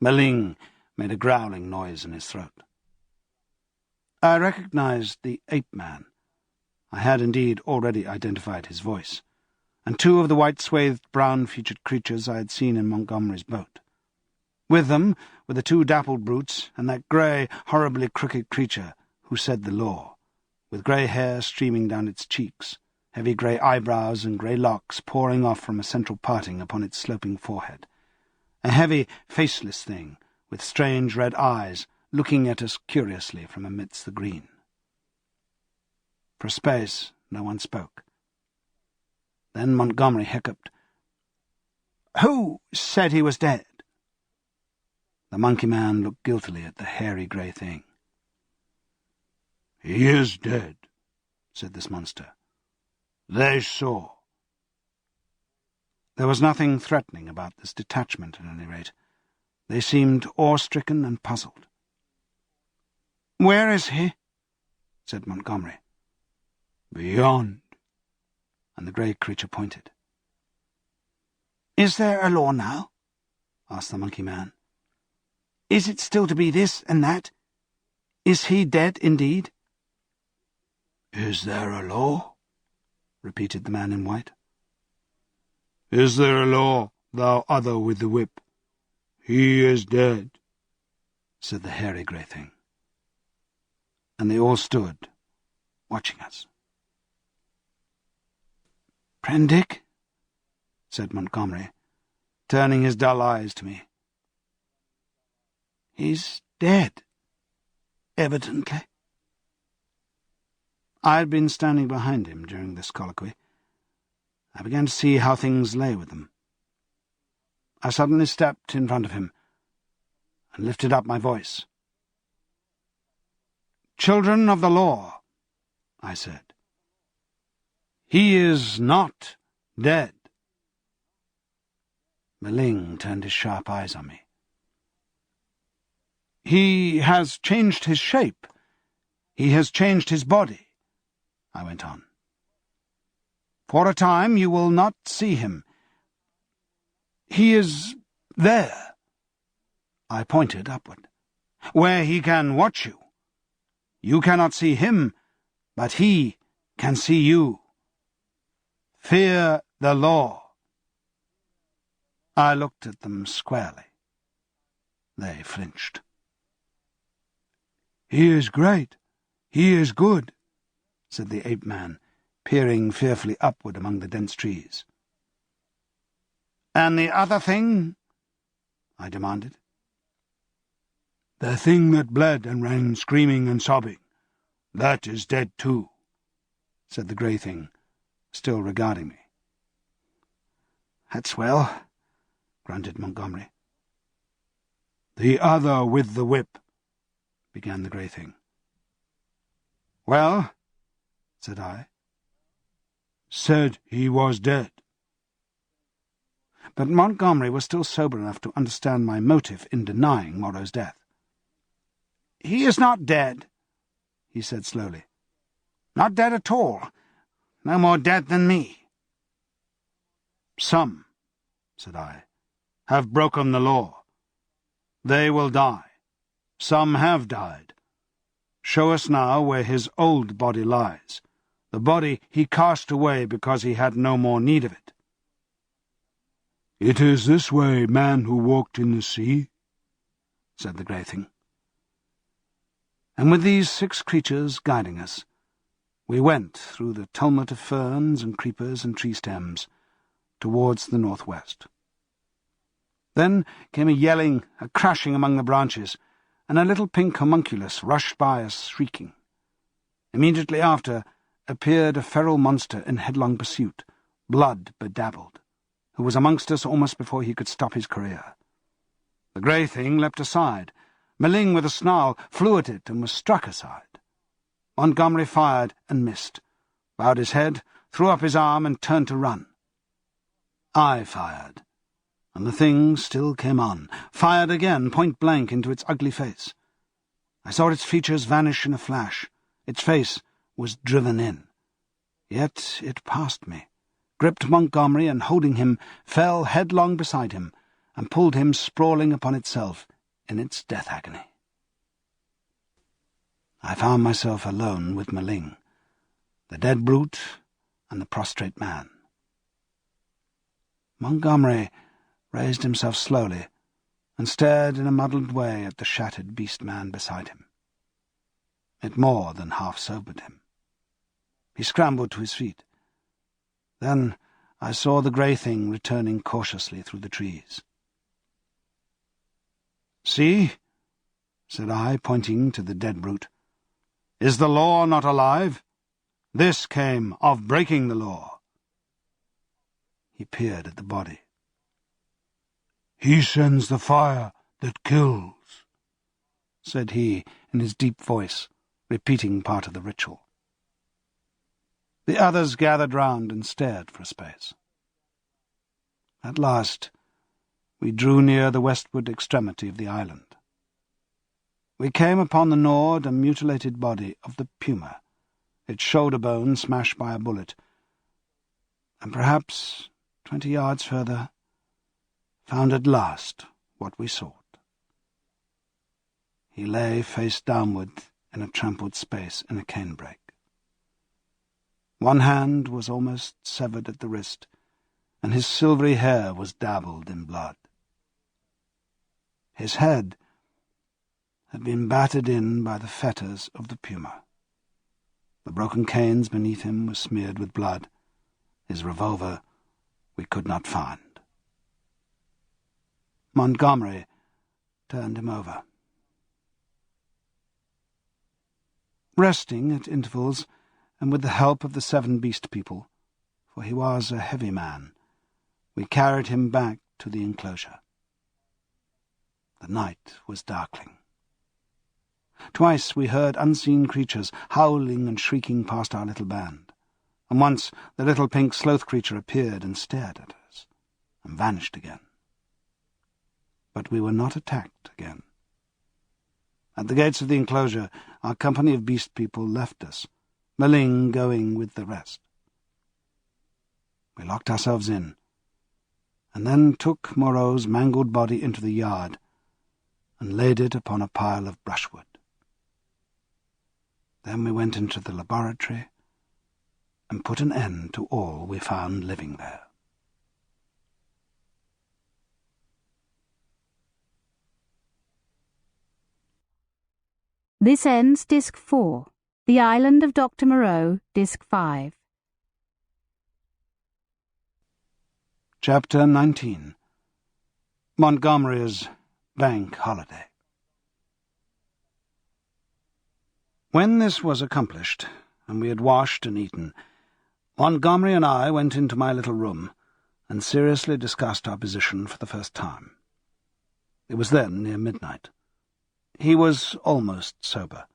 Meling made a growling noise in his throat. I recognized the ape-man. I had indeed already identified his voice, and 2 of the white-swathed, brown-featured creatures I had seen in Montgomery's boat. With them were the 2 dappled brutes and that grey, horribly crooked creature who said the law, with grey hair streaming down its cheeks, heavy grey eyebrows and grey locks pouring off from a central parting upon its sloping forehead. A heavy, faceless thing, with strange red eyes, looking at us curiously from amidst the green. For a space no one spoke. Then Montgomery hiccuped, "Who said he was dead?" The monkey man looked guiltily at the hairy grey thing. "He is dead," said this monster. "They saw." There was nothing threatening about this detachment, at any rate. They seemed awe-stricken and puzzled. "Where is he?" said Montgomery. "Beyond," and the grey creature pointed. "Is there a law now?" asked the monkey man. "Is it still to be this and that? Is he dead indeed?" "Is there a law?" repeated the man in white. "Is there a law, thou other with the whip? He is dead," said the hairy grey thing. And they all stood, watching us. "Prendick," said Montgomery, turning his dull eyes to me. "He's dead, evidently." I had been standing behind him during this colloquy. I began to see how things lay with them. I suddenly stepped in front of him and lifted up my voice. "Children of the law," I said, "he is not dead." Meling turned his sharp eyes on me. "He has changed his shape. He has changed his body," I went on. "For a time you will not see him. He is there," I pointed upward, "where he can watch you. You cannot see him, but he can see you. Fear the law." I looked at them squarely. They flinched. "He is great. He is good," said the ape-man, peering fearfully upward among the dense trees. "And the other thing?" I demanded. "The thing that bled and ran screaming and sobbing, that is dead too," said the grey thing, still regarding me. "That's well," grunted Montgomery. "The other with the whip," began the grey thing. "Well," said I. "Said he was dead." But Montgomery was still sober enough to understand my motive in denying Moreau's death. "He is not dead," he said slowly. "Not dead at all. No more dead than me." "Some," said I, "have broken the law. They will die. Some have died. Show us now where his old body lies, the body he cast away because he had no more need of it." "It is this way, man who walked in the sea," said the grey thing. And with these 6 creatures guiding us, we went through the tumult of ferns and creepers and tree stems towards the northwest. Then came a yelling, a crashing among the branches, and a little pink homunculus rushed by us shrieking. Immediately after appeared a feral monster in headlong pursuit, blood bedabbled, who was amongst us almost before he could stop his career. The grey thing leapt aside. Meling, with a snarl, flew at it and was struck aside. Montgomery fired and missed, bowed his head, threw up his arm, and turned to run. I fired, and the thing still came on, fired again, point-blank into its ugly face. I saw its features vanish in a flash. Its face was driven in. Yet it passed me, gripped Montgomery, and holding him, fell headlong beside him, and pulled him sprawling upon itself in its death agony. I found myself alone with Meling, the dead brute, and the prostrate man. Montgomery raised himself slowly and stared in a muddled way at the shattered beast-man beside him. It more than half sobered him. He scrambled to his feet. Then I saw the grey thing returning cautiously through the trees. "See," said I, pointing to the dead brute. "Is the law not alive? This came of breaking the law." He peered at the body. "He sends the fire that kills," said he in his deep voice, repeating part of the ritual. The others gathered round and stared for a space. At last we drew near the westward extremity of the island. We came upon the gnawed and mutilated body of the puma, its shoulder bone smashed by a bullet, and perhaps 20 yards further found at last what we sought. He lay face downward in a trampled space in a canebrake. One hand was almost severed at the wrist, and his silvery hair was dabbled in blood. His head had been battered in by the fetters of the puma. The broken canes beneath him were smeared with blood. His revolver we could not find. Montgomery turned him over. Resting at intervals, and with the help of the 7 beast people, for he was a heavy man, we carried him back to the enclosure. The night was darkling. Twice we heard unseen creatures howling and shrieking past our little band, and once the little pink sloth creature appeared and stared at us, and vanished again. But we were not attacked again. At the gates of the enclosure, our company of beast people left us, Maling going with the rest. We locked ourselves in, and then took Moreau's mangled body into the yard and laid it upon a pile of brushwood. Then we went into the laboratory and put an end to all we found living there. This ends Disc 4, The Island of Dr. Moreau, Disc 5. Chapter 19. Montgomery's Bank Holiday. When this was accomplished, and we had washed and eaten, Montgomery and I went into my little room and seriously discussed our position for the first time. It was then near midnight. He was almost sober,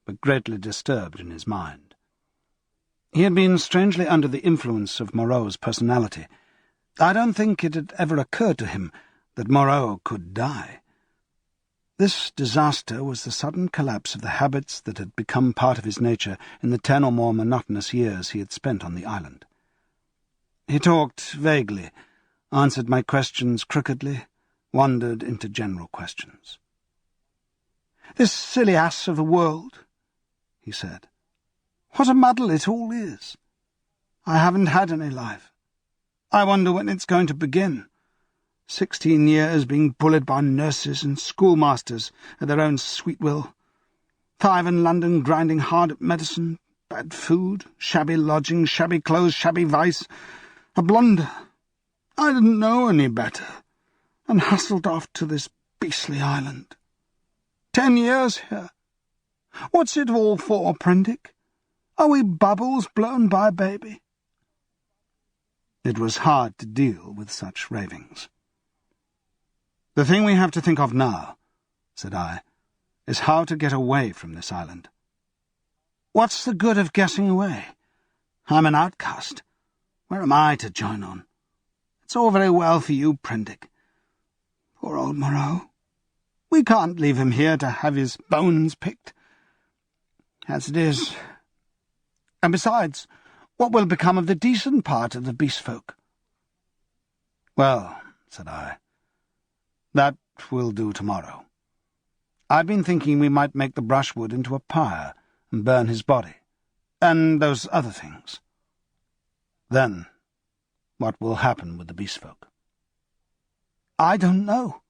but greatly disturbed in his mind. He had been strangely under the influence of Moreau's personality. I don't think it had ever occurred to him that Moreau could die. This disaster was the sudden collapse of the habits that had become part of his nature in the 10 or more monotonous years he had spent on the island. He talked vaguely, answered my questions crookedly, wandered into general questions. "This silly ass of a world," he said. "What a muddle it all is. I haven't had any life. I wonder when it's going to begin. 16 years being bullied by nurses and schoolmasters at their own sweet will. 5 in London grinding hard at medicine, bad food, shabby lodging, shabby clothes, shabby vice. A blunder. I didn't know any better, and hustled off to this beastly island. 10 years here. What's it all for, Prendick? Are we bubbles blown by a baby?" It was hard to deal with such ravings. "The thing we have to think of now," said I, "is how to get away from this island." "What's the good of getting away? I'm an outcast. Where am I to join on? It's all very well for you, Prendick. Poor old Moreau. We can't leave him here to have his bones picked. As it is. And besides, what will become of the decent part of the beast folk?" "Well," said I, "that will do tomorrow. I've been thinking we might make the brushwood into a pyre and burn his body, and those other things. Then What will happen with the beast folk? I don't know.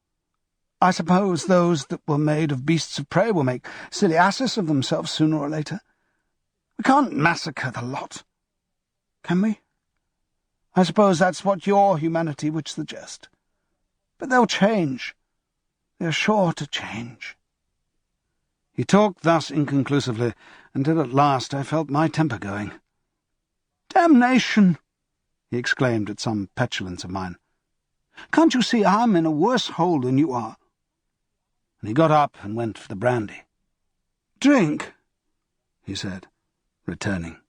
I suppose those that were made of beasts of prey will make silly asses of themselves sooner or later. We can't massacre the lot, can we? I suppose that's what your humanity would suggest. But they'll change. They're sure to change. He talked thus inconclusively until at last I felt my temper going. "Damnation!" he exclaimed at some petulance of mine. "Can't you see I'm in a worse hole than you are?" And he got up and went for the brandy. "Drink," he said, returning.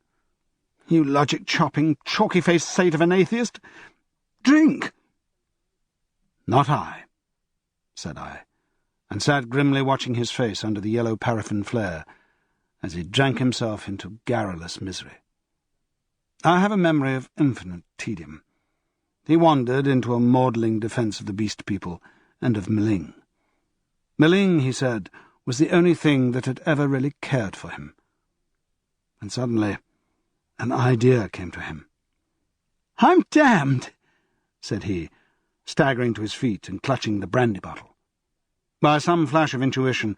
"You logic-chopping, chalky-faced saint of an atheist. Drink." "Not I," said I, and sat grimly watching his face under the yellow paraffin flare as he drank himself into garrulous misery. I have a memory of infinite tedium. He wandered into a maudling defence of the beast people and of Meling. Meling, he said, was the only thing that had ever really cared for him. And suddenly an idea came to him. "I'm damned," said he, staggering to his feet and clutching the brandy bottle. By some flash of intuition,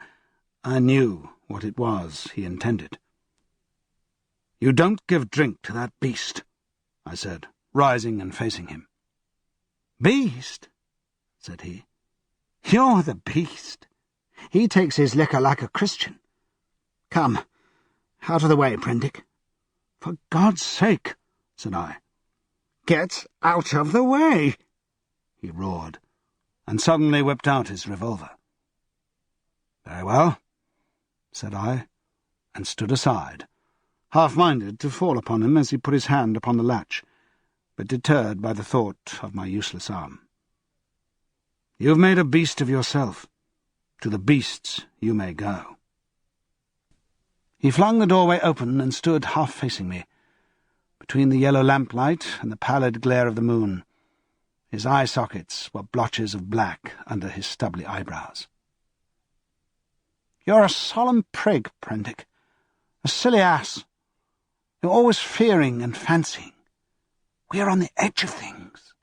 I knew what it was he intended. "You don't give drink to that beast," I said, rising and facing him. "Beast?" said he. "You're the beast. He takes his liquor like a Christian. Come, out of the way, Prendick." "For God's sake," said I. "Get out of the way," he roared, and suddenly whipped out his revolver. "Very well," said I, and stood aside, half-minded to fall upon him as he put his hand upon the latch, but deterred by the thought of my useless arm. "You've made a beast of yourself. To the beasts you may go." He flung the doorway open and stood half-facing me, between the yellow lamplight and the pallid glare of the moon. His eye-sockets were blotches of black under his stubbly eyebrows. "You're a solemn prig, Prendick. A silly ass. You're always fearing and fancying. We're on the edge of things.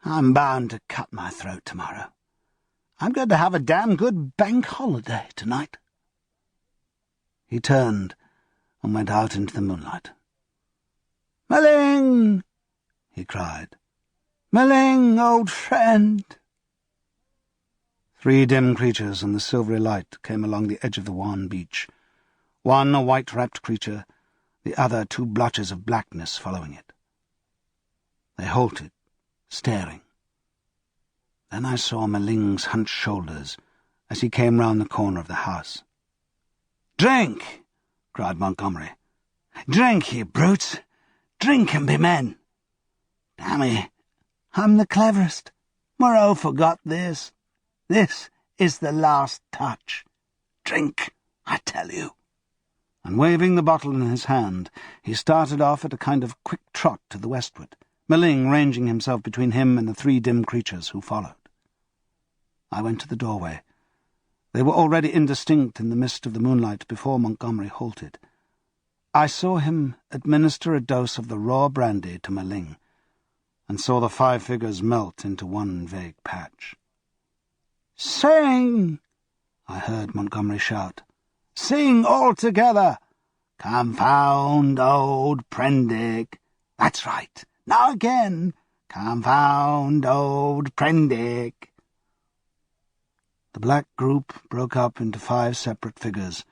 I'm bound to cut my throat tomorrow. I'm going to have a damn good bank holiday tonight." He turned and went out into the moonlight. "Meling!" he cried. "Meling, old friend!" 3 dim creatures in the silvery light came along the edge of the wan beach, one a white-wrapped creature, the other 2 blotches of blackness following it. They halted, staring. Then I saw Meling's hunched shoulders as he came round the corner of the house. "Drink!" cried Montgomery. "Drink, ye brutes! Drink and be men! Dammy, I'm the cleverest. Moreau forgot this. This is the last touch. Drink, I tell you." And waving the bottle in his hand, he started off at a kind of quick trot to the westward, Meling ranging himself between him and the 3 dim creatures who followed. I went to the doorway. They were already indistinct in the mist of the moonlight before Montgomery halted. I saw him administer a dose of the raw brandy to Meling, and saw the 5 figures melt into one vague patch. "Sing!" I heard Montgomery shout. "Sing all together! Confound old Prendick! That's right! Now again! Confound old Prendick!" The black group broke up into 5 separate figures,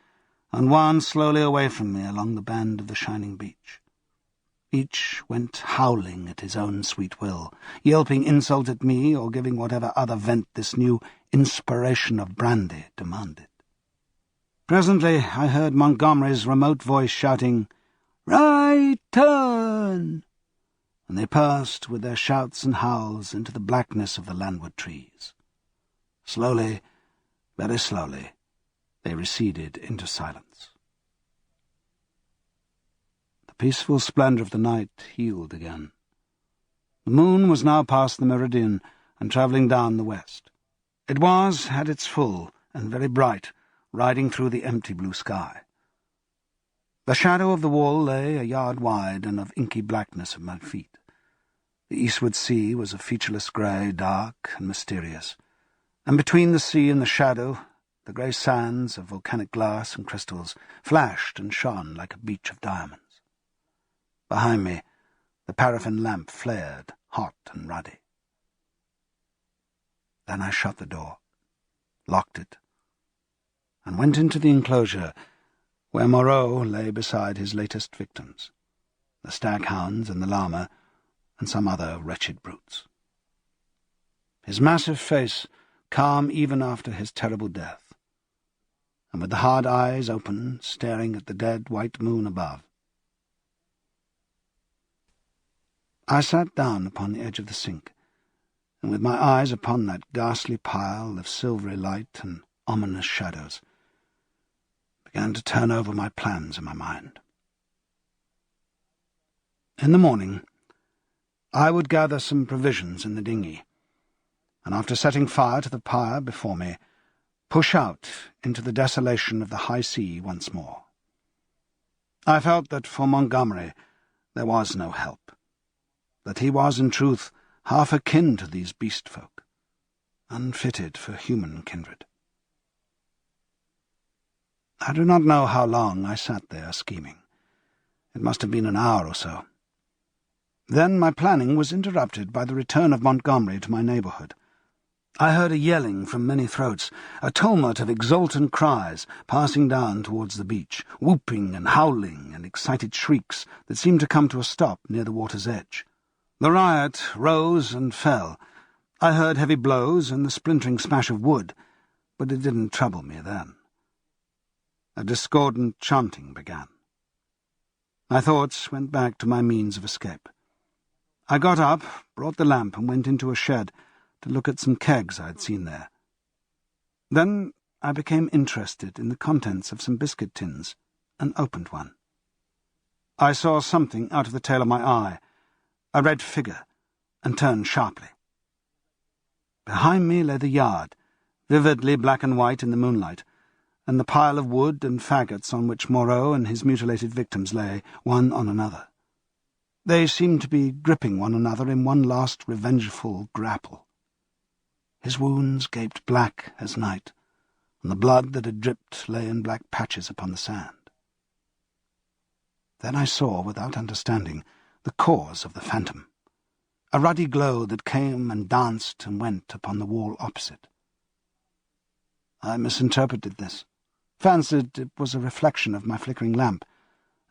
and wound slowly away from me along the band of the shining beach. Each went howling at his own sweet will, yelping insult at me or giving whatever other vent this new inspiration of brandy demanded. Presently I heard Montgomery's remote voice shouting, "Right turn!" and they passed with their shouts and howls into the blackness of the landward trees. Slowly, very slowly, they receded into silence. The peaceful splendour of the night healed again. The moon was now past the meridian and travelling down the west. It was at its full and very bright, riding through the empty blue sky. The shadow of the wall lay a yard wide and of inky blackness at my feet. The eastward sea was a featureless grey, dark and mysterious, and between the sea and the shadow, the grey sands of volcanic glass and crystals flashed and shone like a beach of diamonds. Behind me, the paraffin lamp flared, hot and ruddy. Then I shut the door, locked it, and went into the enclosure where Moreau lay beside his latest victims, the staghounds and the llama, and some other wretched brutes. His massive face calm even after his terrible death, and with the hard eyes open, staring at the dead white moon above. I sat down upon the edge of the sink, and with my eyes upon that ghastly pile of silvery light and ominous shadows, began to turn over my plans in my mind. In the morning, I would gather some provisions in the dinghy, and after setting fire to the pyre before me, push out into the desolation of the high sea once more. I felt that for Montgomery there was no help, that he was in truth half akin to these beast folk, unfitted for human kindred. I do not know how long I sat there scheming. It must have been an hour or so. Then my planning was interrupted by the return of Montgomery to my neighbourhood. I heard a yelling from many throats, a tumult of exultant cries passing down towards the beach, whooping and howling and excited shrieks that seemed to come to a stop near the water's edge. The riot rose and fell. I heard heavy blows and the splintering smash of wood, but it didn't trouble me then. A discordant chanting began. My thoughts went back to my means of escape. I got up, brought the lamp, and went into a shed to look at some kegs I had seen there. Then I became interested in the contents of some biscuit tins, and opened one. I saw something out of the tail of my eye, a red figure, and turned sharply. Behind me lay the yard, vividly black and white in the moonlight, and the pile of wood and faggots on which Moreau and his mutilated victims lay, one on another. They seemed to be gripping one another in one last revengeful grapple. His wounds gaped black as night, and the blood that had dripped lay in black patches upon the sand. Then I saw, without understanding, the cause of the phantom, a ruddy glow that came and danced and went upon the wall opposite. I misinterpreted this, fancied it was a reflection of my flickering lamp,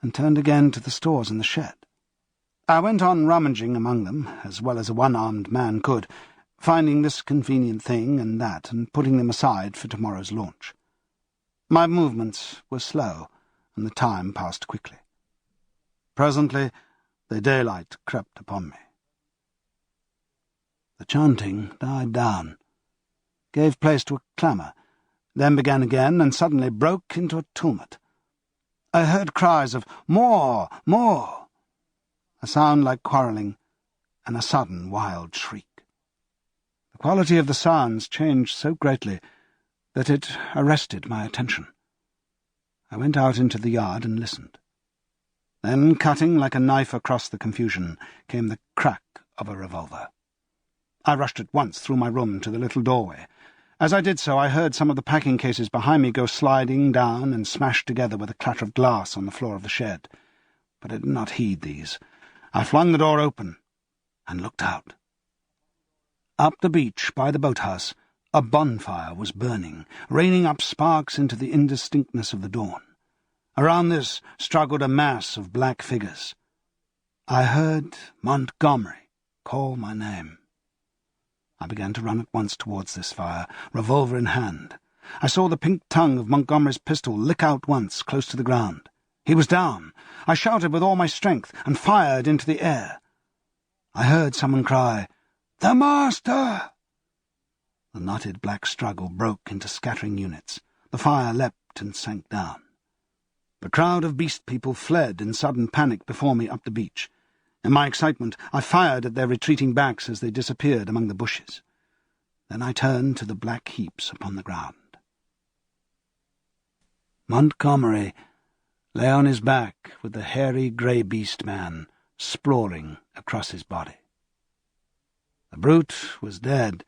and turned again to the stores in the shed. I went on rummaging among them, as well as a one-armed man could, finding this convenient thing and that, and putting them aside for tomorrow's launch. My movements were slow, and the time passed quickly. Presently, the daylight crept upon me. The chanting died down, gave place to a clamour, then began again, and suddenly broke into a tumult. I heard cries of "More! More!" a sound like quarrelling, and a sudden wild shriek. The quality of the sounds changed so greatly that it arrested my attention. I went out into the yard and listened. Then, cutting like a knife across the confusion, came the crack of a revolver. I rushed at once through my room to the little doorway. As I did so, I heard some of the packing cases behind me go sliding down and smash together with a clatter of glass on the floor of the shed. But I did not heed these. I flung the door open and looked out. Up the beach by the boathouse, a bonfire was burning, raining up sparks into the indistinctness of the dawn. Around this struggled a mass of black figures. I heard Montgomery call my name. I began to run at once towards this fire, revolver in hand. I saw the pink tongue of Montgomery's pistol lick out once, close to the ground. He was down. I shouted with all my strength and fired into the air. I heard someone cry, "The Master!" The knotted black struggle broke into scattering units. The fire leapt and sank down. The crowd of beast people fled in sudden panic before me up the beach. In my excitement, I fired at their retreating backs as they disappeared among the bushes. Then I turned to the black heaps upon the ground. Montgomery lay on his back with the hairy grey beast man sprawling across his body. The brute was dead,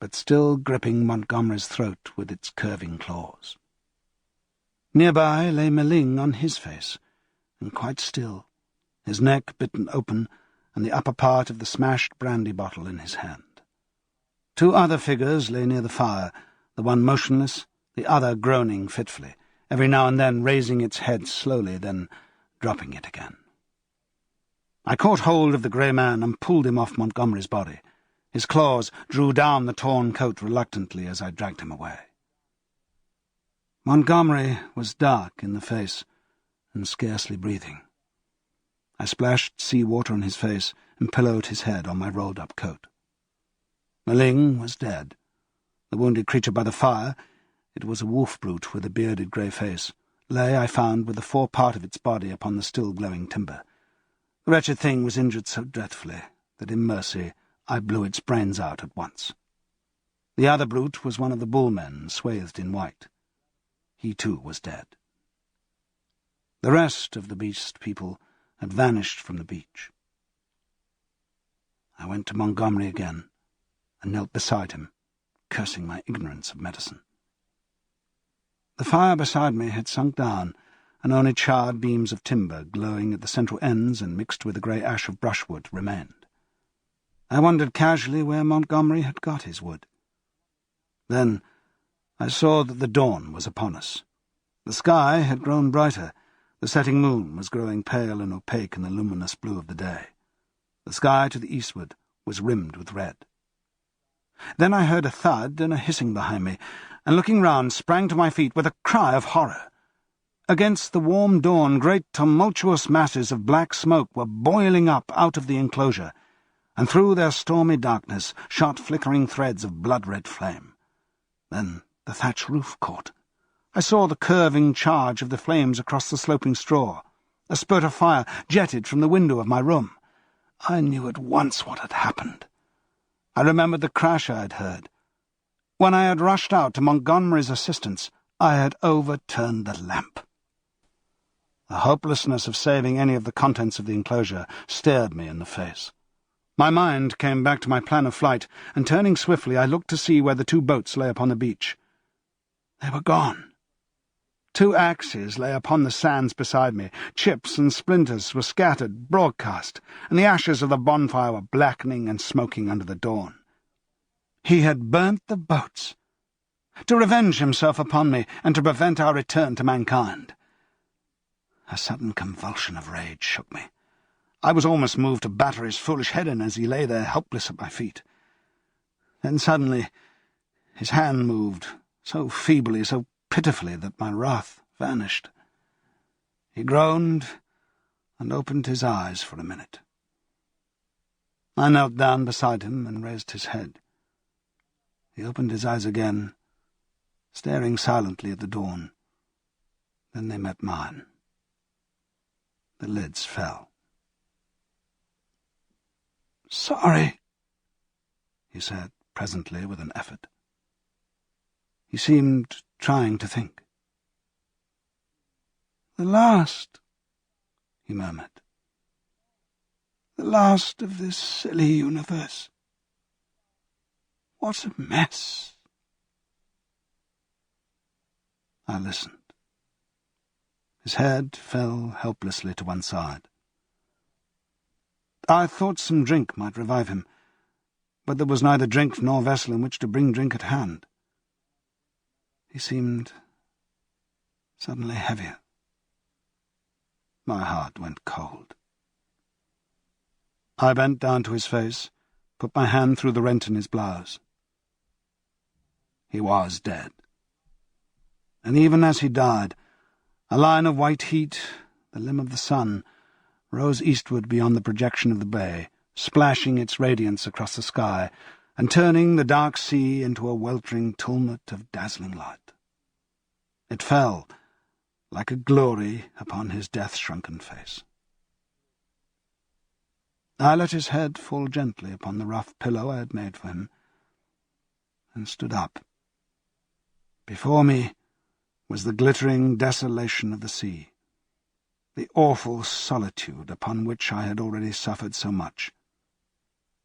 but still gripping Montgomery's throat with its curving claws. Nearby lay Meling on his face, and quite still, his neck bitten open and the upper part of the smashed brandy bottle in his hand. Two other figures lay near the fire, the one motionless, the other groaning fitfully, every now and then raising its head slowly, then dropping it again. I caught hold of the grey man and pulled him off Montgomery's body. His claws drew down the torn coat reluctantly as I dragged him away. Montgomery was dark in the face and scarcely breathing. I splashed sea water on his face and pillowed his head on my rolled-up coat. Meling was dead. The wounded creature by the fire, it was a wolf brute with a bearded grey face, lay, I found, with the fore part of its body upon the still glowing timber. The wretched thing was injured so dreadfully that in mercy I blew its brains out at once. The other brute was one of the bullmen, swathed in white. He too was dead. The rest of the beast people had vanished from the beach. I went to Montgomery again and knelt beside him, cursing my ignorance of medicine. The fire beside me had sunk down, and only charred beams of timber, glowing at the central ends and mixed with the grey ash of brushwood, remained. I wondered casually where Montgomery had got his wood. Then I saw that the dawn was upon us. The sky had grown brighter. The setting moon was growing pale and opaque in the luminous blue of the day. The sky to the eastward was rimmed with red. Then I heard a thud and a hissing behind me, and looking round sprang to my feet with a cry of horror. Against the warm dawn great tumultuous masses of black smoke were boiling up out of the enclosure, and through their stormy darkness shot flickering threads of blood-red flame. Then the thatch roof caught. I saw the curving charge of the flames across the sloping straw. A spurt of fire jetted from the window of my room. I knew at once what had happened. I remembered the crash I had heard. When I had rushed out to Montgomery's assistance, I had overturned the lamp. The hopelessness of saving any of the contents of the enclosure stared me in the face. My mind came back to my plan of flight, and turning swiftly I looked to see where the two boats lay upon the beach. They were gone. 2 axes lay upon the sands beside me. Chips and splinters were scattered broadcast, and the ashes of the bonfire were blackening and smoking under the dawn. He had burnt the boats, to revenge himself upon me and to prevent our return to mankind. A sudden convulsion of rage shook me. I was almost moved to batter his foolish head in as he lay there helpless at my feet. Then suddenly his hand moved, so feebly, so pitifully, that my wrath vanished. He groaned and opened his eyes for a minute. I knelt down beside him and raised his head. He opened his eyes again, staring silently at the dawn. Then they met mine. The lids fell. "Sorry," he said presently with an effort. He seemed trying to think. "The last," he murmured. "The last of this silly universe. What a mess." I listened. His head fell helplessly to one side. I thought some drink might revive him, but there was neither drink nor vessel in which to bring drink at hand. He seemed suddenly heavier. My heart went cold. I bent down to his face, put my hand through the rent in his blouse. He was dead. And even as he died, a line of white heat, the limb of the sun, rose eastward beyond the projection of the bay, splashing its radiance across the sky, and turning the dark sea into a weltering tumult of dazzling light. It fell, like a glory, upon his death-shrunken face. I let his head fall gently upon the rough pillow I had made for him, and stood up. Before me was the glittering desolation of the sea, the awful solitude upon which I had already suffered so much.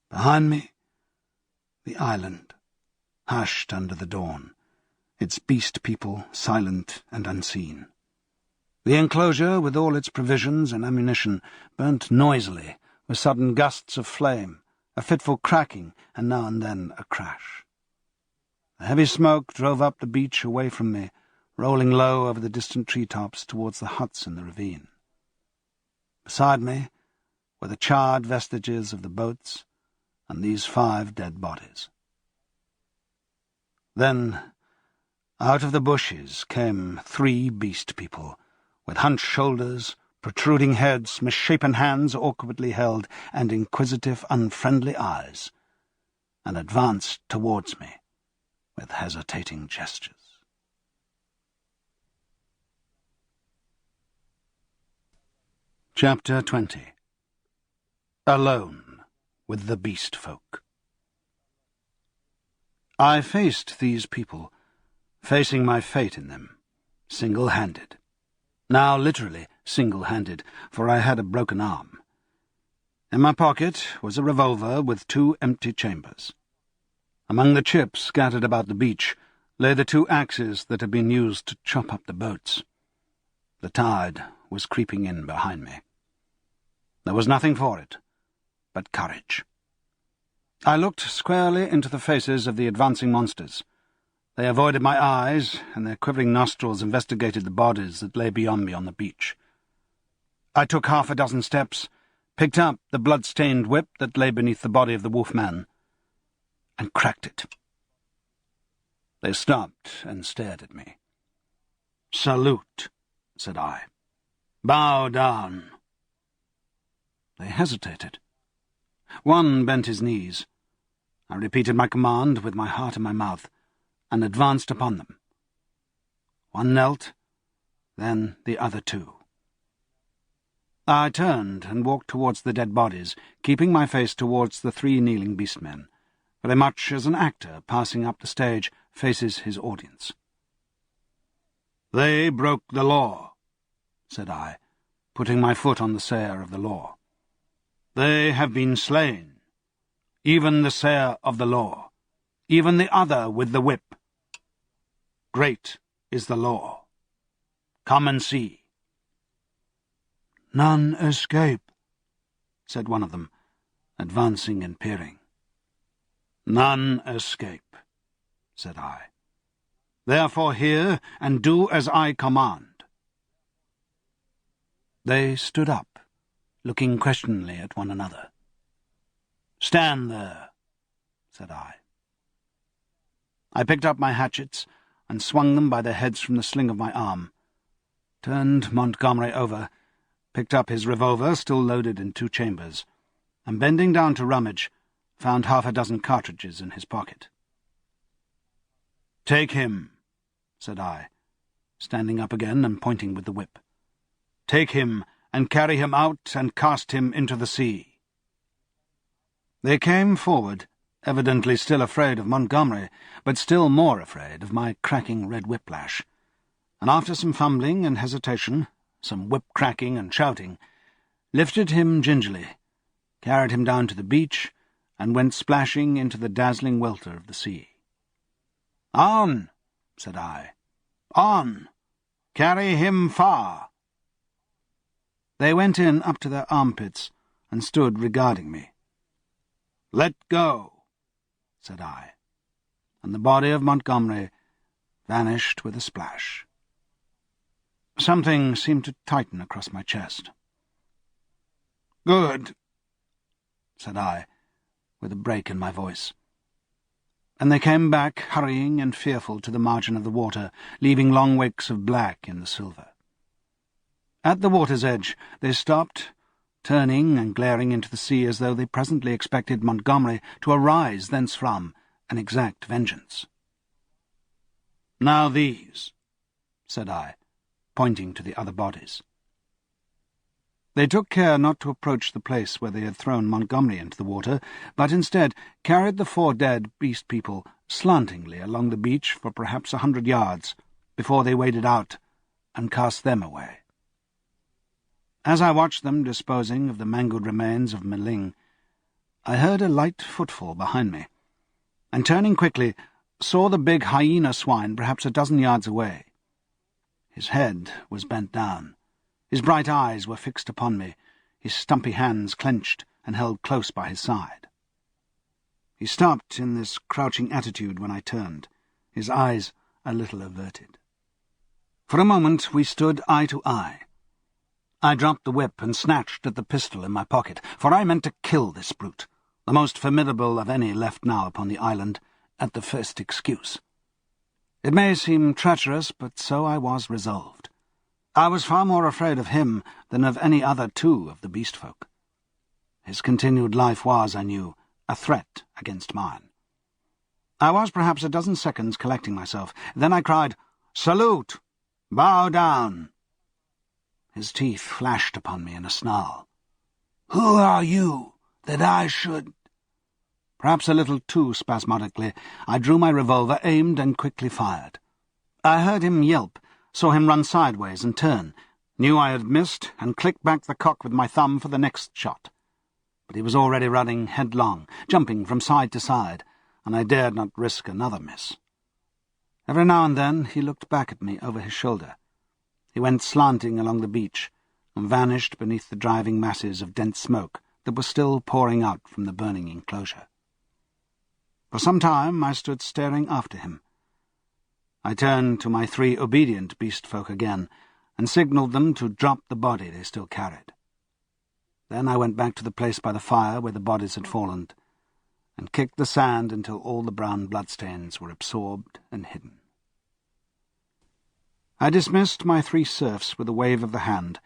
Behind me The island, hushed under the dawn, its beast people silent and unseen. The enclosure, with all its provisions and ammunition, burnt noisily, with sudden gusts of flame, a fitful cracking, and now and then a crash. The heavy smoke drove up the beach away from me, rolling low over the distant treetops towards the huts in the ravine. Beside me were the charred vestiges of the boats and these 5 dead bodies. Then, out of the bushes came 3 beast people, with hunched shoulders, protruding heads, misshapen hands awkwardly held, and inquisitive, unfriendly eyes, and advanced towards me with hesitating gestures. Chapter 20. Alone with the beast folk. I faced these people, facing my fate in them, single-handed. Now literally single-handed, for I had a broken arm. In my pocket was a revolver with 2 empty chambers. Among the chips scattered about the beach lay the 2 axes that had been used to chop up the boats. The tide was creeping in behind me. There was nothing for it but courage. I looked squarely into the faces of the advancing monsters. They avoided my eyes, and their quivering nostrils investigated the bodies that lay beyond me on the beach. I took 6 steps, picked up the blood-stained whip that lay beneath the body of the wolfman, and cracked it. They stopped and stared at me. "Salute," said I. "Bow down." They hesitated. One bent his knees. I repeated my command with my heart in my mouth, and advanced upon them. One knelt, then the other 2. I turned and walked towards the dead bodies, keeping my face towards the 3 kneeling beastmen, very much as an actor passing up the stage faces his audience. "They broke the law," said I, putting my foot on the sayer of the law. "They have been slain, even the sayer of the law, even the other with the whip. Great is the law. Come and see." "None escape," said one of them, advancing and peering. "None escape," said I. "Therefore hear and do as I command." They stood up, looking questioningly at one another. "Stand there," said I. I picked up my hatchets and swung them by their heads from the sling of my arm, turned Montgomery over, picked up his revolver, still loaded in 2 chambers, and bending down to rummage, found 6 cartridges in his pocket. "Take him," said I, standing up again and pointing with the whip. "Take him and carry him out and cast him into the sea." They came forward, evidently still afraid of Montgomery, but still more afraid of my cracking red whiplash, and after some fumbling and hesitation, some whip-cracking and shouting, lifted him gingerly, carried him down to the beach, and went splashing into the dazzling welter of the sea. "On," said I. "On! Carry him far!" They went in up to their armpits and stood regarding me. "Let go," said I, and the body of Montgomery vanished with a splash. Something seemed to tighten across my chest. "Good," said I, with a break in my voice. And they came back, hurrying and fearful, to the margin of the water, leaving long wakes of black in the silver. At the water's edge they stopped, turning and glaring into the sea as though they presently expected Montgomery to arise thenceform and exact vengeance. "Now these," said I, pointing to the other bodies. They took care not to approach the place where they had thrown Montgomery into the water, but instead carried the 4 dead beast people slantingly along the beach for perhaps 100 yards before they waded out and cast them away. As I watched them disposing of the mangled remains of Meling, I heard a light footfall behind me, and turning quickly, saw the big hyena swine perhaps a dozen yards away. His head was bent down. His bright eyes were fixed upon me, his stumpy hands clenched and held close by his side. He stopped in this crouching attitude when I turned, his eyes a little averted. For a moment we stood eye to eye. I dropped the whip and snatched at the pistol in my pocket, for I meant to kill this brute, the most formidable of any left now upon the island, at the first excuse. It may seem treacherous, but so I was resolved. I was far more afraid of him than of any other two of the beast folk. His continued life was, I knew, a threat against mine. I was perhaps a dozen seconds collecting myself. Then I cried, "Salute! Bow down!" His teeth flashed upon me in a snarl. "Who are you, that I should—" Perhaps a little too spasmodically, I drew my revolver, aimed, and quickly fired. I heard him yelp, saw him run sideways and turn, knew I had missed, and clicked back the cock with my thumb for the next shot. But he was already running headlong, jumping from side to side, and I dared not risk another miss. Every now and then he looked back at me over his shoulder. He went slanting along the beach and vanished beneath the driving masses of dense smoke that were still pouring out from the burning enclosure. For some time I stood staring after him. I turned to my three obedient beast folk again and signalled them to drop the body they still carried. Then I went back to the place by the fire where the bodies had fallen and kicked the sand until all the brown bloodstains were absorbed and hidden. I dismissed my three serfs with a wave of the hand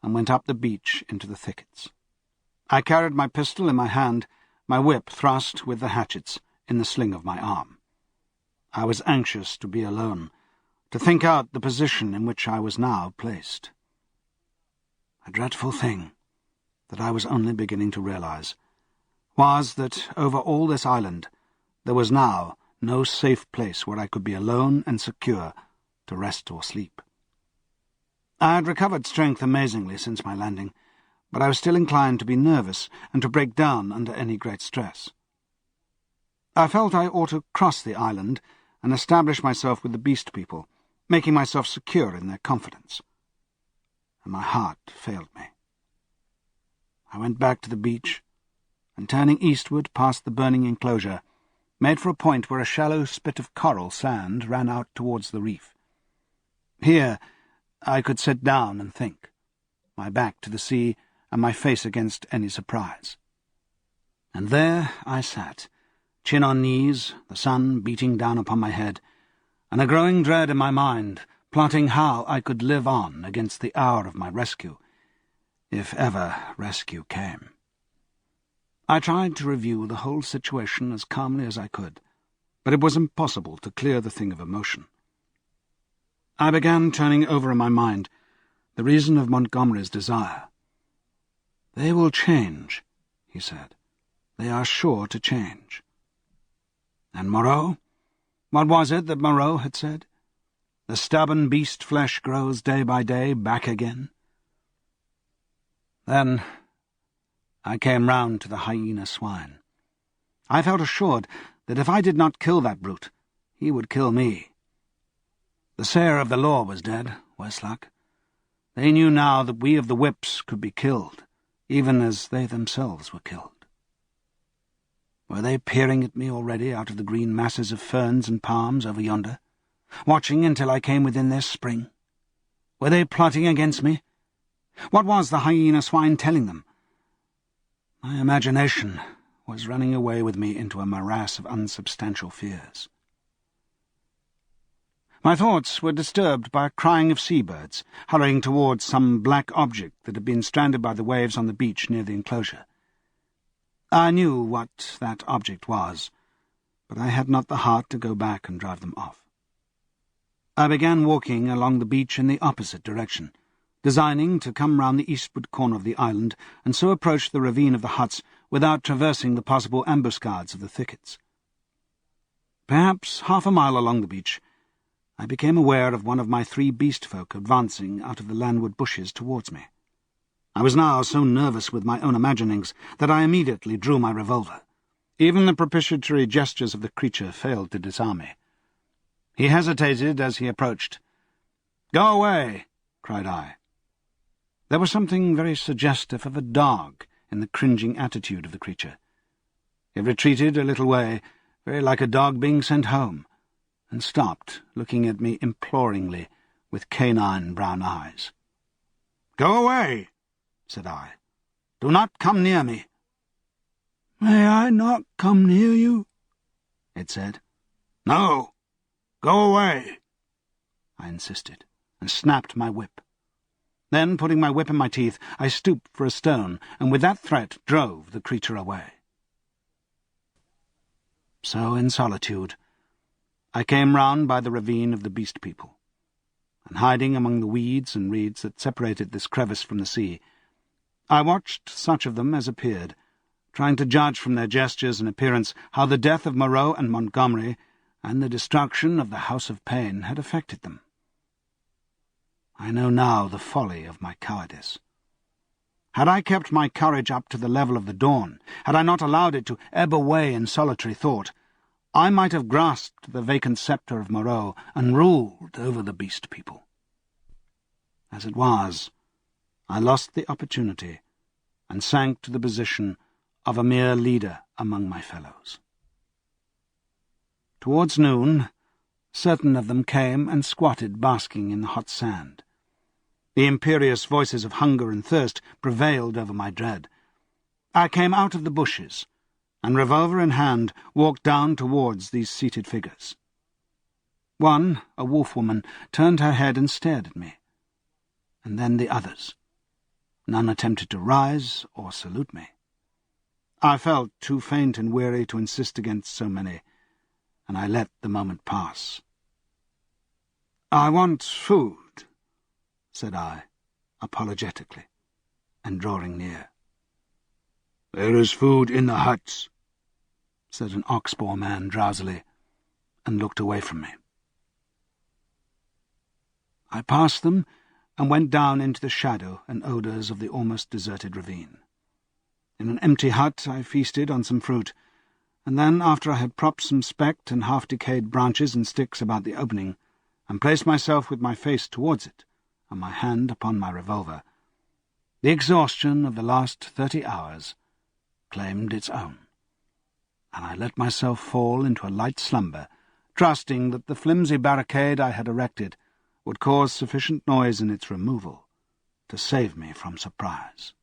and went up the beach into the thickets. I carried my pistol in my hand, my whip thrust with the hatchets in the sling of my arm. I was anxious to be alone, to think out the position in which I was now placed. A dreadful thing that I was only beginning to realize was that over all this island there was now no safe place where I could be alone and secure to rest or sleep. I had recovered strength amazingly since my landing, but I was still inclined to be nervous and to break down under any great stress. I felt I ought to cross the island and establish myself with the beast people, making myself secure in their confidence. And my heart failed me. I went back to the beach, and turning eastward past the burning enclosure, made for a point where a shallow spit of coral sand ran out towards the reef. Here I could sit down and think, my back to the sea and my face against any surprise. And there I sat, chin on knees, the sun beating down upon my head, and a growing dread in my mind, plotting how I could live on against the hour of my rescue, if ever rescue came. I tried to review the whole situation as calmly as I could, but it was impossible to clear the thing of emotion. I began turning over in my mind the reason of Montgomery's desire. "They will change," he said. "They are sure to change." And Moreau? What was it that Moreau had said? The stubborn beast flesh grows day by day back again. Then I came round to the hyena swine. I felt assured that if I did not kill that brute, he would kill me. The sayer of the law was dead, worse luck. They knew now that we of the whips could be killed, even as they themselves were killed. Were they peering at me already out of the green masses of ferns and palms over yonder, watching until I came within their spring? Were they plotting against me? What was the hyena swine telling them? My imagination was running away with me into a morass of unsubstantial fears. My thoughts were disturbed by a crying of seabirds, hurrying towards some black object that had been stranded by the waves on the beach near the enclosure. I knew what that object was, but I had not the heart to go back and drive them off. I began walking along the beach in the opposite direction, designing to come round the eastward corner of the island and so approach the ravine of the huts without traversing the possible ambuscades of the thickets. Perhaps half a mile along the beach, I became aware of one of my three beast folk advancing out of the landward bushes towards me. I was now so nervous with my own imaginings that I immediately drew my revolver. Even the propitiatory gestures of the creature failed to disarm me. He hesitated as he approached. "Go away!" cried I. There was something very suggestive of a dog in the cringing attitude of the creature. It retreated a little way, very like a dog being sent home, and stopped, looking at me imploringly with canine brown eyes. "Go away," said I. "Do not come near me." "May I not come near you?" it said. "No, go away," I insisted, and snapped my whip. Then, putting my whip in my teeth, I stooped for a stone, and with that threat drove the creature away. So, in solitude, I came round by the ravine of the beast people, and hiding among the weeds and reeds that separated this crevice from the sea, I watched such of them as appeared, trying to judge from their gestures and appearance how the death of Moreau and Montgomery and the destruction of the House of Pain had affected them. I know now the folly of my cowardice. Had I kept my courage up to the level of the dawn, had I not allowed it to ebb away in solitary thought, I might have grasped the vacant sceptre of Moreau and ruled over the beast people. As it was, I lost the opportunity and sank to the position of a mere leader among my fellows. Towards noon, certain of them came and squatted basking in the hot sand. The imperious voices of hunger and thirst prevailed over my dread. I came out of the bushes, and revolver in hand walked down towards these seated figures. One, a wolf-woman, turned her head and stared at me, and then the others. None attempted to rise or salute me. I felt too faint and weary to insist against so many, and I let the moment pass. "I want food," said I, apologetically, and drawing near. "There is food in the huts," said an ox-boar man drowsily, and looked away from me. I passed them and went down into the shadow and odours of the almost deserted ravine. In an empty hut I feasted on some fruit, and then, after I had propped some specked and half-decayed branches and sticks about the opening, and placed myself with my face towards it, and my hand upon my revolver, the exhaustion of the last 30 hours claimed its own, and I let myself fall into a light slumber, trusting that the flimsy barricade I had erected would cause sufficient noise in its removal to save me from surprise.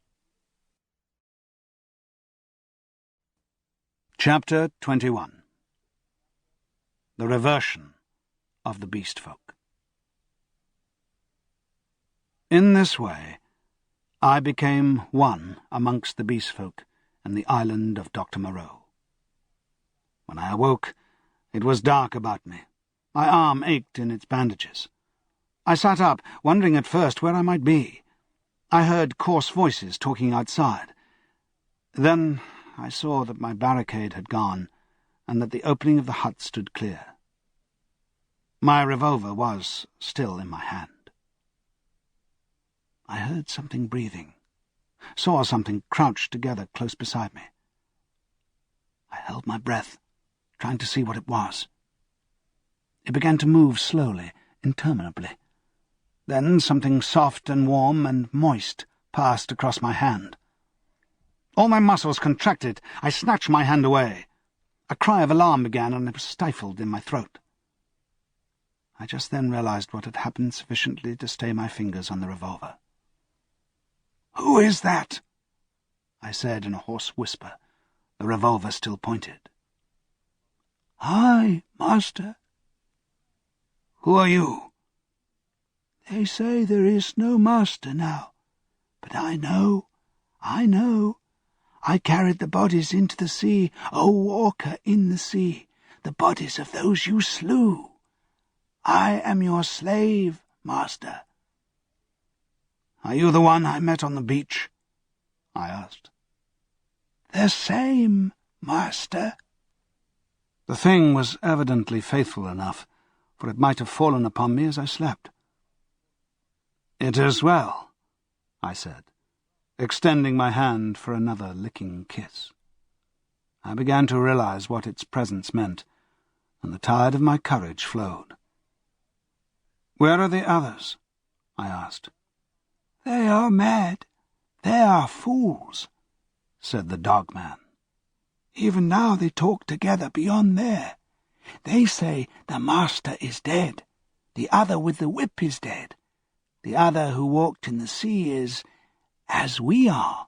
Chapter 21. The Reversion of the Beast Folk. In this way, I became one amongst the beast folk in the island of Dr. Moreau. When I awoke, it was dark about me. My arm ached in its bandages. I sat up, wondering at first where I might be. I heard coarse voices talking outside. Then I saw that my barricade had gone, and that the opening of the hut stood clear. My revolver was still in my hand. I heard something breathing, saw something crouched together close beside me. I held my breath, trying to see what it was. It began to move slowly, interminably. Then something soft and warm and moist passed across my hand. All my muscles contracted. I snatched my hand away. A cry of alarm began, and it was stifled in my throat. I just then realized what had happened sufficiently to stay my fingers on the revolver. "Who is that?" I said in a hoarse whisper, the revolver still pointed. "I, master." "Who are you?" "They say there is no master now, but I know. I carried the bodies into the sea, O walker in the sea, the bodies of those you slew. I am your slave, master." "Are you the one I met on the beach?" I asked. "The same, master." The thing was evidently faithful enough, for it might have fallen upon me as I slept. "It is well," I said, extending my hand for another licking kiss. I began to realize what its presence meant, and the tide of my courage flowed. "Where are the others?" I asked. "They are mad. They are fools," said the dog-man. "Even now they talk together beyond there. They say the master is dead. The other with the whip is dead. The other who walked in the sea is as we are.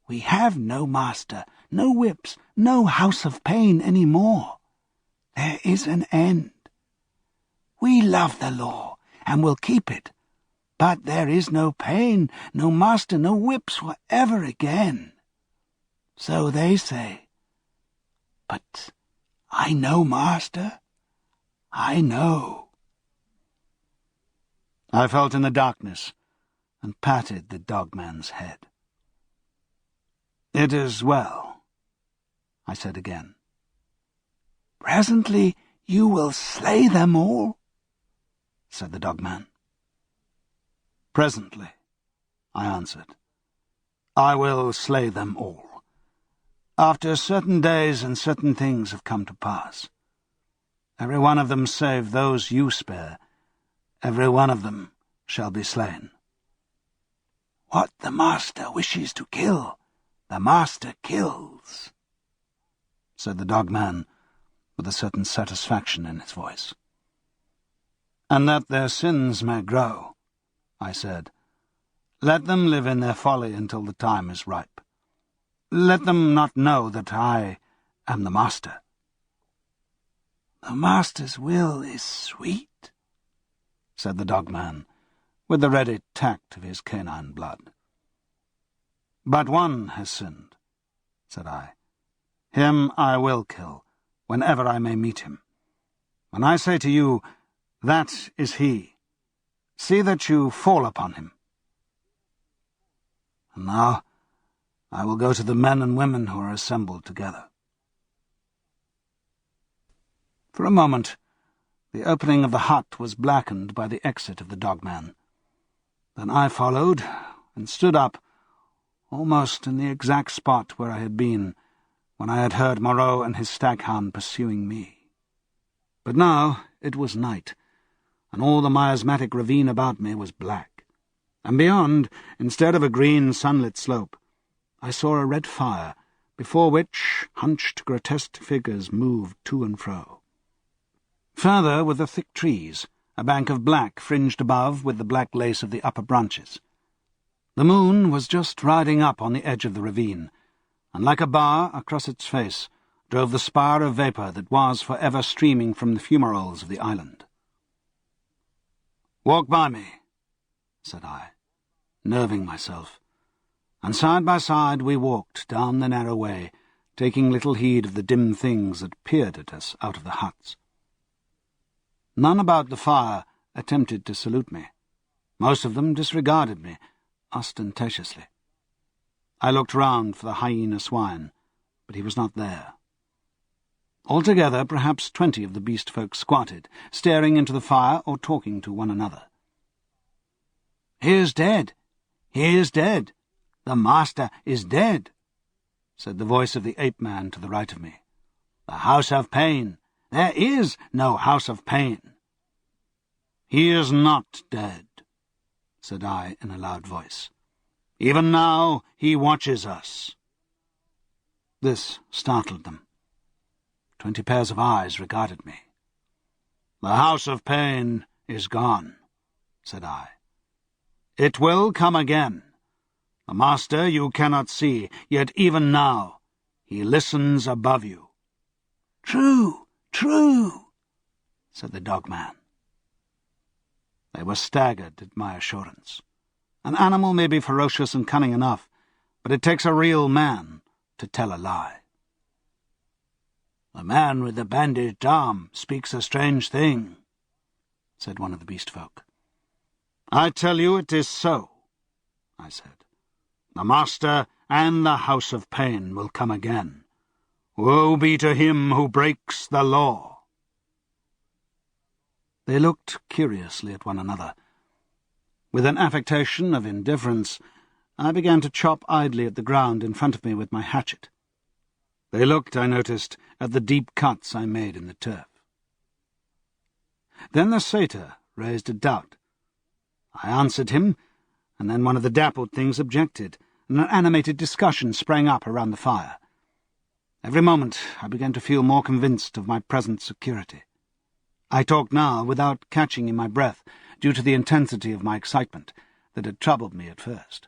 We have no master, no whips, no house of pain any more. There is an end. We love the law, and will keep it. But there is no pain, no master, no whips for ever again. So they say. But I know, master. I know." I felt in the darkness and patted the dog-man's head. "It is well," I said again. "Presently you will slay them all," said the dog-man. "Presently," I answered. "I will slay them all, after certain days and certain things have come to pass. Every one of them save those you spare, every one of them shall be slain." "What the master wishes to kill, the master kills," said the dog-man, with a certain satisfaction in his voice. "And that their sins may grow," I said. "Let them live in their folly until the time is ripe. Let them not know that I am the master." "The master's will is sweet," said the dog-man, with the ready tact of his canine blood. "But one has sinned," said I. "Him I will kill, whenever I may meet him. When I say to you, 'That is he,' see that you fall upon him. And now I will go to the men and women who are assembled together." For a moment the opening of the hut was blackened by the exit of the dog-man. Then I followed, and stood up, almost in the exact spot where I had been when I had heard Moreau and his staghound pursuing me. But now it was night, and all the miasmatic ravine about me was black, and beyond, instead of a green sunlit slope, I saw a red fire, before which hunched grotesque figures moved to and fro. Further were the thick trees, a bank of black fringed above with the black lace of the upper branches. The moon was just riding up on the edge of the ravine, and like a bar across its face drove the spire of vapour that was for ever streaming from the fumaroles of the island. "Walk by me," said I, nerving myself, and side by side we walked down the narrow way, taking little heed of the dim things that peered at us out of the huts. None about the fire attempted to salute me. Most of them disregarded me, ostentatiously. I looked round for the hyena swine, but he was not there. Altogether, perhaps 20 of the beast folk squatted, staring into the fire or talking to one another. "He is dead! He is dead! The master is dead!" said the voice of the ape-man to the right of me. "The house of pain! There is no house of pain!" "He is not dead," said I in a loud voice. "Even now he watches us." This startled them. 20 pairs of eyes regarded me. "The house of pain is gone," said I. "It will come again. The master you cannot see, yet even now he listens above you." "True, true," said the dog-man. They were staggered at my assurance. An animal may be ferocious and cunning enough, but it takes a real man to tell a lie. "The man with the bandaged arm speaks a strange thing," said one of the beast folk. "I tell you it is so," I said. "The master and the house of pain will come again. Woe be to him who breaks the law." They looked curiously at one another. With an affectation of indifference, I began to chop idly at the ground in front of me with my hatchet. They looked, I noticed, at the deep cuts I made in the turf. Then the satyr raised a doubt. I answered him, and then one of the dappled things objected, and an animated discussion sprang up around the fire. Every moment I began to feel more convinced of my present security. I talked now without catching in my breath, due to the intensity of my excitement that had troubled me at first.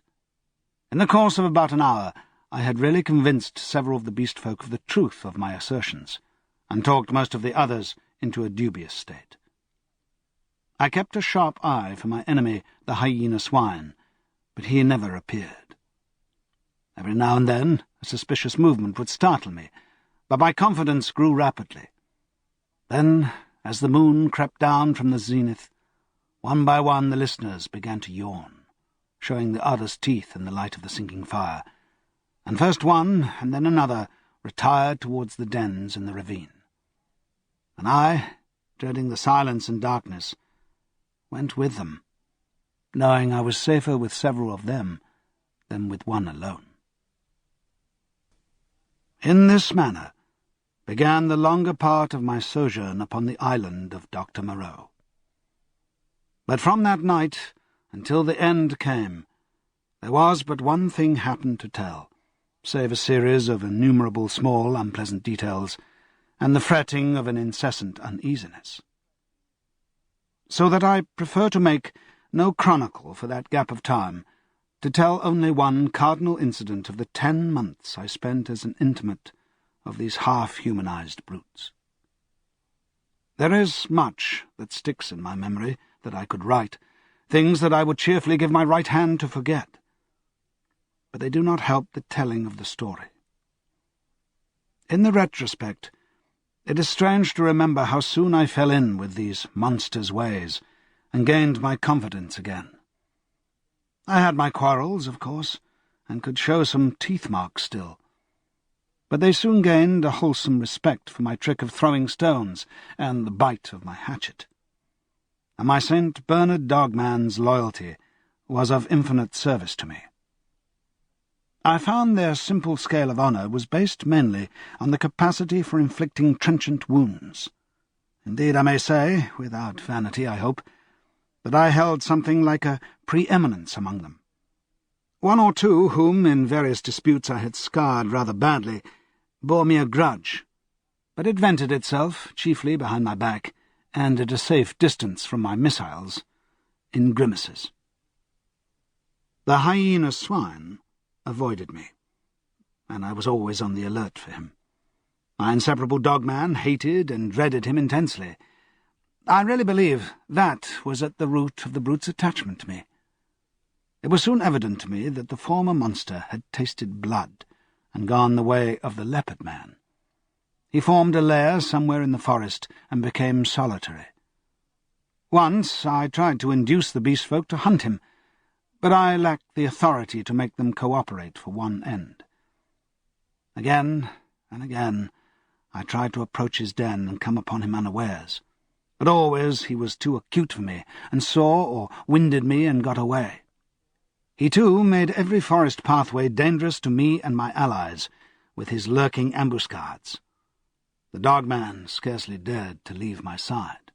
In the course of about an hour, I had really convinced several of the beast folk of the truth of my assertions, and talked most of the others into a dubious state. I kept a sharp eye for my enemy, the hyena swine, but he never appeared. Every now and then a suspicious movement would startle me, but my confidence grew rapidly. Then, as the moon crept down from the zenith, one by one the listeners began to yawn, showing the others' teeth in the light of the sinking fire, and first one and then another retired towards the dens in the ravine. And I, dreading the silence and darkness, went with them, knowing I was safer with several of them than with one alone. In this manner began the longer part of my sojourn upon the island of Dr. Moreau. But from that night until the end came, there was but one thing happened to tell, save a series of innumerable small unpleasant details, and the fretting of an incessant uneasiness. So that I prefer to make no chronicle for that gap of time, to tell only one cardinal incident of the 10 months I spent as an intimate of these half-humanized brutes. There is much that sticks in my memory that I could write, things that I would cheerfully give my right hand to forget, but they do not help the telling of the story. In the retrospect, it is strange to remember how soon I fell in with these monsters' ways, and gained my confidence again. I had my quarrels, of course, and could show some teeth marks still, but they soon gained a wholesome respect for my trick of throwing stones and the bite of my hatchet. And my St. Bernard dogman's loyalty was of infinite service to me. I found their simple scale of honour was based mainly on the capacity for inflicting trenchant wounds. Indeed, I may say, without vanity, I hope, that I held something like a preeminence among them. One or two, whom in various disputes I had scarred rather badly, bore me a grudge, but it vented itself, chiefly behind my back, and at a safe distance from my missiles, in grimaces. The hyena swine avoided me, and I was always on the alert for him. My inseparable dogman hated and dreaded him intensely. I really believe that was at the root of the brute's attachment to me. It was soon evident to me that the former monster had tasted blood, and gone the way of the leopard man. He formed a lair somewhere in the forest, and became solitary. Once I tried to induce the beast folk to hunt him, but I lacked the authority to make them cooperate for one end. Again and again I tried to approach his den and come upon him unawares, but always he was too acute for me, and saw or winded me and got away. He, too, made every forest pathway dangerous to me and my allies, with his lurking ambuscades. The dogman scarcely dared to leave my side.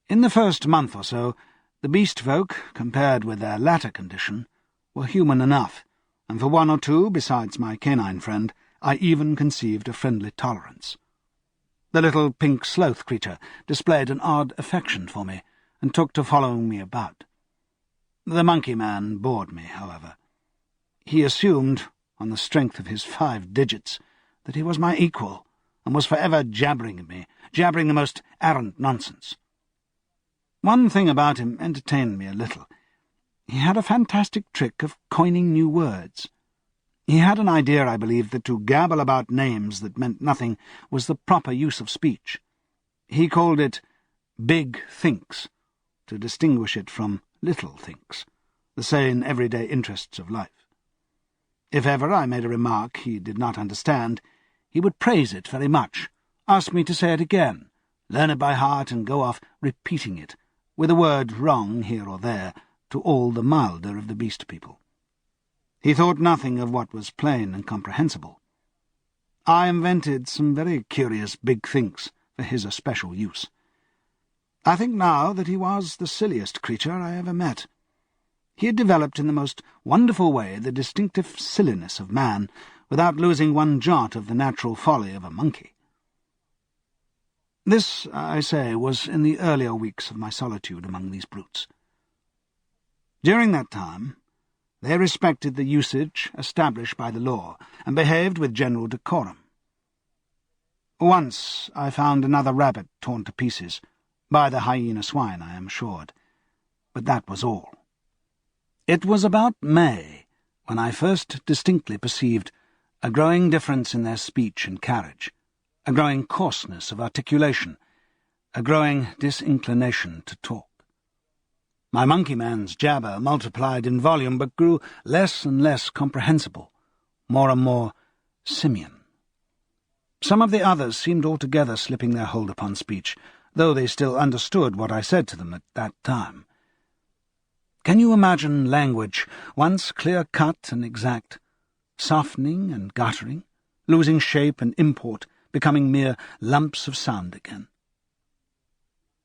In the first month or so, the beast folk, compared with their latter condition, were human enough, and for one or two, besides my canine friend, I even conceived a friendly tolerance. The little pink sloth creature displayed an odd affection for me, and took to following me about. The monkey man bored me, however. He assumed, on the strength of his 5 digits, that he was my equal, and was forever jabbering at me, jabbering the most arrant nonsense. One thing about him entertained me a little. He had a fantastic trick of coining new words. He had an idea, I believe, that to gabble about names that meant nothing was the proper use of speech. He called it big thinks, to distinguish it from little thinks, the sane everyday interests of life. If ever I made a remark he did not understand, he would praise it very much, ask me to say it again, learn it by heart, and go off repeating it, with a word wrong here or there, to all the milder of the beast people. He thought nothing of what was plain and comprehensible. I invented some very curious big things for his especial use. I think now that he was the silliest creature I ever met. He had developed in the most wonderful way the distinctive silliness of man, without losing one jot of the natural folly of a monkey. This, I say, was in the earlier weeks of my solitude among these brutes. During that time, they respected the usage established by the law, and behaved with general decorum. Once I found another rabbit torn to pieces, by the hyena swine, I am assured, but that was all. It was about May when I first distinctly perceived a growing difference in their speech and carriage, a growing coarseness of articulation, a growing disinclination to talk. My monkey-man's jabber multiplied in volume, but grew less and less comprehensible, more and more simian. Some of the others seemed altogether slipping their hold upon speech, though they still understood what I said to them at that time. Can you imagine language, once clear-cut and exact, softening and guttering, losing shape and import, becoming mere lumps of sound again?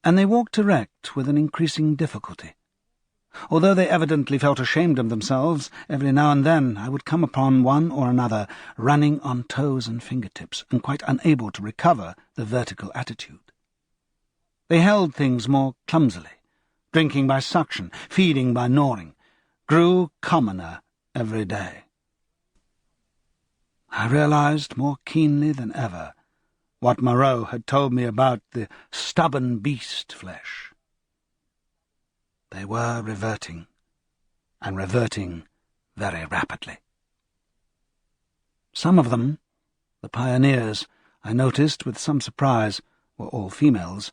And they walked erect with an increasing difficulty. Although they evidently felt ashamed of themselves, every now and then I would come upon one or another running on toes and fingertips, and quite unable to recover the vertical attitude. They held things more clumsily, drinking by suction, feeding by gnawing, grew commoner every day. I realized more keenly than ever what Moreau had told me about the stubborn beast flesh. They were reverting, and reverting very rapidly. Some of them, the pioneers, I noticed with some surprise, were all females,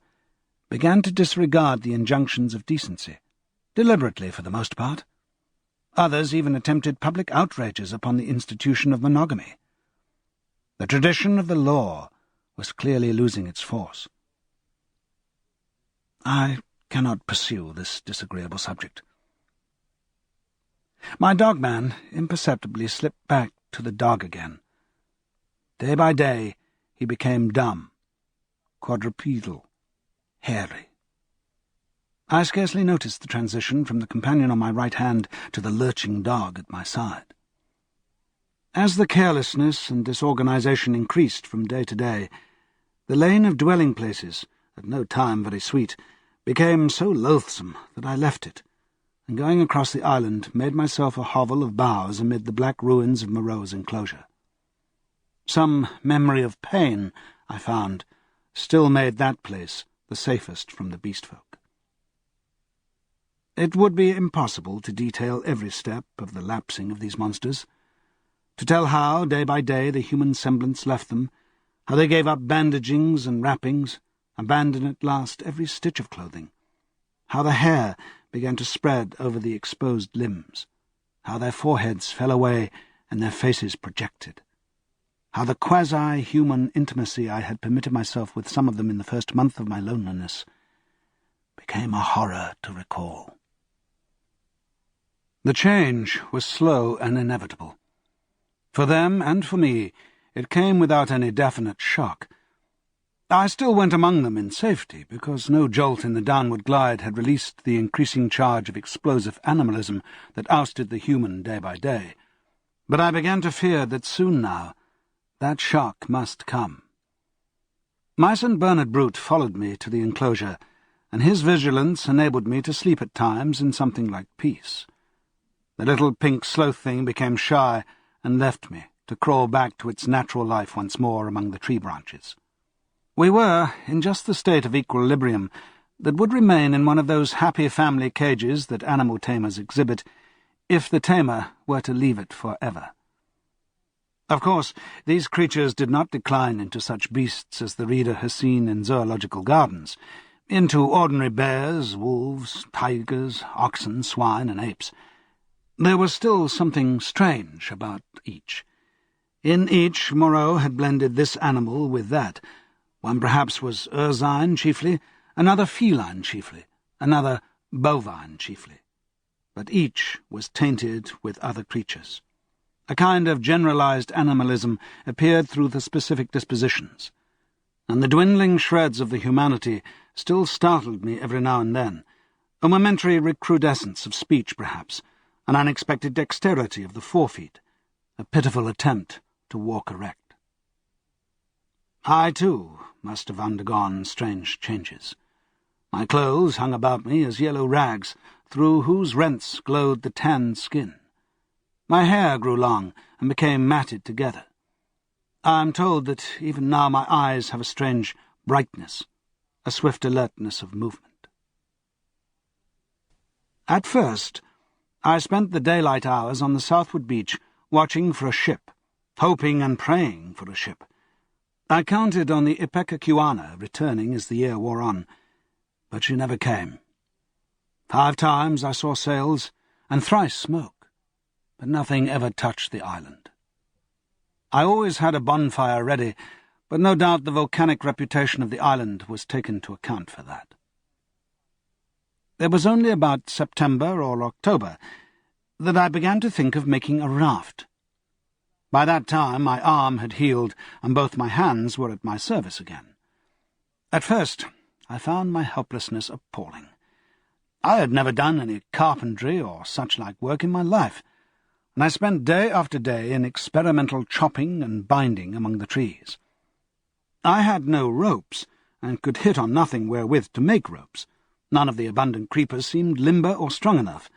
began to disregard the injunctions of decency, deliberately for the most part. Others even attempted public outrages upon the institution of monogamy. The tradition of the law was clearly losing its force. I cannot pursue this disagreeable subject. My dogman imperceptibly slipped back to the dog again. Day by day he became dumb, quadrupedal, hairy. I scarcely noticed the transition from the companion on my right hand to the lurching dog at my side. As the carelessness and disorganization increased from day to day, the lane of dwelling places, at no time very sweet, became so loathsome that I left it, and going across the island made myself a hovel of boughs amid the black ruins of Moreau's enclosure. Some memory of pain, I found, still made that place the safest from the beast-folk. It would be impossible to detail every step of the lapsing of these monsters, to tell how, day by day, the human semblance left them, how they gave up bandagings and wrappings, abandoned at last every stitch of clothing, how the hair began to spread over the exposed limbs, how their foreheads fell away and their faces projected, how the quasi-human intimacy I had permitted myself with some of them in the first month of my loneliness became a horror to recall. The change was slow and inevitable. For them and for me, it came without any definite shock. I still went among them in safety, because no jolt in the downward glide had released the increasing charge of explosive animalism that ousted the human day by day. But I began to fear that soon now that shock must come. My St. Bernard brute followed me to the enclosure, and his vigilance enabled me to sleep at times in something like peace. The little pink sloth thing became shy and left me, to crawl back to its natural life once more among the tree branches. We were in just the state of equilibrium that would remain in one of those happy family cages that animal tamers exhibit, if the tamer were to leave it forever. Of course, these creatures did not decline into such beasts as the reader has seen in zoological gardens, into ordinary bears, wolves, tigers, oxen, swine, and apes. There was still something strange about each. In each, Moreau had blended this animal with that. One perhaps was ursine chiefly, another feline chiefly, another bovine chiefly. But each was tainted with other creatures. A kind of generalized animalism appeared through the specific dispositions, and the dwindling shreds of the humanity still startled me every now and then, a momentary recrudescence of speech, perhaps, an unexpected dexterity of the forefeet, a pitiful attempt to walk erect. I, too, must have undergone strange changes. My clothes hung about me as yellow rags, through whose rents glowed the tanned skin. My hair grew long and became matted together. I am told that even now my eyes have a strange brightness, a swift alertness of movement. At first, I spent the daylight hours on the southward beach watching for a ship, hoping and praying for a ship. I counted on the Ipecacuanha returning as the year wore on, but she never came. 5 times I saw sails, and thrice smoke, but nothing ever touched the island. I always had a bonfire ready, but no doubt the volcanic reputation of the island was taken to account for that. It was only about September or October that I began to think of making a raft. By that time my arm had healed, and both my hands were at my service again. At first I found my helplessness appalling. I had never done any carpentry or such-like work in my life, and I spent day after day in experimental chopping and binding among the trees. I had no ropes, and could hit on nothing wherewith to make ropes. None of the abundant creepers seemed limber or strong enough,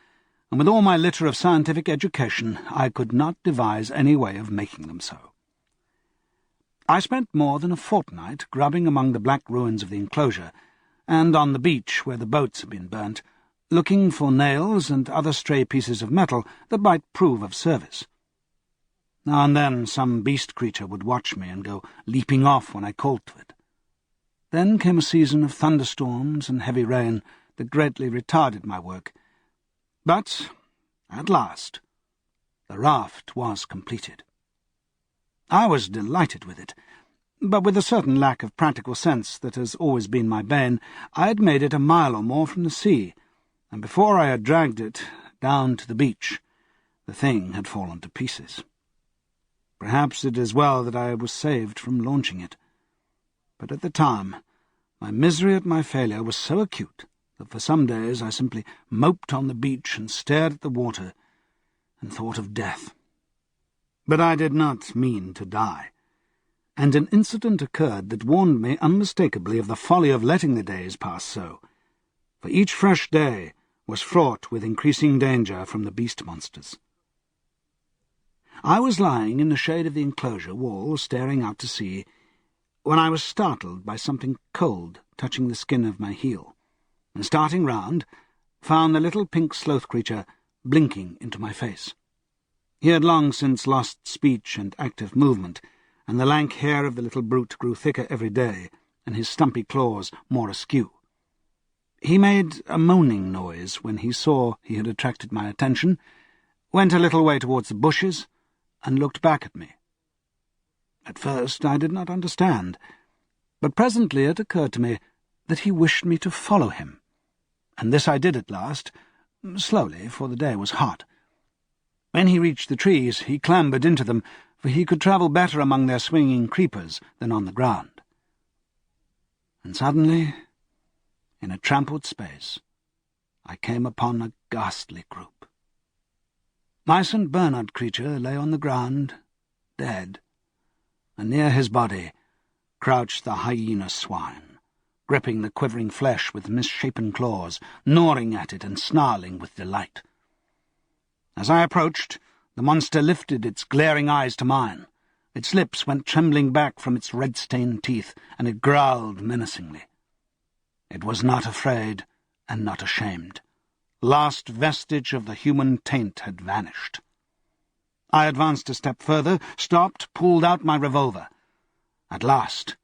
and with all my litter of scientific education I could not devise any way of making them so. I spent more than a fortnight grubbing among the black ruins of the enclosure, and on the beach where the boats had been burnt, looking for nails and other stray pieces of metal that might prove of service. Now and then some beast creature would watch me and go leaping off when I called to it. Then came a season of thunderstorms and heavy rain that greatly retarded my work. But, at last, the raft was completed. I was delighted with it, but with a certain lack of practical sense that has always been my bane, I had made it a mile or more from the sea, and before I had dragged it down to the beach, the thing had fallen to pieces. Perhaps it is well that I was saved from launching it, but at the time my misery at my failure was so acute that for some days I simply moped on the beach and stared at the water and thought of death. But I did not mean to die, and an incident occurred that warned me unmistakably of the folly of letting the days pass so, for each fresh day was fraught with increasing danger from the beast monsters. I was lying in the shade of the enclosure wall, staring out to sea, when I was startled by something cold touching the skin of my heel, and starting round, found the little pink sloth creature blinking into my face. He had long since lost speech and active movement, and the lank hair of the little brute grew thicker every day, and his stumpy claws more askew. He made a moaning noise when he saw he had attracted my attention, went a little way towards the bushes, and looked back at me. At first I did not understand, but presently it occurred to me that he wished me to follow him, and this I did at last, slowly, for the day was hot. When he reached the trees, he clambered into them, for he could travel better among their swinging creepers than on the ground. And suddenly, in a trampled space, I came upon a ghastly group. My St. Bernard creature lay on the ground, dead, and near his body crouched the hyena swine, gripping the quivering flesh with misshapen claws, gnawing at it and snarling with delight. As I approached, the monster lifted its glaring eyes to mine. Its lips went trembling back from its red-stained teeth, and it growled menacingly. It was not afraid and not ashamed. Last vestige of the human taint had vanished. I advanced a step further, stopped, pulled out my revolver. At last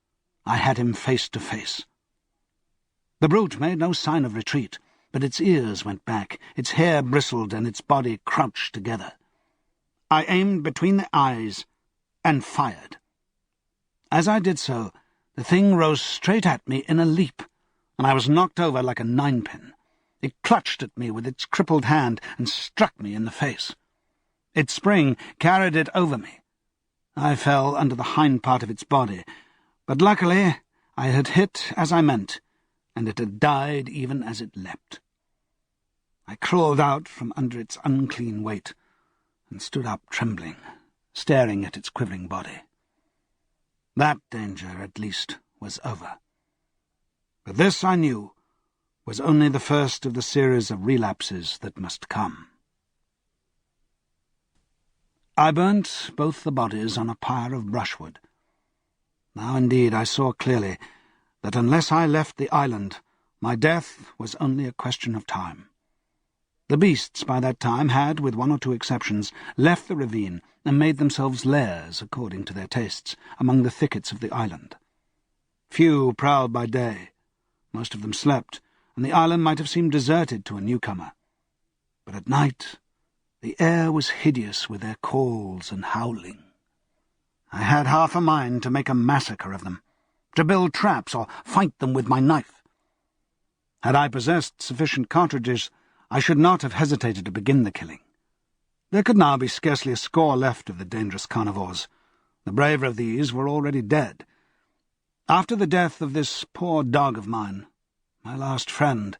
I had him face to face. The brute made no sign of retreat, but its ears went back, its hair bristled, and its body crouched together. I aimed between the eyes and fired. As I did so, the thing rose straight at me in a leap, and I was knocked over like a ninepin. It clutched at me with its crippled hand and struck me in the face. Its spring carried it over me. I fell under the hind part of its body, but luckily I had hit as I meant, and it had died even as it leapt. I crawled out from under its unclean weight, and stood up trembling, staring at its quivering body. That danger, at least, was over. But this, I knew, was only the first of the series of relapses that must come. I burnt both the bodies on a pyre of brushwood. Now indeed I saw clearly that unless I left the island, my death was only a question of time. The beasts by that time had, with one or two exceptions, left the ravine and made themselves lairs, according to their tastes, among the thickets of the island. Few prowled by day. Most of them slept, and the island might have seemed deserted to a newcomer. But at night the air was hideous with their calls and howling. I had half a mind to make a massacre of them, to build traps or fight them with my knife. Had I possessed sufficient cartridges, I should not have hesitated to begin the killing. There could now be scarcely a score left of the dangerous carnivores. The braver of these were already dead. After the death of this poor dog of mine, my last friend,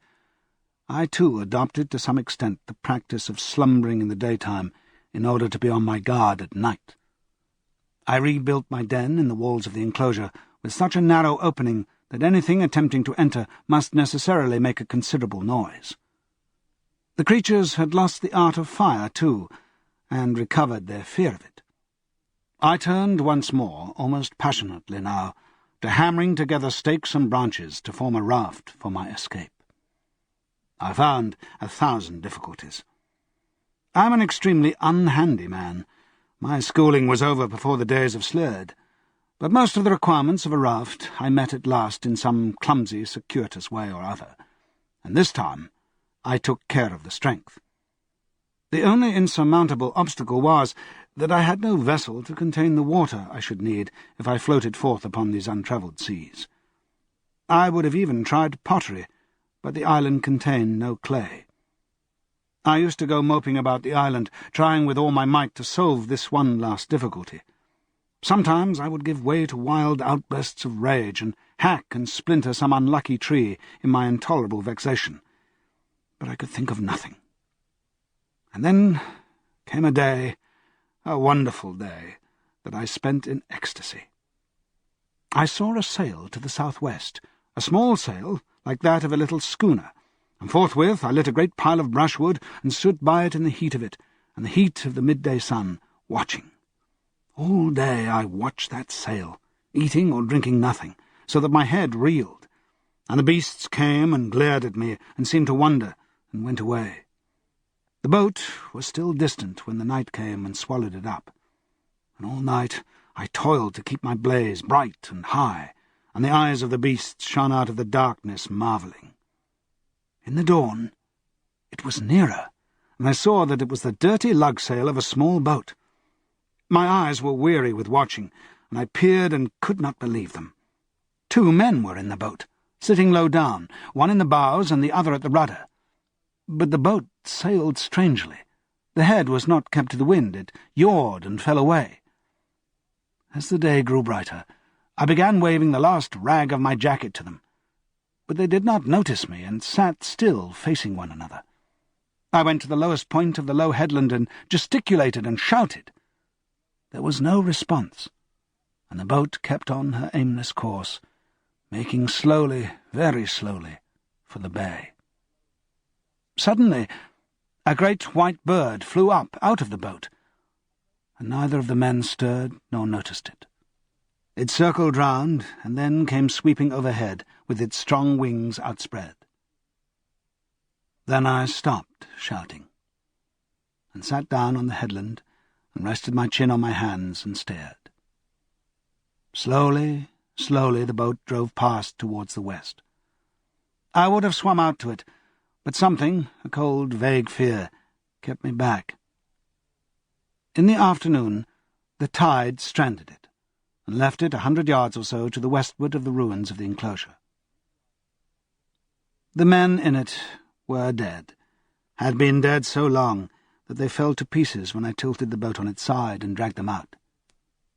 I too adopted to some extent the practice of slumbering in the daytime in order to be on my guard at night. I rebuilt my den in the walls of the enclosure with such a narrow opening that anything attempting to enter must necessarily make a considerable noise. The creatures had lost the art of fire too, and recovered their fear of it. I turned once more, almost passionately now, to hammering together stakes and branches to form a raft for my escape. I found 1,000 difficulties. I am an extremely unhandy man. My schooling was over before the days of Slurd, but most of the requirements of a raft I met at last in some clumsy, circuitous way or other, and this time I took care of the strength. The only insurmountable obstacle was that I had no vessel to contain the water I should need if I floated forth upon these untravelled seas. I would have even tried pottery, but the island contained no clay. I used to go moping about the island, trying with all my might to solve this one last difficulty. Sometimes I would give way to wild outbursts of rage and hack and splinter some unlucky tree in my intolerable vexation. But I could think of nothing. And then came a day, a wonderful day, that I spent in ecstasy. I saw a sail to the southwest, a small sail like that of a little schooner, and forthwith I lit a great pile of brushwood and stood by it in the heat of it, and the heat of the midday sun, watching. All day I watched that sail, eating or drinking nothing, so that my head reeled, and the beasts came and glared at me and seemed to wonder, and went away. The boat was still distant when the night came and swallowed it up, and all night I toiled to keep my blaze bright and high, and the eyes of the beasts shone out of the darkness marvelling. In the dawn it was nearer, and I saw that it was the dirty lug-sail of a small boat. My eyes were weary with watching, and I peered and could not believe them. 2 men were in the boat, sitting low down, one in the bows and the other at the rudder. But the boat sailed strangely. The head was not kept to the wind. It yawed and fell away. As the day grew brighter, I began waving the last rag of my jacket to them, but they did not notice me and sat still, facing one another. I went to the lowest point of the low headland and gesticulated and shouted. There was no response, and the boat kept on her aimless course, making slowly, very slowly, for the bay. Suddenly, a great white bird flew up out of the boat, and neither of the men stirred nor noticed it. It circled round, and then came sweeping overhead with its strong wings outspread. Then I stopped shouting, and sat down on the headland, and rested my chin on my hands and stared. Slowly, slowly the boat drove past towards the west. I would have swum out to it, but something, a cold, vague fear, kept me back. In the afternoon the tide stranded it, and left it 100 yards or so to the westward of the ruins of the enclosure. The men in it were dead, had been dead so long that they fell to pieces when I tilted the boat on its side and dragged them out.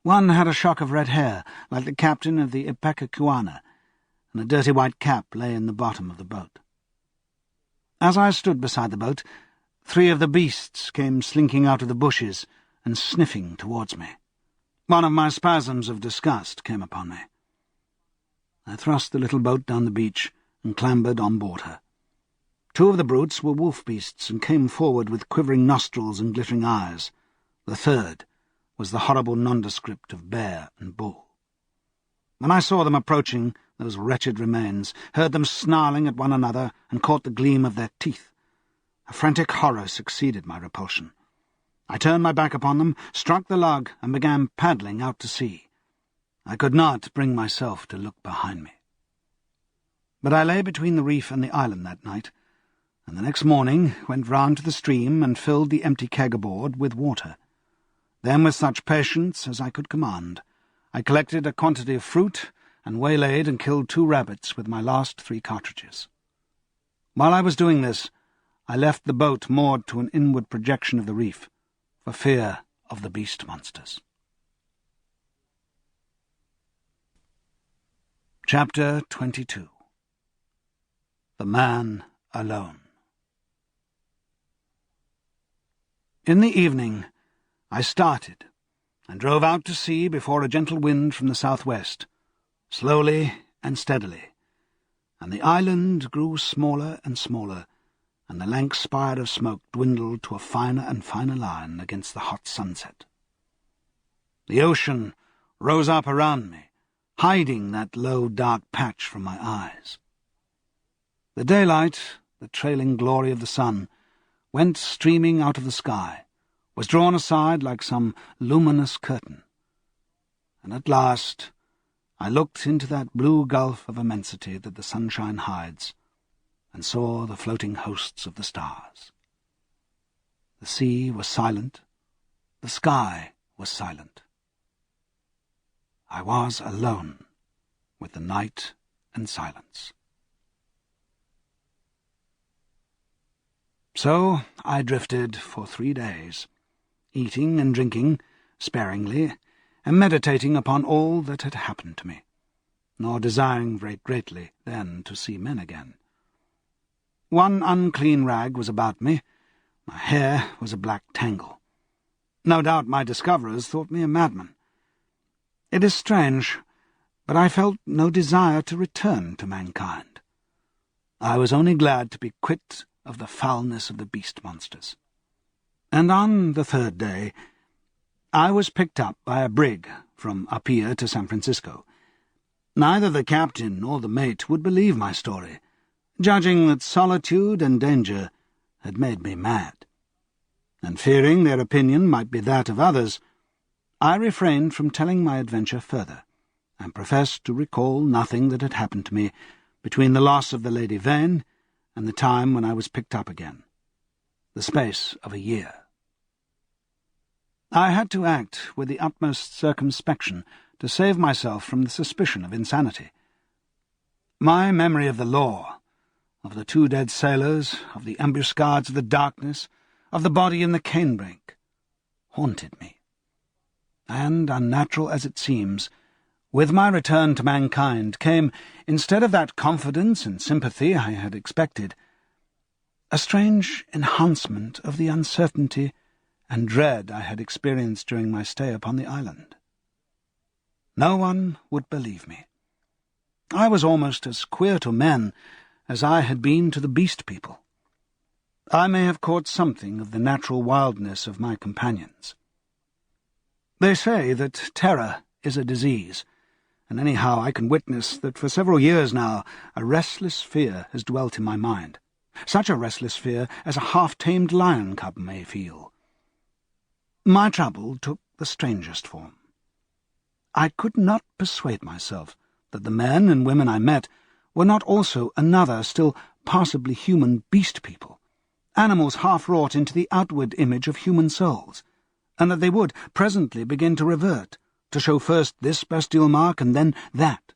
One had a shock of red hair, like the captain of the Ipecacuanha, and a dirty white cap lay in the bottom of the boat. As I stood beside the boat, 3 of the beasts came slinking out of the bushes and sniffing towards me. One of my spasms of disgust came upon me. I thrust the little boat down the beach and clambered on board her. 2 of the brutes were wolf beasts and came forward with quivering nostrils and glittering eyes. The 3rd was the horrible nondescript of bear and bull. When I saw them approaching, those wretched remains, heard them snarling at one another, and caught the gleam of their teeth, a frantic horror succeeded my repulsion. I turned my back upon them, struck the lug, and began paddling out to sea. I could not bring myself to look behind me. But I lay between the reef and the island that night, and the next morning went round to the stream and filled the empty keg aboard with water. Then, with such patience as I could command, I collected a quantity of fruit and waylaid and killed 2 rabbits with my last 3 cartridges. While I was doing this, I left the boat moored to an inward projection of the reef, for fear of the beast monsters. Chapter 22. The Man Alone. In the evening, I started and drove out to sea before a gentle wind from the southwest, slowly and steadily, and the island grew smaller and smaller, and the lank spire of smoke dwindled to a finer and finer line against the hot sunset. The ocean rose up around me, hiding that low, dark patch from my eyes. The daylight, the trailing glory of the sun, went streaming out of the sky, was drawn aside like some luminous curtain, and at last I looked into that blue gulf of immensity that the sunshine hides, and saw the floating hosts of the stars. The sea was silent, the sky was silent. I was alone with the night and silence. So I drifted for 3 days, eating and drinking sparingly, and meditating upon all that had happened to me, nor desiring very greatly then to see men again. One unclean rag was about me, my hair was a black tangle. No doubt my discoverers thought me a madman. It is strange, but I felt no desire to return to mankind. I was only glad to be quit of the foulness of the beast monsters. And on the 3rd day, I was picked up by a brig from Apia to San Francisco. Neither the captain nor the mate would believe my story, judging that solitude and danger had made me mad. And fearing their opinion might be that of others, I refrained from telling my adventure further, and professed to recall nothing that had happened to me between the loss of the Lady Vane and the time when I was picked up again, the space of a year. I had to act with the utmost circumspection to save myself from the suspicion of insanity. My memory of the law, of the 2 dead sailors, of the ambuscades of the darkness, of the body in the canebrake, haunted me. And, unnatural as it seems, with my return to mankind came, instead of that confidence and sympathy I had expected, a strange enhancement of the uncertainty and dread I had experienced during my stay upon the island. No one would believe me. I was almost as queer to men as I had been to the beast people. I may have caught something of the natural wildness of my companions. They say that terror is a disease, and anyhow I can witness that for several years now a restless fear has dwelt in my mind, such a restless fear as a half-tamed lion cub may feel. My trouble took the strangest form. I could not persuade myself that the men and women I met were not also another, still passably human beast people, animals half-wrought into the outward image of human souls, and that they would presently begin to revert, to show first this bestial mark and then that.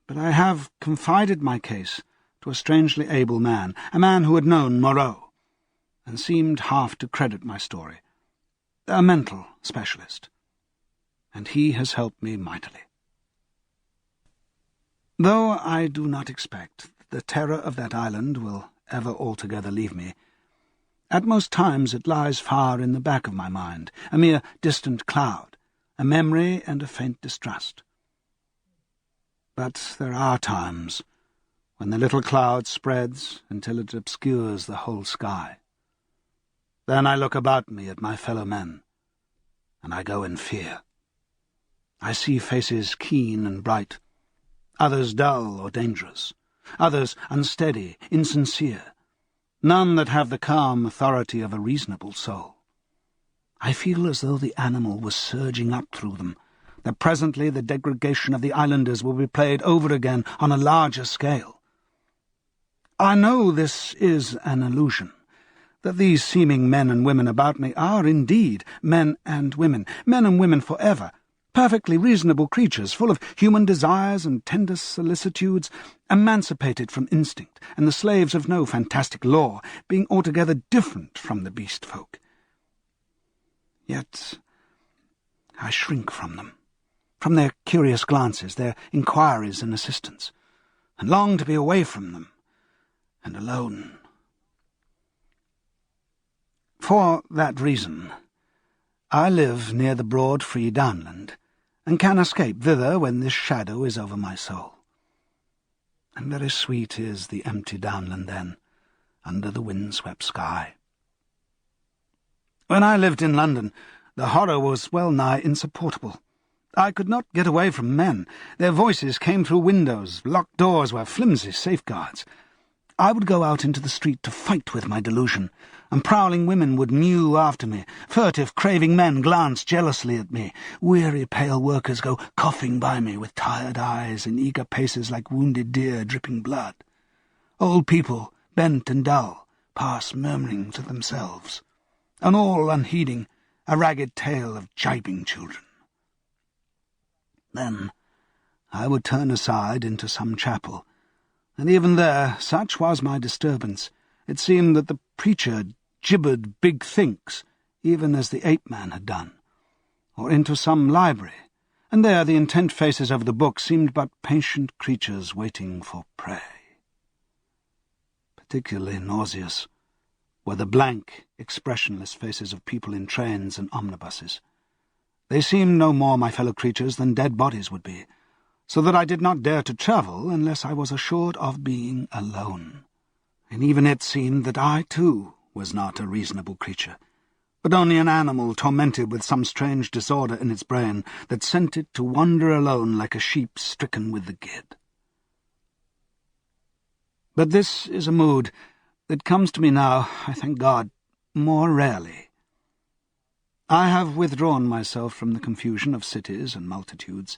But I have confided my case to a strangely able man, a man who had known Moreau, and seemed half to credit my story. A mental specialist. And he has helped me mightily. Though I do not expect that the terror of that island will ever altogether leave me, at most times it lies far in the back of my mind, a mere distant cloud, a memory and a faint distrust. But there are times when the little cloud spreads until it obscures the whole sky. Then I look about me at my fellow men, and I go in fear. I see faces keen and bright, others dull or dangerous, others unsteady, insincere, none that have the calm authority of a reasonable soul. I feel as though the animal was surging up through them, that presently the degradation of the islanders will be played over again on a larger scale. I know this is an illusion, that these seeming men and women about me are indeed men and women forever, perfectly reasonable creatures, full of human desires and tender solicitudes, emancipated from instinct, and the slaves of no fantastic law, being altogether different from the beast folk. Yet I shrink from them, from their curious glances, their inquiries and assistance, and long to be away from them, and alone. For that reason, I live near the broad free downland, and can escape thither when this shadow is over my soul. And very sweet is the empty downland then, under the wind-swept sky. When I lived in London, the horror was well-nigh insupportable. I could not get away from men. Their voices came through windows, locked doors were flimsy safeguards. I would go out into the street to fight with my delusion, and prowling women would mew after me, furtive, craving men glance jealously at me, weary, pale workers go coughing by me with tired eyes and eager paces like wounded deer dripping blood. Old people, bent and dull, pass murmuring to themselves, and all unheeding, a ragged tale of gibing children. Then I would turn aside into some chapel, and even there, such was my disturbance, it seemed that the preacher gibbered big thinks, even as the ape-man had done, or into some library, and there the intent faces over the book seemed but patient creatures waiting for prey. Particularly nauseous were the blank, expressionless faces of people in trains and omnibuses. They seemed no more my fellow creatures than dead bodies would be, so that I did not dare to travel unless I was assured of being alone. And even it seemed that I, too, was not a reasonable creature, but only an animal tormented with some strange disorder in its brain that sent it to wander alone like a sheep stricken with the gid. But this is a mood that comes to me now, I thank God, more rarely. I have withdrawn myself from the confusion of cities and multitudes,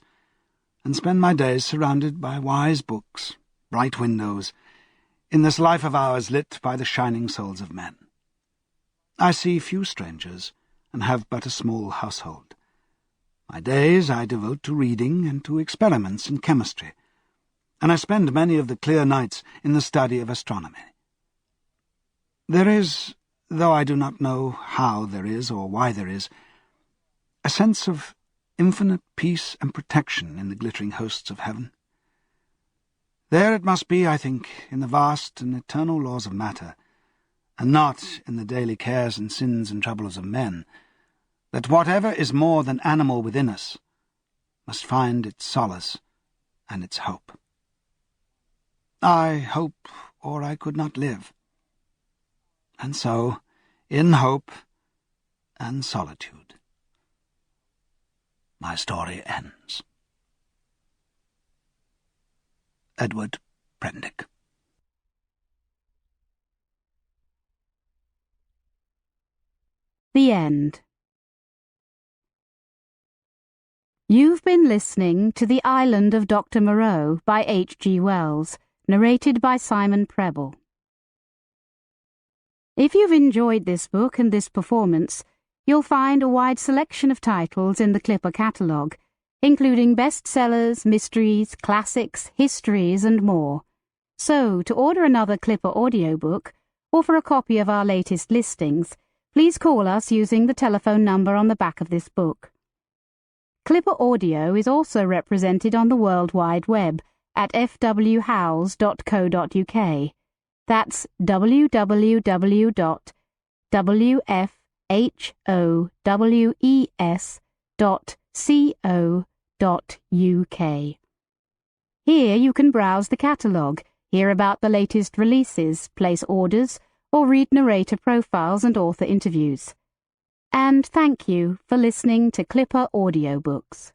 and spend my days surrounded by wise books, bright windows, in this life of ours lit by the shining souls of men. I see few strangers, and have but a small household. My days I devote to reading and to experiments in chemistry, and I spend many of the clear nights in the study of astronomy. There is, though I do not know how there is or why there is, a sense of infinite peace and protection in the glittering hosts of heaven. There it must be, I think, in the vast and eternal laws of matter, and not in the daily cares and sins and troubles of men, that whatever is more than animal within us must find its solace and its hope. I hope, or I could not live. And so, in hope and solitude, my story ends. Edward Prendick. The end. You've been listening to The Island of Dr. Moreau by H G Wells, narrated by Simon Preble. If you've enjoyed this book and this performance, you'll find a wide selection of titles in the Clipper catalogue, including bestsellers, mysteries, classics, histories, and more. So, to order another Clipper audiobook, or for a copy of our latest listings, please call us using the telephone number on the back of this book. Clipper Audio is also represented on the World Wide Web at fwhowes.co.uk. That's www.wfhowes.co.uk. Here you can browse the catalogue, hear about the latest releases, place orders, or read narrator profiles and author interviews. And thank you for listening to Clipper Audiobooks.